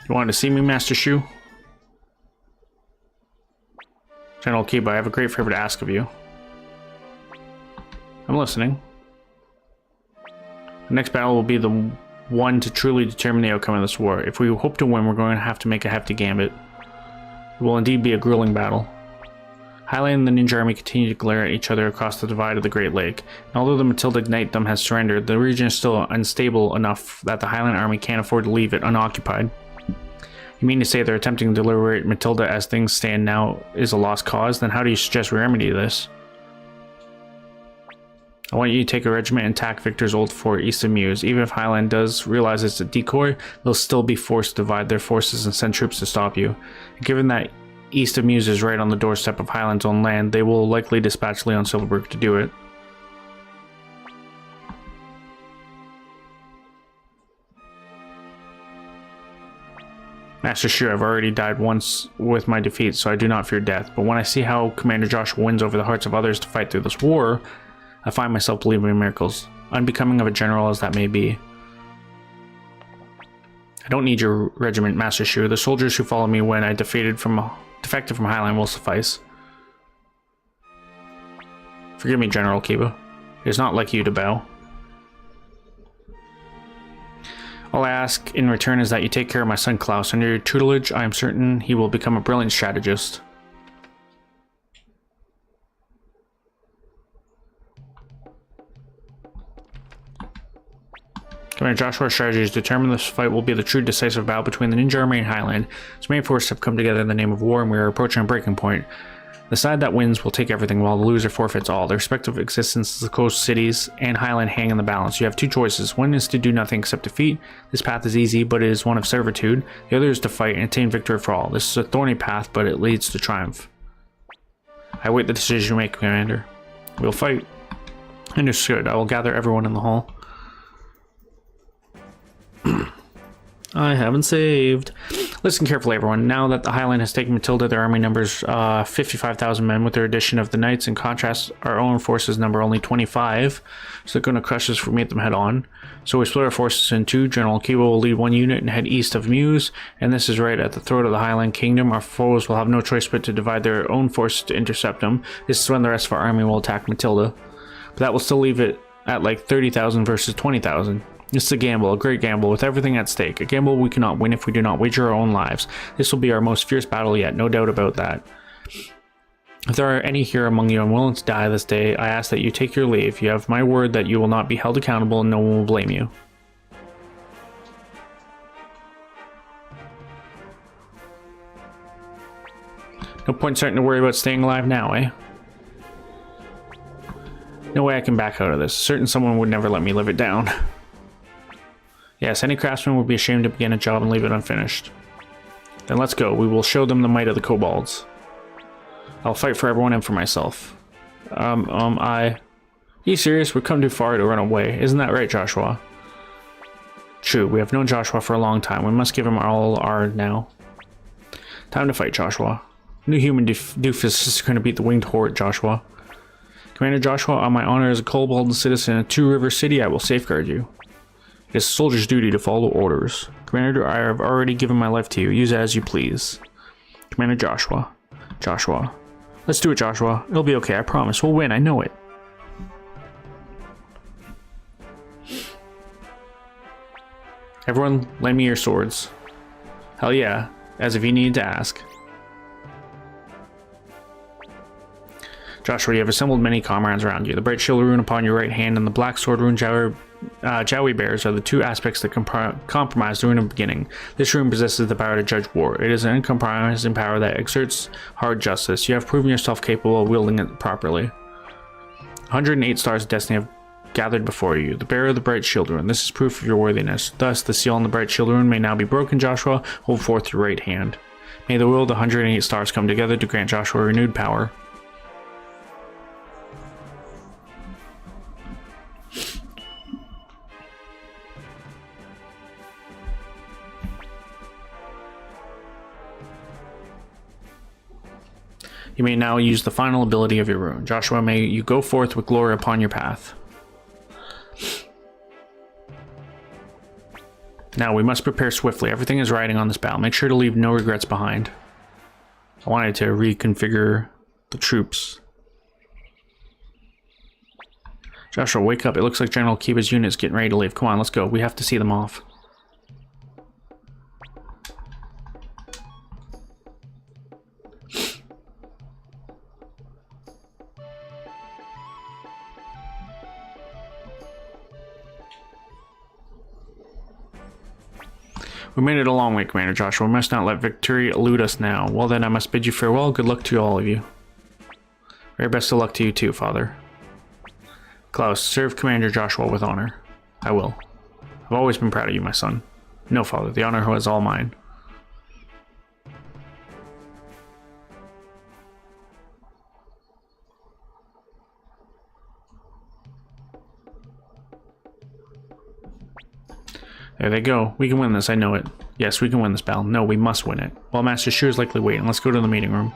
B: You wanted to see me, Master Shu? General Kiba, I have a great favor to ask of you. I'm listening. The next battle will be the one to truly determine the outcome of this war. If we hope to win, we're going to have to make a hefty gambit. It will indeed be a grueling battle. Highland and the Ninja Army continue to glare at each other across the divide of the Great Lake. And although the Matilda Knighttome has surrendered, the region is still unstable enough that the Highland Army can't afford to leave it unoccupied. You mean to say they're attempting to liberate Matilda as things stand now is a lost cause? Then how do you suggest we remedy this? I want you to take a regiment and attack Victor's old fort east of Muse. Even if Highland does realize it's a decoy, they'll still be forced to divide their forces and send troops to stop you. And given that east of Muse is right on the doorstep of Highland's own land, they will likely dispatch Leon Silverberg to do it. Master Shu, I've already died once with my defeat, so I do not fear death. But when I see how Commander Joshua wins over the hearts of others to fight through this war, I find myself believing in miracles, unbecoming of a general as that may be. I don't need your regiment, Master Shu. The soldiers who followed me when I defected from Highland will suffice. Forgive me, General Kiba. It is not like you to bow. All I ask in return is that you take care of my son Klaus. Under your tutelage, I am certain he will become a brilliant strategist. Commander Joshua's strategy is determined this fight will be the true decisive battle between the Ninja Army and Highland. Its main forces have come together in the name of war, and we are approaching a breaking point. The side that wins will take everything, while the loser forfeits all. The respective existences of the coast cities and Highland hang in the balance. You have two choices. One is to do nothing except defeat. This path is easy, but it is one of servitude. The other is to fight and attain victory for all. This is a thorny path, but it leads to triumph. I await the decision you make, Commander. We'll fight. Understood. I will gather everyone in the hall. I haven't saved. Listen carefully, everyone. Now that the Highland has taken Matilda, their army numbers 55,000 men. With their addition of the knights. In contrast, our own forces number only 25. So they're going to crush us if we meet them head on. So we split our forces in two. General Kiba will lead one unit and head east of Muse. And this is right at the throat of the Highland Kingdom. Our foes will have no choice but to divide their own forces to intercept them. This is when the rest of our army will attack Matilda. But that will still leave it at like 30,000 versus 20,000. This is a gamble, a great gamble, with everything at stake. A gamble we cannot win if we do not wager our own lives. This will be our most fierce battle yet, no doubt about that. If there are any here among you unwilling to die this day, I ask that you take your leave. You have my word that you will not be held accountable and no one will blame you. No point starting to worry about staying alive now, eh? No way I can back out of this. Certain someone would never let me live it down. Yes, any craftsman would be ashamed to begin a job and leave it unfinished. Then let's go. We will show them the might of the kobolds. I'll fight for everyone and for myself. Are you serious? We've come too far to run away. Isn't that right, Joshua? True, we have known Joshua for a long time. We must give him all our now. Time to fight, Joshua. New human doofus is going to beat the winged horde, Joshua. Commander Joshua, on my honor as a kobold citizen in Two River City, I will safeguard you. It is a soldier's duty to follow orders. Commander, I have already given my life to you. Use it as you please. Commander Joshua. Joshua. Let's do it, Joshua. It'll be okay, I promise. We'll win, I know it. Everyone, lend me your swords. Hell yeah, as if you needed to ask. Joshua, you have assembled many comrades around you. The bright shield rune upon your right hand and the black sword rune Jowie bears are the two aspects that compromise the rune of beginning. This rune possesses the power to judge war. It is an uncompromising power that exerts hard justice. You have proven yourself capable of wielding it properly. 108 stars of destiny have gathered before you. The bearer of the bright shield rune. This is proof of your worthiness. Thus, the seal on the bright shield rune may now be broken, Joshua. Hold forth your right hand. May the will of the 108 stars come together to grant Joshua renewed power. You may now use the final ability of your rune. Joshua, may you go forth with glory upon your path. Now, we must prepare swiftly. Everything is riding on this battle. Make sure to leave no regrets behind. I wanted to reconfigure the troops. Joshua, wake up. It looks like General Kiba's unit is getting ready to leave. Come on, let's go. We have to see them off. We made it a long way, Commander Joshua. We must not let victory elude us now. Well then, I must bid you farewell. Good luck to all of you. Very best of luck to you too, Father. Klaus, serve Commander Joshua with honor. I will. I've always been proud of you, my son. No, Father, the honor was all mine. There they go. We can win this, I know it. Yes, we can win this battle. No, we must win it. While Master Shu is likely waiting, let's go to the meeting room.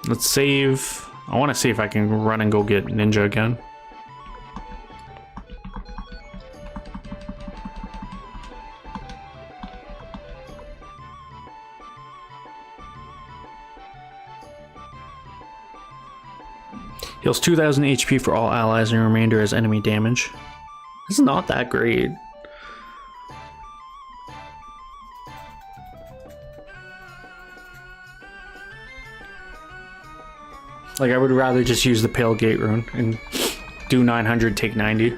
B: Let's save. I want to see if I can run and go get Ninja again. Heals 2,000 HP for all allies and remainder as enemy damage. This is not that great. Like, I would rather just use the Pale Gate rune and do 900, take 90.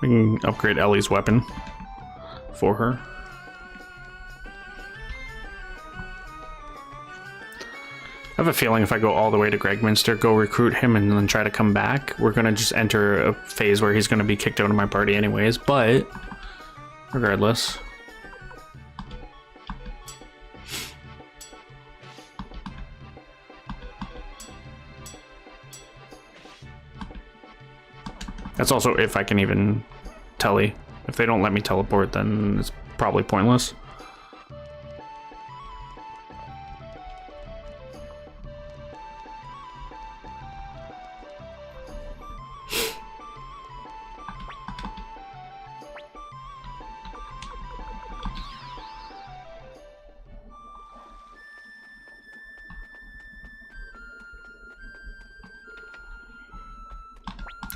B: We can upgrade Ellie's weapon for her. I have a feeling if I go all the way to Gregminster, go recruit him, and then try to come back, we're gonna just enter a phase where he's gonna be kicked out of my party anyways, but regardless. That's also if I can even telly. If they don't let me teleport, then it's probably pointless.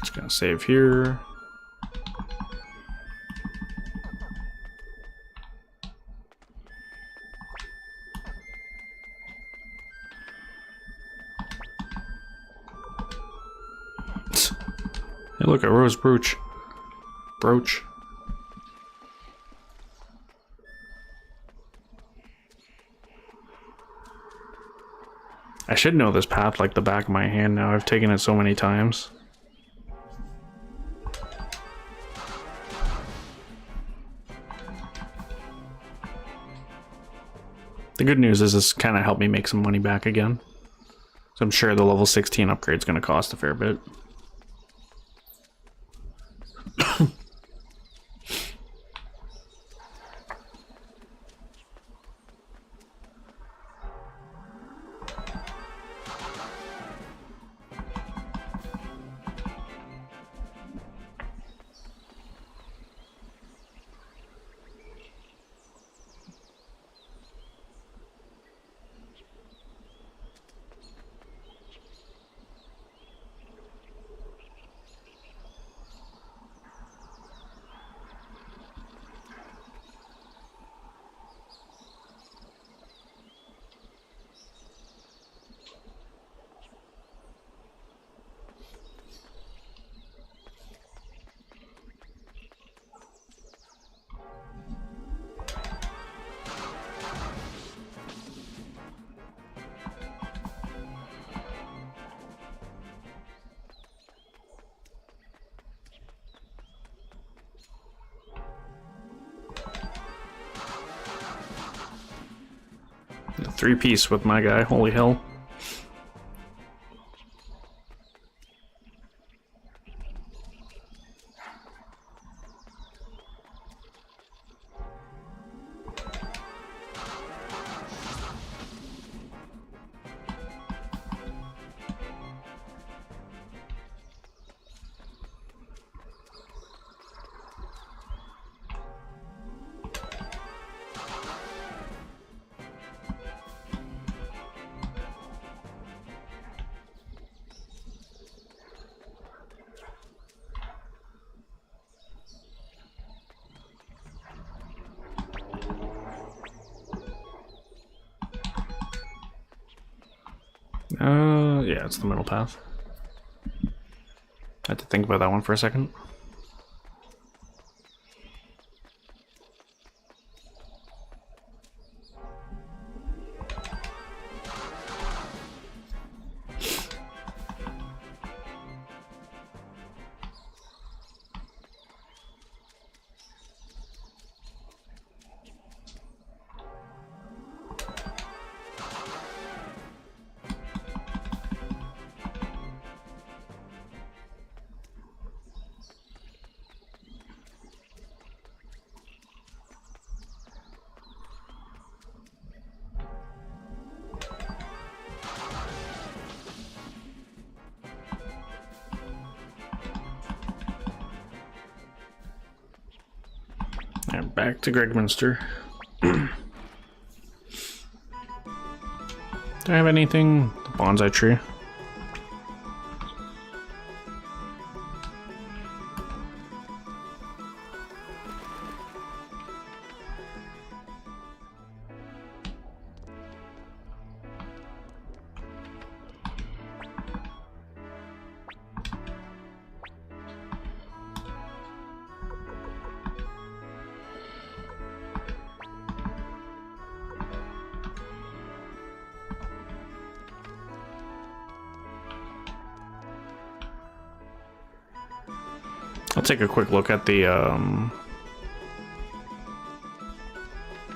B: Just gonna save here. Hey, look, a rose brooch. Brooch. I should know this path like the back of my hand now. I've taken it so many times. The good news is this kind of helped me make some money back again. So I'm sure the level 16 upgrade is going to cost a fair bit. Three-piece with my guy, holy hell. Yeah, it's the middle path. I had to think about that one for a second. And back to Gregminster. Do I have anything? The bonsai tree. I'll take a quick look at the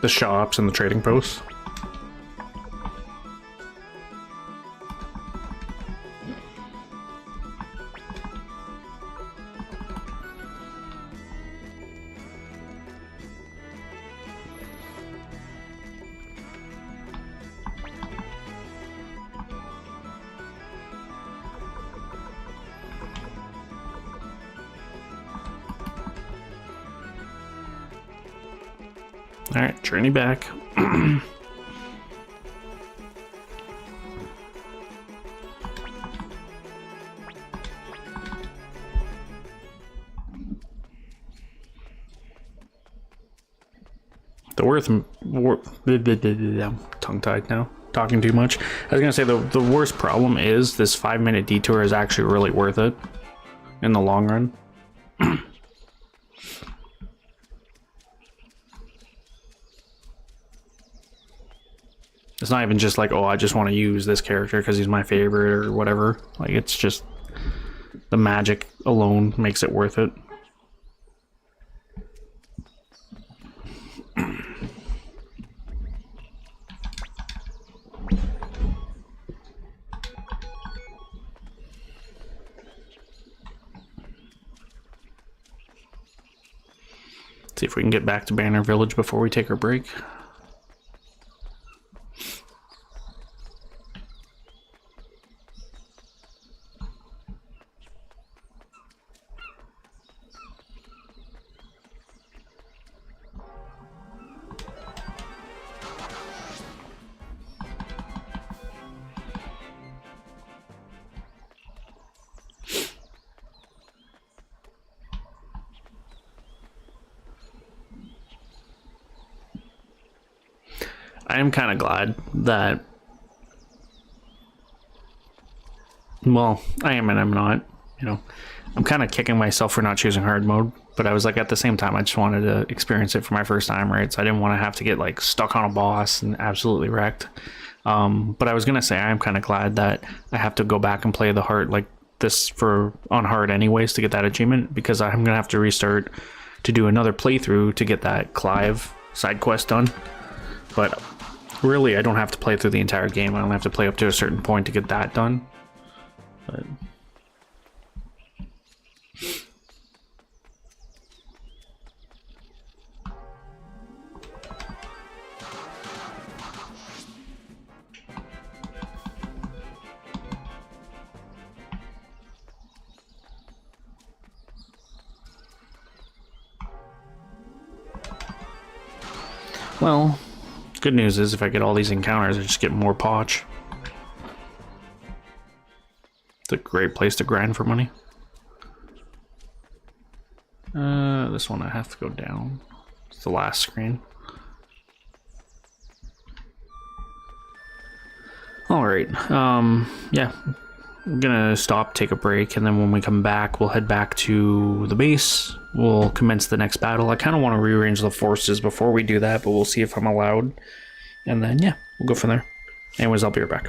B: shops and the trading posts. Alright, journey back. I'm tongue-tied now. Talking too much. I was gonna say the worst problem is this 5-minute detour is actually really worth it in the long run. It's not even just like, oh, I just want to use this character because he's my favorite or whatever. Like, it's just the magic alone makes it worth it. See if we can get back to Banner Village before we take our break. I am kind of glad that, well, I am and I'm not, you know, I'm kind of kicking myself for not choosing hard mode, but I was like, at the same time, I just wanted to experience it for my first time, right? So I didn't want to have to get like stuck on a boss and absolutely wrecked. But I was going to say, I am kind of glad that I have to go back and play the hard, like this on hard anyways to get that achievement, because I'm going to have to restart to do another playthrough to get that Clive side quest done. But really, I don't have to play through the entire game. I don't have to play up to a certain point to get that done. But well, good news is if I get all these encounters, I just get more potch. It's a great place to grind for money. This one I have to go down. It's the last screen. Alright, yeah. I'm gonna stop, take a break, and then when we come back, we'll head back to the base. We'll commence the next battle. I kind of want to rearrange the forces before we do that, but we'll see if I'm allowed. And then, yeah, we'll go from there. Anyways, I'll be right back.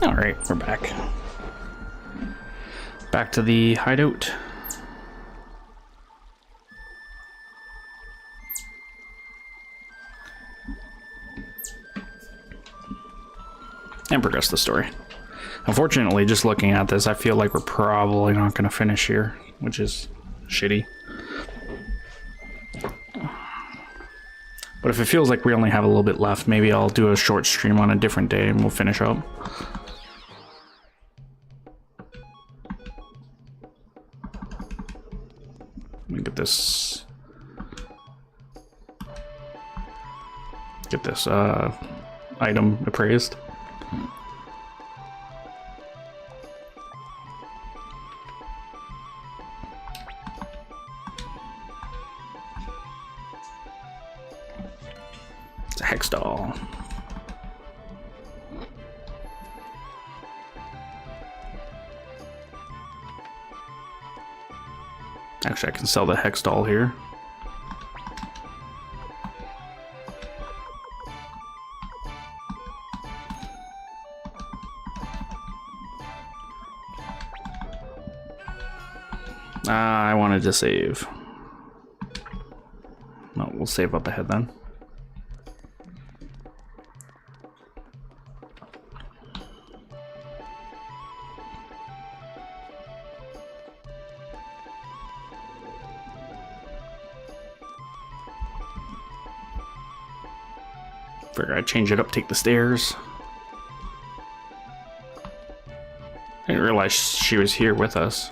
B: Alright, we're back. Back to the hideout. And progress the story. Unfortunately, just looking at this, I feel like we're probably not going to finish here, which is shitty. But if it feels like we only have a little bit left, maybe I'll do a short stream on a different day and we'll finish up. Let me get this... item appraised. It's a hex doll. Actually, I can sell the hex doll here. I wanted to save. No, we'll save up ahead then. Figure I'd change it up, take the stairs. I didn't realize she was here with us.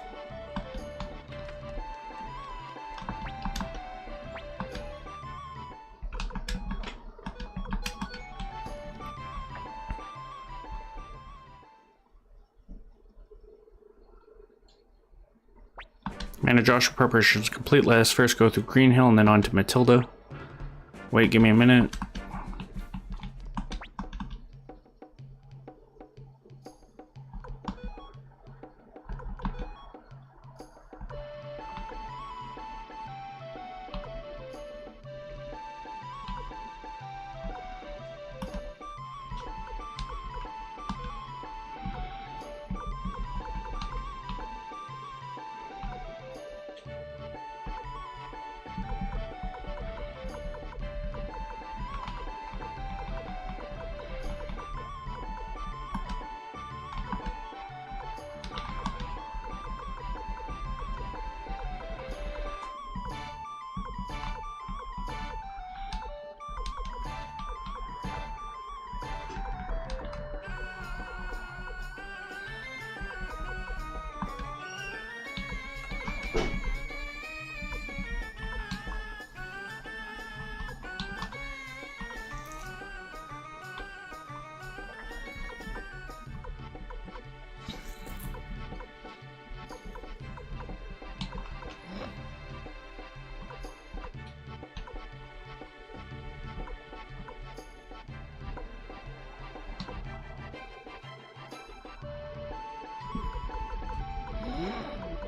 B: Manage Joshua preparations complete. Let us first go through Green Hill and then on to Matilda. Wait, give me a minute.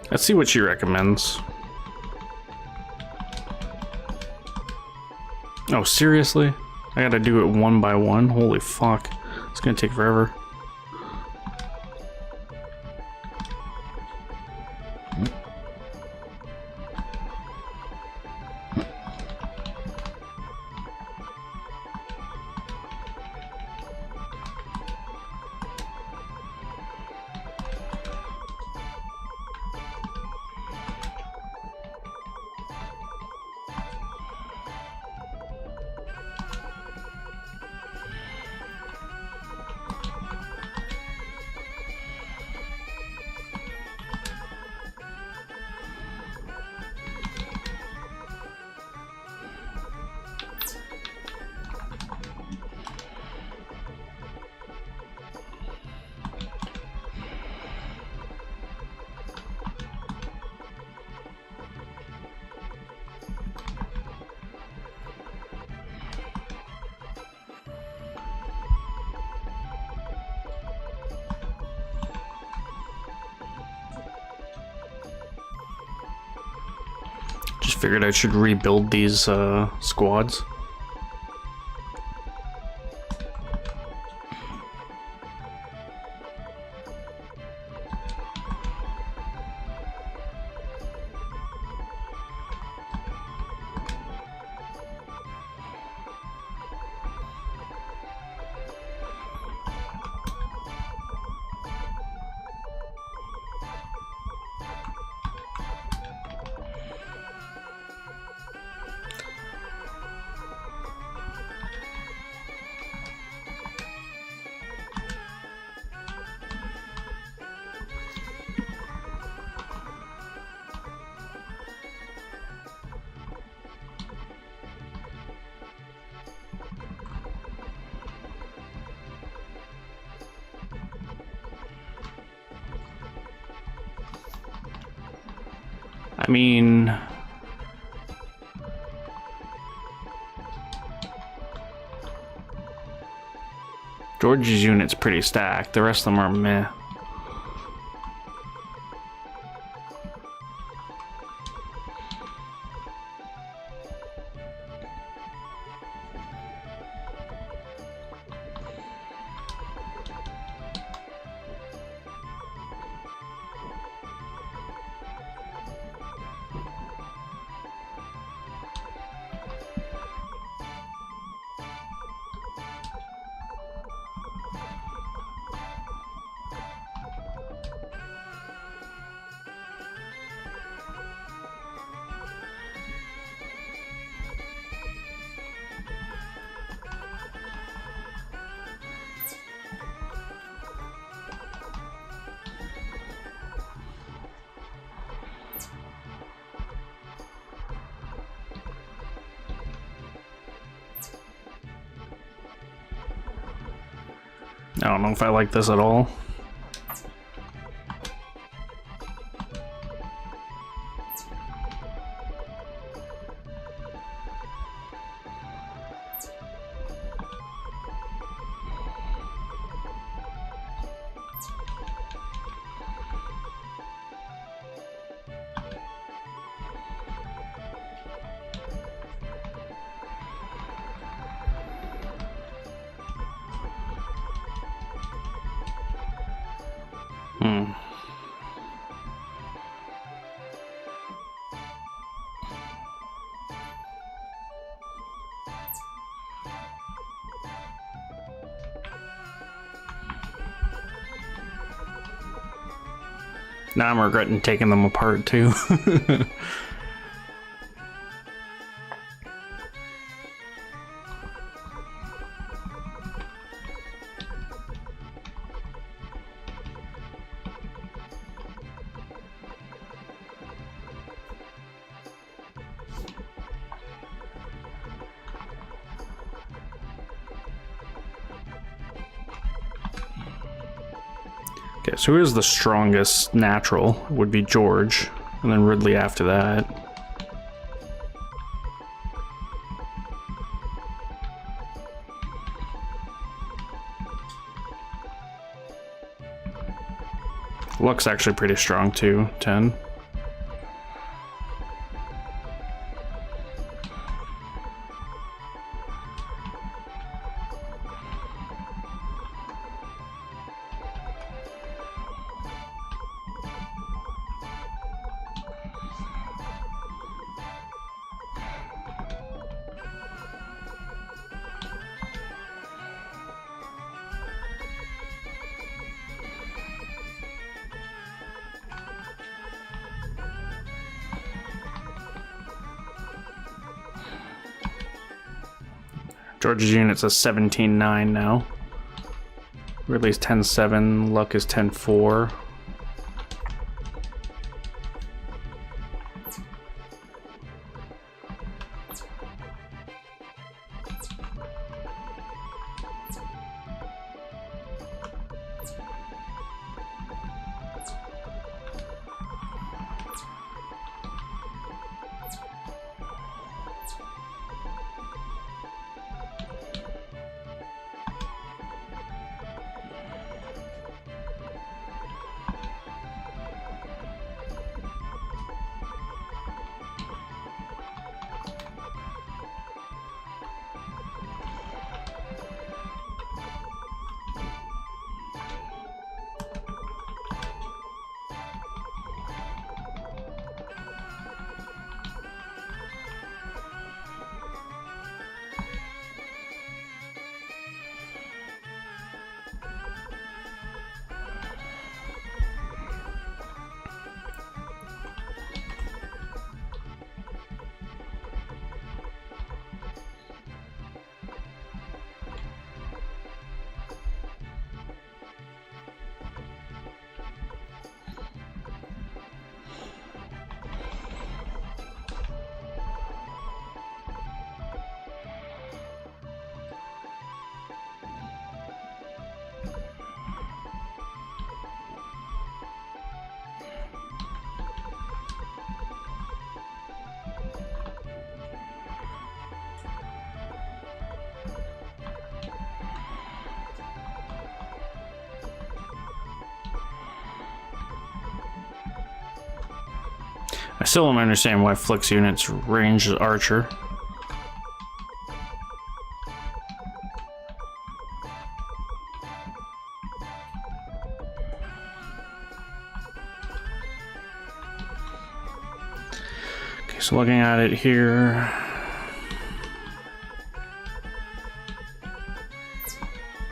B: Let's see what she recommends. Oh, seriously? I gotta do it one by one? Holy fuck. It's gonna take forever. Just figured I should rebuild these squads. I mean... George's unit's pretty stacked. The rest of them are meh. I don't know if I like this at all. Now I'm regretting taking them apart too. Okay, so who is the strongest natural? Would be George, and then Ridley after that. Luck's actually pretty strong too, 10. George's unit's a 17-9 now. Ridley's 10-7, Luck is 10-4. I still don't understand why Flick's unit's ranged archer. Okay, so looking at it here.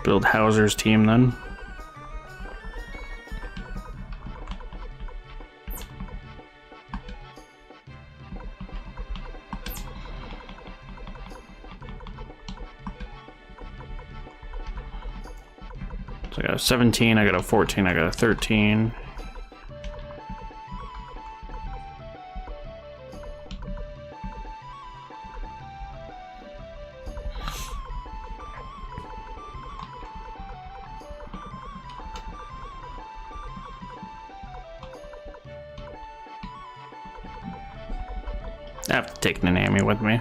B: Build Hauser's team then. So I got a 17, I got a 14, I got a 13. I have to take Nanami with me.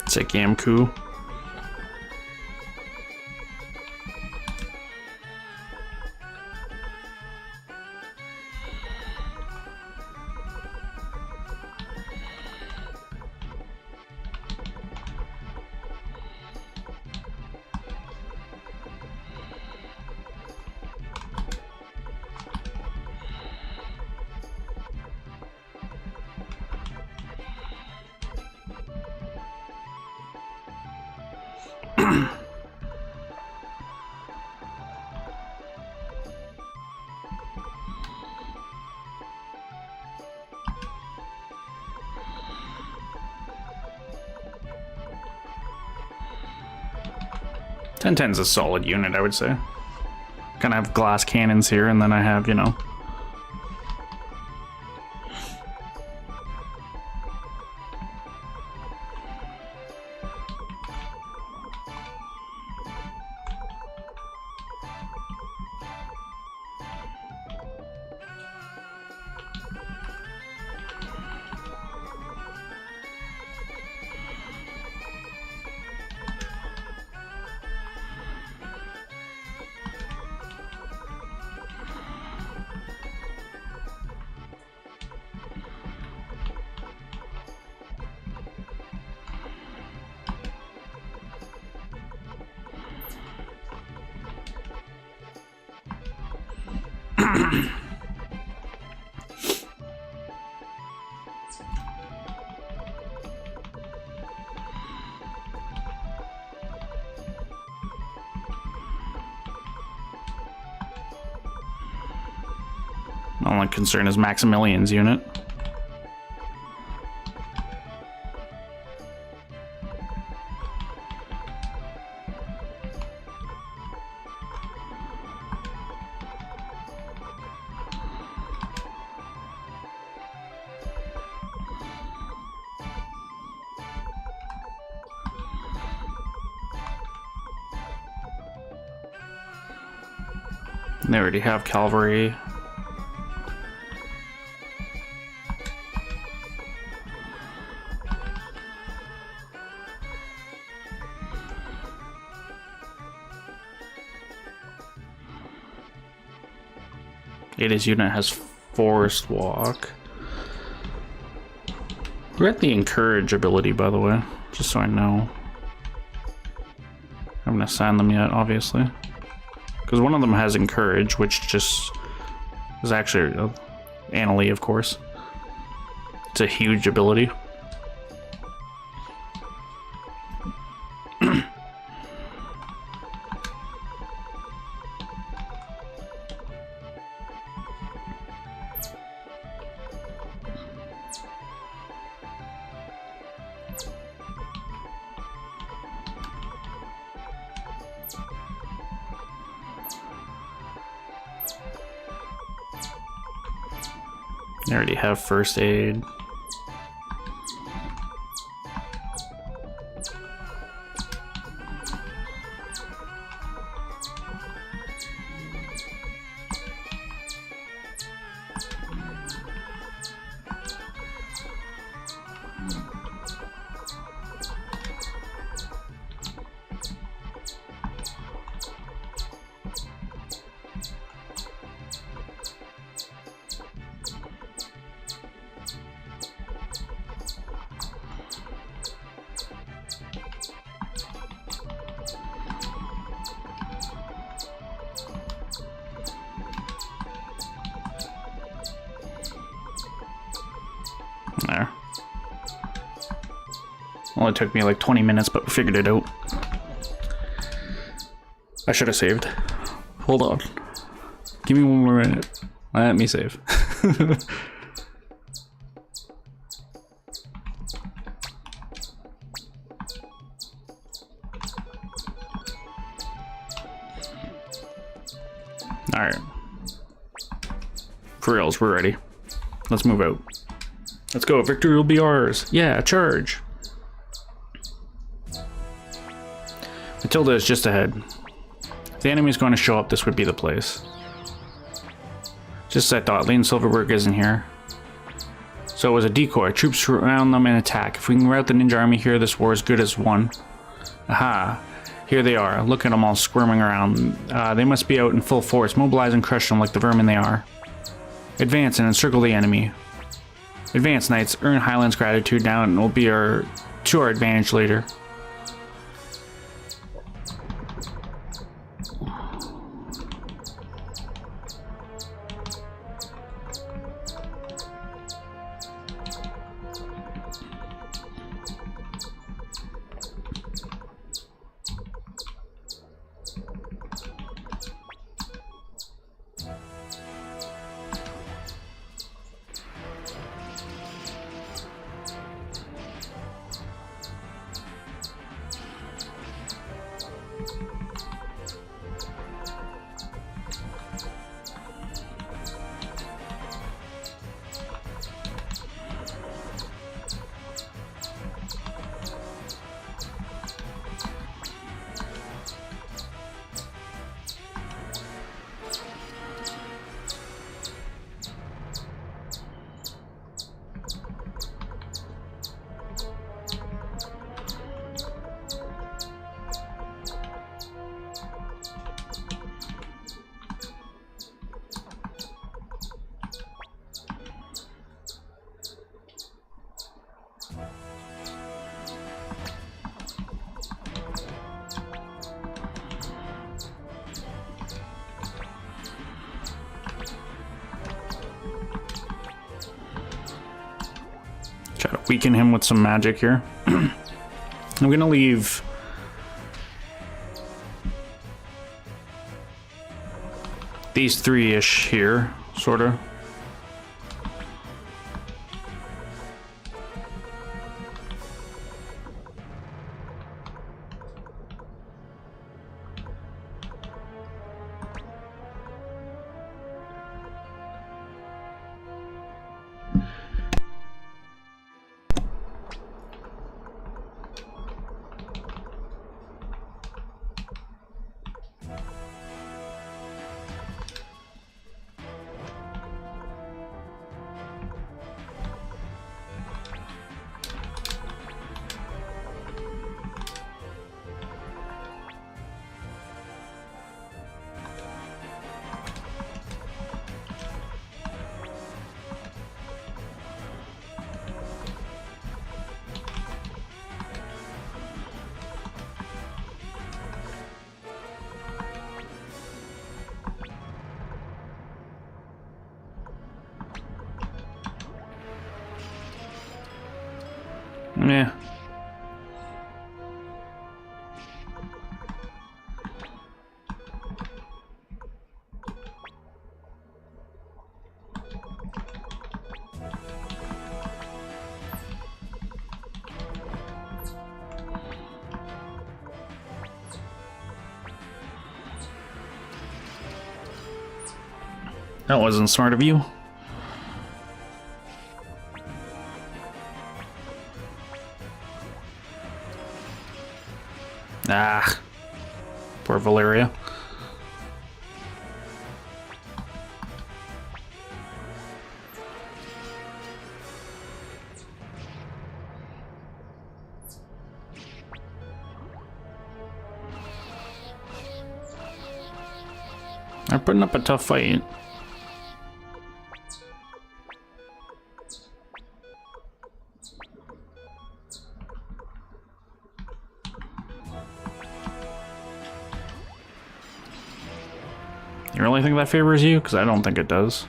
B: Take Yamku. Ten's a solid unit, I would say. Kind of have glass cannons here, and then I have, you know, my only concern is Maximilian's unit. They already have cavalry. His unit has forest walk. We're at the encourage ability, by the way, just so I know. I haven't assigned them yet, obviously, because one of them has encourage, which just is actually Annalie, of course. It's a huge ability. I already have first aid. There. Only took me like 20 minutes, but we figured it out. I should have saved. Hold on. Give me one more minute. Let me save. Alright. For reals, we're ready. Let's move out. Let's go. Victory will be ours. Yeah, charge. Matilda is just ahead. If the enemy's going to show up, this would be the place. Just as I thought, Lane Silverberg isn't here. So it was a decoy. Troops surround them and attack. If we can rout the ninja army here, this war is good as won. Aha. Here they are. Look at them all squirming around. They must be out in full force. Mobilize and crush them like the vermin they are. Advance and encircle the enemy. Advance, knights. Earn Highland's gratitude now and it will be to our advantage later. Try to weaken him with some magic here. I'm gonna leave these three-ish here, sorta. Yeah. That wasn't smart of you. Ah, poor Valeria. They're putting up a tough fight. You really think that favors you? Because I don't think it does.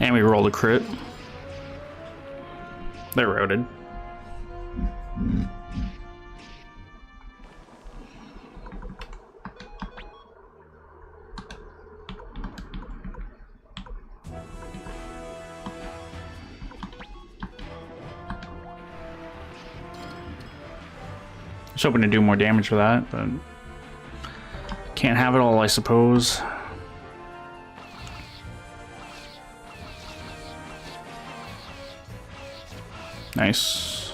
B: And we rolled a crit. They're routed. I was hoping to do more damage for that, but can't have it all, I suppose. Nice.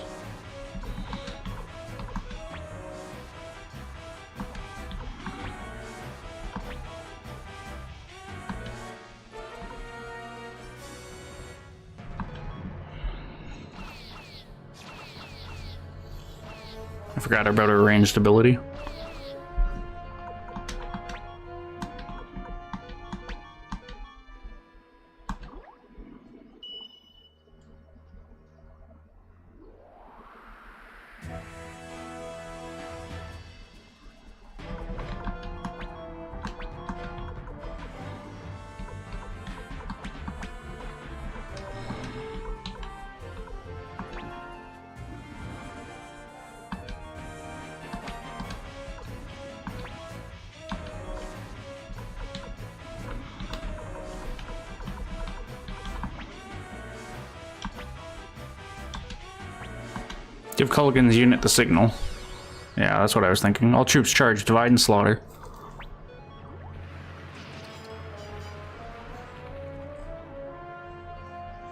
B: I forgot about her ranged ability. Give Culligan's unit the signal. Yeah, that's what I was thinking. All troops charge, divide and slaughter.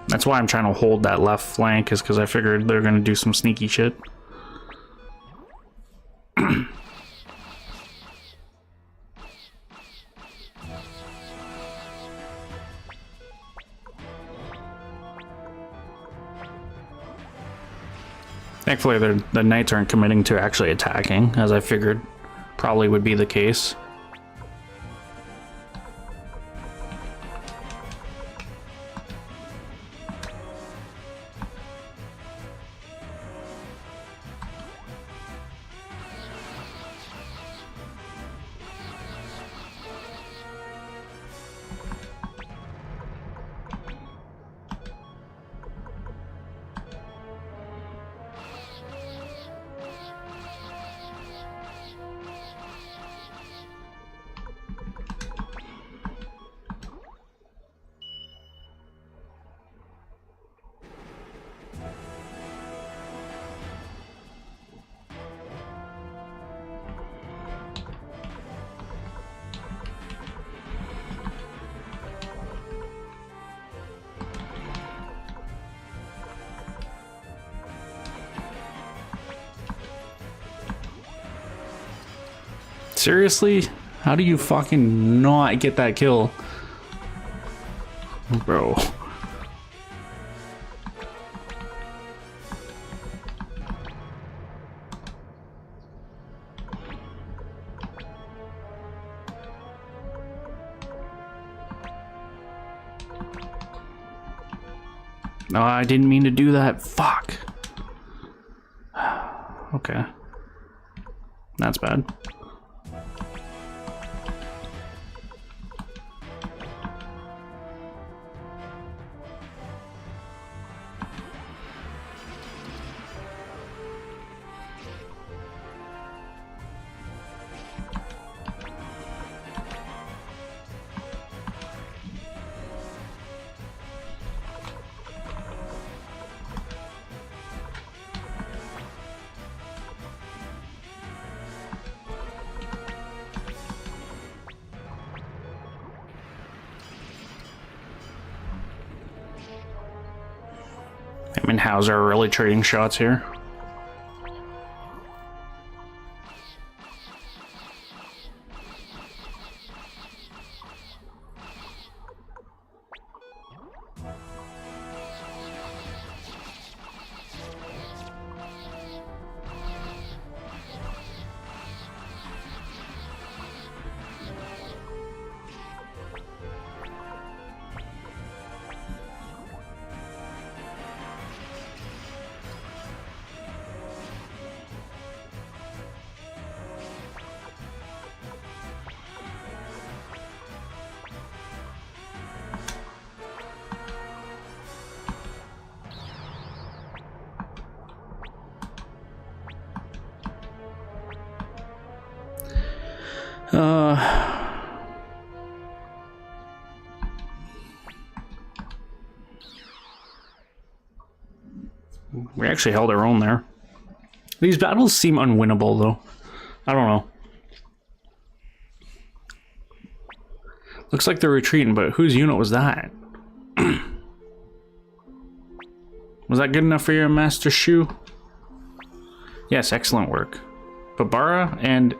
B: That's why I'm trying to hold that left flank, is because I figured they're going to do some sneaky shit. Thankfully, the knights aren't committing to actually attacking, as I figured probably would be the case. Seriously? How do you fucking not get that kill? Bro. No, I didn't mean to do that. Fuck. Okay. That's bad. I mean, how's our really trading shots here? We actually held our own there. These battles seem unwinnable, though. I don't know. Looks like they're retreating, but whose unit was that? Was that good enough for your Master Shu? Yes, excellent work. Babara and...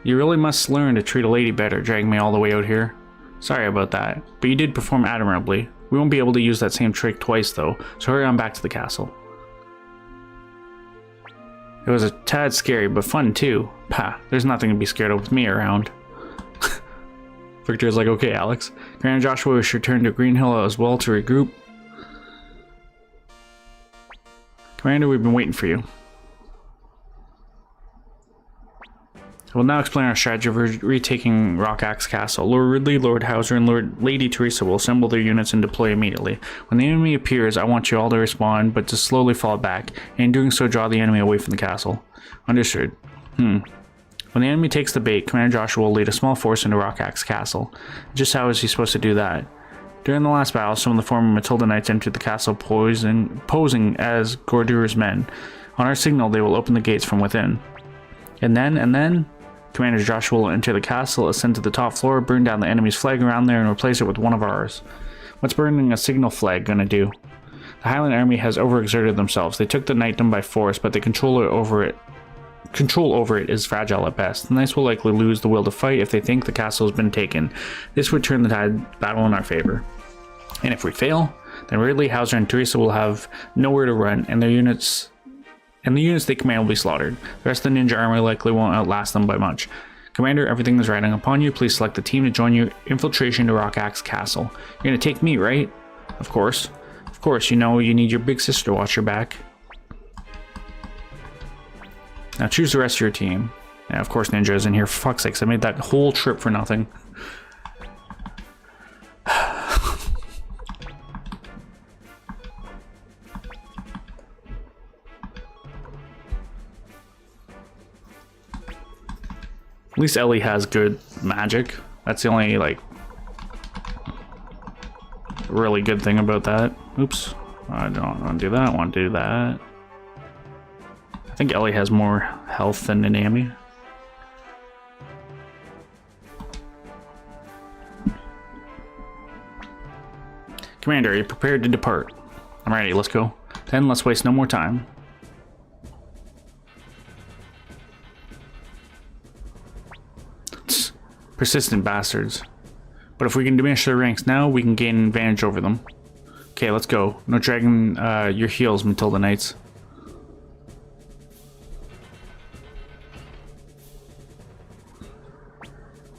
B: You really must learn to treat a lady better, dragging me all the way out here. Sorry about that, but you did perform admirably. We won't be able to use that same trick twice, though, so hurry on back to the castle. It was a tad scary, but fun, too. Pah, there's nothing to be scared of with me around. Victor's like, okay, Alex. Commander Joshua should return to Green Hill as well to regroup. Commander, we've been waiting for you. I will now explain our strategy for retaking Rock Axe Castle. Lord Ridley, Lord Hauser, and Lady Teresa will assemble their units and deploy immediately. When the enemy appears, I want you all to respond, but to slowly fall back, and in doing so, draw the enemy away from the castle. Understood. When the enemy takes the bait, Commander Joshua will lead a small force into Rock Axe Castle. Just how is he supposed to do that? During the last battle, some of the former Matilda Knights entered the castle posing as Gordur's men. On our signal, they will open the gates from within. And then... Commander Joshua will enter the castle, ascend to the top floor, burn down the enemy's flag around there, and replace it with one of ours. What's burning a signal flag gonna do? The Highland army has overexerted themselves. They took the knightdom by force, but the control over it is fragile at best. The knights will likely lose the will to fight if they think the castle has been taken. This would turn the battle in our favor. And if we fail, then Ridley, Hauser, and Teresa will have nowhere to run, and the units they command will be slaughtered. The rest of the ninja army likely won't outlast them by much. Commander, everything is riding upon you. Please select the team to join your infiltration to Rock Axe Castle. You're gonna take me, right? Of course. Of course, you know you need your big sister to watch your back. Now choose the rest of your team. Yeah, of course Ninja is in here. For fuck's sakes, I made that whole trip for nothing. At least Ellie has good magic. That's the only, like, really good thing about that. Oops. I don't want to do that. I want to do that. I think Ellie has more health than Nanami. Commander, are you prepared to depart? I'm ready. Let's go. Then let's waste no more time. Persistent bastards. But if we can diminish their ranks now, we can gain an advantage over them. Okay, let's go. No dragging your heels, Matilda Knights.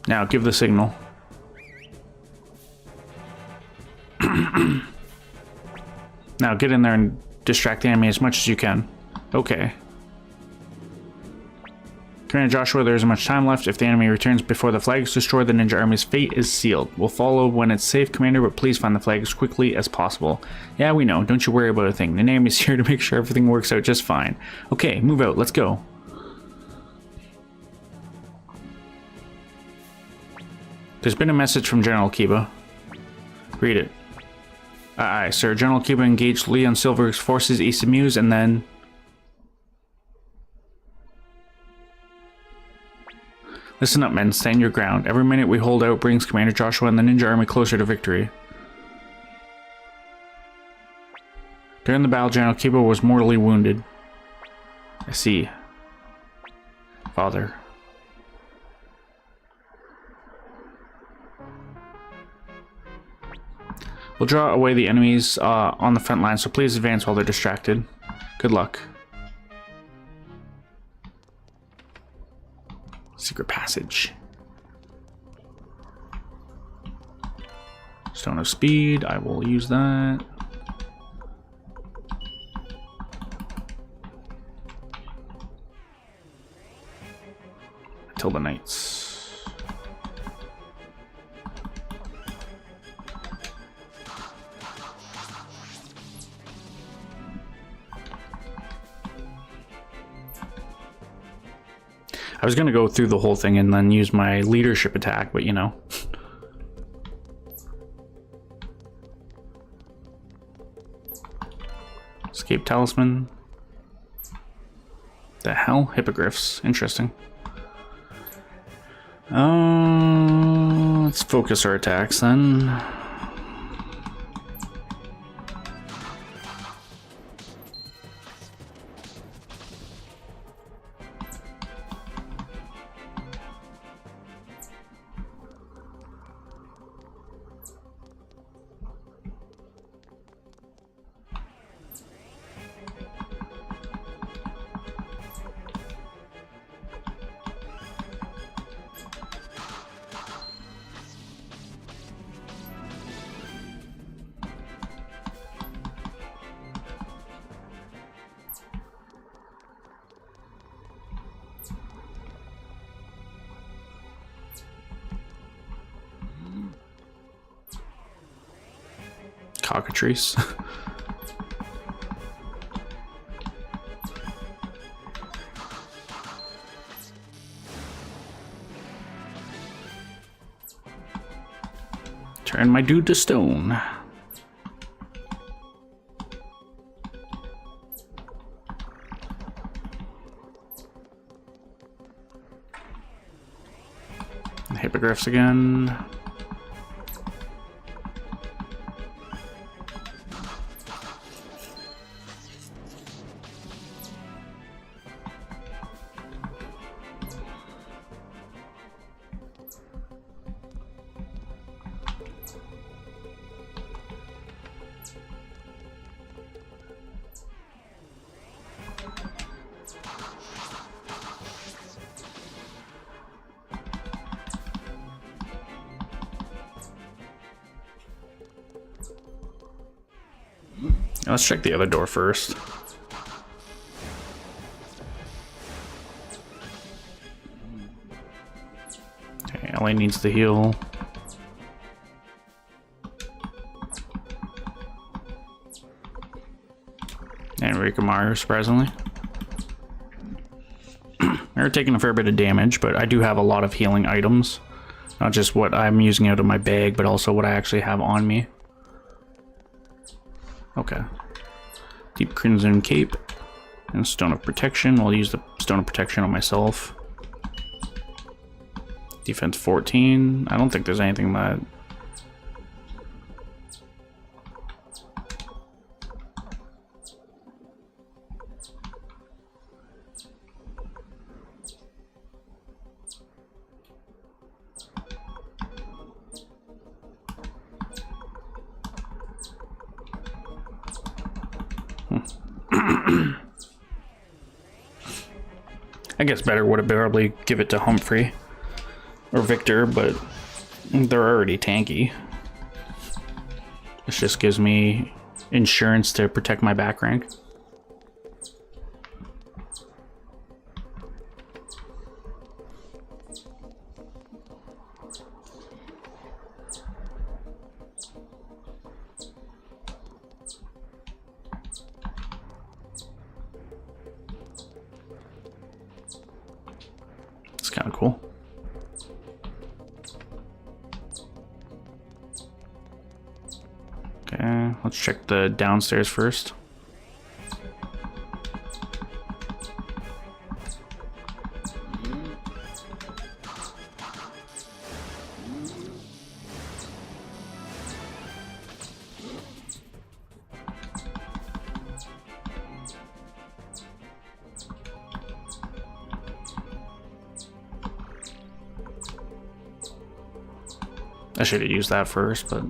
B: Now, give the signal. Now, get in there and distract the enemy as much as you can. Okay. Commander Joshua, there isn't much time left. If the enemy returns before the flag is destroyed, the ninja army's fate is sealed. We'll follow when it's safe, Commander, but please find the flag as quickly as possible. Yeah, we know. Don't you worry about a thing. The enemy's here to make sure everything works out just fine. Okay, move out. Let's go. There's been a message from General Kiba. Read it. Aye, sir. General Kiba engaged Leon Silver's forces east of Muse and then... Listen up, men. Stand your ground. Every minute we hold out brings Commander Joshua and the ninja army closer to victory. During the battle, General Kiba was mortally wounded. I see. Father. We'll draw away the enemies on the front line, so please advance while they're distracted. Good luck. Secret passage. Stone of Speed, I will use that. Matilda Knights. was gonna go through the whole thing and then use my leadership attack, but you know. Escape talisman. The hell? Hippogriffs. Interesting. Let's focus our attacks then. Cockatrice. Turn my dude to stone. Hippogriffs again. Let's check the other door first. Okay, Ellie needs to heal. And Rikamaru, surprisingly. They're taking a fair bit of damage, but I do have a lot of healing items. Not just what I'm using out of my bag, but also what I actually have on me. Okay. Deep Crimson Cape and Stone of Protection. I'll use the Stone of Protection on myself. Defense 14. I don't think there's anything that... I guess better would have probably give it to Humphrey or Victor, but they're already tanky. This just gives me insurance to protect my back rank. Kind of cool. Okay, let's check the downstairs first. I should have used that first, but...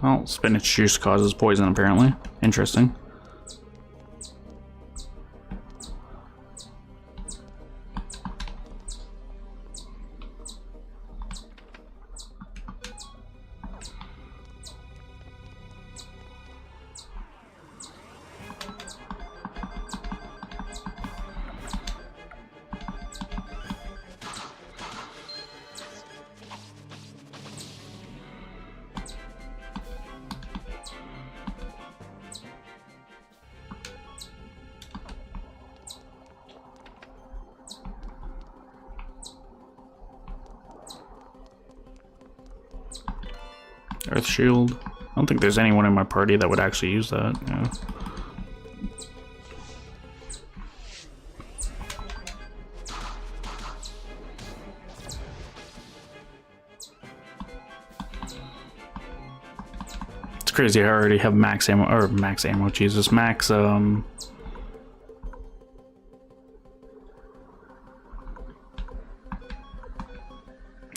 B: Well, spinach juice causes poison, apparently. Interesting. Earth Shield. I don't think there's anyone in my party that would actually use that. Yeah. It's crazy. I already have max ammo, or max ammo. Jesus, max. Sorry,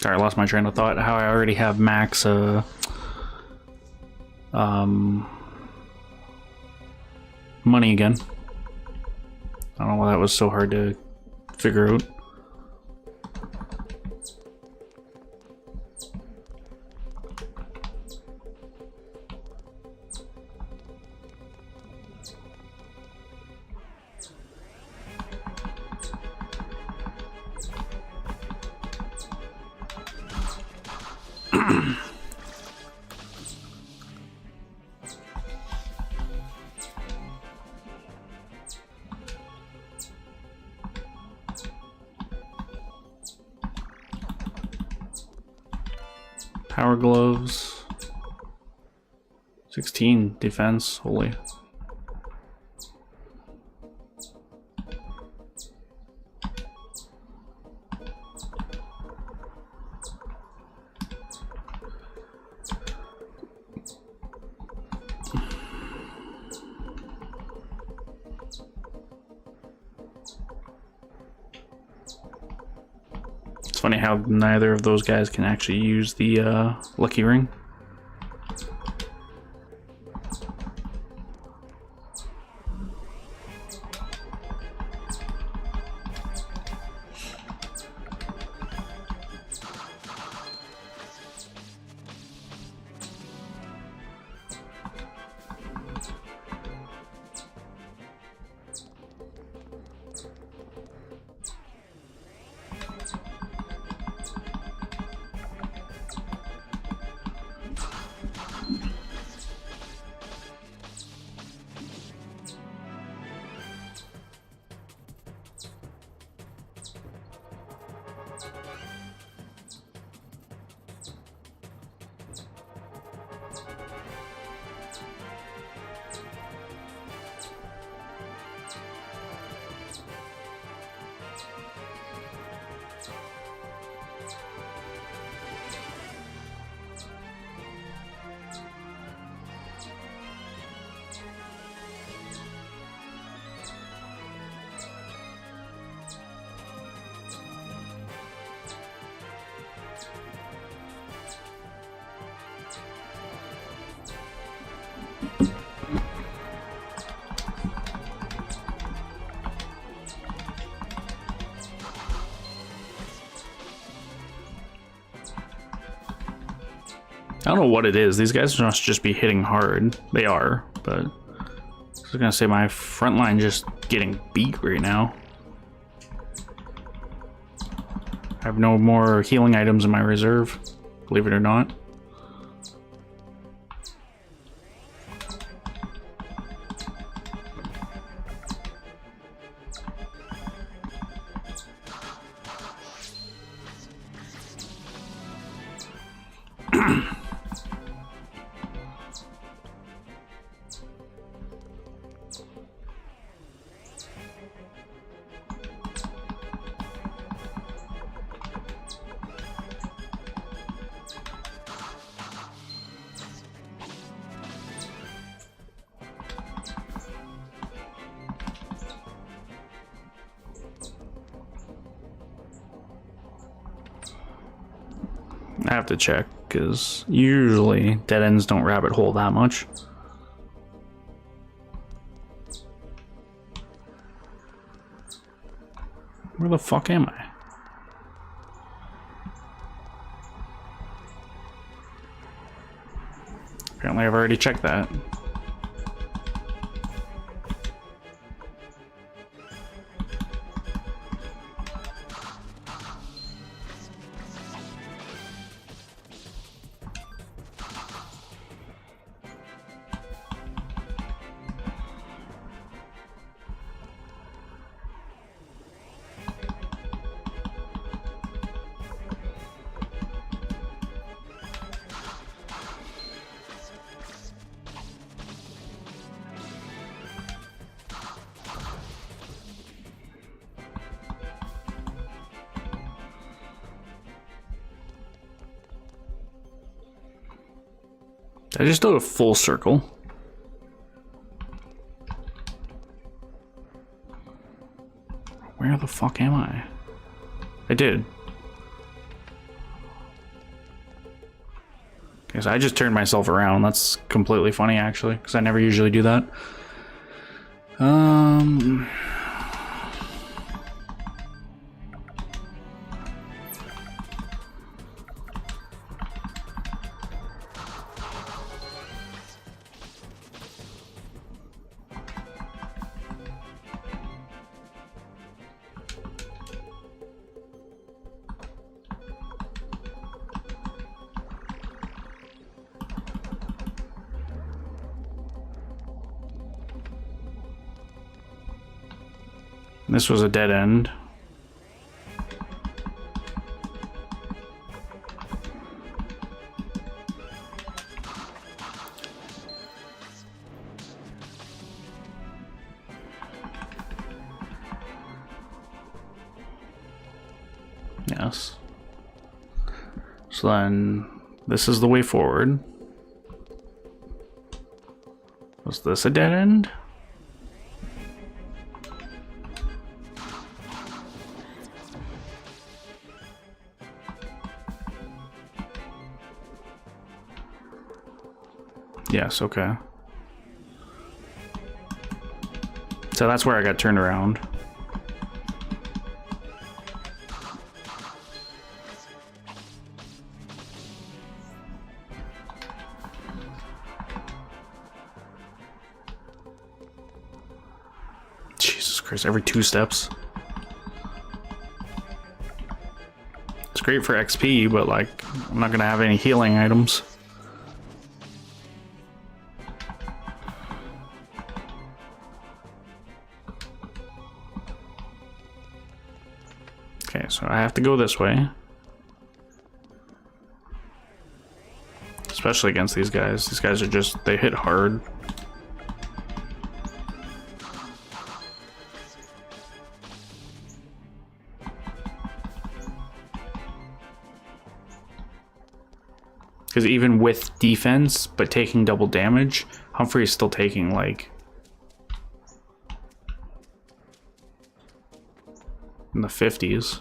B: I lost my train of thought. How I already have max. Money again. I don't know why that was so hard to figure out. Power gloves. 16 defense, holy. It's funny how neither of those guys can actually use the lucky ring. I don't know what it is. These guys must just be hitting hard. They are, but I was gonna say my front line just getting beat right now. I have no more healing items in my reserve, believe it or not. I have to check, because usually dead ends don't rabbit hole that much. Where the fuck am I? Apparently I've already checked that. Did I just do a full circle? Where the fuck am I? I did. Okay, so I just turned myself around. That's completely funny, actually, because I never usually do that. This was a dead end. Yes. So then, this is the way forward. Was this a dead end? Yes, okay. So that's where I got turned around. Jesus Christ, every 2 steps. It's great for XP, but like, I'm not gonna have any healing items. Okay, so I have to go this way. Especially against these guys. These guys are just, they hit hard. Because even with defense, but taking double damage, Humphrey is still taking like in the 50s.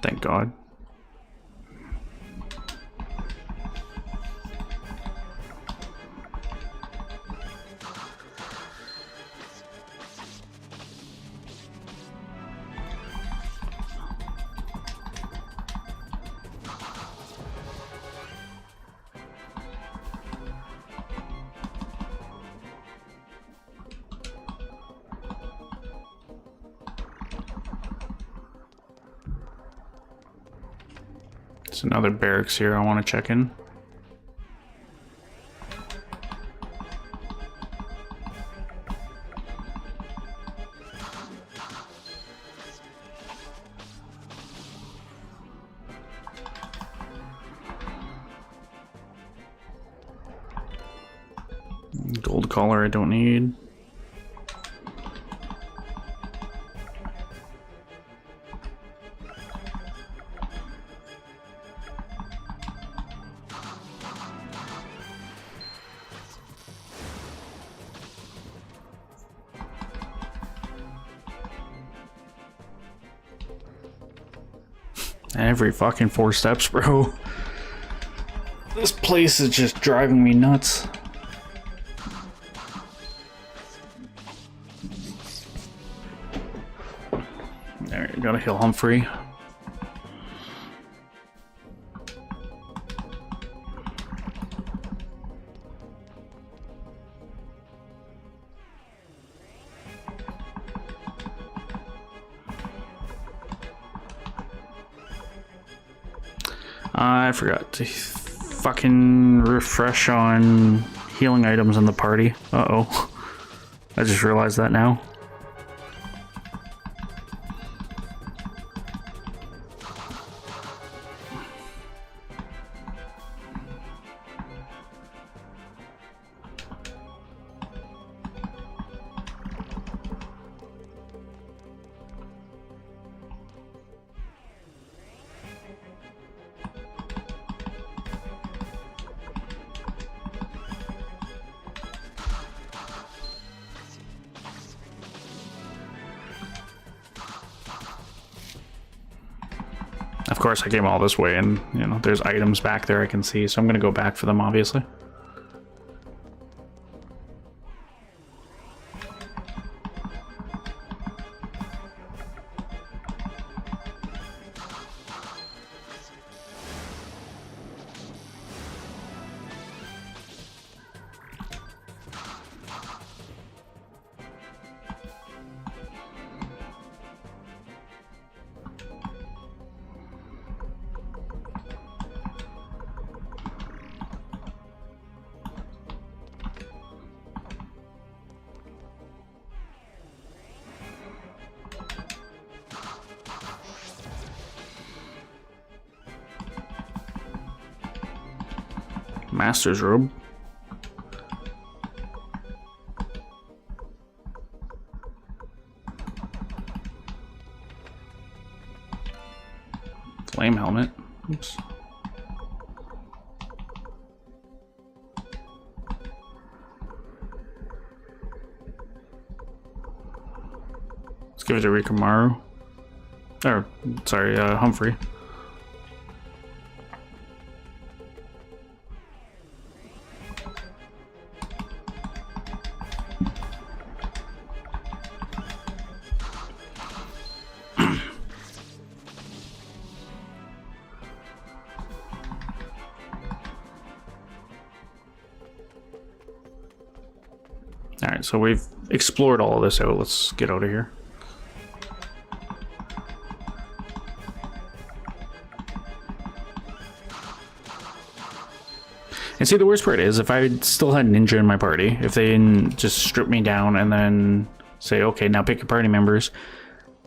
B: Thank God. There's another barracks here I want to check in. Gold collar I don't need. Every fucking 4 steps, bro. This place is just driving me nuts. There, you gotta heal Humphrey. I forgot to fucking refresh on healing items in the party. Uh-oh. I just realized that now. Of course, I came all this way, and, you know, there's items back there I can see, so I'm going to go back for them, obviously. Master's robe. Flame helmet. Oops. Let's give it to Rikamaru. Or, sorry, Humphrey. Alright, so we've explored all of this out. Let's get out of here. And see, the worst part is, if I still had Ninja in my party, if they didn't just strip me down and then say, okay, now pick your party members,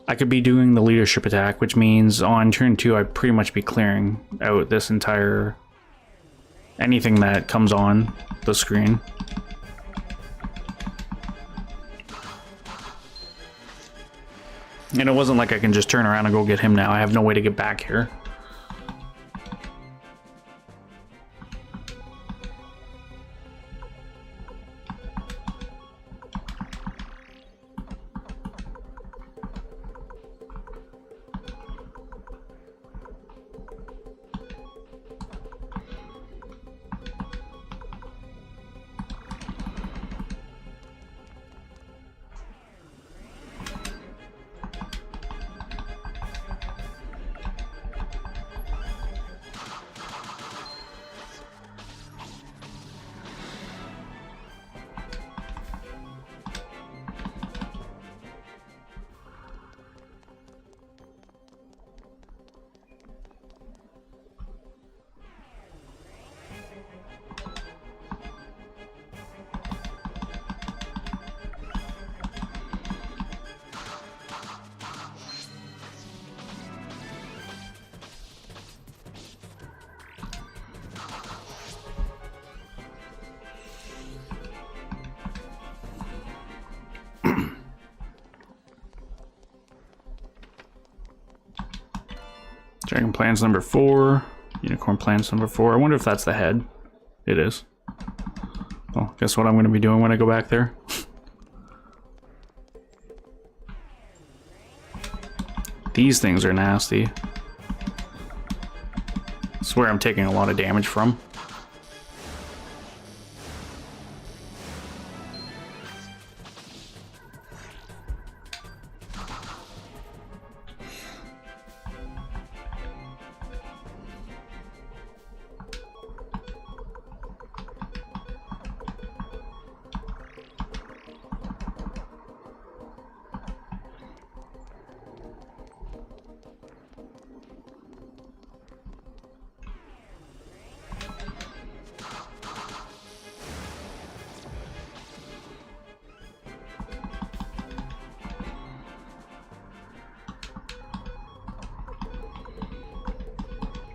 B: I could be doing the leadership attack, which means on turn 2, I'd pretty much be clearing out this entire... anything that comes on the screen. And it wasn't like I can just turn around and go get him now. I have no way to get back here. Dragon Plans number 4. Unicorn Plans number 4. I wonder if that's the head. It is. Well, guess what I'm going to be doing when I go back there? These things are nasty. I swear I'm taking a lot of damage from.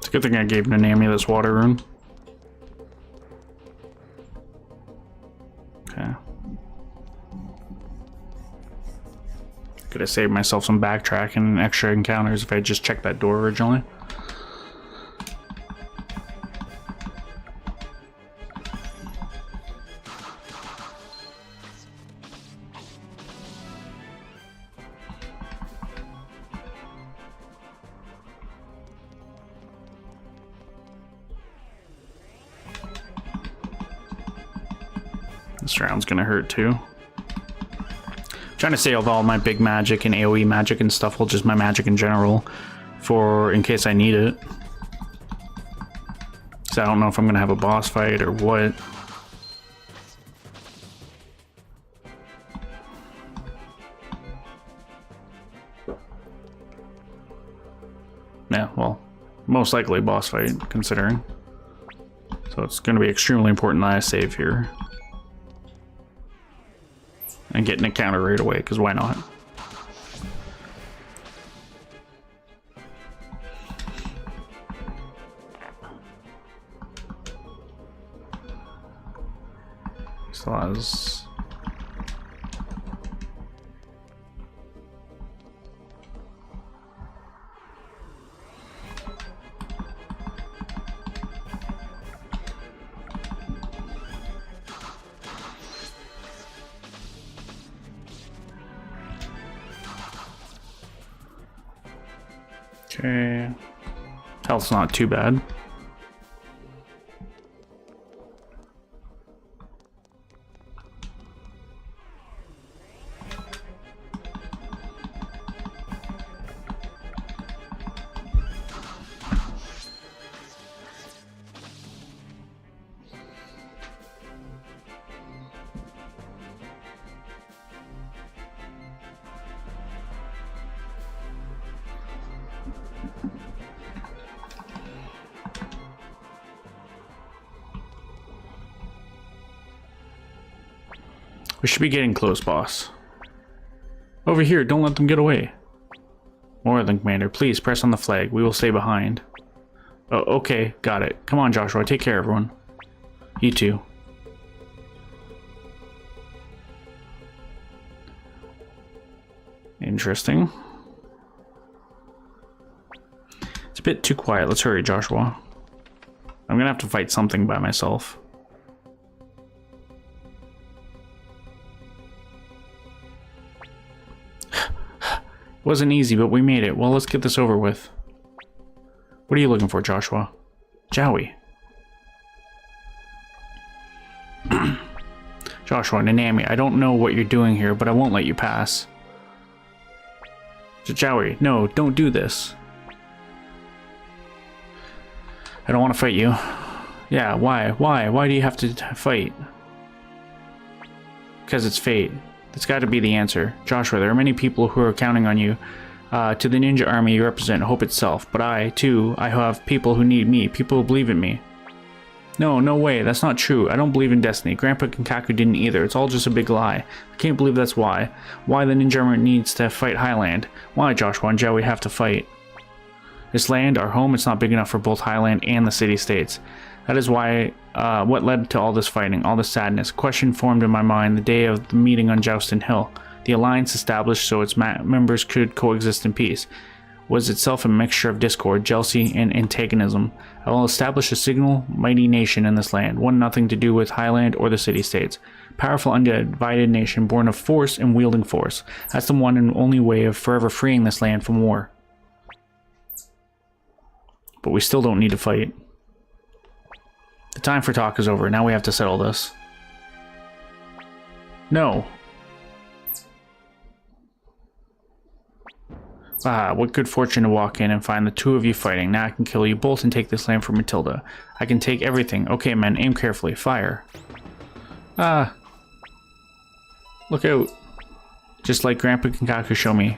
B: a good thing I gave Nanami this water rune. Okay. Could have saved myself some backtracking and extra encounters if I had just checked that door originally. This round's gonna hurt too. Trying to save all my big magic and AoE magic and stuff, well, just my magic in general, for in case I need it. So I don't know if I'm gonna have a boss fight or what. Yeah, well, most likely a boss fight, considering. So it's gonna be extremely important that I save here. And get an encounter right away, because why not? Still has... Okay, health's not too bad. We should be getting close, boss. Over here, don't let them get away. More than Commander, please press on the flag. We will stay behind. Oh, okay, got it. Come on, Joshua, take care, everyone. You too. Interesting. It's a bit too quiet. Let's hurry, Joshua. I'm gonna have to fight something by myself. Wasn't easy, but we made it. Well, let's get this over with. What are you looking for, Joshua? Jowie. Joshua, Nanami, I don't know what you're doing here, but I won't let you pass. Jowie, no, don't do this. I don't want to fight you. Yeah, why? Why do you have to fight? Because it's fate. That's got to be the answer. Joshua, there are many people who are counting on you. To the ninja army you represent hope itself. But I, too, I have people who need me. People who believe in me. No way. That's not true. I don't believe in destiny. Grandpa Kinkaku didn't either. It's all just a big lie. I can't believe that's why. Why the ninja army needs to fight Highland. Why Joshua and Jowie have to fight. This land, our home, it's not big enough for both Highland and the city-states. That is why, what led to all this fighting, all this sadness. A question formed in my mind the day of the meeting on Joustin Hill. The alliance established so its members could coexist in peace was itself a mixture of discord, jealousy, and antagonism. I will establish a single, mighty nation in this land, one nothing to do with Highland or the city-states. Powerful, undivided nation born of force and wielding force. That's the one and only way of forever freeing this land from war. But we still don't need to fight. The time for talk is over. Now we have to settle this. No. Ah, what good fortune to walk in and find the two of you fighting. Now I can kill you both and take this land from Matilda. I can take everything. Okay, men, aim carefully. Fire. Ah. Look out. Just like Grandpa Kinkaku showed me.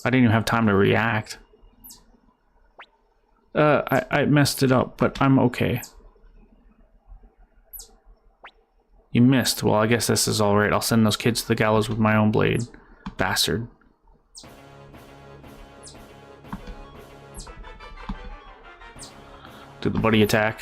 B: I didn't even have time to react. I messed it up, but I'm okay. You missed. Well, I guess this is alright. I'll send those kids to the gallows with my own blade. Bastard. Did the buddy attack?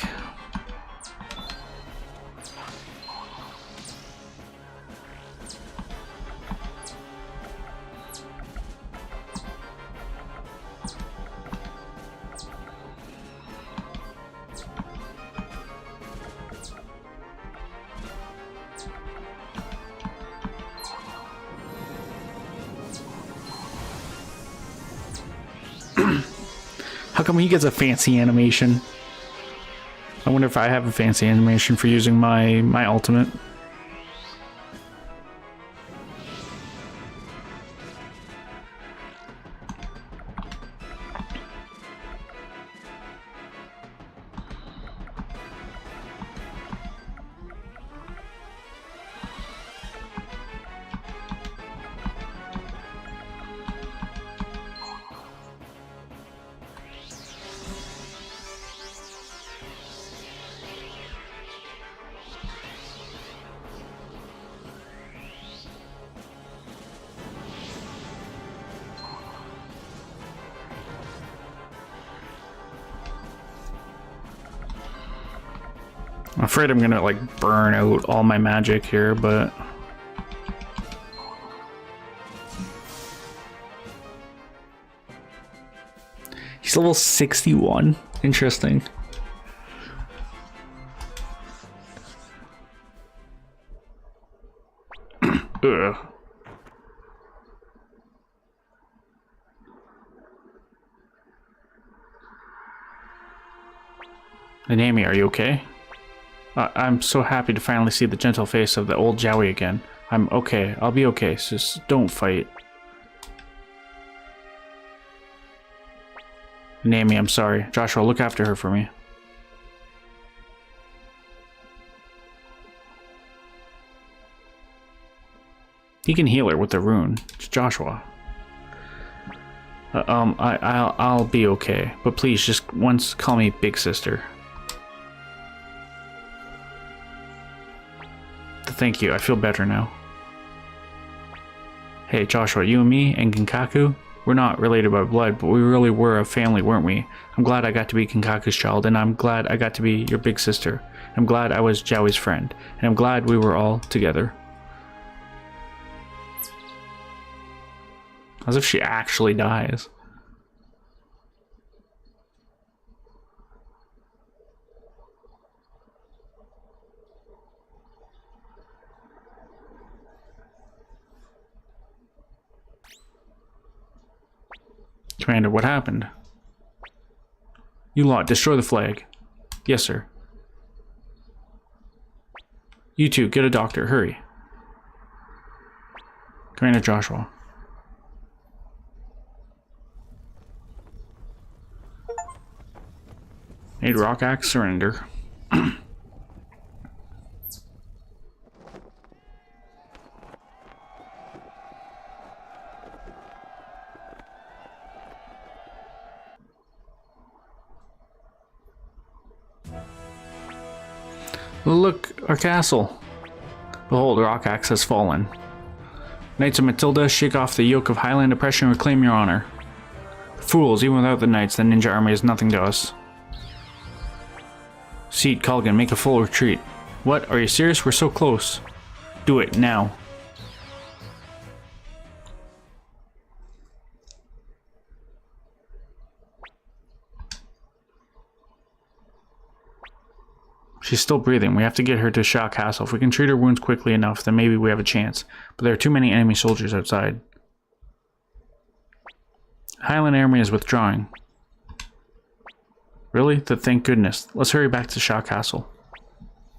B: How come he gets a fancy animation? I wonder if I have a fancy animation for using my ultimate. I'm afraid I'm gonna like burn out all my magic here, but he's level 61. Interesting. Ugh. Nanami, are you okay? I'm so happy to finally see the gentle face of the old Jowie again. I'm okay. I'll be okay. Just don't fight. Nanami, I'm sorry. Joshua, look after her for me. He can heal her with the rune. It's Joshua. I'll be okay. But please, just once call me Big Sister. Thank you, I feel better now. Hey Joshua, you and me and Kinkaku, we're not related by blood, but we really were a family, weren't we? I'm glad I got to be Kinkaku's child, and I'm glad I got to be your big sister. I'm glad I was Jowie's friend, and I'm glad we were all together. As if she actually dies. Commander, what happened? You lot, destroy the flag. Yes, sir. You two, get a doctor, hurry. Commander Joshua. Made rock axe surrender. Look, our castle. Behold, rock axe has fallen. Knights of Matilda, shake off the yoke of Highland oppression and reclaim your honor. Fools, even without the knights, the ninja army is nothing to us. Seat, Culligan, make a full retreat. What? Are you serious? We're so close. Do it, now. She's still breathing. We have to get her to Shaw Castle. If we can treat her wounds quickly enough, then maybe we have a chance. But there are too many enemy soldiers outside. Highland Army is withdrawing. Really? Thank goodness. Let's hurry back to Shaw Castle.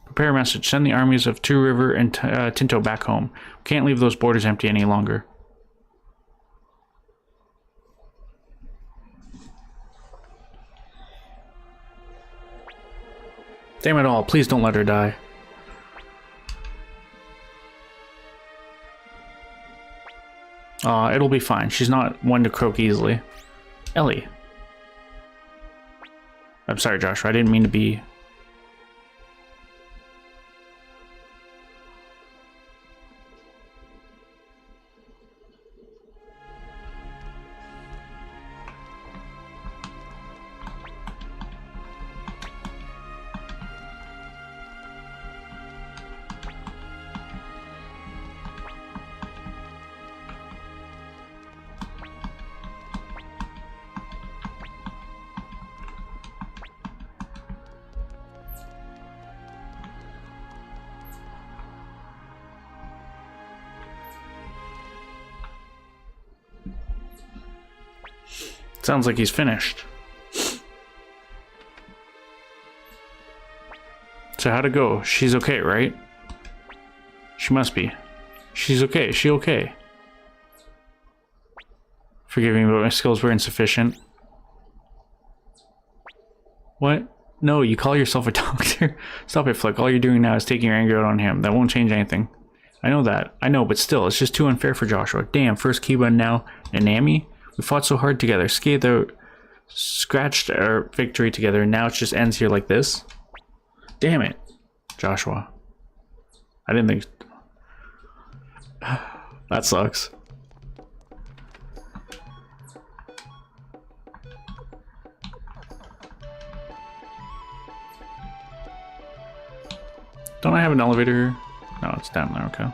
B: Prepare a message. Send the armies of Two River and Tinto back home. We can't leave those borders empty any longer. Damn it all, please don't let her die. It'll be fine. She's not one to croak easily. Ellie. I'm sorry, Joshua. I didn't mean to be... Sounds like he's finished. So how'd it go? She's okay, right? She must be. She's okay. Is she okay? Forgive me, but my skills were insufficient. What? No, you call yourself a doctor? Stop it, Flick. All you're doing now is taking your anger out on him. That won't change anything. I know that. I know, but still, it's just too unfair for Joshua. Damn, first Kiba and now Nanami? We fought so hard together, scathed out, scratched our victory together, and now it just ends here like this? Damn it, Joshua. I didn't think... That sucks. Don't I have an elevator here? No, it's down there, okay.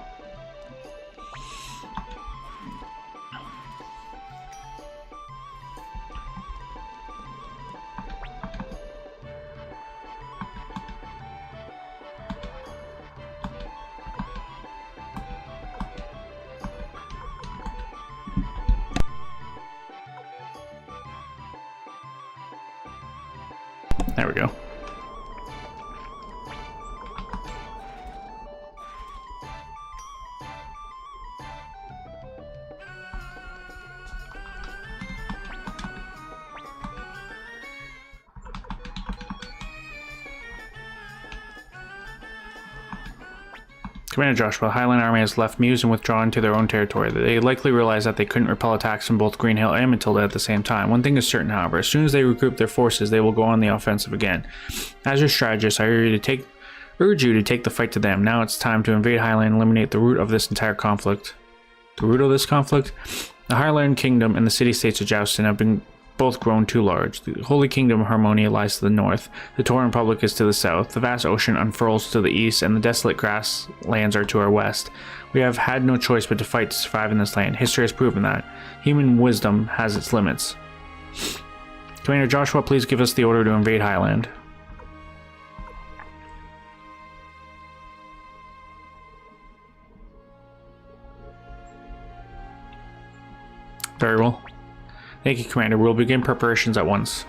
B: There we go. Commander Joshua, the Highland Army has left Muse and withdrawn to their own territory. They likely realized that they couldn't repel attacks from both Green Hill and Matilda at the same time. One thing is certain, however, as soon as they regroup their forces, they will go on the offensive again. As your strategist, I urge you to take the fight to them. Now it's time to invade Highland and eliminate the root of this entire conflict. The root of this conflict? The Highland Kingdom and the city-states of Joustin have been both grown too large. The Holy Kingdom of Harmonia lies to the north, the Tauren Republic is to the south, the vast ocean unfurls to the east, and the desolate grasslands are to our west. We have had no choice but to fight to survive in this land. History has proven that. Human wisdom has its limits. Commander Joshua, please give us the order to invade Highland. Very well. Thank you, Commander. We'll begin preparations at once.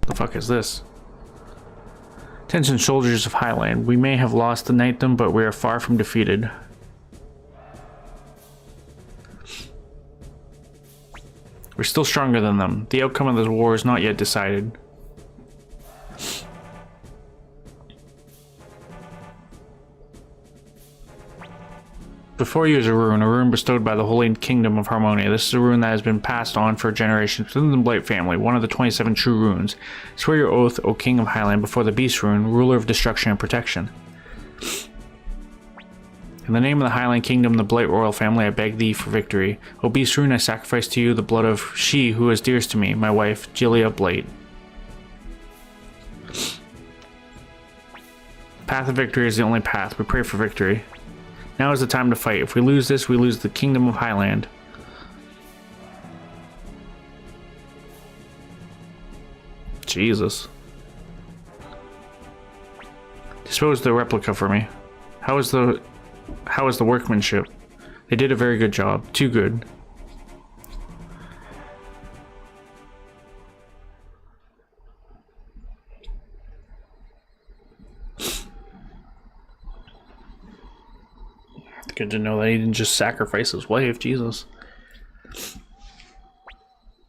B: The fuck is this? Attention, soldiers of Highland. We may have lost the knightdom, but we are far from defeated. We're still stronger than them. The outcome of this war is not yet decided. Before you is a rune bestowed by the Holy Kingdom of Harmonia. This is a rune that has been passed on for generations within the Blight family, one of the 27 true runes. Swear your oath, O King of Highland, before the Beast rune, ruler of destruction and protection. In the name of the Highland Kingdom, the Blight royal family, I beg thee for victory. O Beast rune, I sacrifice to you the blood of she who is dearest to me, my wife, Gilia Blight. Path of victory is the only path. We pray for victory. Now is the time to fight. If we lose this, we lose the Kingdom of Highland. Jesus. Dispose the replica for me. How is the workmanship? They did a very good job. Too good. Good to know that he didn't just sacrifice his wife, Jesus.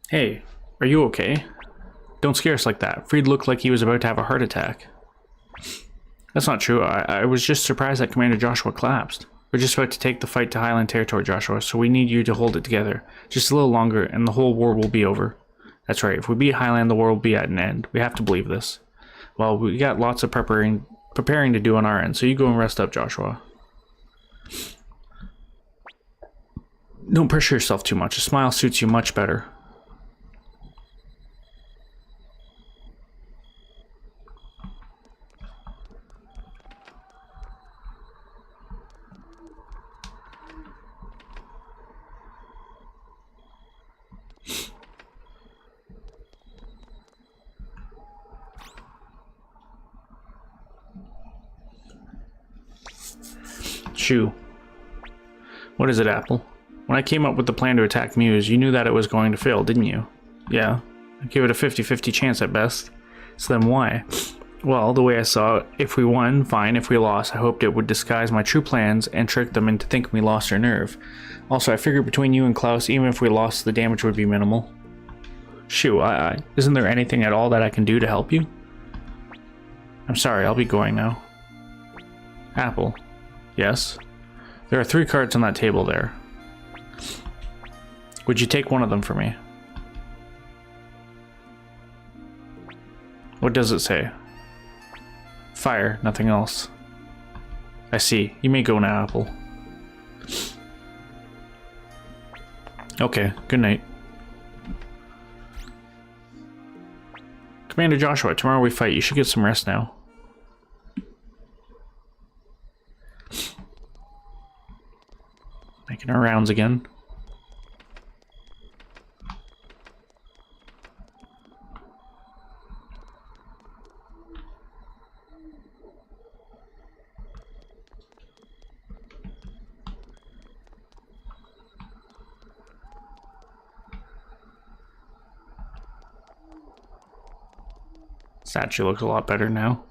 B: Hey, are you okay? Don't scare us like that. Freed looked like he was about to have a heart attack. That's not true. I was just surprised that Commander Joshua collapsed. We're just about to take the fight to Highland territory, Joshua, so we need you to hold it together. Just a little longer, and the whole war will be over. That's right. If we beat Highland, the war will be at an end. We have to believe this. Well, we got lots of preparing to do on our end, so you go and rest up, Joshua. Don't pressure yourself too much. A smile suits you much better. Shoo. What is it, Apple? When I came up with the plan to attack Muse, you knew that it was going to fail, didn't you? Yeah. I gave it a 50-50 chance at best. So then why? Well, the way I saw it, if we won, fine. If we lost, I hoped it would disguise my true plans and trick them into thinking we lost our nerve. Also, I figured between you and Klaus, even if we lost, the damage would be minimal. Shoo, isn't there anything at all that I can do to help you? I'm sorry, I'll be going now. Apple. Yes? There are 3 cards on that table there. Would you take one of them for me? What does it say? Fire, nothing else. I see. You may go now, Apple. Okay, good night. Commander Joshua, tomorrow we fight. You should get some rest now. Making our rounds again. Statue looks a lot better now.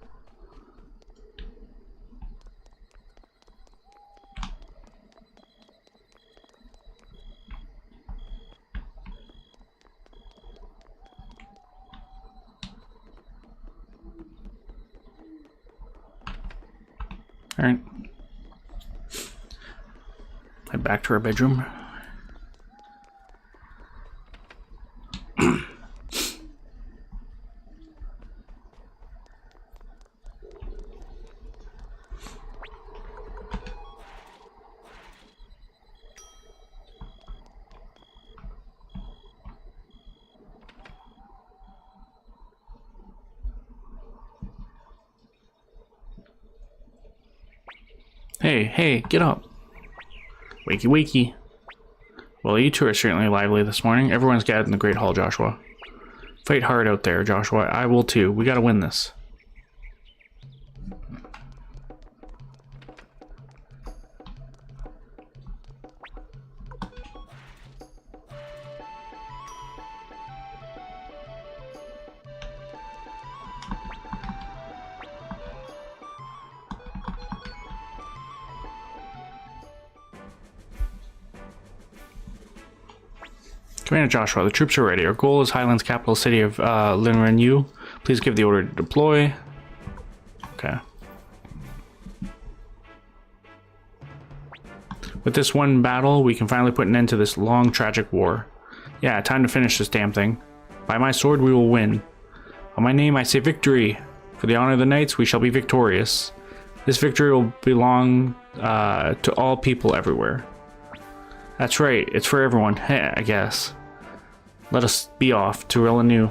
B: Alright. Head back to our bedroom. Hey, get up. Wakey, wakey. Well, you two are certainly lively this morning. Everyone's gathered in the Great Hall, Joshua. Fight hard out there, Joshua. I will too. We gotta win this. Commander Joshua, the troops are ready. Our goal is Highland's capital city of Linrenyu. Please give the order to deploy. Okay. With this one battle, we can finally put an end to this long, tragic war. Yeah, time to finish this damn thing. By my sword, we will win. On my name, I say victory. For the honor of the knights, we shall be victorious. This victory will belong to all people everywhere. That's right, it's for everyone, I guess. Let us be off to Rilanu.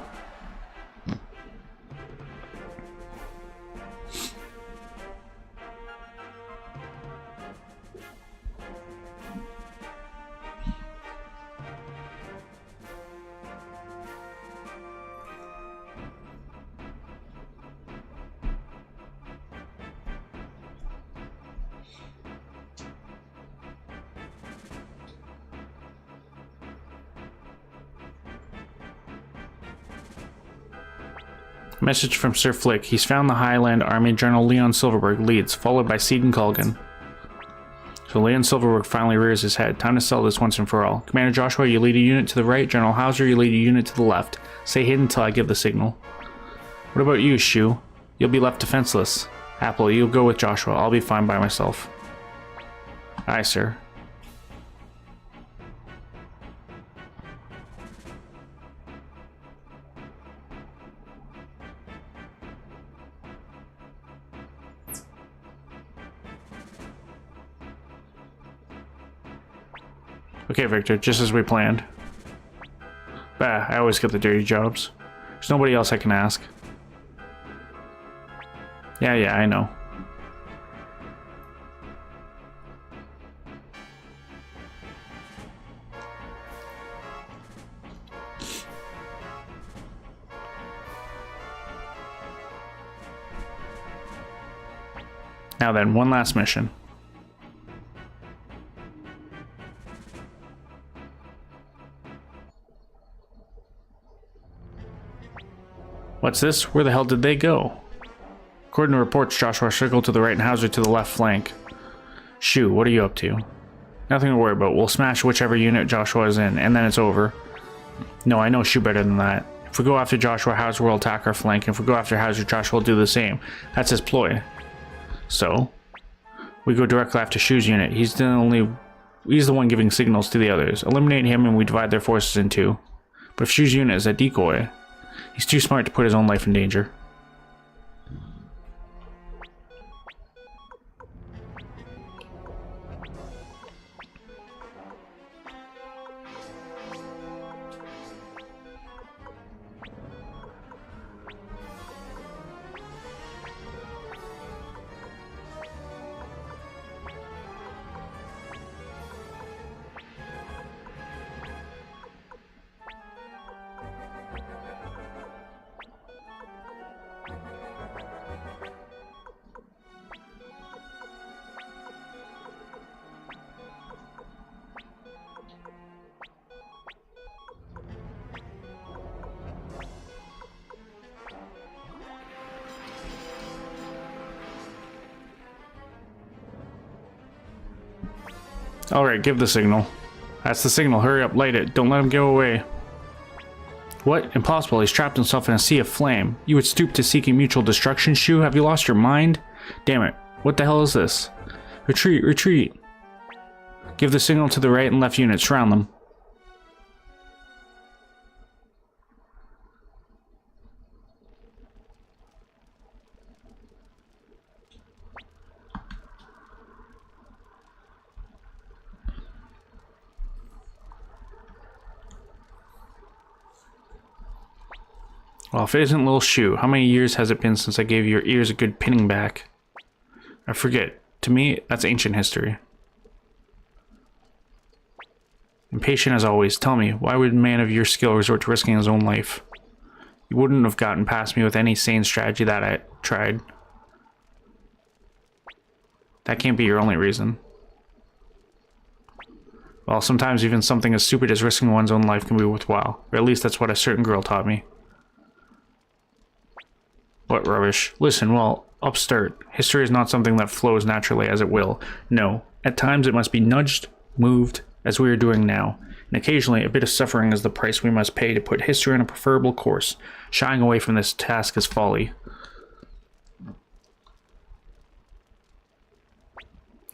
B: Message from Sir Flick. He's found the Highland Army. General Leon Silverberg leads, followed by Seaton Colgan. So Leon Silverberg finally rears his head. Time to settle this once and for all. Commander Joshua, you lead a unit to the right. General Hauser, you lead a unit to the left. Stay hidden until I give the signal. What about you, Shu? You'll be left defenseless. Apple, you'll go with Joshua. I'll be fine by myself. Aye, sir. Okay, Victor, just as we planned. Bah, I always get the dirty jobs. There's nobody else I can ask. Yeah, I know. Now then, one last mission. What's this? Where the hell did they go? According to reports, Joshua circled to the right and Hauser to the left flank. Shoo, what are you up to? Nothing to worry about. We'll smash whichever unit Joshua is in, and then it's over. No, I know Shoo better than that. If we go after Joshua, Hauser will attack our flank, and if we go after Hauser, Joshua will do the same. That's his ploy. So, we go directly after Shu's unit. He's the one giving signals to the others. Eliminate him and we divide their forces in two. But if Shu's unit is a decoy, he's too smart to put his own life in danger. Alright, give the signal. That's the signal. Hurry up, light it. Don't let him go away. What? Impossible. He's trapped himself in a sea of flame. You would stoop to seeking mutual destruction, Shu? Have you lost your mind? Damn it. What the hell is this? Retreat, retreat. Give the signal to the right and left units. Surround them. Well, if it isn't little Shu, how many years has it been since I gave your ears a good pinning back? I forget. To me, that's ancient history. Impatient as always, tell me, why would a man of your skill resort to risking his own life? You wouldn't have gotten past me with any sane strategy that I tried. That can't be your only reason. Well, sometimes even something as stupid as risking one's own life can be worthwhile. Or at least that's what a certain girl taught me. What rubbish. Listen, well, upstart. History is not something that flows naturally as it will. No. At times it must be nudged, moved, as we are doing now. And occasionally a bit of suffering is the price we must pay to put history on a preferable course. Shying away from this task is folly.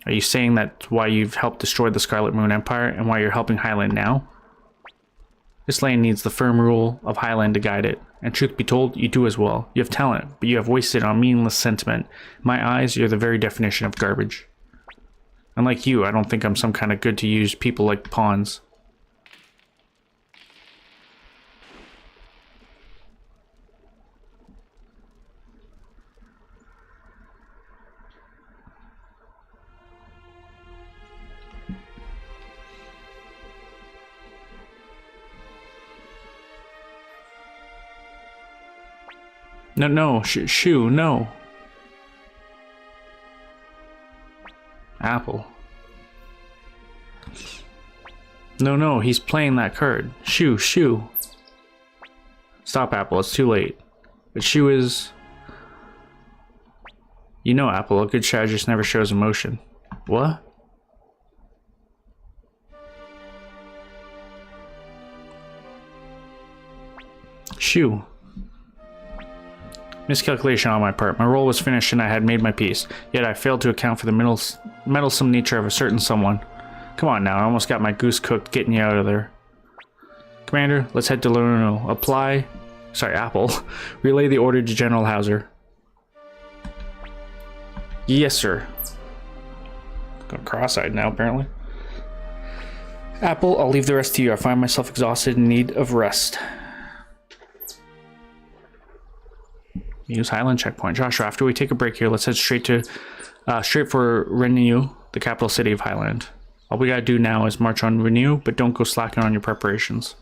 B: Are you saying that's why you've helped destroy the Scarlet Moon Empire and why you're helping Highland now? This land needs the firm rule of Highland to guide it. And truth be told, you do as well. You have talent, but you have wasted on meaningless sentiment. In my eyes, you're the very definition of garbage. Unlike you, I don't think I'm some kind of good to use people like pawns. No, Shu, no. Apple. No, he's playing that card. Shu. Stop, Apple, it's too late. But Shu is... You know, Apple, a good strategist never shows emotion. What? Shu. Miscalculation on my part. My role was finished and I had made my peace. Yet I failed to account for the meddlesome nature of a certain someone. Come on now, I almost got my goose cooked getting you out of there. Commander, let's head to Lerno. Apply... Sorry, Apple. Relay the order to General Hauser. Yes, sir. Got cross-eyed now, apparently. Apple, I'll leave the rest to you. I find myself exhausted in need of rest. Use Highland checkpoint. Joshua, after we take a break here, let's head straight for Renew, the capital city of Highland. All we gotta do now is march on Renew, but don't go slacking on your preparations.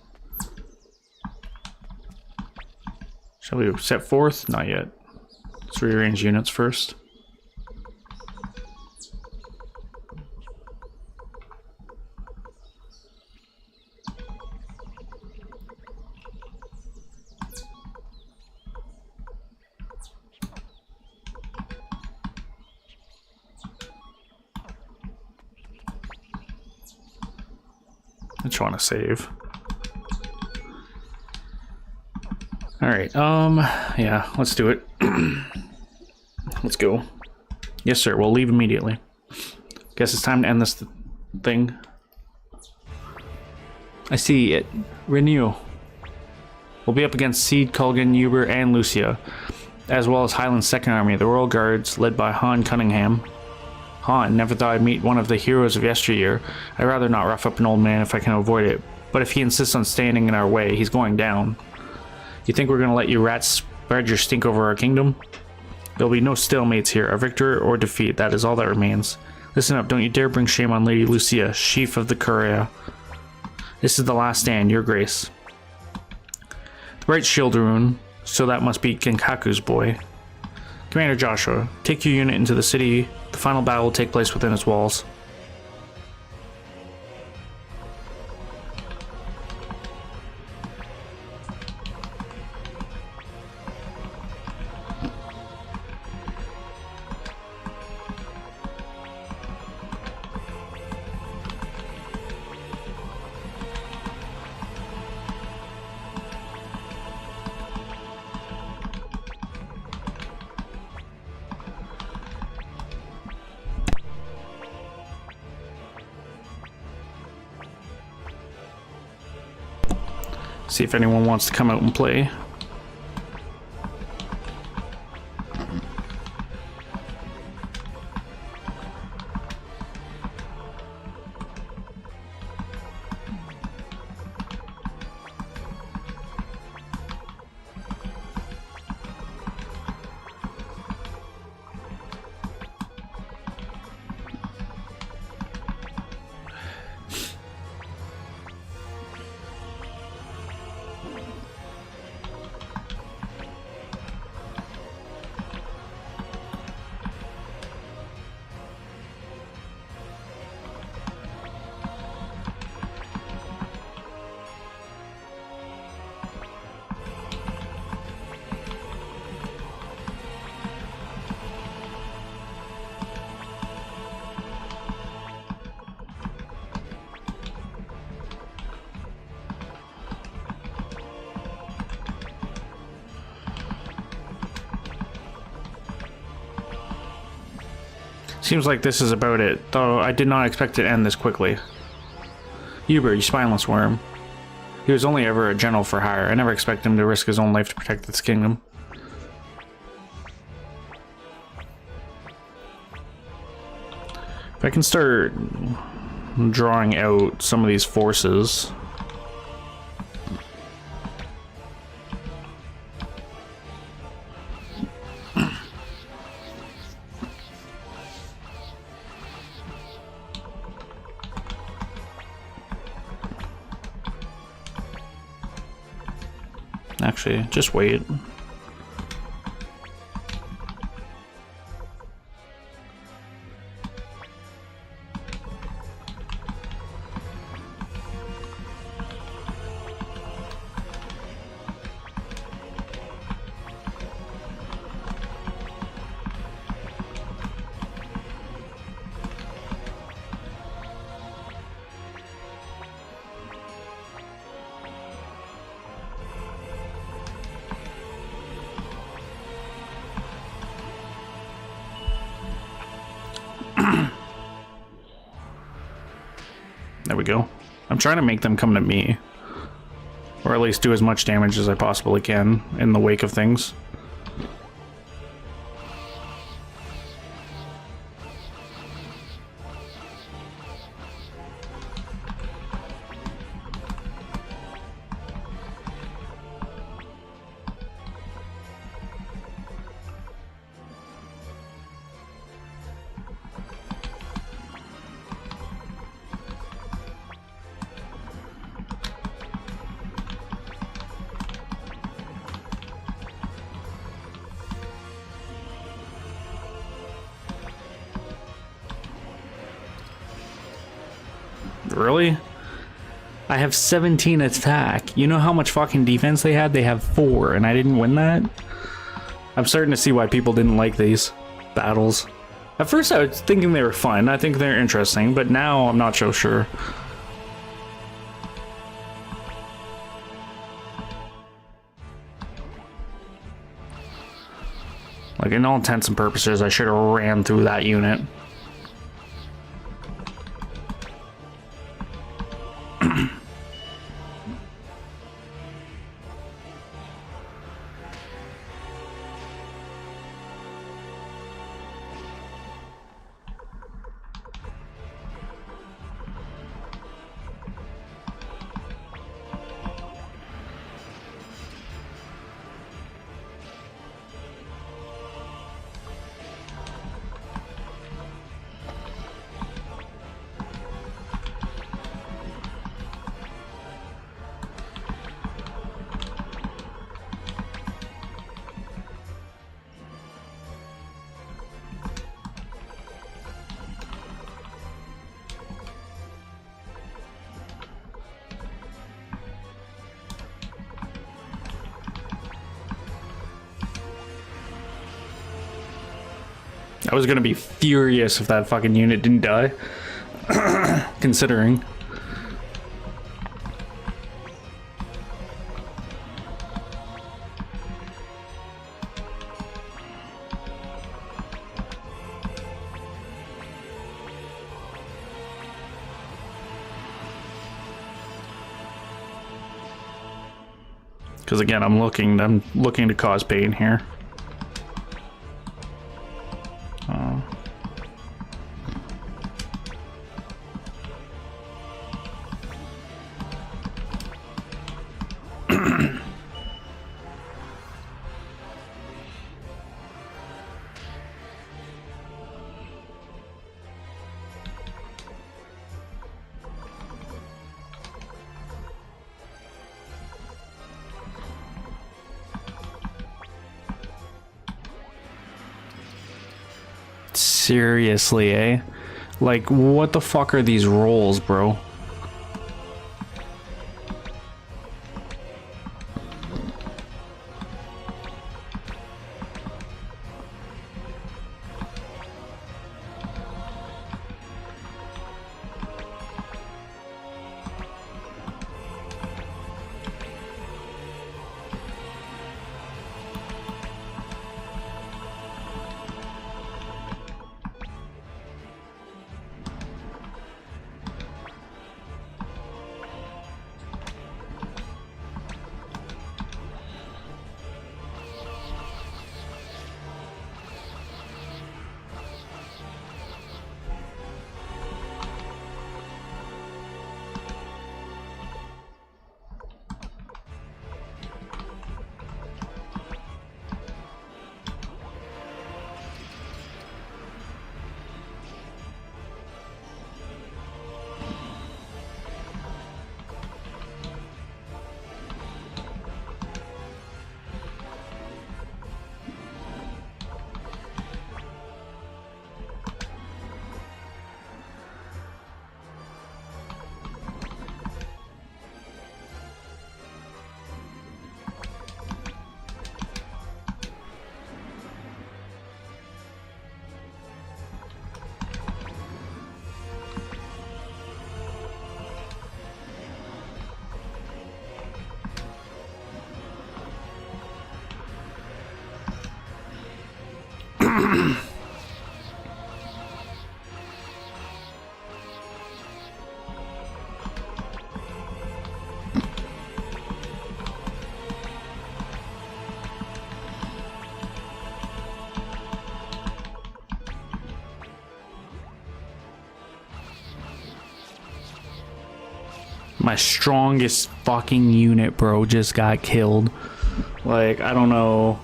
B: Shall we set forth? Not yet. Let's rearrange units first. I just want to save. Alright, yeah, let's do it. Let's go. Yes, sir, we'll leave immediately. Guess it's time to end this thing. I see it. Renew. We'll be up against Seed, Culgan, Uber, and Lucia, as well as Highland's Second Army, the Royal Guards, led by Han Cunningham. Han, never thought I'd meet one of the heroes of yesteryear. I'd rather not rough up an old man if I can avoid it, but if he insists on standing in our way, he's going down. You think we're gonna let you rats spread your stink over our kingdom? There'll be no stalemates here, a victory or defeat, that is all that remains. Listen up, don't you dare bring shame on Lady Lucia, chief of the Courier. This is the last stand, your grace. The bright shield rune, so that must be Genkaku's boy. Commander Joshua, take your unit into the city. The final battle will take place within its walls. See if anyone wants to come out and play. Seems like this is about it, though I did not expect it to end this quickly. Uber, you spineless worm. He was only ever a general for hire. I never expected him to risk his own life to protect this kingdom. If I can start drawing out some of these forces. Actually, just wait. There we go. I'm trying to make them come to me. Or at least do as much damage as I possibly can in the wake of things. Really? I have 17 attack. You know how much fucking defense they had? They have 4, and I didn't win that? I'm starting to see why people didn't like these battles. At first I was thinking they were fun. I think they're interesting, but now I'm not so sure. Like, in all intents and purposes, I should have ran through that unit. I was gonna be furious if that fucking unit didn't die. Considering. Because again, I'm looking to cause pain here. Seriously, eh? Like, what the fuck are these rolls, bro? My strongest fucking unit, bro, just got killed. Like, I don't know.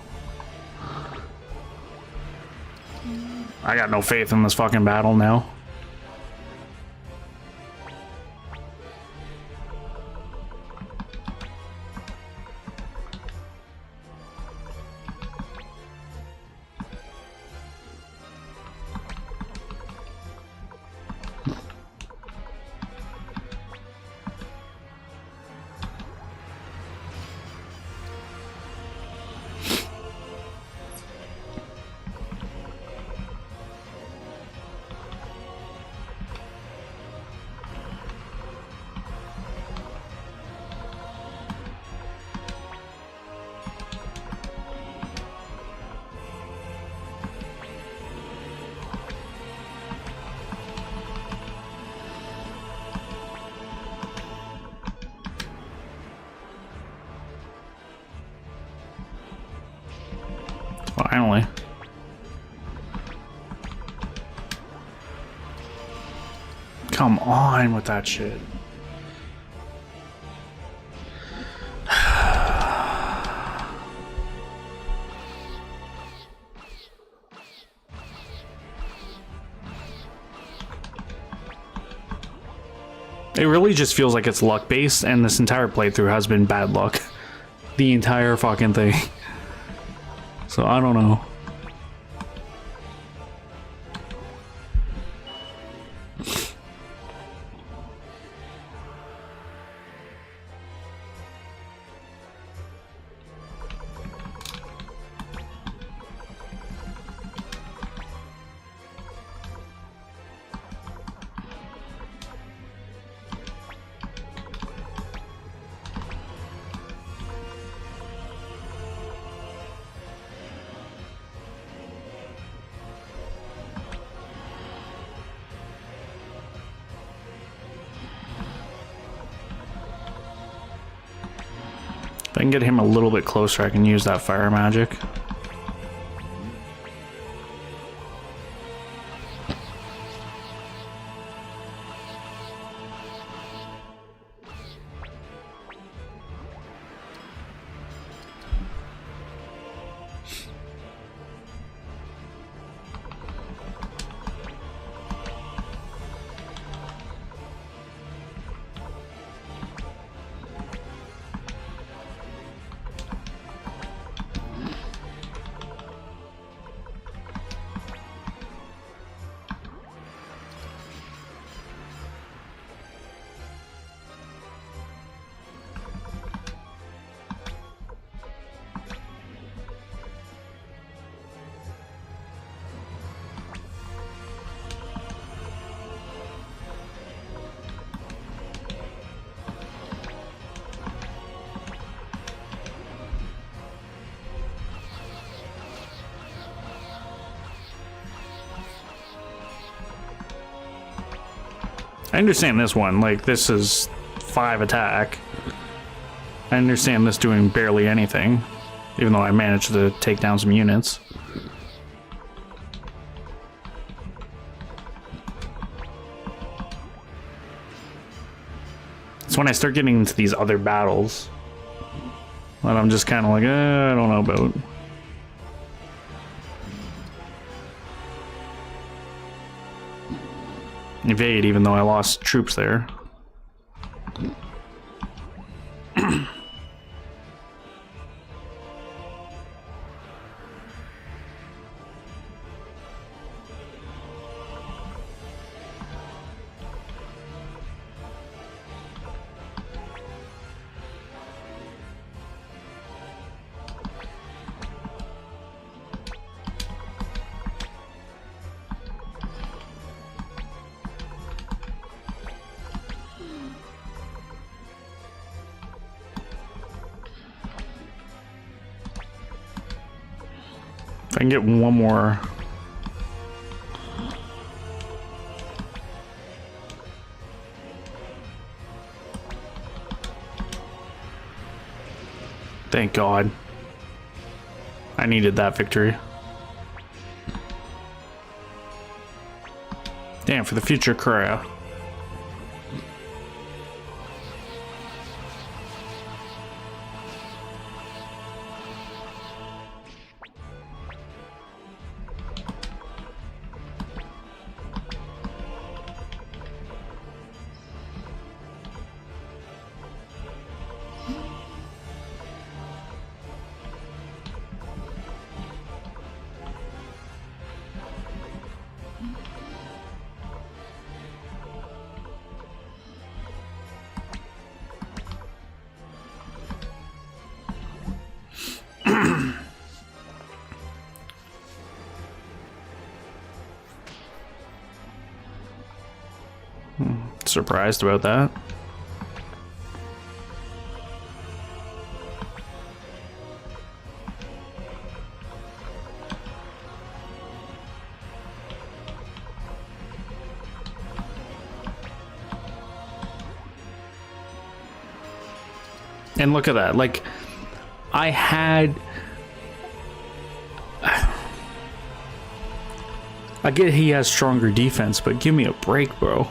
B: I got no faith in this fucking battle now. Finally. Come on with that shit. It really just feels like it's luck based, and this entire playthrough has been bad luck. The entire fucking thing. So I don't know. If I can get him a little bit closer, I can use that fire magic. I understand this one, like this is 5 attack. I understand this doing barely anything, even though I managed to take down some units. It's when I start getting into these other battles that I'm just kind of like, I don't know about. Evade, even though I lost troops there. If I can get one more. Thank God. I needed that victory. Damn, for the future Korea. Surprised about that. And look at that, like I had I get he has stronger defense, but give me a break, bro.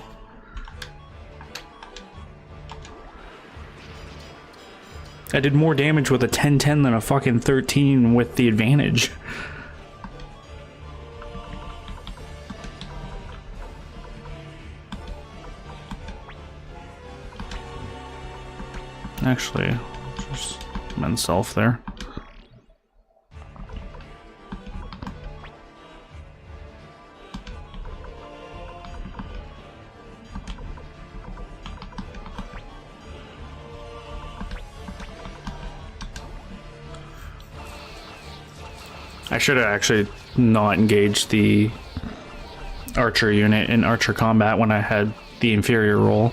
B: I did more damage with a 10-10 than a fucking 13 with the advantage. Actually, just men's self there. I should have actually not engaged the archer unit in archer combat when I had the inferior role.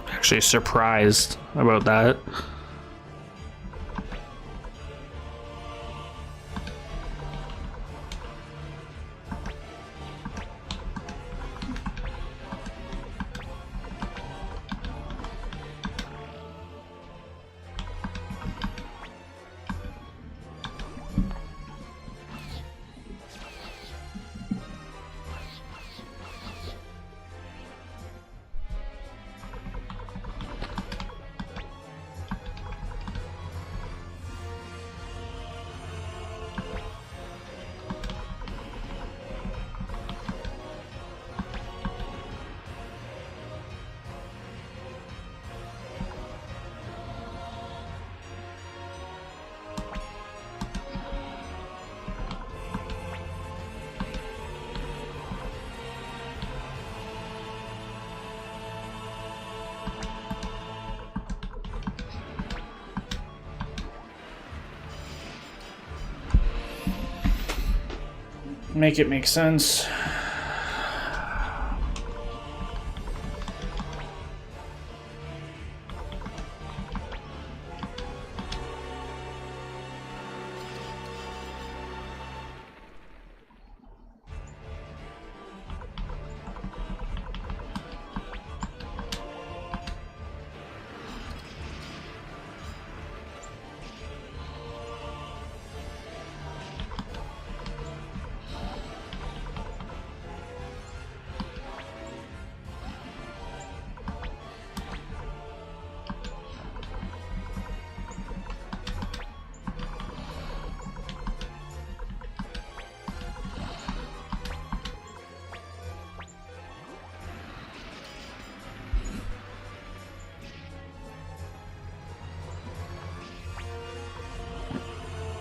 B: Actually surprised about that. Make it make sense.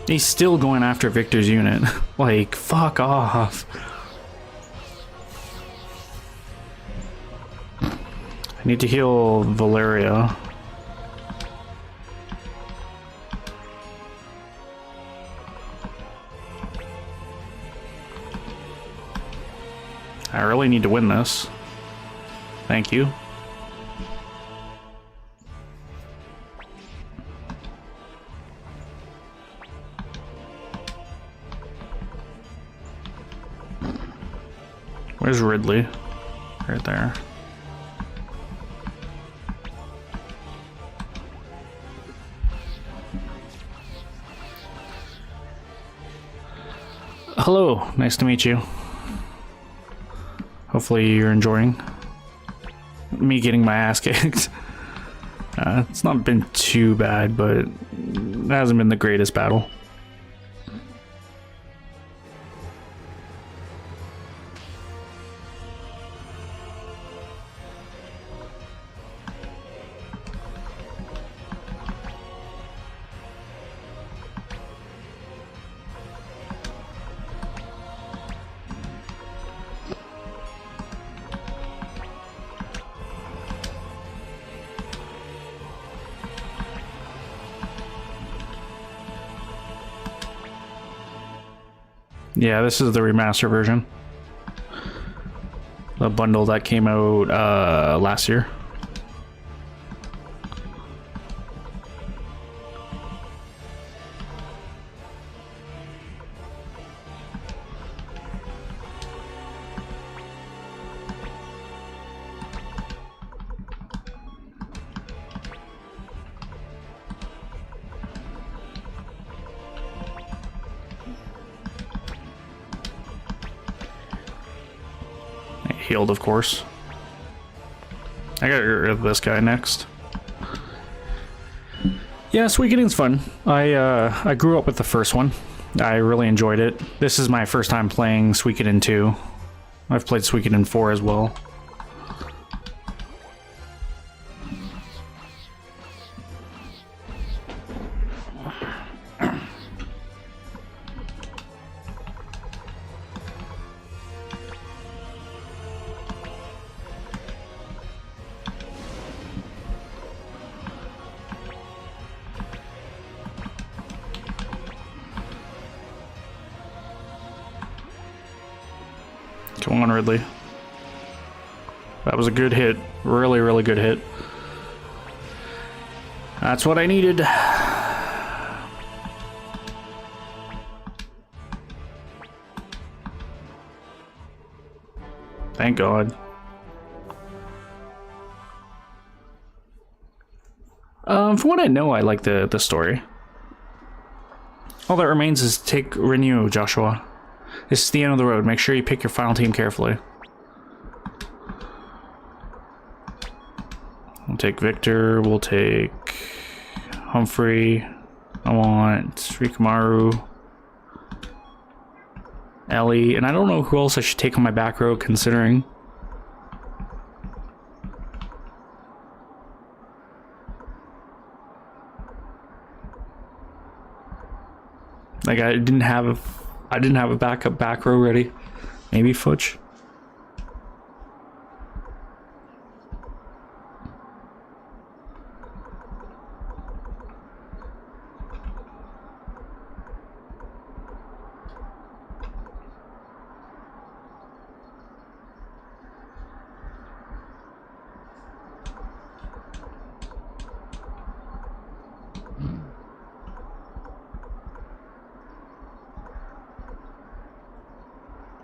B: He's still going after Victor's unit. Like, fuck off. I need to heal Valeria. I really need to win this. Thank you. Where's Ridley? Right there. Hello, nice to meet you. Hopefully you're enjoying me getting my ass kicked. It's not been too bad, but it hasn't been the greatest battle. Yeah, this is the remaster version. The bundle that came out last year. Healed, of course. I gotta get rid of this guy next. Yeah, Suikoden's fun. I grew up with the first one. I really enjoyed it. This is my first time playing Suikoden 2. I've played Suikoden 4 as well. Come on, Ridley. That was a good hit. Really, really good hit. That's what I needed. Thank God. From what I know, I like the story. All that remains is take Renew, Joshua. This is the end of the road. Make sure you pick your final team carefully. We'll take Victor. We'll take Humphrey. I want Rikamaru. Ellie. And I don't know who else I should take on my back row, considering. Like, I didn't have a backup back row ready. Maybe Futch.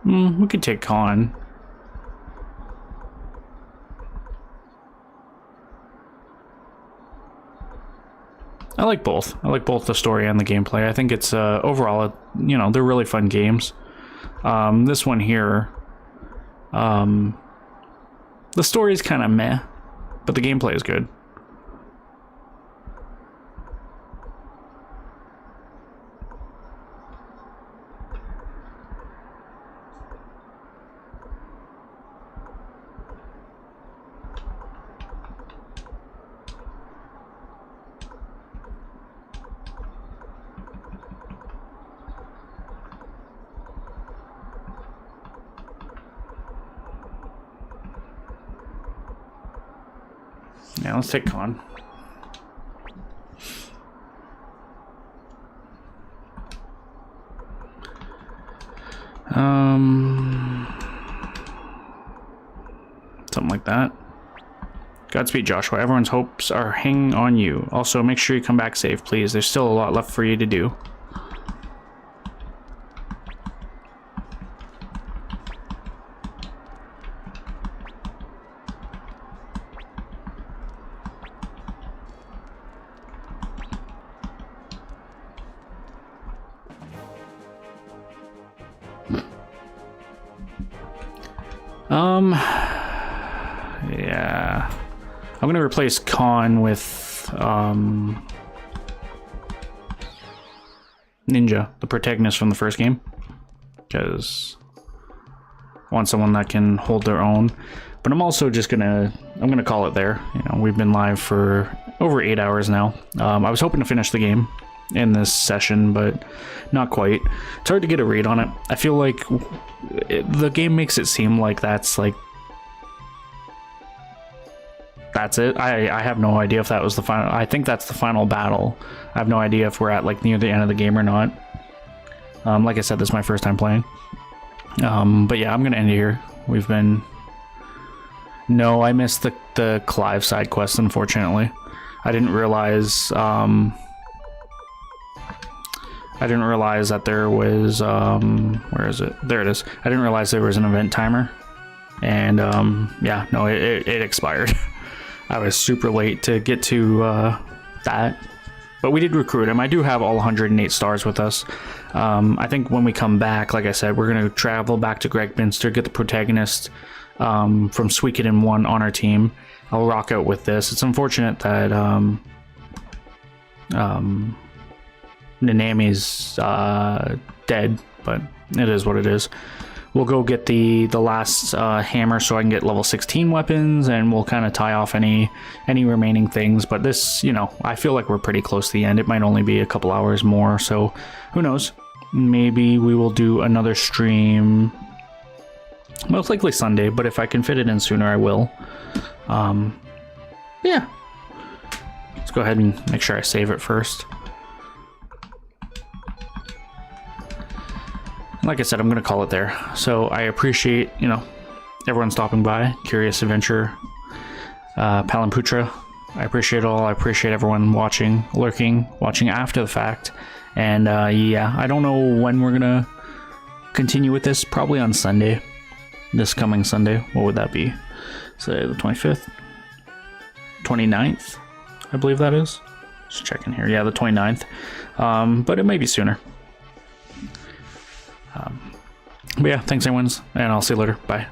B: We could take Khan. I like both. I like both the story and the gameplay. I think it's overall, you know, they're really fun games. This one here, the story is kind of meh, but the gameplay is good. Yeah, let's take Khan. Something like that. Godspeed, Joshua. Everyone's hopes are hanging on you. Also, make sure you come back safe, please. There's still a lot left for you to do. Yeah. I'm gonna replace Khan with Ninja, the protagonist from the first game, because I want someone that can hold their own. But I'm also just gonna call it there. You know, we've been live for over 8 hours now. I was hoping to finish the game in this session, but not quite. It's hard to get a read on it. I feel like the game makes it seem like that's it. I have no idea if that was the final. I think that's the final battle. I have no idea if we're at like near the end of the game or not. Like I said, this is my first time playing. But yeah, I'm gonna end it here. We've been... No, I missed the Clive side quest, unfortunately. I didn't realize that there was, where is it? There it is. I didn't realize there was an event timer. And, yeah, no, it expired. I was super late to get to, that. But we did recruit him. I do have all 108 stars with us. I think when we come back, like I said, we're going to travel back to Greg Minster, get the protagonist from Suikoden 1 on our team. I'll rock out with this. It's unfortunate that Nanami's dead, but it is what it is. We'll go get the last hammer so I can get level 16 weapons, and we'll kind of tie off any remaining things. But this, you know, I feel like we're pretty close to the end. It might only be a couple hours more, so who knows? Maybe we will do another stream, most likely Sunday, but if I can fit it in sooner, I will. Yeah. Let's go ahead and make sure I save it first. Like I said, I'm going to call it there. So I appreciate, you know, everyone stopping by. Curious Adventure, Palamputra. I appreciate it all. I appreciate everyone watching, lurking, watching after the fact. And yeah, I don't know when we're going to continue with this. Probably on Sunday. This coming Sunday. What would that be? Say the 25th? 29th? I believe that is. Just checking here. Yeah, the 29th. But it may be sooner. But yeah, thanks everyone, and I'll see you later. Bye.